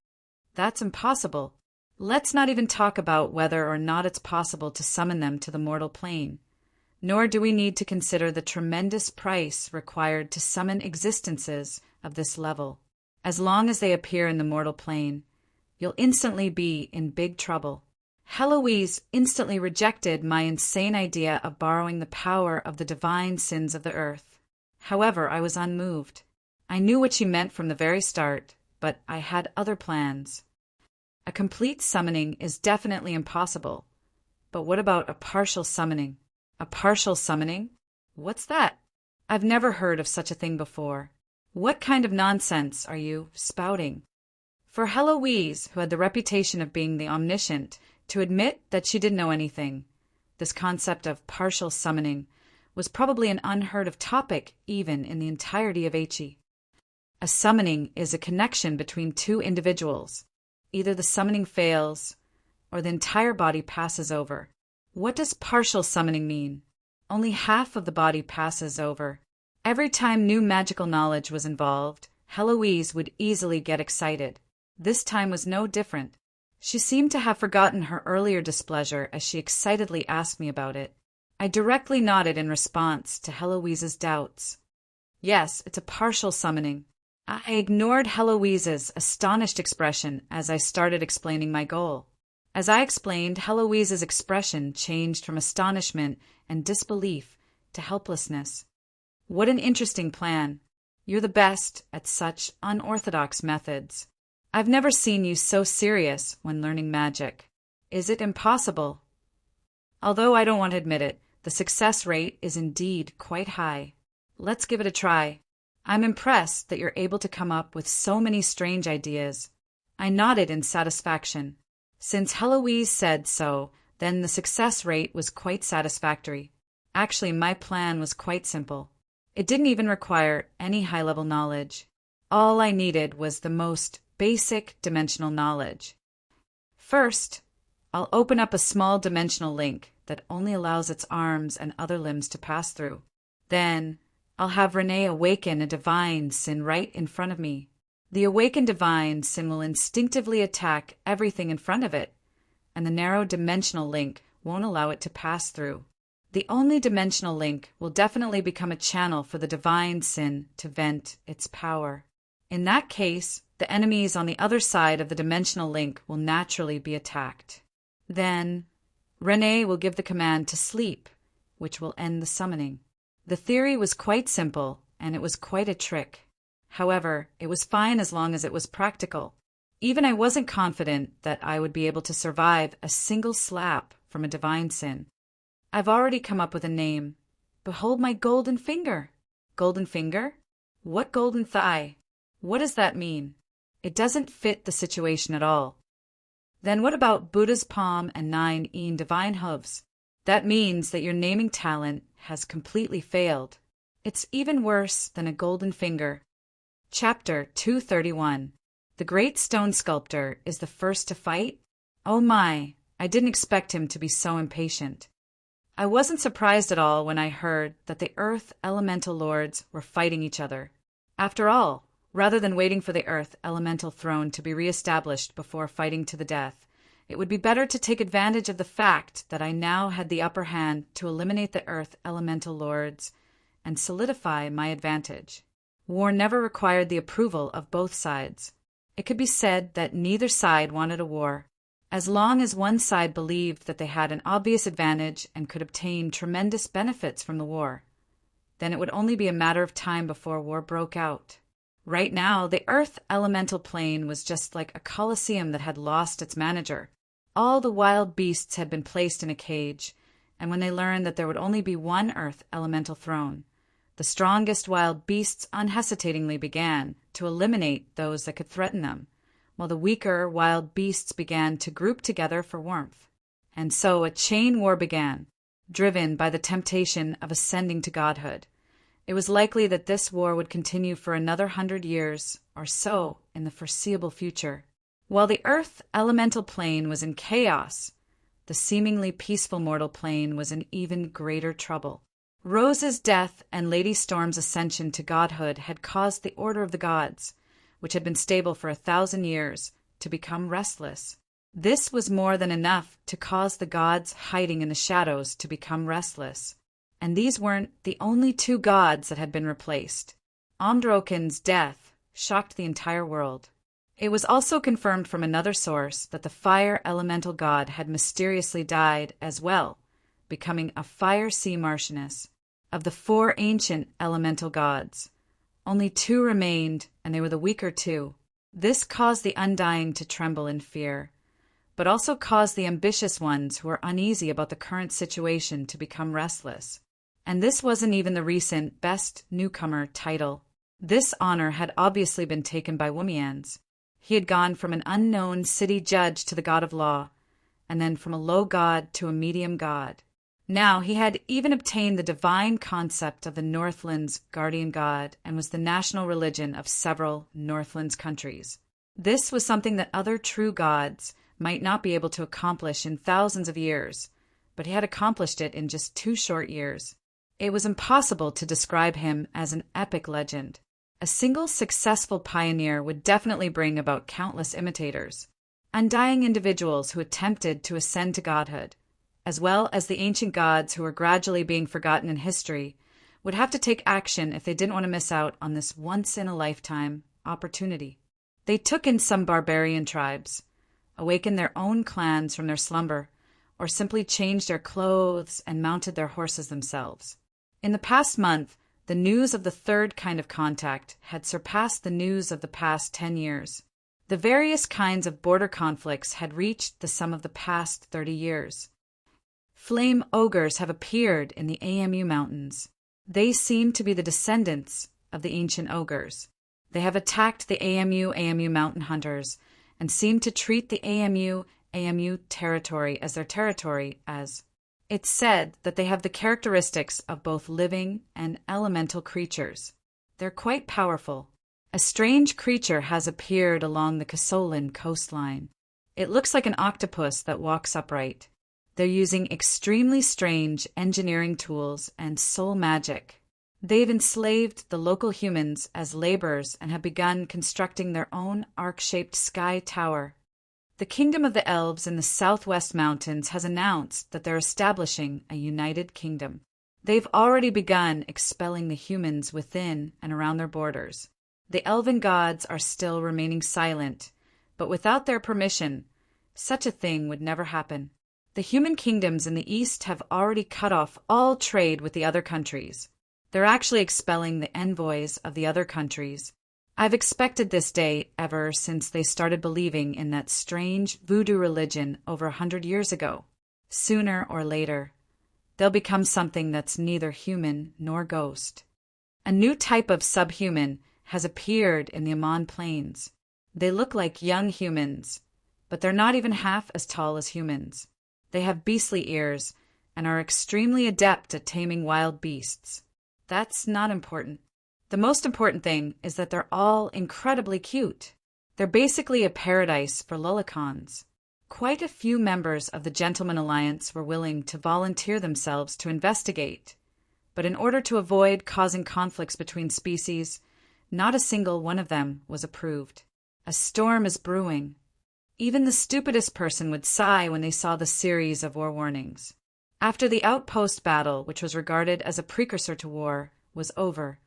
[SPEAKER 1] That's impossible. Let's not even talk about whether or not it's possible to summon them to the mortal plane. Nor do we need to consider the tremendous price required to summon existences of this level. As long as they appear in the mortal plane, you'll instantly be in big trouble. Heloise instantly rejected my insane idea of borrowing the power of the divine sins of the earth. However, I was unmoved. I knew what she meant from the very start, but I had other plans. A complete summoning is definitely impossible. But what about a partial summoning? A partial summoning? What's that? I've never heard of such a thing before. What kind of nonsense are you spouting? For Heloise, who had the reputation of being the omniscient, to admit that she didn't know anything, this concept of partial summoning was probably an unheard of topic even in the entirety of Aichi. A summoning is a connection between two individuals. Either the summoning fails, or the entire body passes over. What does partial summoning mean? Only half of the body passes over. Every time new magical knowledge was involved, Heloise would easily get excited. This time was no different. She seemed to have forgotten her earlier displeasure as she excitedly asked me about it. I directly nodded in response to Heloise's doubts. Yes, it's a partial summoning. I ignored Heloise's astonished expression as I started explaining my goal. As I explained, Heloise's expression changed from astonishment and disbelief to helplessness. What an interesting plan. You're the best at such unorthodox methods. I've never seen you so serious when learning magic. Is it impossible? Although I don't want to admit it, the success rate is indeed quite high. Let's give it a try. I'm impressed that you're able to come up with so many strange ideas. I nodded in satisfaction. Since Heloise said so, then the success rate was quite satisfactory. Actually, my plan was quite simple. It didn't even require any high-level knowledge. All I needed was the most basic dimensional knowledge. First, I'll open up a small dimensional link that only allows its arms and other limbs to pass through. Then, I'll have Renee awaken a divine sin right in front of me. The awakened divine sin will instinctively attack everything in front of it, and the narrow dimensional link won't allow it to pass through. The only dimensional link will definitely become a channel for the divine sin to vent its power. In that case, the enemies on the other side of the dimensional link will naturally be attacked. Then, Renee will give the command to sleep, which will end the summoning. The theory was quite simple, and it was quite a trick. However, it was fine as long as it was practical. Even I wasn't confident that I would be able to survive a single slap from a divine sin. I've already come up with a name. Behold my golden finger. Golden finger? What golden thigh? What does that mean? It doesn't fit the situation at all. Then what about Buddha's palm and 9 divine hooves? That means that your naming talent has completely failed. It's even worse than a golden finger. Chapter 231. The great stone sculptor is the first to fight? Oh my, I didn't expect him to be so impatient. I wasn't surprised at all when I heard that the Earth Elemental Lords were fighting each other. After all, rather than waiting for the Earth Elemental throne to be re-established before fighting to the death, it would be better to take advantage of the fact that I now had the upper hand to eliminate the Earth Elemental Lords and solidify my advantage. War never required the approval of both sides. It could be said that neither side wanted a war. As long as one side believed that they had an obvious advantage and could obtain tremendous benefits from the war, then it would only be a matter of time before war broke out. Right now, the Earth Elemental Plane was just like a coliseum that had lost its manager. All the wild beasts had been placed in a cage, and when they learned that there would only be one Earth Elemental throne, the strongest wild beasts unhesitatingly began to eliminate those that could threaten them, while the weaker wild beasts began to group together for warmth. And so a chain war began, driven by the temptation of ascending to godhood. It was likely that this war would continue for another 100 years or so in the foreseeable future. While the Earth Elemental Plane was in chaos, the seemingly peaceful mortal plane was in even greater trouble. Rose's death and Lady Storm's ascension to godhood had caused the Order of the Gods, which had been stable for 1,000 years, to become restless. This was more than enough to cause the gods hiding in the shadows to become restless. And these weren't the only 2 gods that had been replaced. Omdroken's death shocked the entire world. It was also confirmed from another source that the fire elemental god had mysteriously died as well, becoming a fire sea marchioness. Of the 4 ancient elemental gods, only 2 remained, and they were the weaker 2. This caused the undying to tremble in fear, but also caused the ambitious ones who were uneasy about the current situation to become restless. And this wasn't even the recent Best Newcomer title. This honor had obviously been taken by Wumians. He had gone from an unknown city judge to the god of law, and then from a low god to a medium god. Now he had even obtained the divine concept of the Northland's guardian god and was the national religion of several Northland's countries. This was something that other true gods might not be able to accomplish in thousands of years, but he had accomplished it in just 2 short years. It was impossible to describe him as an epic legend. A single successful pioneer would definitely bring about countless imitators, undying individuals who attempted to ascend to godhood, as well as the ancient gods who were gradually being forgotten in history, would have to take action if they didn't want to miss out on this once-in-a-lifetime opportunity. They took in some barbarian tribes, awakened their own clans from their slumber, or simply changed their clothes and mounted their horses themselves. In the past month, the news of the third kind of contact had surpassed the news of the past 10 years. The various kinds of border conflicts had reached the sum of the past 30 years. Flame ogres have appeared in the AMU mountains. They seem to be the descendants of the ancient ogres. They have attacked the AMU mountain hunters and seem to treat the AMU territory as their territory, as it's said that they have the characteristics of both living and elemental creatures. They're quite powerful. A strange creature has appeared along the Casolin coastline. It looks like an octopus that walks upright. They're using extremely strange engineering tools and soul magic. They've enslaved the local humans as laborers and have begun constructing their own arc-shaped sky tower. The Kingdom of the Elves in the Southwest Mountains has announced that they're establishing a united kingdom. They've already begun expelling the humans within and around their borders. The elven gods are still remaining silent, but without their permission, such a thing would never happen. The human kingdoms in the east have already cut off all trade with the other countries. They're actually expelling the envoys of the other countries. I've expected this day ever since they started believing in that strange voodoo religion over 100 years ago. Sooner or later, they'll become something that's neither human nor ghost. A new type of subhuman has appeared in the Amon Plains. They look like young humans, but they're not even half as tall as humans. They have beastly ears and are extremely adept at taming wild beasts. That's not important. The most important thing is that they're all incredibly cute. They're basically a paradise for lollicons. Quite a few members of the Gentleman Alliance were willing to volunteer themselves to investigate, but in order to avoid causing conflicts between species, not a single one of them was approved. A storm is brewing. Even the stupidest person would sigh when they saw the series of war warnings. After the outpost battle, which was regarded as a precursor to war, was over,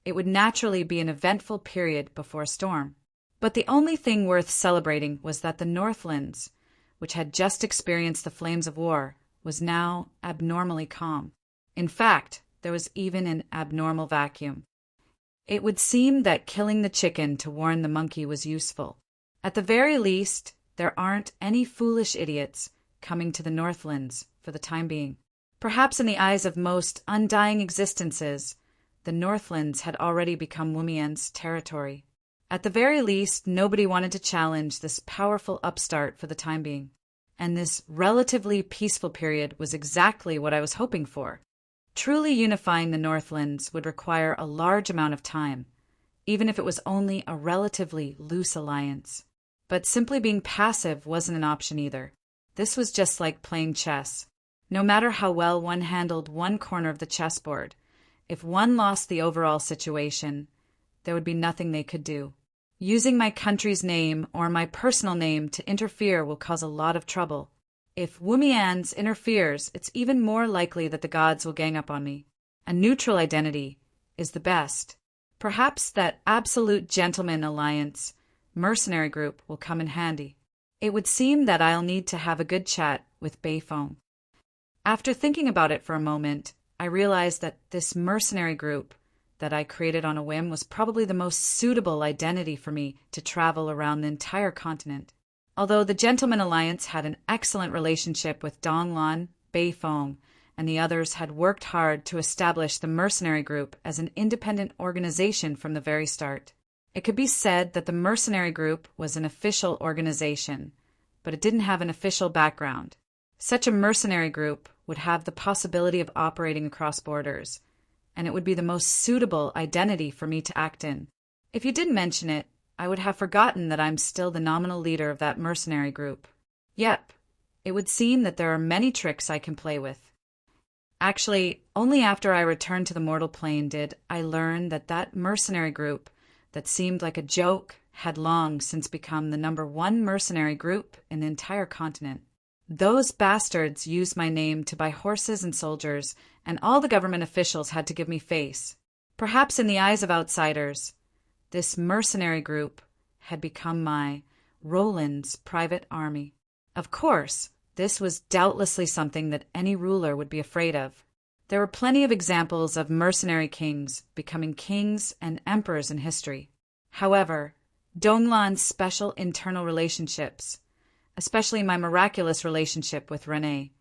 [SPEAKER 1] it would naturally be an eventful period before a storm. But the only thing worth celebrating was that the Northlands, which had just experienced the flames of war, was now abnormally calm. In fact, there was even an abnormal vacuum. It would seem that killing the chicken to warn the monkey was useful. At the very least, there aren't any foolish idiots coming to the Northlands for the time being. Perhaps in the eyes of most undying existences, the Northlands had already become Wumien's territory. At the very least, nobody wanted to challenge this powerful upstart for the time being. And this relatively peaceful period was exactly what I was hoping for. Truly unifying the Northlands would require a large amount of time, even if it was only a relatively loose alliance. But simply being passive wasn't an option either. This was just like playing chess. No matter how well one handled one corner of the chessboard, if one lost the overall situation, there would be nothing they could do. Using my country's name or my personal name to interfere will cause a lot of trouble. If Wumian's interferes, it's even more likely that the gods will gang up on me. A neutral identity is the best. Perhaps that absolute gentleman alliance mercenary group will come in handy. It would seem that I'll need to have a good chat with Beifong. After thinking about it for a moment, I realized that this mercenary group that I created on a whim was probably the most suitable identity for me to travel around the entire continent. Although the Gentleman Alliance had an excellent relationship with Donglan, Beifong, and the others had worked hard to establish the mercenary group as an independent organization from the very start. It could be said that the mercenary group was an official organization, but it didn't have an official background. Such a mercenary group would have the possibility of operating across borders, and it would be the most suitable identity for me to act in. If you didn't mention it, I would have forgotten that I'm still the nominal leader of that mercenary group. Yep, it would seem that there are many tricks I can play with. Actually, only after I returned to the mortal plane did I learn that that mercenary group that seemed like a joke had long since become the #1 mercenary group in the entire continent. Those bastards used my name to buy horses and soldiers, and all the government officials had to give me face. Perhaps in the eyes of outsiders, this mercenary group had become my Roland's private army. Of course, this was doubtlessly something that any ruler would be afraid of. There were plenty of examples of mercenary kings becoming kings and emperors in history. However, Donglan's special internal relationships, especially my miraculous relationship with Renee,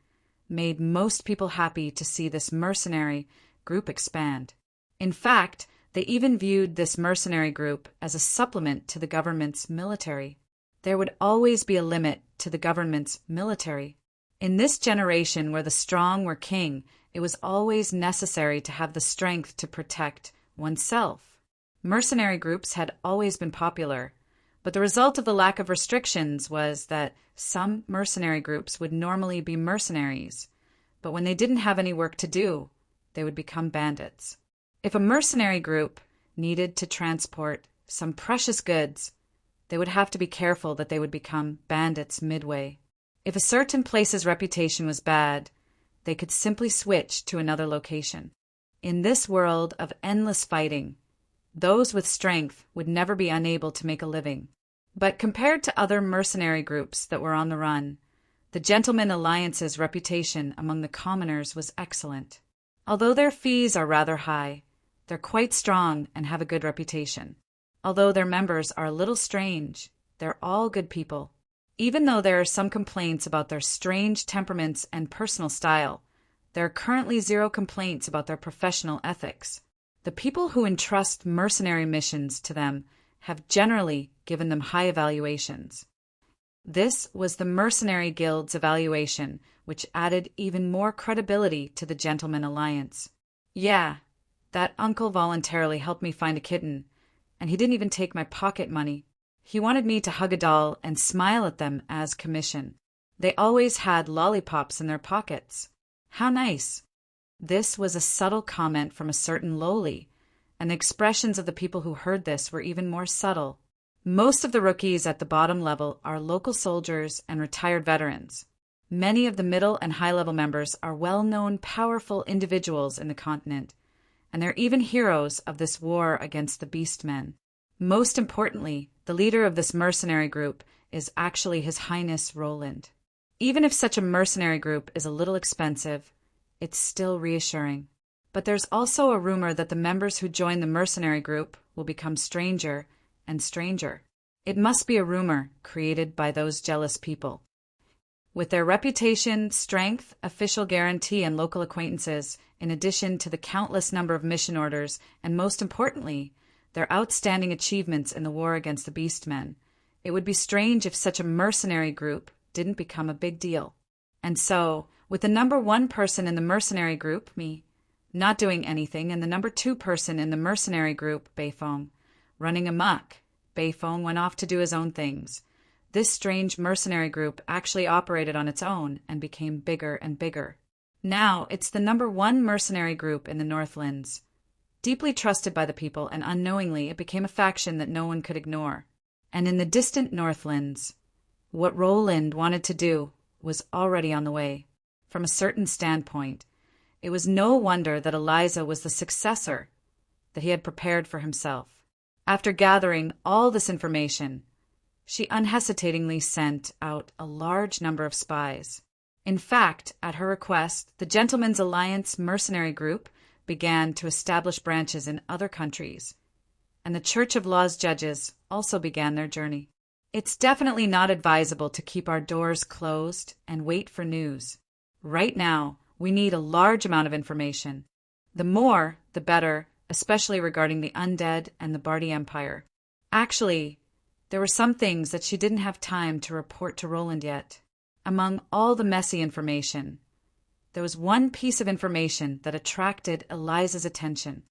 [SPEAKER 1] made most people happy to see this mercenary group expand. In fact, they even viewed this mercenary group as a supplement to the government's military. There would always be a limit to the government's military. In this generation where the strong were king, it was always necessary to have the strength to protect oneself. Mercenary groups had always been popular, but the result of the lack of restrictions was that some mercenary groups would normally be mercenaries, but when they didn't have any work to do, they would become bandits. If a mercenary group needed to transport some precious goods, they would have to be careful that they would become bandits midway. If a certain place's reputation was bad, they could simply switch to another location. In this world of endless fighting, those with strength would never be unable to make a living. But compared to other mercenary groups that were on the run, the Gentleman Alliance's reputation among the commoners was excellent. Although their fees are rather high, they're quite strong and have a good reputation. Although their members are a little strange, they're all good people. Even though there are some complaints about their strange temperaments and personal style, there are currently 0 complaints about their professional ethics. The people who entrust mercenary missions to them have generally given them high evaluations. This was the Mercenary Guild's evaluation, which added even more credibility to the Gentleman Alliance. Yeah, that uncle voluntarily helped me find a kitten, and he didn't even take my pocket money. He wanted me to hug a doll and smile at them as commission. They always had lollipops in their pockets. How nice. This was a subtle comment from a certain lowly, and the expressions of the people who heard this were even more subtle. Most of the rookies at the bottom level are local soldiers and retired veterans. Many of the middle and high-level members are well-known, powerful individuals in the continent, and they're even heroes of this war against the Beastmen. Most importantly, the leader of this mercenary group is actually His Highness Roland. Even if such a mercenary group is a little expensive, it's still reassuring. But there's also a rumor that the members who join the mercenary group will become stranger and stranger. It must be a rumor created by those jealous people. With their reputation, strength, official guarantee, and local acquaintances, in addition to the countless number of mission orders, and most importantly, their outstanding achievements in the war against the Beastmen, it would be strange if such a mercenary group didn't become a big deal. And so, with the #1 person in the mercenary group, me, not doing anything, and the #2 person in the mercenary group, Beifong, running amok, Beifong went off to do his own things. This strange mercenary group actually operated on its own and became bigger and bigger. Now it's the #1 mercenary group in the Northlands. Deeply trusted by the people, and unknowingly it became a faction that no one could ignore. And in the distant Northlands, what Roland wanted to do was already on the way. From a certain standpoint, it was no wonder that Eliza was the successor that he had prepared for himself. After gathering all this information, she unhesitatingly sent out a large number of spies. In fact, at her request, the Gentlemen's Alliance mercenary group began to establish branches in other countries, and the Church of Law's judges also began their journey. It's definitely not advisable to keep our doors closed and wait for news. Right now, we need a large amount of information. The more, the better, especially regarding the undead and the Bardi Empire. Actually, there were some things that she didn't have time to report to Roland yet. Among all the messy information, there was one piece of information that attracted Eliza's attention.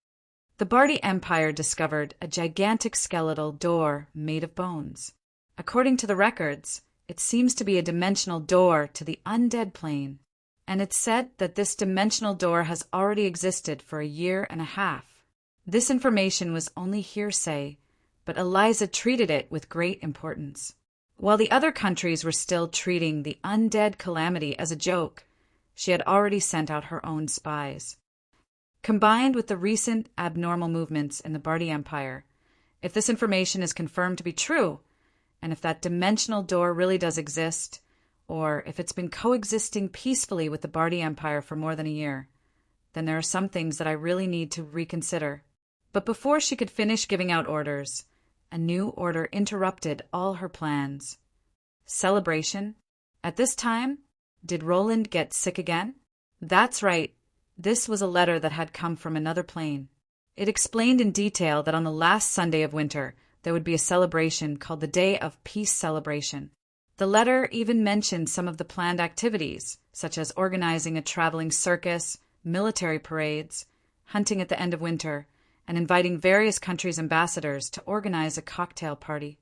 [SPEAKER 1] The Bardi Empire discovered a gigantic skeletal door made of bones. According to the records, it seems to be a dimensional door to the undead plane. and it said that this dimensional door has already existed for a year and a half. This information was only hearsay, but Eliza treated it with great importance. While the other countries were still treating the undead calamity as a joke, she had already sent out her own spies. Combined with the recent abnormal movements in the Bardi Empire, if this information is confirmed to be true, and if that dimensional door really does exist, or if it's been coexisting peacefully with the Bardi Empire for more than a year, then there are some things that I really need to reconsider. But before she could finish giving out orders, a new order interrupted all her plans. Celebration? At this time, did Roland get sick again? That's right. This was a letter that had come from another plane. It explained in detail that on the last Sunday of winter, there would be a celebration called the Day of Peace Celebration. The letter even mentioned some of the planned activities, such as organizing a traveling circus, military parades, hunting at the end of winter, and inviting various countries' ambassadors to organize a cocktail party.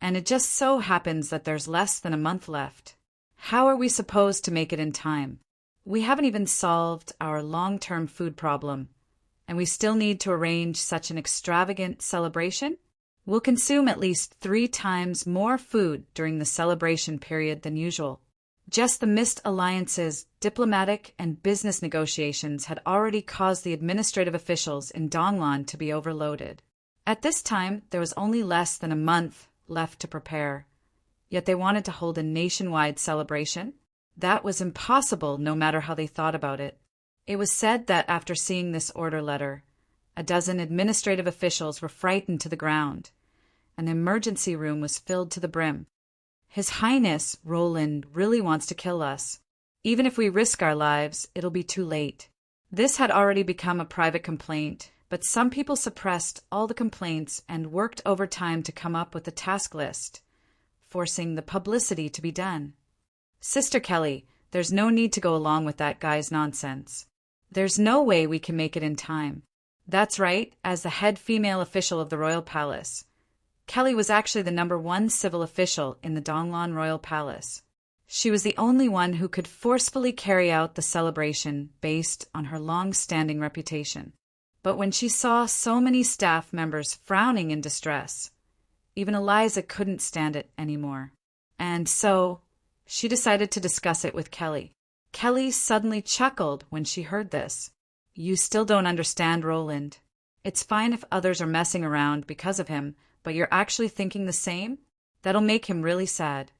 [SPEAKER 1] And it just so happens that there's less than a month left. How are we supposed to make it in time? We haven't even solved our long-term food problem, and we still need to arrange such an extravagant celebration? We'll consume at least 3 times more food during the celebration period than usual. Just the missed alliances, diplomatic and business negotiations had already caused the administrative officials in Donglan to be overloaded. At this time, there was only less than a month left to prepare. Yet they wanted to hold a nationwide celebration? That was impossible no matter how they thought about it. It was said that after seeing this order letter, a dozen administrative officials were frightened to the ground, and the emergency room was filled to the brim. His Highness, Roland, really wants to kill us. Even if we risk our lives, it'll be too late. This had already become a private complaint, but some people suppressed all the complaints and worked overtime to come up with a task list, forcing the publicity to be done. Sister Kelly, there's no need to go along with that guy's nonsense. There's no way we can make it in time. That's right, as the head female official of the royal palace. Kelly was actually the #1 civil official in the Donglan Royal Palace. She was the only one who could forcefully carry out the celebration based on her long-standing reputation. But when she saw so many staff members frowning in distress, even Eliza couldn't stand it anymore. And so, she decided to discuss it with Kelly. Kelly suddenly chuckled when she heard this. You still don't understand Roland. It's fine if others are messing around because of him, but you're actually thinking the same? That'll make him really sad.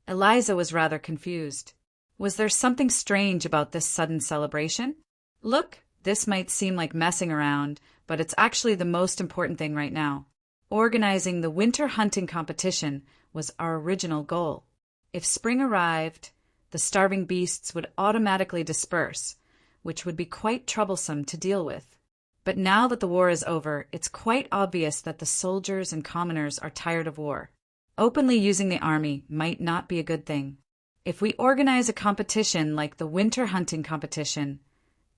[SPEAKER 1] Eliza was rather confused. Was there something strange about this sudden celebration? Look, this might seem like messing around, but it's actually the most important thing right now. Organizing the winter hunting competition was our original goal. If spring arrived, the starving beasts would automatically disperse, which would be quite troublesome to deal with. But now that the war is over, it's quite obvious that the soldiers and commoners are tired of war. Openly using the army might not be a good thing. If we organize a competition like the winter hunting competition,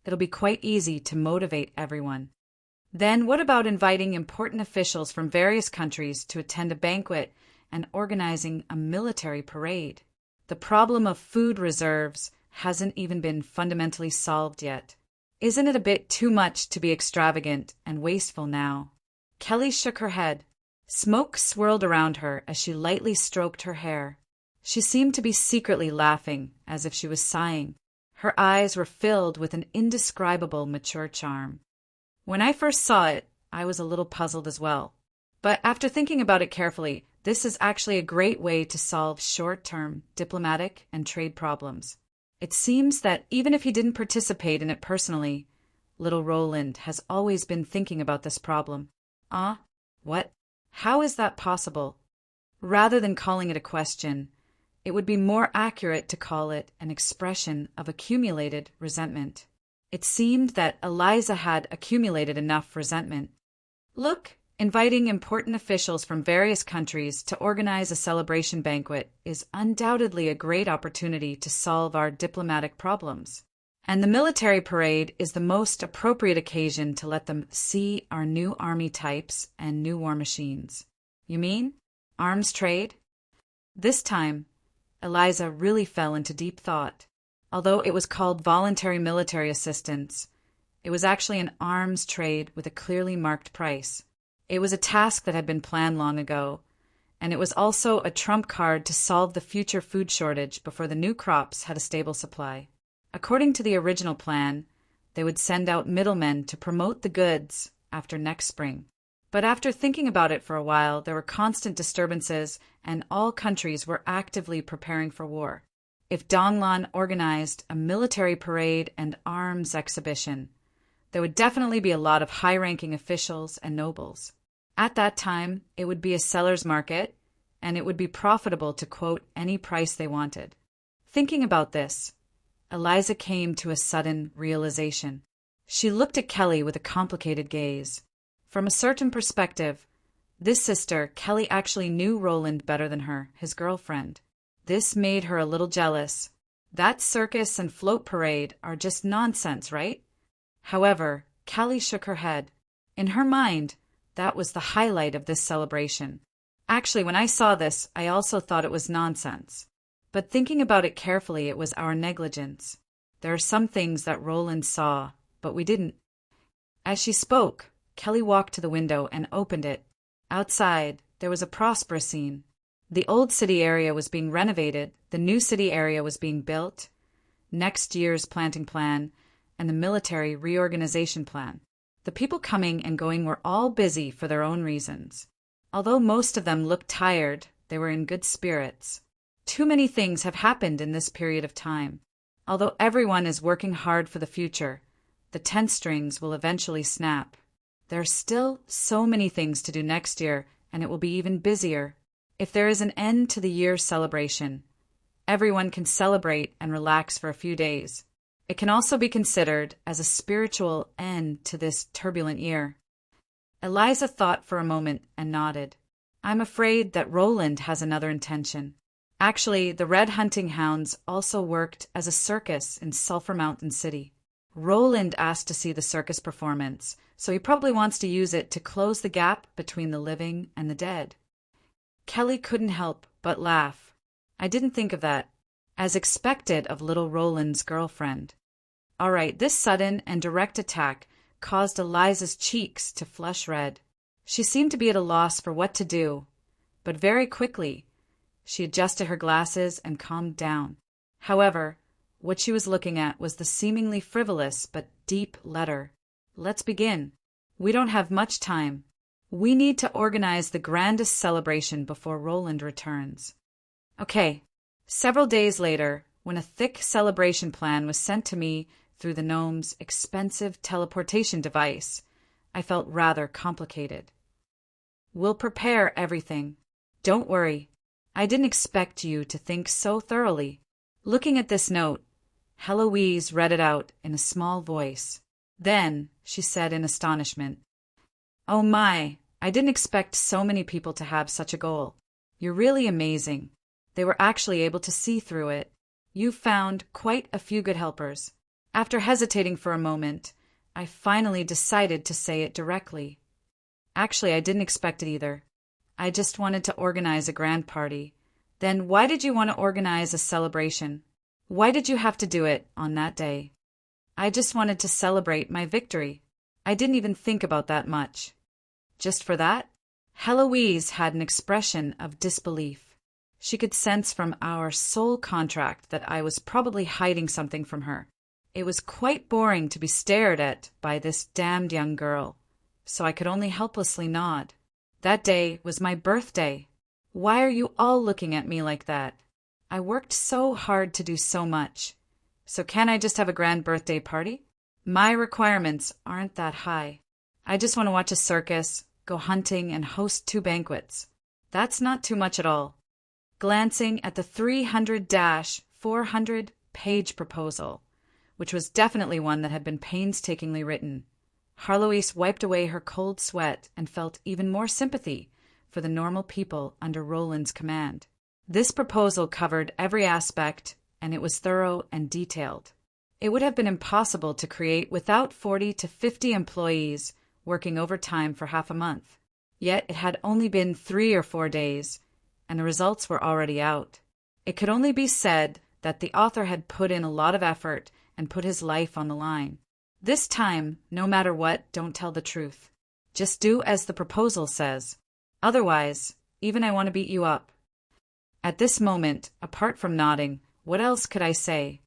[SPEAKER 1] it'll be quite easy to motivate everyone. Then what about inviting important officials from various countries to attend a banquet and organizing a military parade? The problem of food reserves hasn't even been fundamentally solved yet. Isn't it a bit too much to be extravagant and wasteful now? Kelly shook her head. Smoke swirled around her as she lightly stroked her hair. She seemed to be secretly laughing, as if she was sighing. Her eyes were filled with an indescribable mature charm. When I first saw it, I was a little puzzled as well. But after thinking about it carefully, this is actually a great way to solve short-term diplomatic and trade problems. It seems that even if he didn't participate in it personally, little Roland has always been thinking about this problem. What? How is that possible? Rather than calling it a question, it would be more accurate to call it an expression of accumulated resentment. It seemed that Eliza had accumulated enough resentment. Look, inviting important officials from various countries to organize a celebration banquet is undoubtedly a great opportunity to solve our diplomatic problems. And the military parade is the most appropriate occasion to let them see our new army types and new war machines. You mean? Arms trade? This time, Eliza really fell into deep thought. Although it was called voluntary military assistance, it was actually an arms trade with a clearly marked price. It was a task that had been planned long ago, and it was also a trump card to solve the future food shortage before the new crops had a stable supply. According to the original plan, they would send out middlemen to promote the goods after next spring. But after thinking about it for a while, there were constant disturbances, and all countries were actively preparing for war. If Donglan organized a military parade and arms exhibition, there would definitely be a lot of high-ranking officials and nobles. At that time, it would be a seller's market, and it would be profitable to quote any price they wanted. Thinking about this, Eliza came to a sudden realization. She looked at Kelly with a complicated gaze. From a certain perspective, this sister, Kelly, actually knew Roland better than her, his girlfriend. This made her a little jealous. That circus and float parade are just nonsense, right? However, Kelly shook her head. In her mind, that was the highlight of this celebration. Actually, when I saw this, I also thought it was nonsense. But thinking about it carefully, it was our negligence. There are some things that Roland saw, but we didn't. As she spoke, Kelly walked to the window and opened it. Outside, there was a prosperous scene. The old city area was being renovated, the new city area was being built, next year's planting plan, and the military reorganization plan. The people coming and going were all busy for their own reasons. Although most of them looked tired, they were in good spirits. Too many things have happened in this period of time. Although everyone is working hard for the future, the 10 strings will eventually snap. There are still so many things to do next year, and it will be even busier. If there is an end to the year's celebration, everyone can celebrate and relax for a few days. It can also be considered as a spiritual end to this turbulent year. Eliza thought for a moment and nodded. I'm afraid that Roland has another intention. Actually, the Red Hunting Hounds also worked as a circus in Sulphur Mountain City. Roland asked to see the circus performance, so he probably wants to use it to close the gap between the living and the dead. Kelly couldn't help but laugh. I didn't think of that. As expected of little Roland's girlfriend. All right, this sudden and direct attack caused Eliza's cheeks to flush red. She seemed to be at a loss for what to do, but very quickly, she adjusted her glasses and calmed down. However, what she was looking at was the seemingly frivolous but deep letter. Let's begin. We don't have much time. We need to organize the grandest celebration before Roland returns. Okay. Several days later, when a thick celebration plan was sent to me through the gnome's expensive teleportation device, I felt rather complicated. We'll prepare everything. Don't worry. I didn't expect you to think so thoroughly. Looking at this note, Heloise read it out in a small voice. Then, she said in astonishment, "Oh my, I didn't expect so many people to have such a goal. You're really amazing." They were actually able to see through it. You found quite a few good helpers. After hesitating for a moment, I finally decided to say it directly. Actually, I didn't expect it either. I just wanted to organize a grand party. Then why did you want to organize a celebration? Why did you have to do it on that day? I just wanted to celebrate my victory. I didn't even think about that much. Just for that? Heloise had an expression of disbelief. She could sense from our soul contract that I was probably hiding something from her. It was quite boring to be stared at by this damned young girl, so I could only helplessly nod. That day was my birthday. Why are you all looking at me like that? I worked so hard to do so much. So can't I just have a grand birthday party? My requirements aren't that high. I just want to watch a circus, go hunting, and host 2 banquets. That's not too much at all. Glancing at the 300-400-page proposal, which was definitely one that had been painstakingly written, Heloise wiped away her cold sweat and felt even more sympathy for the normal people under Roland's command. This proposal covered every aspect, and it was thorough and detailed. It would have been impossible to create without 40 to 50 employees working overtime for half a month. Yet it had only been 3 or 4 days, and the results were already out. It could only be said that the author had put in a lot of effort and put his life on the line. This time, no matter what, don't tell the truth. Just do as the proposal says. Otherwise, even I want to beat you up. At this moment, apart from nodding, what else could I say?